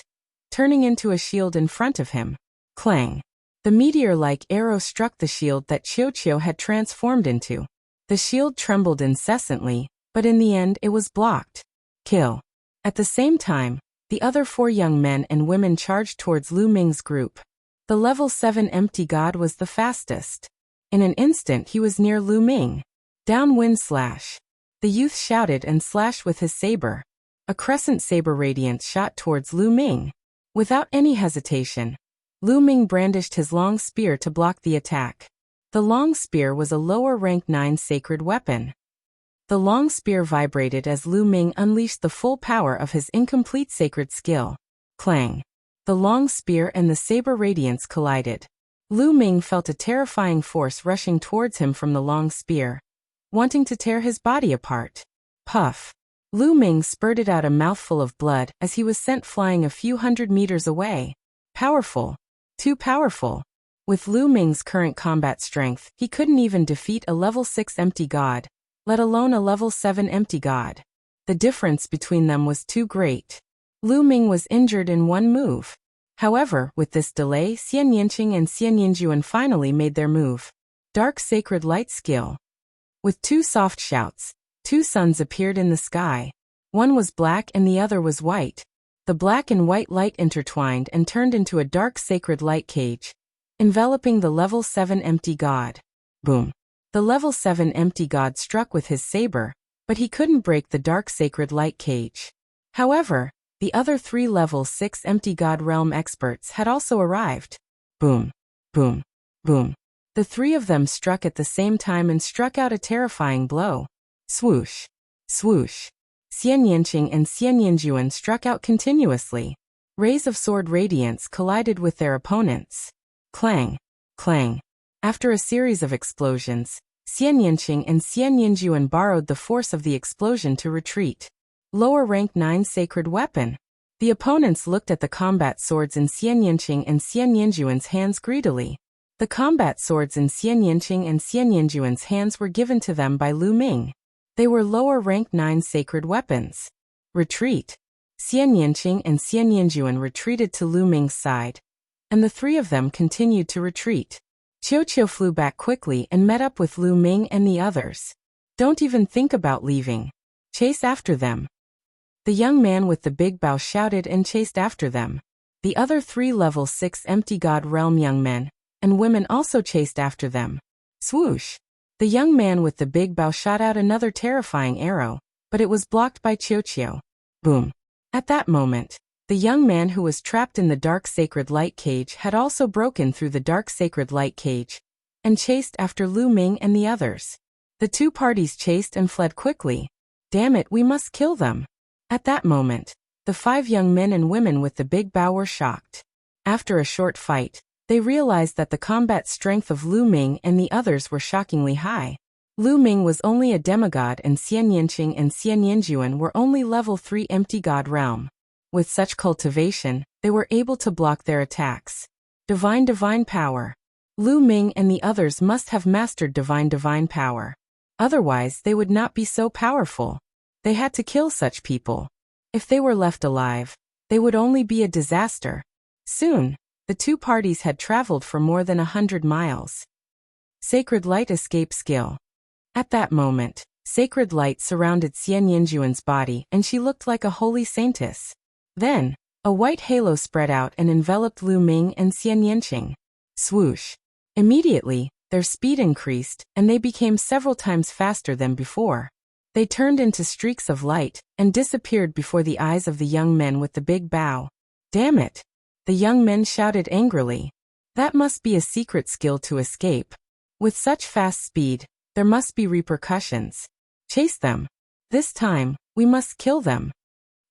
turning into a shield in front of him. Clang. The meteor-like arrow struck the shield that Qiu had transformed into. The shield trembled incessantly, but in the end it was blocked. Kill. At the same time, the other four young men and women charged towards Lu Ming's group. The level 7 empty god was the fastest. In an instant he was near Lu Ming. Downwind slash. The youth shouted and slashed with his saber. A crescent saber radiance shot towards Lu Ming. Without any hesitation, Lu Ming brandished his long spear to block the attack. The long spear was a lower rank 9 sacred weapon. The long spear vibrated as Lu Ming unleashed the full power of his incomplete sacred skill. Clang. The long spear and the saber radiance collided. Lu Ming felt a terrifying force rushing towards him from the long spear, wanting to tear his body apart. Puff. Lu Ming spurted out a mouthful of blood as he was sent flying a few hundred meters away. Powerful. Too powerful. With Lu Ming's current combat strength, he couldn't even defeat a level 6 empty god, let alone a level 7 empty god. The difference between them was too great. Lu Ming was injured in one move. However, with this delay, Xian Yinqing and Xian Yinjuan finally made their move. Dark Sacred Light Skill. With two soft shouts, two suns appeared in the sky. One was black and the other was white. The black and white light intertwined and turned into a dark sacred light cage, enveloping the level 7 empty god. Boom. The level 7 empty god struck with his saber, but he couldn't break the dark sacred light cage. However, the other 3 level 6 empty god realm experts had also arrived. Boom. Boom. Boom. The 3 of them struck at the same time and struck out a terrifying blow. Swoosh. Swoosh. Xian Yinqing and Xian Yinjuan struck out continuously. Rays of sword radiance collided with their opponents. Clang. Clang. After a series of explosions, Xian Yinqing and Xian Yinjuan borrowed the force of the explosion to retreat. Lower rank 9 sacred weapon. The opponents looked at the combat swords in Xian Yinqing and Xian Yinjuan's hands greedily. The combat swords in Xian Yinqing and Xian Yinjuan's hands were given to them by Lu Ming. They were lower rank 9 sacred weapons. Retreat. Xian Yinqing and Xian Yinjuan retreated to Lu Ming's side, and the 3 of them continued to retreat. Qiu flew back quickly and met up with Lu Ming and the others. Don't even think about leaving. Chase after them. The young man with the big bow shouted and chased after them. The other 3 level 6 empty god realm young men and women also chased after them. Swoosh. The young man with the big bow shot out another terrifying arrow, but it was blocked by Qiu. Boom. At that moment, the young man who was trapped in the dark sacred light cage had also broken through the dark sacred light cage and chased after Lu Ming and the others. The 2 parties chased and fled quickly. Damn it, we must kill them. At that moment, the 5 young men and women with the big bow were shocked. After a short fight, they realized that the combat strength of Lu Ming and the others were shockingly high. Lu Ming was only a demigod and Xian Yinqing and Xian Yinjuan were only level 3 empty god realm. With such cultivation, they were able to block their attacks. Divine power. Lu Ming and the others must have mastered divine power. Otherwise, they would not be so powerful. They had to kill such people. If they were left alive, they would only be a disaster. Soon, the two parties had traveled for more than 100 miles. Sacred light escape skill. At that moment, sacred light surrounded Xian Yinjuan's body and she looked like a holy saintess. Then, a white halo spread out and enveloped Lu Ming and Xian Yanqing. Swoosh. Immediately, their speed increased, and they became several times faster than before. They turned into streaks of light, and disappeared before the eyes of the young men with the big bow. Damn it! The young men shouted angrily. That must be a secret skill to escape. With such fast speed, there must be repercussions. Chase them. This time, we must kill them.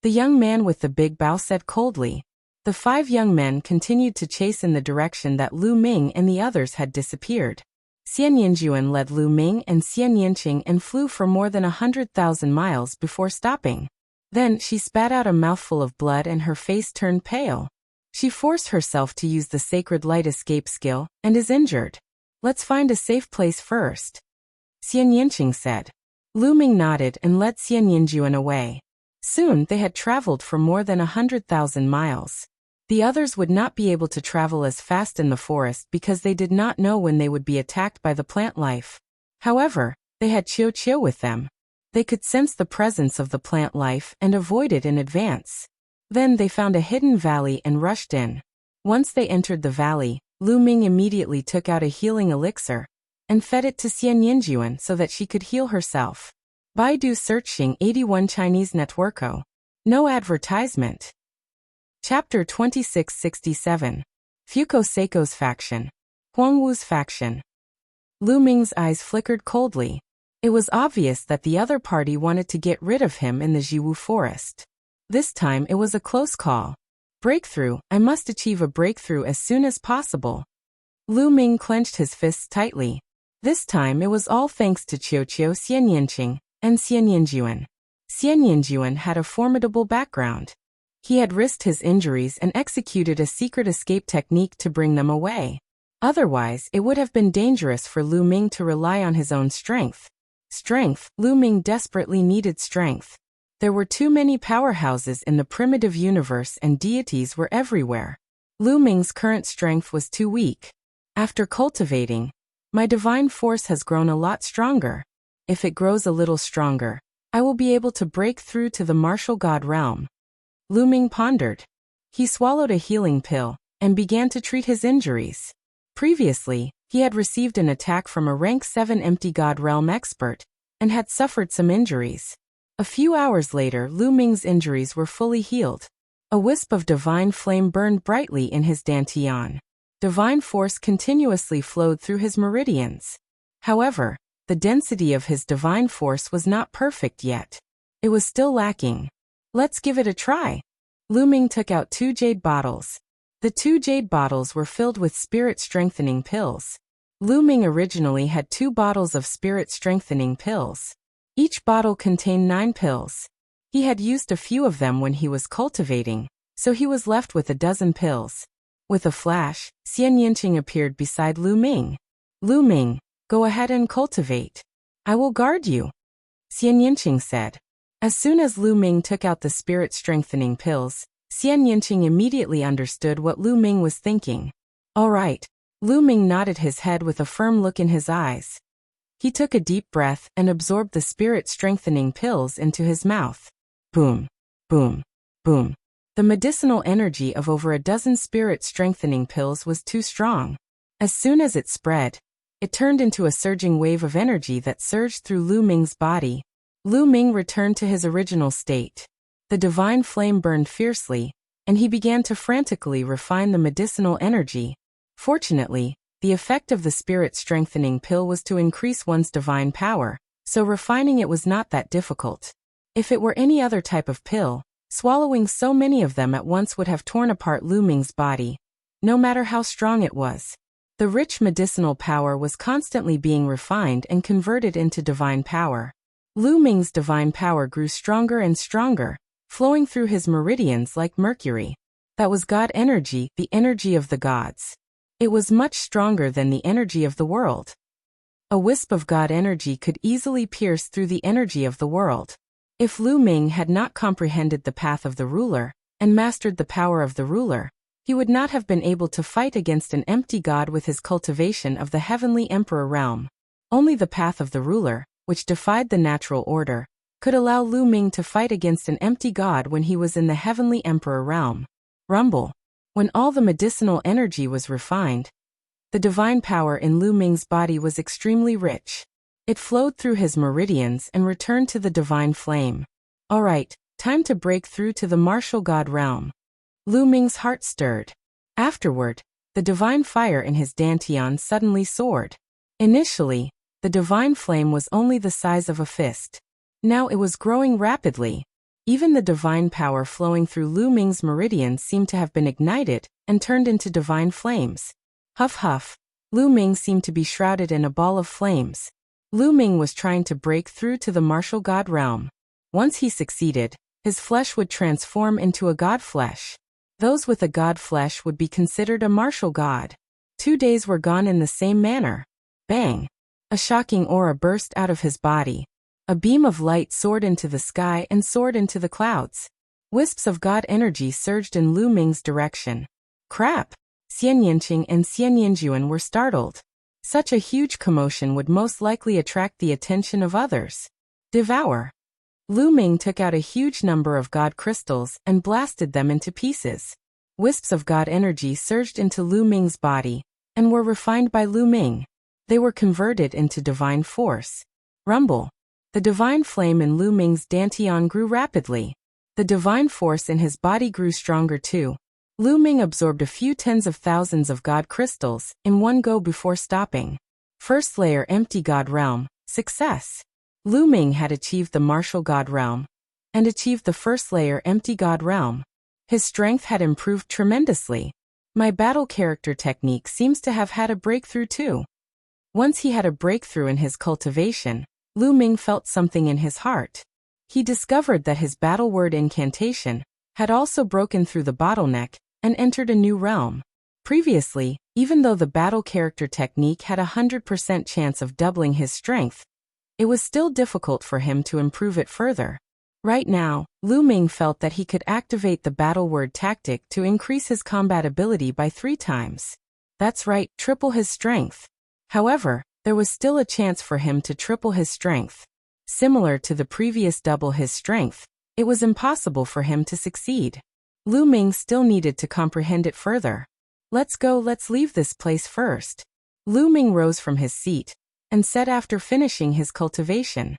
The young man with the big bow said coldly. The 5 young men continued to chase in the direction that Lu Ming and the others had disappeared. Xian Yinjuan led Lu Ming and Xian Yanqing and flew for more than 100,000 miles before stopping. Then she spat out a mouthful of blood and her face turned pale. She forced herself to use the sacred light escape skill, and is injured. Let's find a safe place first, Xian Yanqing said. Lu Ming nodded and led Xian Yinjuan away. Soon they had traveled for more than 100,000 miles. The others would not be able to travel as fast in the forest because they did not know when they would be attacked by the plant life. However, they had Qiu Qiu with them. They could sense the presence of the plant life and avoid it in advance. Then they found a hidden valley and rushed in. Once they entered the valley, Lu Ming immediately took out a healing elixir and fed it to Xian Yinjuan so that she could heal herself. Baidu searching 81 Chinese Networko. No advertisement. Chapter 2667. Fuko Seiko's faction. Huangwu's faction. Lu Ming's eyes flickered coldly. It was obvious that the other party wanted to get rid of him in the Jiwu forest. This time it was a close call. Breakthrough, I must achieve a breakthrough as soon as possible. Lu Ming clenched his fists tightly. This time it was all thanks to Qiu Qiu, Xian Yanqing, and Xian Yinjuan. Xian Yinjuan had a formidable background. He had risked his injuries and executed a secret escape technique to bring them away. Otherwise, it would have been dangerous for Lu Ming to rely on his own strength. Lu Ming desperately needed strength. There were too many powerhouses in the primitive universe and deities were everywhere. Lu Ming's current strength was too weak. After cultivating, my divine force has grown a lot stronger. If it grows a little stronger, I will be able to break through to the martial god realm. Lu Ming pondered. He swallowed a healing pill and began to treat his injuries. Previously, he had received an attack from a rank 7 empty god realm expert and had suffered some injuries. A few hours later, Lu Ming's injuries were fully healed. A wisp of divine flame burned brightly in his dantian. Divine force continuously flowed through his meridians. However, the density of his divine force was not perfect yet. It was still lacking. Let's give it a try. Lu Ming took out 2 jade bottles. The 2 jade bottles were filled with spirit-strengthening pills. Lu Ming originally had 2 bottles of spirit-strengthening pills. Each bottle contained 9 pills. He had used a few of them when he was cultivating, so he was left with a dozen pills. With a flash, Xian Yanqing appeared beside Lu Ming. Lu Ming, go ahead and cultivate. I will guard you, Xian Yanqing said. As soon as Lu Ming took out the spirit-strengthening pills, Xian Yanqing immediately understood what Lu Ming was thinking. All right. Lu Ming nodded his head with a firm look in his eyes. He took a deep breath and absorbed the spirit-strengthening pills into his mouth. Boom, boom, boom. The medicinal energy of over a dozen spirit-strengthening pills was too strong. As soon as it spread, it turned into a surging wave of energy that surged through Lu Ming's body. Lu Ming returned to his original state. The divine flame burned fiercely, and he began to frantically refine the medicinal energy. Fortunately, the effect of the spirit-strengthening pill was to increase one's divine power, so refining it was not that difficult. If it were any other type of pill, swallowing so many of them at once would have torn apart Lu Ming's body, no matter how strong it was. The rich medicinal power was constantly being refined and converted into divine power. Lu Ming's divine power grew stronger and stronger, flowing through his meridians like mercury. That was God energy, the energy of the gods. It was much stronger than the energy of the world. A wisp of God energy could easily pierce through the energy of the world. If Lu Ming had not comprehended the path of the ruler and mastered the power of the ruler, he would not have been able to fight against an empty god with his cultivation of the heavenly emperor realm. Only the path of the ruler, which defied the natural order, could allow Lu Ming to fight against an empty god when he was in the heavenly emperor realm. Rumble. When all the medicinal energy was refined, the divine power in Lu Ming's body was extremely rich. It flowed through his meridians and returned to the divine flame. Alright, time to break through to the martial god realm. Lu Ming's heart stirred. Afterward, the divine fire in his dantian suddenly soared. Initially, the divine flame was only the size of a fist. Now it was growing rapidly. Even the divine power flowing through Lu Ming's meridians seemed to have been ignited and turned into divine flames. Huff huff, Lu Ming seemed to be shrouded in a ball of flames. Lu Ming was trying to break through to the martial god realm. Once he succeeded, his flesh would transform into a god flesh. Those with a god flesh would be considered a martial god. 2 days were gone in the same manner. Bang! A shocking aura burst out of his body. A beam of light soared into the sky and soared into the clouds. Wisps of god energy surged in Lu Ming's direction. Crap! Xian Yinqing and Xian Yinjuan were startled. Such a huge commotion would most likely attract the attention of others. Devour. Lu Ming took out a huge number of god crystals and blasted them into pieces. Wisps of god energy surged into Lu Ming's body and were refined by Lu Ming. They were converted into divine force. Rumble. The divine flame in Lu Ming's dantian grew rapidly. The divine force in his body grew stronger too. Lu Ming absorbed a few tens of thousands of god crystals in one go before stopping. First layer empty god realm, success. Lu Ming had achieved the martial god realm and achieved the first layer empty god realm. His strength had improved tremendously. My battle character technique seems to have had a breakthrough too. Once he had a breakthrough in his cultivation, Lu Ming felt something in his heart. He discovered that his battle word incantation had also broken through the bottleneck and entered a new realm. Previously, even though the battle character technique had a 100% chance of doubling his strength, it was still difficult for him to improve it further. Right now, Lu Ming felt that he could activate the battle word tactic to increase his combat ability by 3 times. That's right, triple his strength. However, there was still a chance for him to triple his strength. Similar to the previous double his strength, it was impossible for him to succeed. Lu Ming still needed to comprehend it further. Let's leave this place first. Lu Ming rose from his seat and said after finishing his cultivation.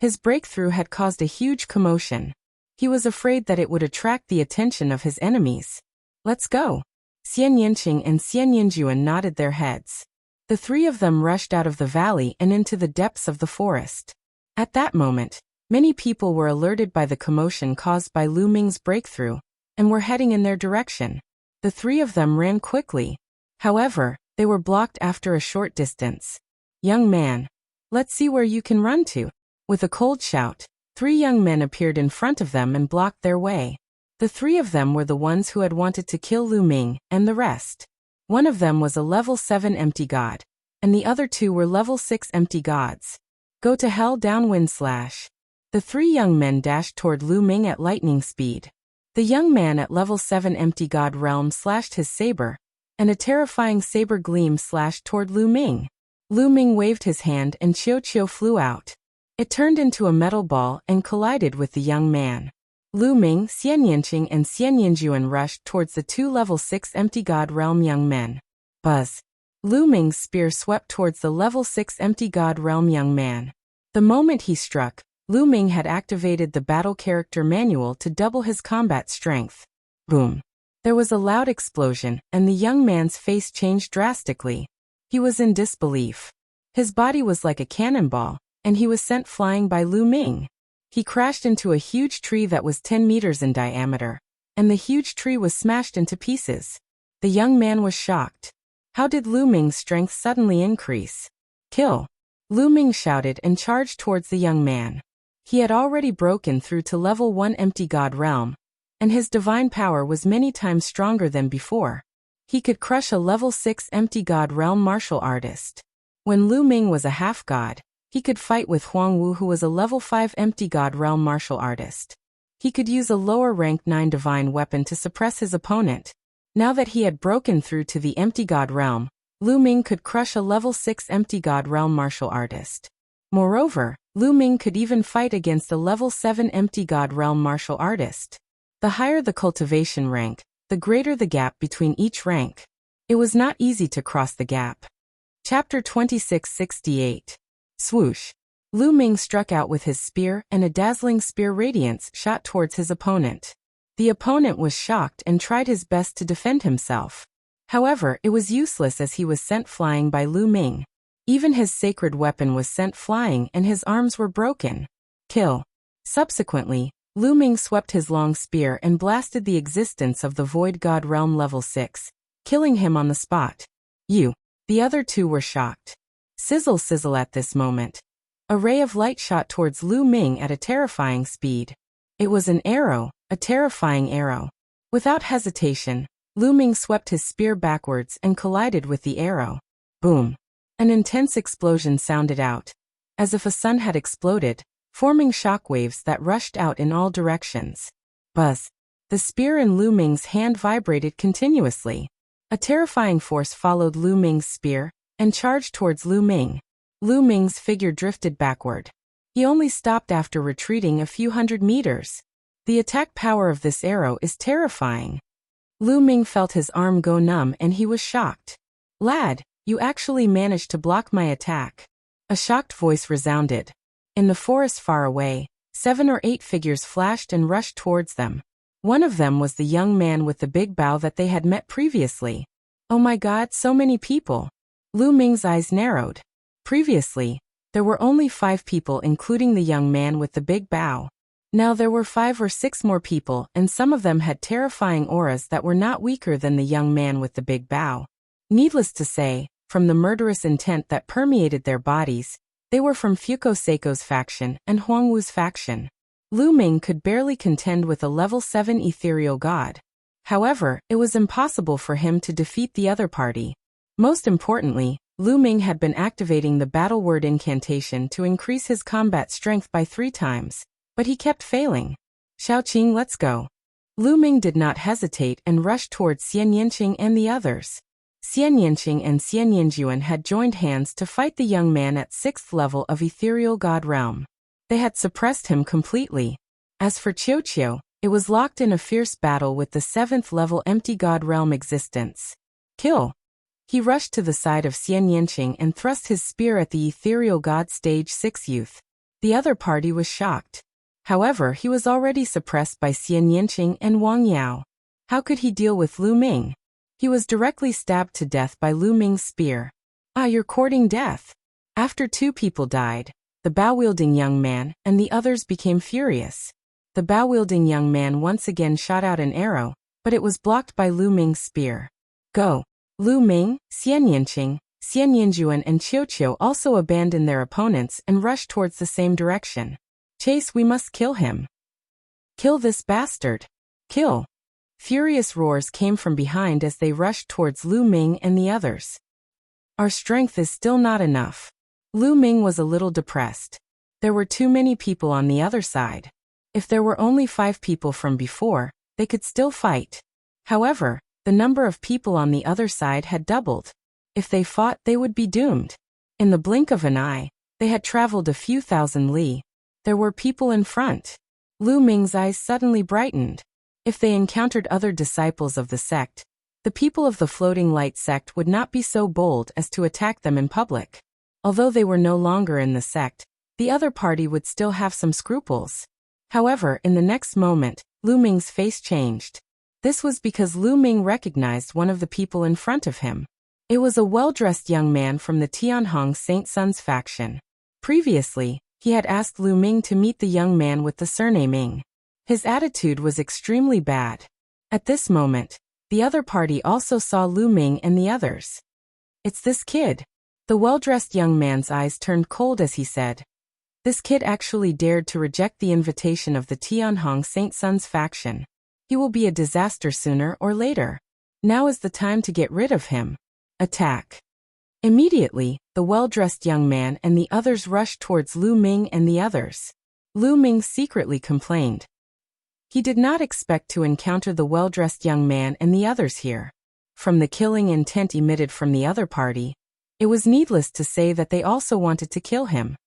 His breakthrough had caused a huge commotion. He was afraid that it would attract the attention of his enemies. Let's go. Xian Yinqing and Xian Yinjuan nodded their heads. The 3 of them rushed out of the valley and into the depths of the forest. At that moment, many people were alerted by the commotion caused by Lu Ming's breakthrough and were heading in their direction. The 3 of them ran quickly. However, they were blocked after a short distance. Young man, let's see where you can run to. With a cold shout, 3 young men appeared in front of them and blocked their way. The 3 of them were the ones who had wanted to kill Lu Ming and the rest. One of them was a level 7 empty god, and the other 2 were level 6 empty gods. Go to hell downwind slash. The 3 young men dashed toward Lu Ming at lightning speed. The young man at level 7 empty god realm slashed his saber, and a terrifying saber gleam slashed toward Lu Ming. Lu Ming waved his hand and Qiu flew out. It turned into a metal ball and collided with the young man. Lu Ming, Xian Yinqing and Xian Yinjuan rushed towards the 2 level 6 empty god realm young men. Buzz. Lu Ming's spear swept towards the level 6 empty god realm young man. The moment he struck, Lu Ming had activated the battle character manual to double his combat strength. Boom. There was a loud explosion, and the young man's face changed drastically. He was in disbelief. His body was like a cannonball, and he was sent flying by Lu Ming. He crashed into a huge tree that was 10 meters in diameter, and the huge tree was smashed into pieces. The young man was shocked. How did Lu Ming's strength suddenly increase? Kill! Lu Ming shouted and charged towards the young man. He had already broken through to level 1 empty god realm, and his divine power was many times stronger than before. He could crush a level 6 empty god realm martial artist. When Lu Ming was a half-god, he could fight with Huang Wu, who was a level 5 empty god realm martial artist. He could use a lower rank 9 divine weapon to suppress his opponent. Now that he had broken through to the Empty God realm, Lu Ming could crush a level 6 Empty God realm martial artist. Moreover, Lu Ming could even fight against a level 7 Empty God realm martial artist. The higher the cultivation rank, the greater the gap between each rank. It was not easy to cross the gap. Chapter 2668. Swoosh. Lu Ming struck out with his spear, and a dazzling spear radiance shot towards his opponent. The opponent was shocked and tried his best to defend himself. However, it was useless as he was sent flying by Lu Ming. Even his sacred weapon was sent flying and his arms were broken. Kill. Subsequently, Lu Ming swept his long spear and blasted the existence of the Void God Realm level 6, killing him on the spot. The other two were shocked. Sizzle sizzle at this moment. A ray of light shot towards Lu Ming at a terrifying speed. It was an arrow, a terrifying arrow. Without hesitation, Lu Ming swept his spear backwards and collided with the arrow. Boom. An intense explosion sounded out, as if a sun had exploded, forming shockwaves that rushed out in all directions. Buzz. The spear in Lu Ming's hand vibrated continuously. A terrifying force followed Lu Ming's spear and charged towards Lu Ming. Lu Ming's figure drifted backward. He only stopped after retreating a few hundred meters. The attack power of this arrow is terrifying. Lu Ming felt his arm go numb and he was shocked. Lad, you actually managed to block my attack. A shocked voice resounded. In the forest far away, 7 or 8 figures flashed and rushed towards them. One of them was the young man with the big bow that they had met previously. Oh my God, so many people. Lu Ming's eyes narrowed. Previously, there were only 5 people including the young man with the big bow. Now there were 5 or 6 more people and some of them had terrifying auras that were not weaker than the young man with the big bow. Needless to say, from the murderous intent that permeated their bodies, they were from Fuko Seiko's faction and Huangwu's faction. Lu Ming could barely contend with a level 7 ethereal god. However, it was impossible for him to defeat the other party. Most importantly, Lu Ming had been activating the battle word incantation to increase his combat strength by 3 times, but he kept failing. Xiaoqing, let's go. Lu Ming did not hesitate and rushed towards Xian Yanqing and the others. Xian Yanqing and Xian Yanjuan had joined hands to fight the young man at 6th level of ethereal god realm. They had suppressed him completely. As for Qiuqiu, it was locked in a fierce battle with the 7th level empty god realm existence. Kill. He rushed to the side of Xian Yanqing and thrust his spear at the ethereal god stage 6 youth. The other party was shocked. However, he was already suppressed by Xian Yanqing and Wang Yao. How could he deal with Lu Ming? He was directly stabbed to death by Lu Ming's spear. Ah, you're courting death. After 2 people died, the bow-wielding young man and the others became furious. The bow-wielding young man once again shot out an arrow, but it was blocked by Lu Ming's spear. Go! Lu Ming, Xian Yanqing, Xian Yanjuan and Qiuqiu also abandoned their opponents and rushed towards the same direction. Chase, we must kill him. Kill this bastard. Kill. Furious roars came from behind as they rushed towards Lu Ming and the others. Our strength is still not enough. Lu Ming was a little depressed. There were too many people on the other side. If there were only 5 people from before, they could still fight. However, the number of people on the other side had doubled. If they fought, they would be doomed. In the blink of an eye, they had traveled a few thousand li. There were people in front. Lu Ming's eyes suddenly brightened. If they encountered other disciples of the sect, the people of the Floating Light sect would not be so bold as to attack them in public. Although they were no longer in the sect, the other party would still have some scruples. However, in the next moment, Lu Ming's face changed. This was because Lu Ming recognized one of the people in front of him. It was a well-dressed young man from the Tianhong Saint Sun's faction. Previously, he had asked Lu Ming to meet the young man with the surname Ming. His attitude was extremely bad. At this moment, the other party also saw Lu Ming and the others. It's this kid. The well-dressed young man's eyes turned cold as he said. This kid actually dared to reject the invitation of the Tianhong Saint Sun's faction. He will be a disaster sooner or later. Now is the time to get rid of him. Attack. Immediately, the well-dressed young man and the others rushed towards Lu Ming and the others. Lu Ming secretly complained. He did not expect to encounter the well-dressed young man and the others here. From the killing intent emitted from the other party, it was needless to say that they also wanted to kill him.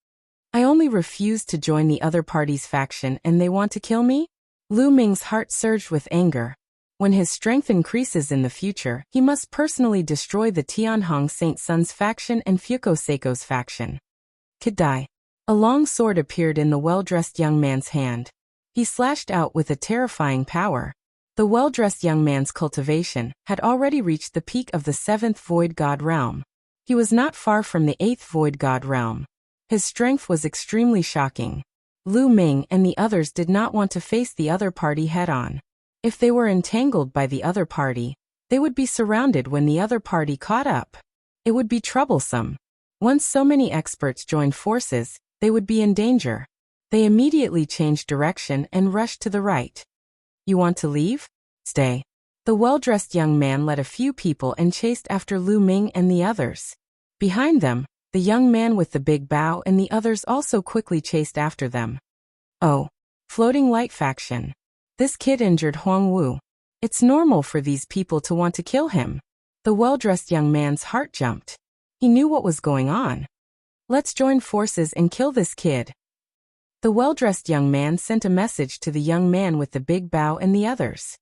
I only refused to join the other party's faction and they want to kill me? Lu Ming's heart surged with anger. When his strength increases in the future, he must personally destroy the Tianhong Saint Sun's faction and Fuko Seiko's faction. Could die. A long sword appeared in the well-dressed young man's hand. He slashed out with a terrifying power. The well-dressed young man's cultivation had already reached the peak of the 7th Void God realm. He was not far from the 8th Void God realm. His strength was extremely shocking. Lu Ming and the others did not want to face the other party head-on. If they were entangled by the other party, they would be surrounded when the other party caught up. It would be troublesome. Once so many experts joined forces, they would be in danger. They immediately changed direction and rushed to the right. You want to leave? Stay. The well-dressed young man led a few people and chased after Lu Ming and the others. Behind them, the young man with the big bow and the others also quickly chased after them. Oh. Floating Light faction. This kid injured Huang Wu. It's normal for these people to want to kill him. The well-dressed young man's heart jumped. He knew what was going on. Let's join forces and kill this kid. The well-dressed young man sent a message to the young man with the big bow and the others.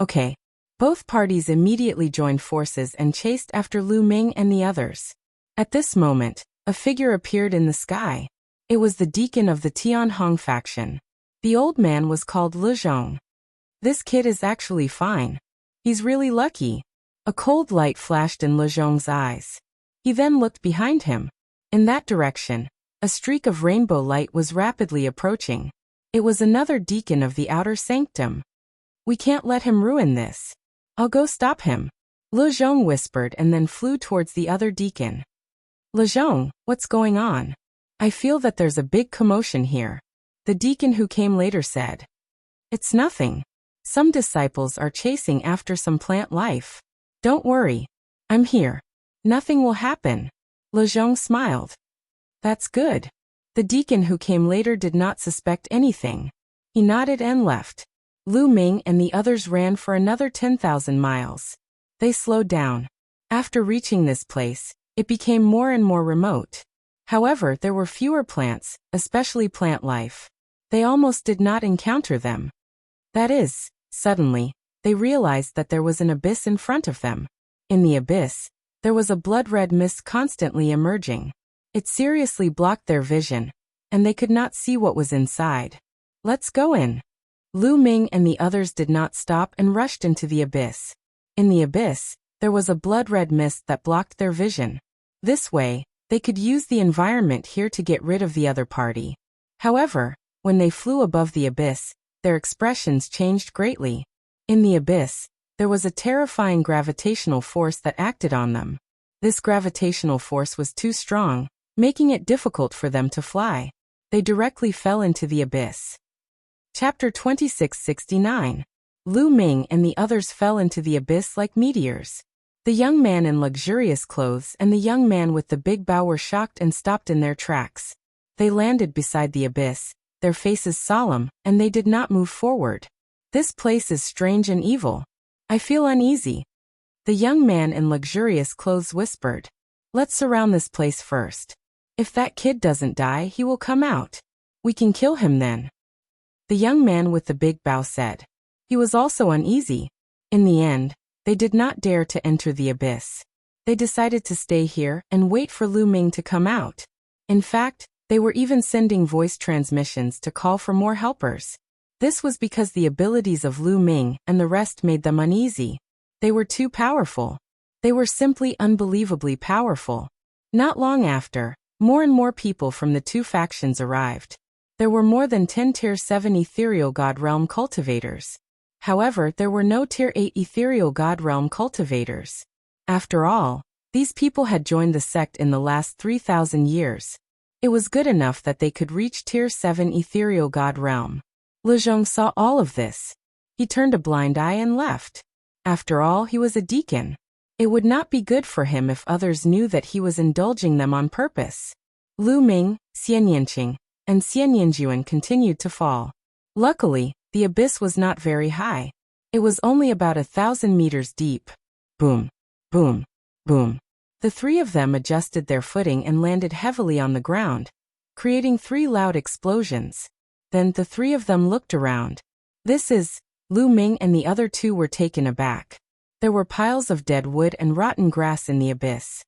Okay. Both parties immediately joined forces and chased after Lu Ming and the others. At this moment, a figure appeared in the sky. It was the deacon of the Tianhong faction. The old man was called Le Zhong. This kid is actually fine. He's really lucky. A cold light flashed in Le Zhong's eyes. He then looked behind him. In that direction, a streak of rainbow light was rapidly approaching. It was another deacon of the outer sanctum. We can't let him ruin this. I'll go stop him. Le Zhong whispered and then flew towards the other deacon. Le Zhong, what's going on? I feel that there's a big commotion here. The deacon who came later said. It's nothing. Some disciples are chasing after some plant life. Don't worry. I'm here. Nothing will happen. Le Zhong smiled. That's good. The deacon who came later did not suspect anything. He nodded and left. Lu Ming and the others ran for another 10,000 miles. They slowed down. After reaching this place, it became more and more remote. However, there were fewer plants, especially plant life. They almost did not encounter them. That is, suddenly, they realized that there was an abyss in front of them. In the abyss, there was a blood-red mist constantly emerging. It seriously blocked their vision, and they could not see what was inside. Let's go in. Lu Ming and the others did not stop and rushed into the abyss. In the abyss, there was a blood-red mist that blocked their vision. This way, they could use the environment here to get rid of the other party. However, when they flew above the abyss, their expressions changed greatly. In the abyss, there was a terrifying gravitational force that acted on them. This gravitational force was too strong, making it difficult for them to fly. They directly fell into the abyss. Chapter 2669. Lu Ming and the others fell into the abyss like meteors. The young man in luxurious clothes and the young man with the big bow were shocked and stopped in their tracks. They landed beside the abyss, their faces solemn, and they did not move forward. This place is strange and evil. I feel uneasy. The young man in luxurious clothes whispered. Let's surround this place first. If that kid doesn't die, he will come out. We can kill him then. The young man with the big bow said. He was also uneasy. In the end, they did not dare to enter the abyss. They decided to stay here and wait for Lu Ming to come out. In fact, they were even sending voice transmissions to call for more helpers. This was because the abilities of Lu Ming and the rest made them uneasy. They were too powerful. They were simply unbelievably powerful. Not long after, more and more people from the two factions arrived. There were more than 10 Tier 7 Ethereal God Realm cultivators. However, there were no Tier 8 Ethereal God Realm cultivators. After all, these people had joined the sect in the last 3,000 years. It was good enough that they could reach Tier 7 Ethereal God Realm. Le Zhong saw all of this. He turned a blind eye and left. After all, he was a deacon. It would not be good for him if others knew that he was indulging them on purpose. Lu Ming, Xian Yanqing, and Xian Yanjuan continued to fall. Luckily, The abyss was not very high. It was only about 1,000 meters deep. Boom, boom, boom. The three of them adjusted their footing and landed heavily on the ground, creating 3 loud explosions. Then the three of them looked around. Lu Ming and the other 2 were taken aback. There were piles of dead wood and rotten grass in the abyss.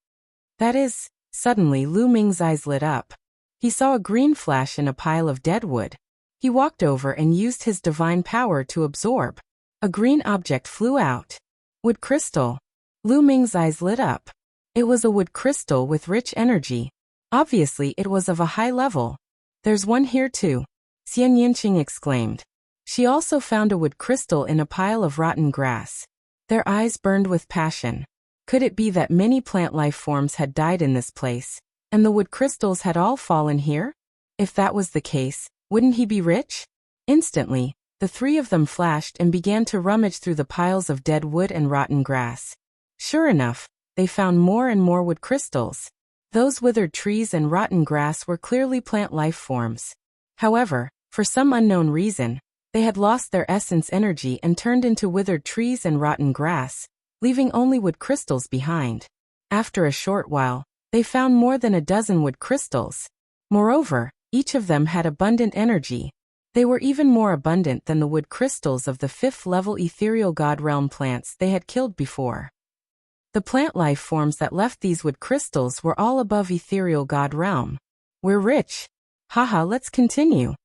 Suddenly Lu Ming's eyes lit up. He saw a green flash in a pile of dead wood. He walked over and used his divine power to absorb. A green object flew out. Wood crystal. Lu Ming's eyes lit up. It was a wood crystal with rich energy. Obviously it was of a high level. There's one here too, Xian Yinqing exclaimed. She also found a wood crystal in a pile of rotten grass. Their eyes burned with passion. Could it be that many plant life forms had died in this place, and the wood crystals had all fallen here? If that was the case, wouldn't he be rich? Instantly, the three of them flashed and began to rummage through the piles of dead wood and rotten grass. Sure enough, they found more and more wood crystals. Those withered trees and rotten grass were clearly plant life forms. However, for some unknown reason, they had lost their essence energy and turned into withered trees and rotten grass, leaving only wood crystals behind. After a short while, they found more than a dozen wood crystals. Moreover, each of them had abundant energy. They were even more abundant than the wood crystals of the 5th-level ethereal god realm plants they had killed before. The plant life forms that left these wood crystals were all above ethereal god realm. We're rich. Haha, let's continue.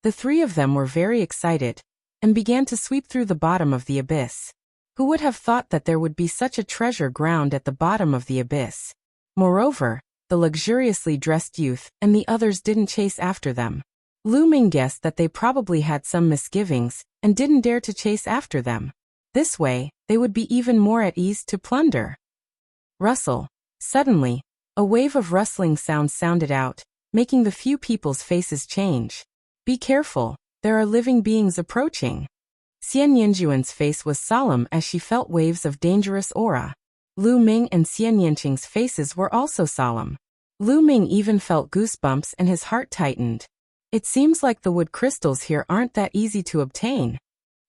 The three of them were very excited, and began to sweep through the bottom of the abyss. Who would have thought that there would be such a treasure ground at the bottom of the abyss? Moreover, the luxuriously dressed youth and the others didn't chase after them. Lu Ming guessed that they probably had some misgivings, and didn't dare to chase after them. This way, they would be even more at ease to plunder. Rustle. Suddenly, a wave of rustling sounds sounded out, making the few people's faces change. Be careful, there are living beings approaching. Xian Yinjuan's face was solemn as she felt waves of dangerous aura. Lu Ming and Xian Yinqing's faces were also solemn. Lu Ming even felt goosebumps and his heart tightened. It seems like the wood crystals here aren't that easy to obtain.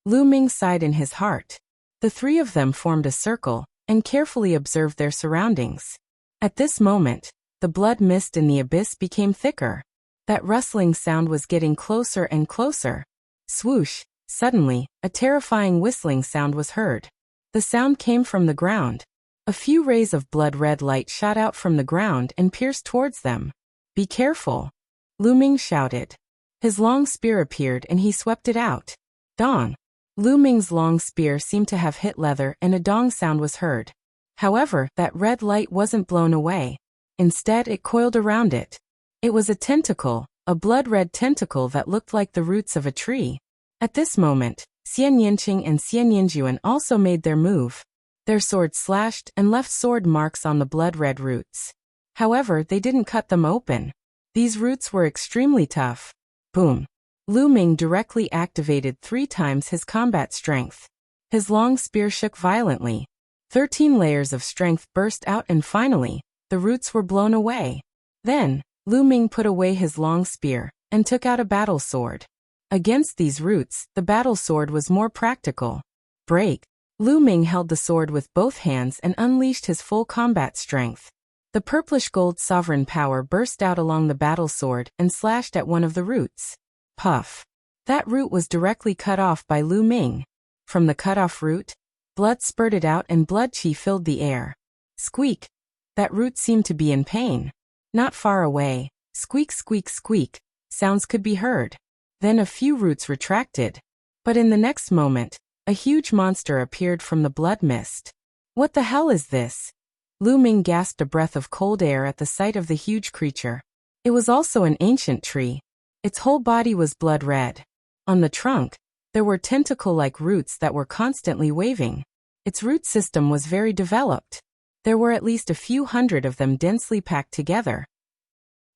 Lu Ming sighed in his heart. The three of them formed a circle, and carefully observed their surroundings. At this moment, the blood mist in the abyss became thicker. That rustling sound was getting closer and closer. Swoosh! Suddenly, a terrifying whistling sound was heard. The sound came from the ground. A few rays of blood-red light shot out from the ground and pierced towards them. Be careful! Lu Ming shouted. His long spear appeared and he swept it out. Dong! Lu Ming's long spear seemed to have hit leather and a dong sound was heard. However, that red light wasn't blown away. Instead, it coiled around it. It was a tentacle, a blood-red tentacle that looked like the roots of a tree. At this moment, Xian Yinqing and Xian Yinjuan also made their move. Their swords slashed and left sword marks on the blood-red roots. However, they didn't cut them open. These roots were extremely tough. Boom! Lu Ming directly activated 3 times his combat strength. His long spear shook violently. 13 layers of strength burst out and finally, the roots were blown away. Then, Lu Ming put away his long spear, and took out a battle sword. Against these roots, the battle sword was more practical. Break! Lu Ming held the sword with both hands and unleashed his full combat strength. The purplish gold sovereign power burst out along the battle sword and slashed at one of the roots. Puff! That root was directly cut off by Lu Ming. From the cut-off root, blood spurted out and blood qi filled the air. Squeak! That root seemed to be in pain. Not far away, squeak squeak squeak, sounds could be heard. Then a few roots retracted. But in the next moment, a huge monster appeared from the blood mist. What the hell is this? Lu Ming gasped a breath of cold air at the sight of the huge creature. It was also an ancient tree. Its whole body was blood red. On the trunk, there were tentacle-like roots that were constantly waving. Its root system was very developed. There were at least a few hundred of them densely packed together.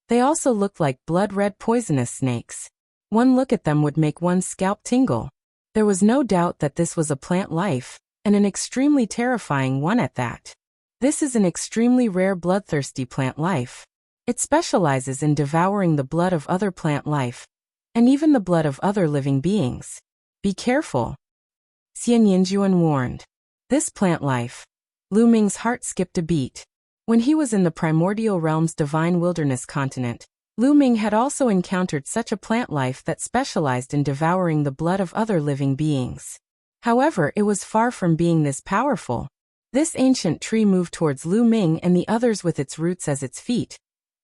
They also looked like blood-red poisonous snakes. One look at them would make one's scalp tingle. There was no doubt that this was a plant life, and an extremely terrifying one at that. This is an extremely rare bloodthirsty plant life. It specializes in devouring the blood of other plant life, and even the blood of other living beings. Be careful, Xian Yinjuan warned. This plant life. Lu Ming's heart skipped a beat. When he was in the primordial realm's divine wilderness continent, Lu Ming had also encountered such a plant life that specialized in devouring the blood of other living beings. However, it was far from being this powerful. This ancient tree moved towards Lu Ming and the others with its roots as its feet,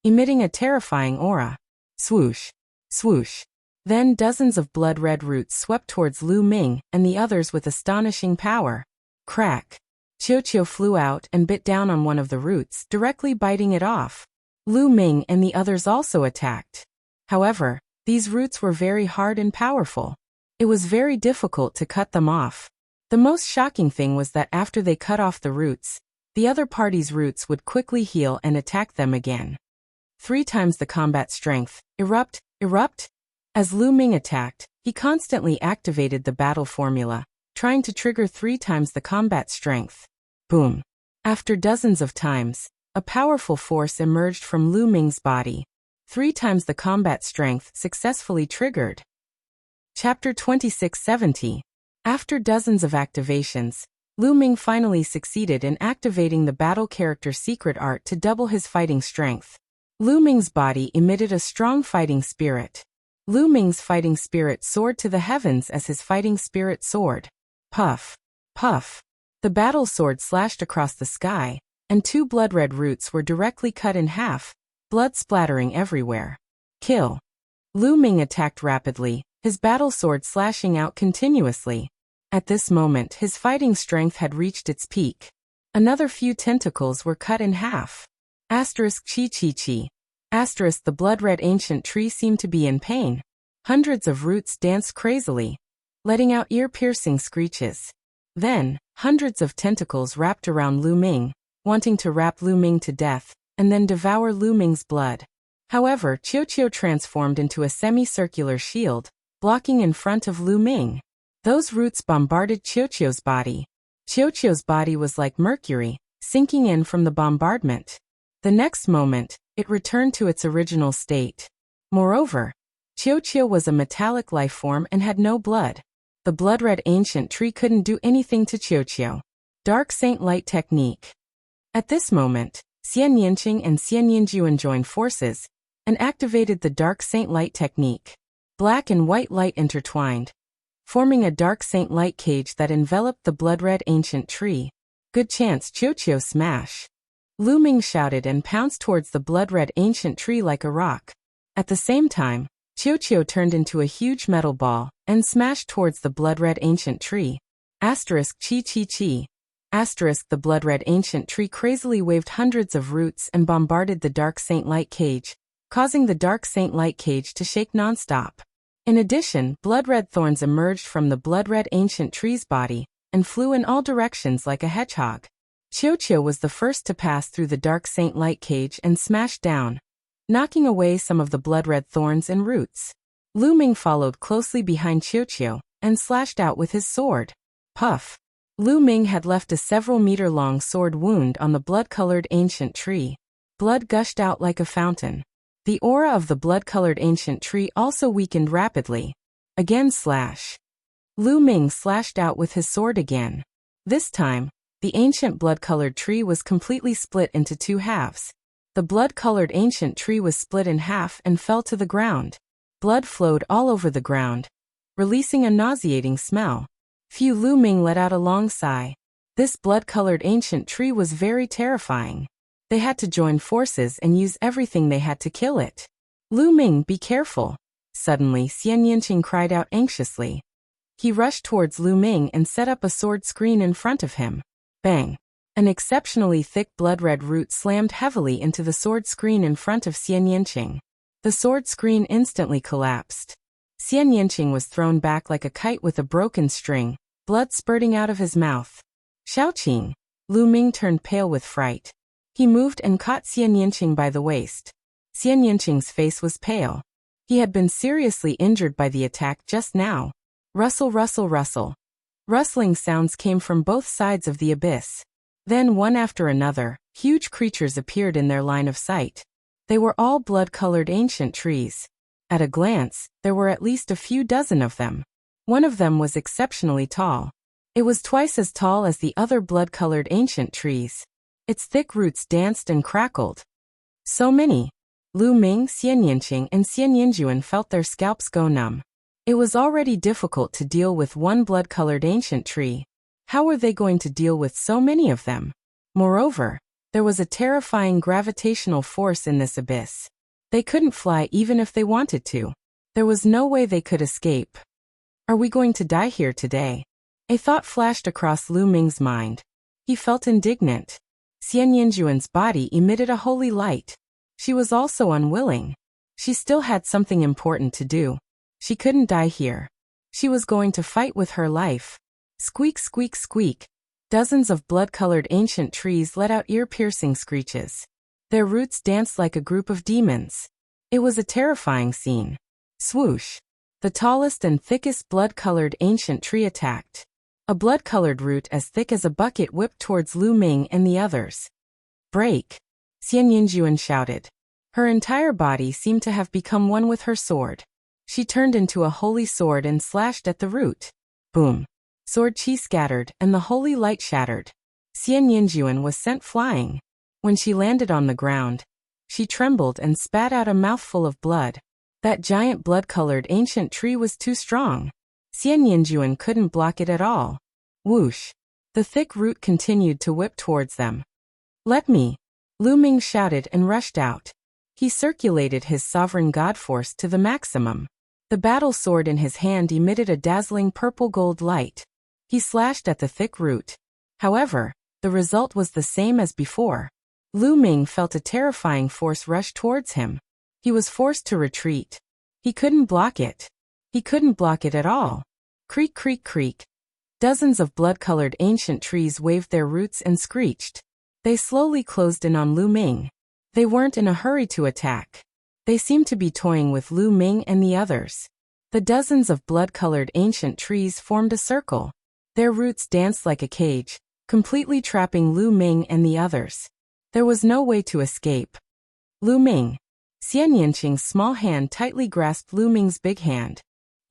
emitting a terrifying aura. Swoosh, swoosh. Then dozens of blood-red roots swept towards Lu Ming and the others with astonishing power. Crack. Qiuqiu flew out and bit down on one of the roots, directly biting it off. Lu Ming and the others also attacked. However, these roots were very hard and powerful. It was very difficult to cut them off. The most shocking thing was that after they cut off the roots, the other party's roots would quickly heal and attack them again. 3 times the combat strength. Erupt, erupt. As Lu Ming attacked, he constantly activated the battle formula, trying to trigger 3 times the combat strength. Boom. After dozens of times, a powerful force emerged from Lu Ming's body. 3 times the combat strength successfully triggered. Chapter 2670. After dozens of activations, Lu Ming finally succeeded in activating the battle character secret art to double his fighting strength. Lu Ming's body emitted a strong fighting spirit. Lu Ming's fighting spirit soared to the heavens as his fighting spirit soared. Puff, puff. The battle sword slashed across the sky, and 2 blood-red roots were directly cut in half, blood splattering everywhere. Kill. Lu Ming attacked rapidly, his battle sword slashing out continuously. At this moment, his fighting strength had reached its peak. Another few tentacles were cut in half. Asterisk chi chi chi. Asterisk the blood-red ancient tree seemed to be in pain. Hundreds of roots danced crazily, letting out ear-piercing screeches. Then, hundreds of tentacles wrapped around Lu Ming, wanting to wrap Lu Ming to death, and then devour Lu Ming's blood. However, Qiuqiu transformed into a semicircular shield, blocking in front of Lu Ming. Those roots bombarded Qiuqiu's body. Qiuqiu's body was like mercury, sinking in from the bombardment. The next moment, it returned to its original state. Moreover, Qiuqiu was a metallic life form and had no blood. The blood-red ancient tree couldn't do anything to Qiuqiu. Dark Saint Light Technique. At this moment, Xian Yinqing and Xian Yinjuan joined forces and activated the Dark Saint Light Technique. Black and white light intertwined, forming a Dark Saint Light cage that enveloped the blood-red ancient tree. Good chance Qiuqiu smash. Lu Ming shouted and pounced towards the blood-red ancient tree like a rock. At the same time, Qiuqiu turned into a huge metal ball and smashed towards the blood-red ancient tree. Asterisk chi chi chi. Asterisk the blood-red ancient tree crazily waved hundreds of roots and bombarded the Dark Saint Light cage, causing the Dark Saint Light cage to shake non-stop. In addition, blood-red thorns emerged from the blood-red ancient tree's body and flew in all directions like a hedgehog. Qiuqiu was the first to pass through the Dark Saint Light cage and smashed down, knocking away some of the blood-red thorns and roots. Lu Ming followed closely behind Qiuqiu and slashed out with his sword. Puff. Lu Ming had left a several-meter-long sword wound on the blood-colored ancient tree. Blood gushed out like a fountain. The aura of the blood-colored ancient tree also weakened rapidly. Again slash. Lu Ming slashed out with his sword again. This time, the ancient blood-colored tree was completely split into 2 halves. The blood-colored ancient tree was split in half and fell to the ground. Blood flowed all over the ground, releasing a nauseating smell. Phew, Lu Ming let out a long sigh. This blood-colored ancient tree was very terrifying. They had to join forces and use everything they had to kill it. Lu Ming, be careful. Suddenly, Xian Yinqing cried out anxiously. He rushed towards Lu Ming and set up a sword screen in front of him. Bang! An exceptionally thick blood-red root slammed heavily into the sword screen in front of Xian Yinqing. The sword screen instantly collapsed. Xian Yinqing was thrown back like a kite with a broken string, blood spurting out of his mouth. Xiaoqing! Lu Ming turned pale with fright. He moved and caught Xian Yinqing by the waist. Xian Yinqing's face was pale. He had been seriously injured by the attack just now. Rustle, rustle, rustle. Rustling sounds came from both sides of the abyss. Then one after another, huge creatures appeared in their line of sight. They were all blood-colored ancient trees. At a glance, there were at least a few dozen of them. One of them was exceptionally tall. It was twice as tall as the other blood-colored ancient trees. Its thick roots danced and crackled. So many. Lu Ming, Xian Yinqing, and Xian Yinjuan felt their scalps go numb. It was already difficult to deal with one blood-colored ancient tree. How were they going to deal with so many of them? Moreover, there was a terrifying gravitational force in this abyss. They couldn't fly even if they wanted to. There was no way they could escape. Are we going to die here today? A thought flashed across Lu Ming's mind. He felt indignant. Xian Yinjuan's body emitted a holy light. She was also unwilling. She still had something important to do. She couldn't die here. She was going to fight with her life. Squeak, squeak, squeak. Dozens of blood-colored ancient trees let out ear-piercing screeches. Their roots danced like a group of demons. It was a terrifying scene. Swoosh. The tallest and thickest blood-colored ancient tree attacked. A blood-colored root as thick as a bucket whipped towards Lu Ming and the others. Break! Xian Yinjuan shouted. Her entire body seemed to have become one with her sword. She turned into a holy sword and slashed at the root. Boom! Sword chi scattered and the holy light shattered. Xian Yinjuan was sent flying. When she landed on the ground, she trembled and spat out a mouthful of blood. That giant blood-colored ancient tree was too strong. Xian Yinjuan couldn't block it at all. Whoosh! The thick root continued to whip towards them. Let me! Lu Ming shouted and rushed out. He circulated his sovereign god force to the maximum. The battle sword in his hand emitted a dazzling purple-gold light. He slashed at the thick root. However, the result was the same as before. Lu Ming felt a terrifying force rush towards him. He was forced to retreat. He couldn't block it. He couldn't block it at all. Creak, creak, creak. Dozens of blood-colored ancient trees waved their roots and screeched. They slowly closed in on Lu Ming. They weren't in a hurry to attack. They seemed to be toying with Lu Ming and the others. The dozens of blood-colored ancient trees formed a circle. Their roots danced like a cage, completely trapping Lu Ming and the others. There was no way to escape. Lu Ming. Xian Yinqing's small hand tightly grasped Lu Ming's big hand.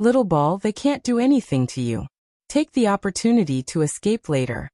Little ball, they can't do anything to you. Take the opportunity to escape later.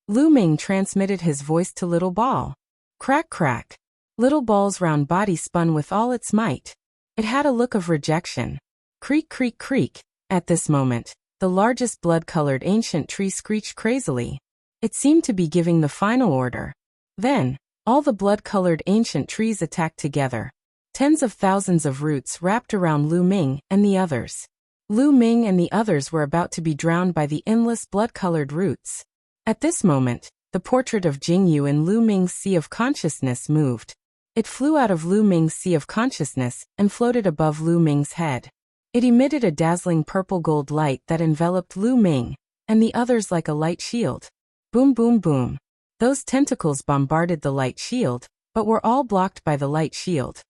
Lu Ming transmitted his voice to Little Ball. Crack, crack. Little Ball's round body spun with all its might. It had a look of rejection. Creak, creak, creak. At this moment, the largest blood-colored ancient tree screeched crazily. It seemed to be giving the final order. Then, all the blood-colored ancient trees attacked together. Tens of thousands of roots wrapped around Lu Ming and the others. Lu Ming and the others were about to be drowned by the endless blood-colored roots. At this moment, the portrait of Jingyu in Lu Ming's sea of consciousness moved. It flew out of Lu Ming's sea of consciousness and floated above Lu Ming's head. It emitted a dazzling purple-gold light that enveloped Lu Ming and the others like a light shield. Boom, boom, boom. Those tentacles bombarded the light shield, but were all blocked by the light shield.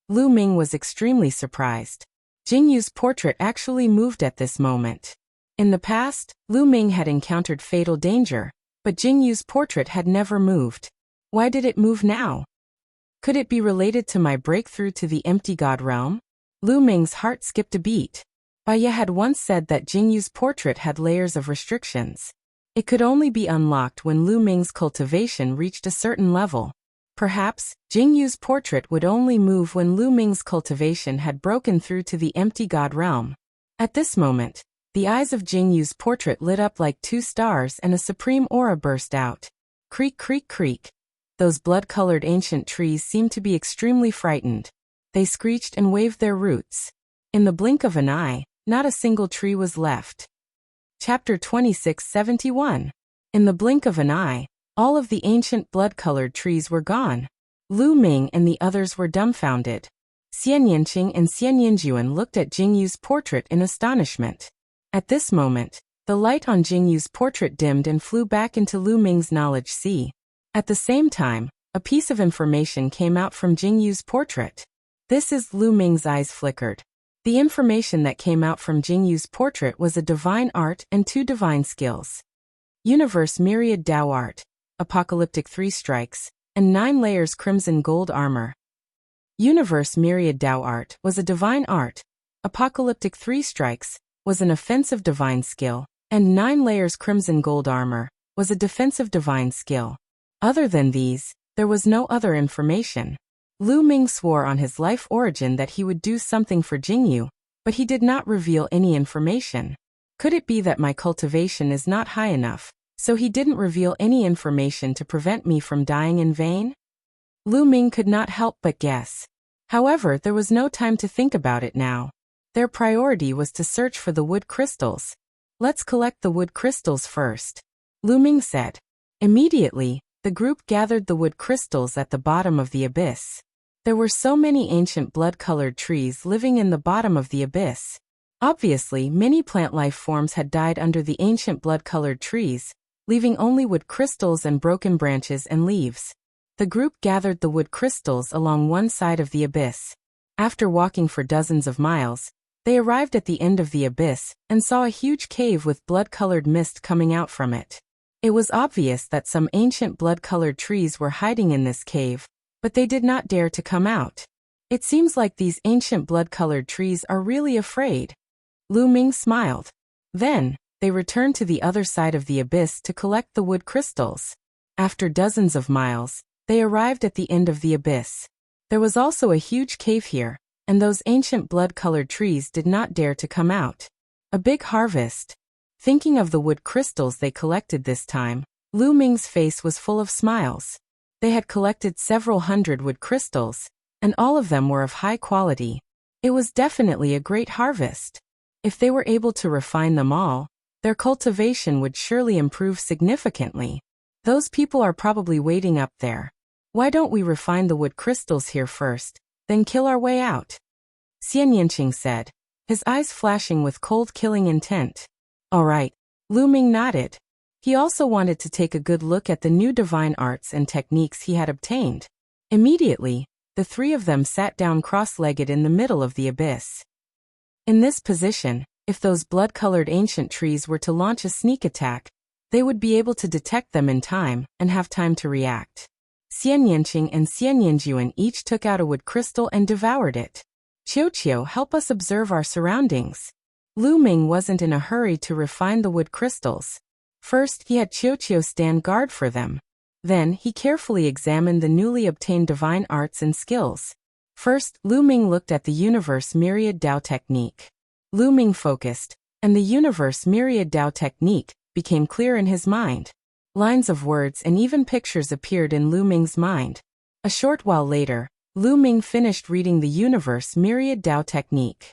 Lu Ming was extremely surprised. Jingyu's portrait actually moved at this moment. In the past, Lu Ming had encountered fatal danger, but Jingyu's portrait had never moved. Why did it move now? Could it be related to my breakthrough to the empty god realm? Lu Ming's heart skipped a beat. Baya had once said that Jingyu's portrait had layers of restrictions. It could only be unlocked when Lu Ming's cultivation reached a certain level. Perhaps, Jingyu's portrait would only move when Lu Ming's cultivation had broken through to the empty god realm. At this moment, the eyes of Jingyu's portrait lit up like two stars and a supreme aura burst out. Creak, creak, creak. Those blood-colored ancient trees seemed to be extremely frightened. They screeched and waved their roots. In the blink of an eye, not a single tree was left. Chapter 2671. In the blink of an eye, all of the ancient blood-colored trees were gone. Lu Ming and the others were dumbfounded. Xian Yinqing and Xian Yinjuan looked at Jingyu's portrait in astonishment. At this moment, the light on Jingyu's portrait dimmed and flew back into Lu Ming's knowledge sea. At the same time, a piece of information came out from Jingyu's portrait. Lu Ming's eyes flickered. The information that came out from Jingyu's portrait was a divine art and 2 divine skills. Universe Myriad Dao Art, Apocalyptic 3 Strikes, and 9 Layers Crimson Gold Armor. Universe Myriad Dao Art was a divine art, Apocalyptic 3 Strikes, was an offensive divine skill, and 9 layers crimson gold armor was a defensive divine skill. Other than these, there was no other information. Lu Ming swore on his life origin that he would do something for Jingyu, but he did not reveal any information. Could it be that my cultivation is not high enough, so he didn't reveal any information to prevent me from dying in vain? Lu Ming could not help but guess. However, there was no time to think about it now. Their priority was to search for the wood crystals. Let's collect the wood crystals first, Lu Ming said. Immediately, the group gathered the wood crystals at the bottom of the abyss. There were so many ancient blood-colored trees living in the bottom of the abyss. Obviously, many plant life forms had died under the ancient blood-colored trees, leaving only wood crystals and broken branches and leaves. The group gathered the wood crystals along one side of the abyss. After walking for dozens of miles, they arrived at the end of the abyss and saw a huge cave with blood-colored mist coming out from it. It was obvious that some ancient blood-colored trees were hiding in this cave, but they did not dare to come out. It seems like these ancient blood-colored trees are really afraid. Lu Ming smiled. Then, they returned to the other side of the abyss to collect the wood crystals. After dozens of miles, they arrived at the end of the abyss. There was also a huge cave here, and those ancient blood-colored trees did not dare to come out. A big harvest. Thinking of the wood crystals they collected this time, Lu Ming's face was full of smiles. They had collected several hundred wood crystals, and all of them were of high quality. It was definitely a great harvest. If they were able to refine them all, their cultivation would surely improve significantly. Those people are probably waiting up there. Why don't we refine the wood crystals here first, then kill our way out? Xian Yanqing said, his eyes flashing with cold killing intent. All right, Lu Ming nodded. He also wanted to take a good look at the new divine arts and techniques he had obtained. Immediately, the three of them sat down cross-legged in the middle of the abyss. In this position, if those blood-colored ancient trees were to launch a sneak attack, they would be able to detect them in time and have time to react. Xian Yanqing and Xian Yanjuan each took out a wood crystal and devoured it. Qiu, help us observe our surroundings. Lu Ming wasn't in a hurry to refine the wood crystals. First, he had Qiu stand guard for them. Then, he carefully examined the newly obtained divine arts and skills. First, Lu Ming looked at the Universe Myriad Dao technique. Lu Ming focused, and the Universe Myriad Dao technique became clear in his mind. Lines of words and even pictures appeared in Lu Ming's mind. A short while later, Lu Ming finished reading the Universe Myriad Dao technique.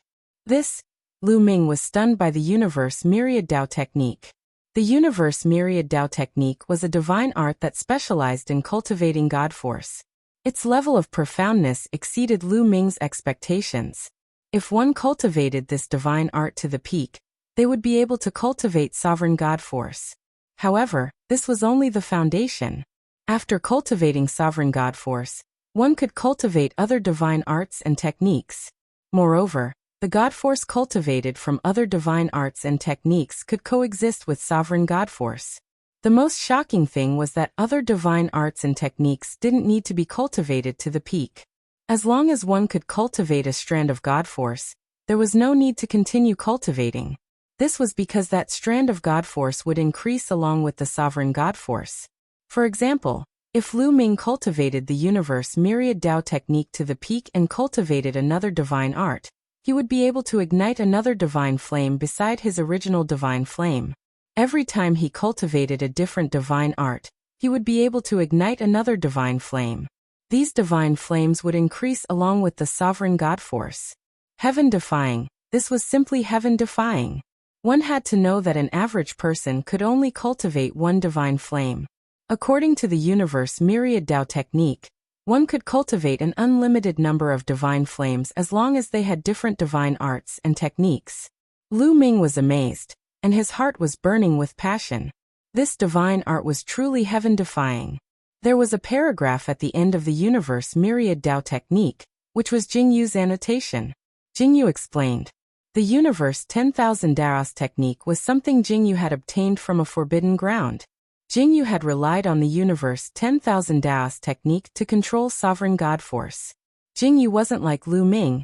Lu Ming was stunned by the Universe Myriad Dao technique. The Universe Myriad Dao technique was a divine art that specialized in cultivating God force. Its level of profoundness exceeded Lu Ming's expectations. If one cultivated this divine art to the peak, they would be able to cultivate sovereign God force. However, this was only the foundation. After cultivating sovereign God force, one could cultivate other divine arts and techniques. Moreover, the God force cultivated from other divine arts and techniques could coexist with sovereign God force. The most shocking thing was that other divine arts and techniques didn't need to be cultivated to the peak. As long as one could cultivate a strand of God force, there was no need to continue cultivating. This was because that strand of God force would increase along with the sovereign God force. For example, if Lu Ming cultivated the Universe Myriad Dao technique to the peak and cultivated another divine art, he would be able to ignite another divine flame beside his original divine flame. Every time he cultivated a different divine art, he would be able to ignite another divine flame. These divine flames would increase along with the sovereign God force. Heaven-defying, this was simply heaven-defying. One had to know that an average person could only cultivate one divine flame. According to the Universe Myriad Dao technique, one could cultivate an unlimited number of divine flames as long as they had different divine arts and techniques. Lu Ming was amazed, and his heart was burning with passion. This divine art was truly heaven-defying. There was a paragraph at the end of the Universe Myriad Dao technique, which was Jingyu's annotation. Jingyu explained. The Universe 10,000 Daos technique was something Jingyu had obtained from a forbidden ground. Jingyu had relied on the Universe 10,000 Daos technique to control sovereign God force. Jingyu wasn't like Lu Ming,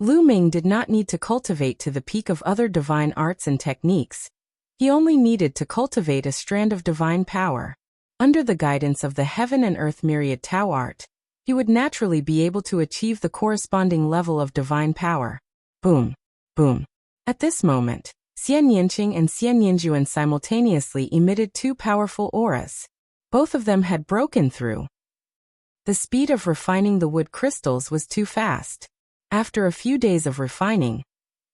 Lu Ming did not need to cultivate to the peak of other divine arts and techniques. He only needed to cultivate a strand of divine power. Under the guidance of the heaven and earth myriad Tao art, he would naturally be able to achieve the corresponding level of divine power. Boom. Boom. At this moment, Xian Yinqing and Xian Yinjuan simultaneously emitted two powerful auras. Both of them had broken through. The speed of refining the wood crystals was too fast. After a few days of refining,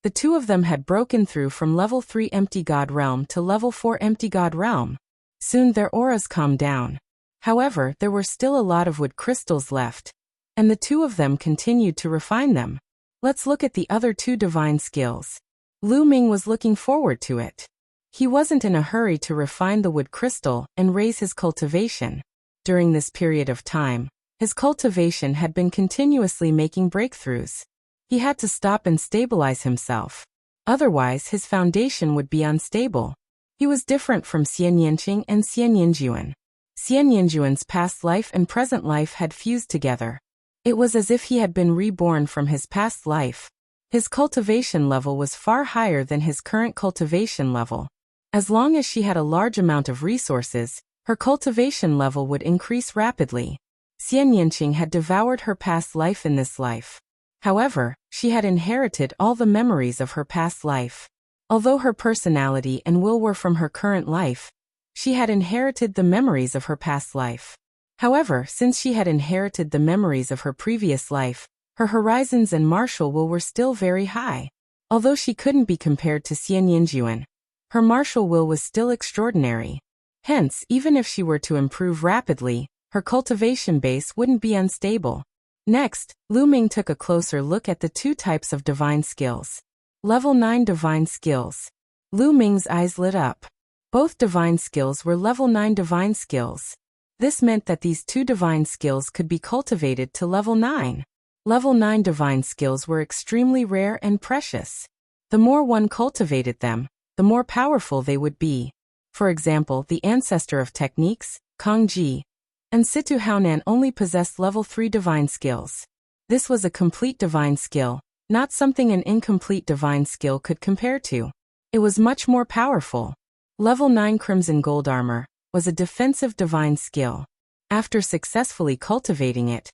the two of them had broken through from level 3 Empty God Realm to level 4 Empty God Realm. Soon their auras calmed down. However, there were still a lot of wood crystals left, and the two of them continued to refine them. Let's look at the other two divine skills. Lu Ming was looking forward to it. He wasn't in a hurry to refine the wood crystal and raise his cultivation. During this period of time, his cultivation had been continuously making breakthroughs. He had to stop and stabilize himself. Otherwise, his foundation would be unstable. He was different from Xian Yinqing and Xian Yinjuan. Xian Yinjuan's past life and present life had fused together. It was as if he had been reborn from his past life. His cultivation level was far higher than his current cultivation level. As long as she had a large amount of resources, her cultivation level would increase rapidly. Xian Yinqing had devoured her past life in this life. However, she had inherited all the memories of her past life. Although her personality and will were from her current life, she had inherited the memories of her past life. However, since she had inherited the memories of her previous life, her horizons and martial will were still very high. Although she couldn't be compared to Xian Yinjuan, her martial will was still extraordinary. Hence, even if she were to improve rapidly, her cultivation base wouldn't be unstable. Next, Lu Ming took a closer look at the two types of divine skills. Level 9 divine skills. Lu Ming's eyes lit up. Both divine skills were level 9 divine skills. This meant that these two divine skills could be cultivated to level 9. Level 9 divine skills were extremely rare and precious. The more one cultivated them, the more powerful they would be. For example, the ancestor of techniques, Kang Ji, and Situ Haonan only possessed level 3 divine skills. This was a complete divine skill, not something an incomplete divine skill could compare to. It was much more powerful. Level 9 Crimson Gold Armor was a defensive divine skill. After successfully cultivating it,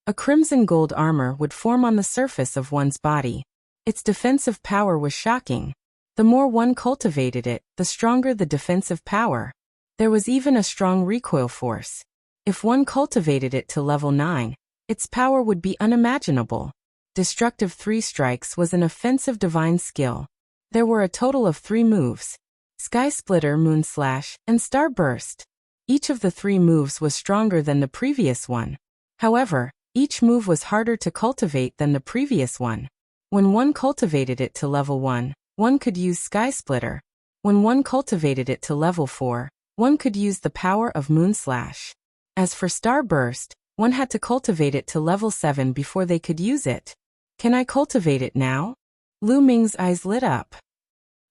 a crimson gold armor would form on the surface of one's body. Its defensive power was shocking. The more one cultivated it, the stronger the defensive power. There was even a strong recoil force. If one cultivated it to level 9, its power would be unimaginable. Destructive 3 Strikes was an offensive divine skill. There were a total of 3 moves: Sky Splitter, Moon Slash, and Star Burst. Each of the 3 moves was stronger than the previous one. However, each move was harder to cultivate than the previous one. When one cultivated it to level 1, one could use Sky Splitter. When one cultivated it to level 4, one could use the power of Moon Slash. As for Star Burst, one had to cultivate it to level 7 before they could use it. Can I cultivate it now? Lu Ming's eyes lit up.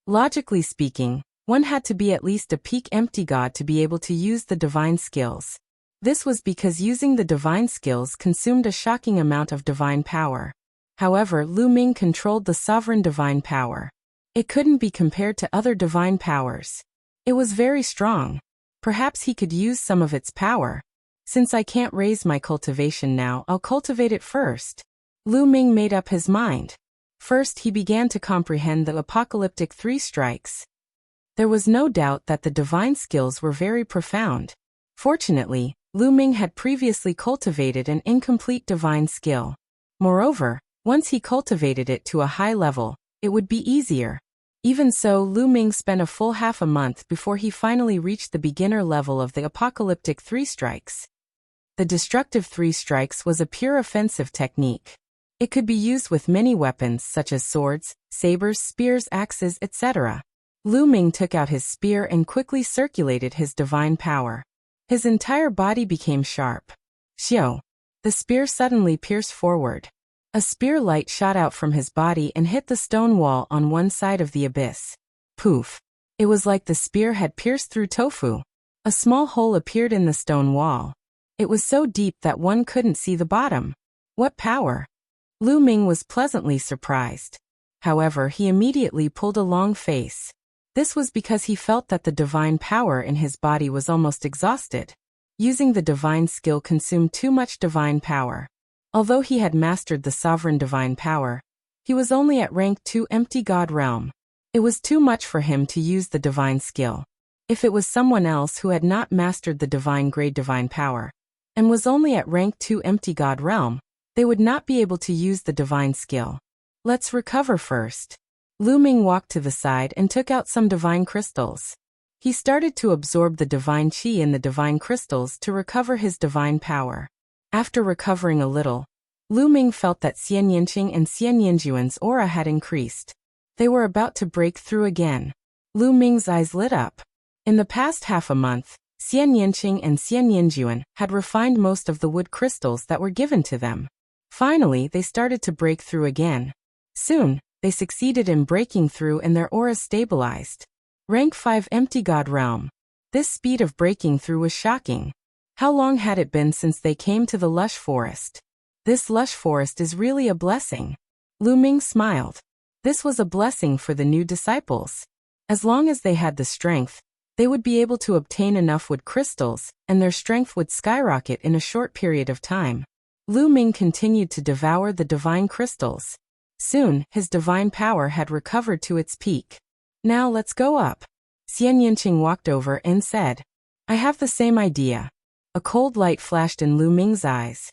Logically speaking, one had to be at least a peak empty god to be able to use the divine skills. This was because using the divine skills consumed a shocking amount of divine power. However, Lu Ming controlled the sovereign divine power. It couldn't be compared to other divine powers. It was very strong. Perhaps he could use some of its power. Since I can't raise my cultivation now, I'll cultivate it first. Lu Ming made up his mind. First, he began to comprehend the apocalyptic 3 strikes. There was no doubt that the divine skills were very profound. Fortunately, Lu Ming had previously cultivated an incomplete divine skill. Moreover, once he cultivated it to a high level, it would be easier. Even so, Lu Ming spent a full half a month before he finally reached the beginner level of the apocalyptic 3 strikes. The destructive 3 strikes was a pure offensive technique. It could be used with many weapons such as swords, sabers, spears, axes, etc. Lu Ming took out his spear and quickly circulated his divine power. His entire body became sharp. Xiao! The spear suddenly pierced forward. A spear light shot out from his body and hit the stone wall on one side of the abyss. Poof! It was like the spear had pierced through tofu. A small hole appeared in the stone wall. It was so deep that one couldn't see the bottom. What power! Lu Ming was pleasantly surprised. However, he immediately pulled a long face. This was because he felt that the divine power in his body was almost exhausted. Using the divine skill consumed too much divine power. Although he had mastered the sovereign divine power, he was only at rank 2 empty god realm. It was too much for him to use the divine skill. If it was someone else who had not mastered the divine grade divine power, and was only at rank 2 empty god realm, they would not be able to use the divine skill. Let's recover first. Lu Ming walked to the side and took out some divine crystals. He started to absorb the divine qi in the divine crystals to recover his divine power. After recovering a little, Lu Ming felt that Xian Yinqing and Xian Yinjuan's aura had increased. They were about to break through again. Lu Ming's eyes lit up. In the past half a month, Xian Yinqing and Xian Yinjuan had refined most of the wood crystals that were given to them. Finally, they started to break through again. Soon, they succeeded in breaking through and their auras stabilized. Rank 5 empty god realm. This speed of breaking through was shocking. How long had it been since they came to the lush forest? This lush forest is really a blessing. Lu Ming smiled. This was a blessing for the new disciples. As long as they had the strength, they would be able to obtain enough wood crystals, and their strength would skyrocket in a short period of time. Lu Ming continued to devour the divine crystals. Soon, his divine power had recovered to its peak. Now let's go up. Xian Yinqing walked over and said, I have the same idea. A cold light flashed in Lu Ming's eyes.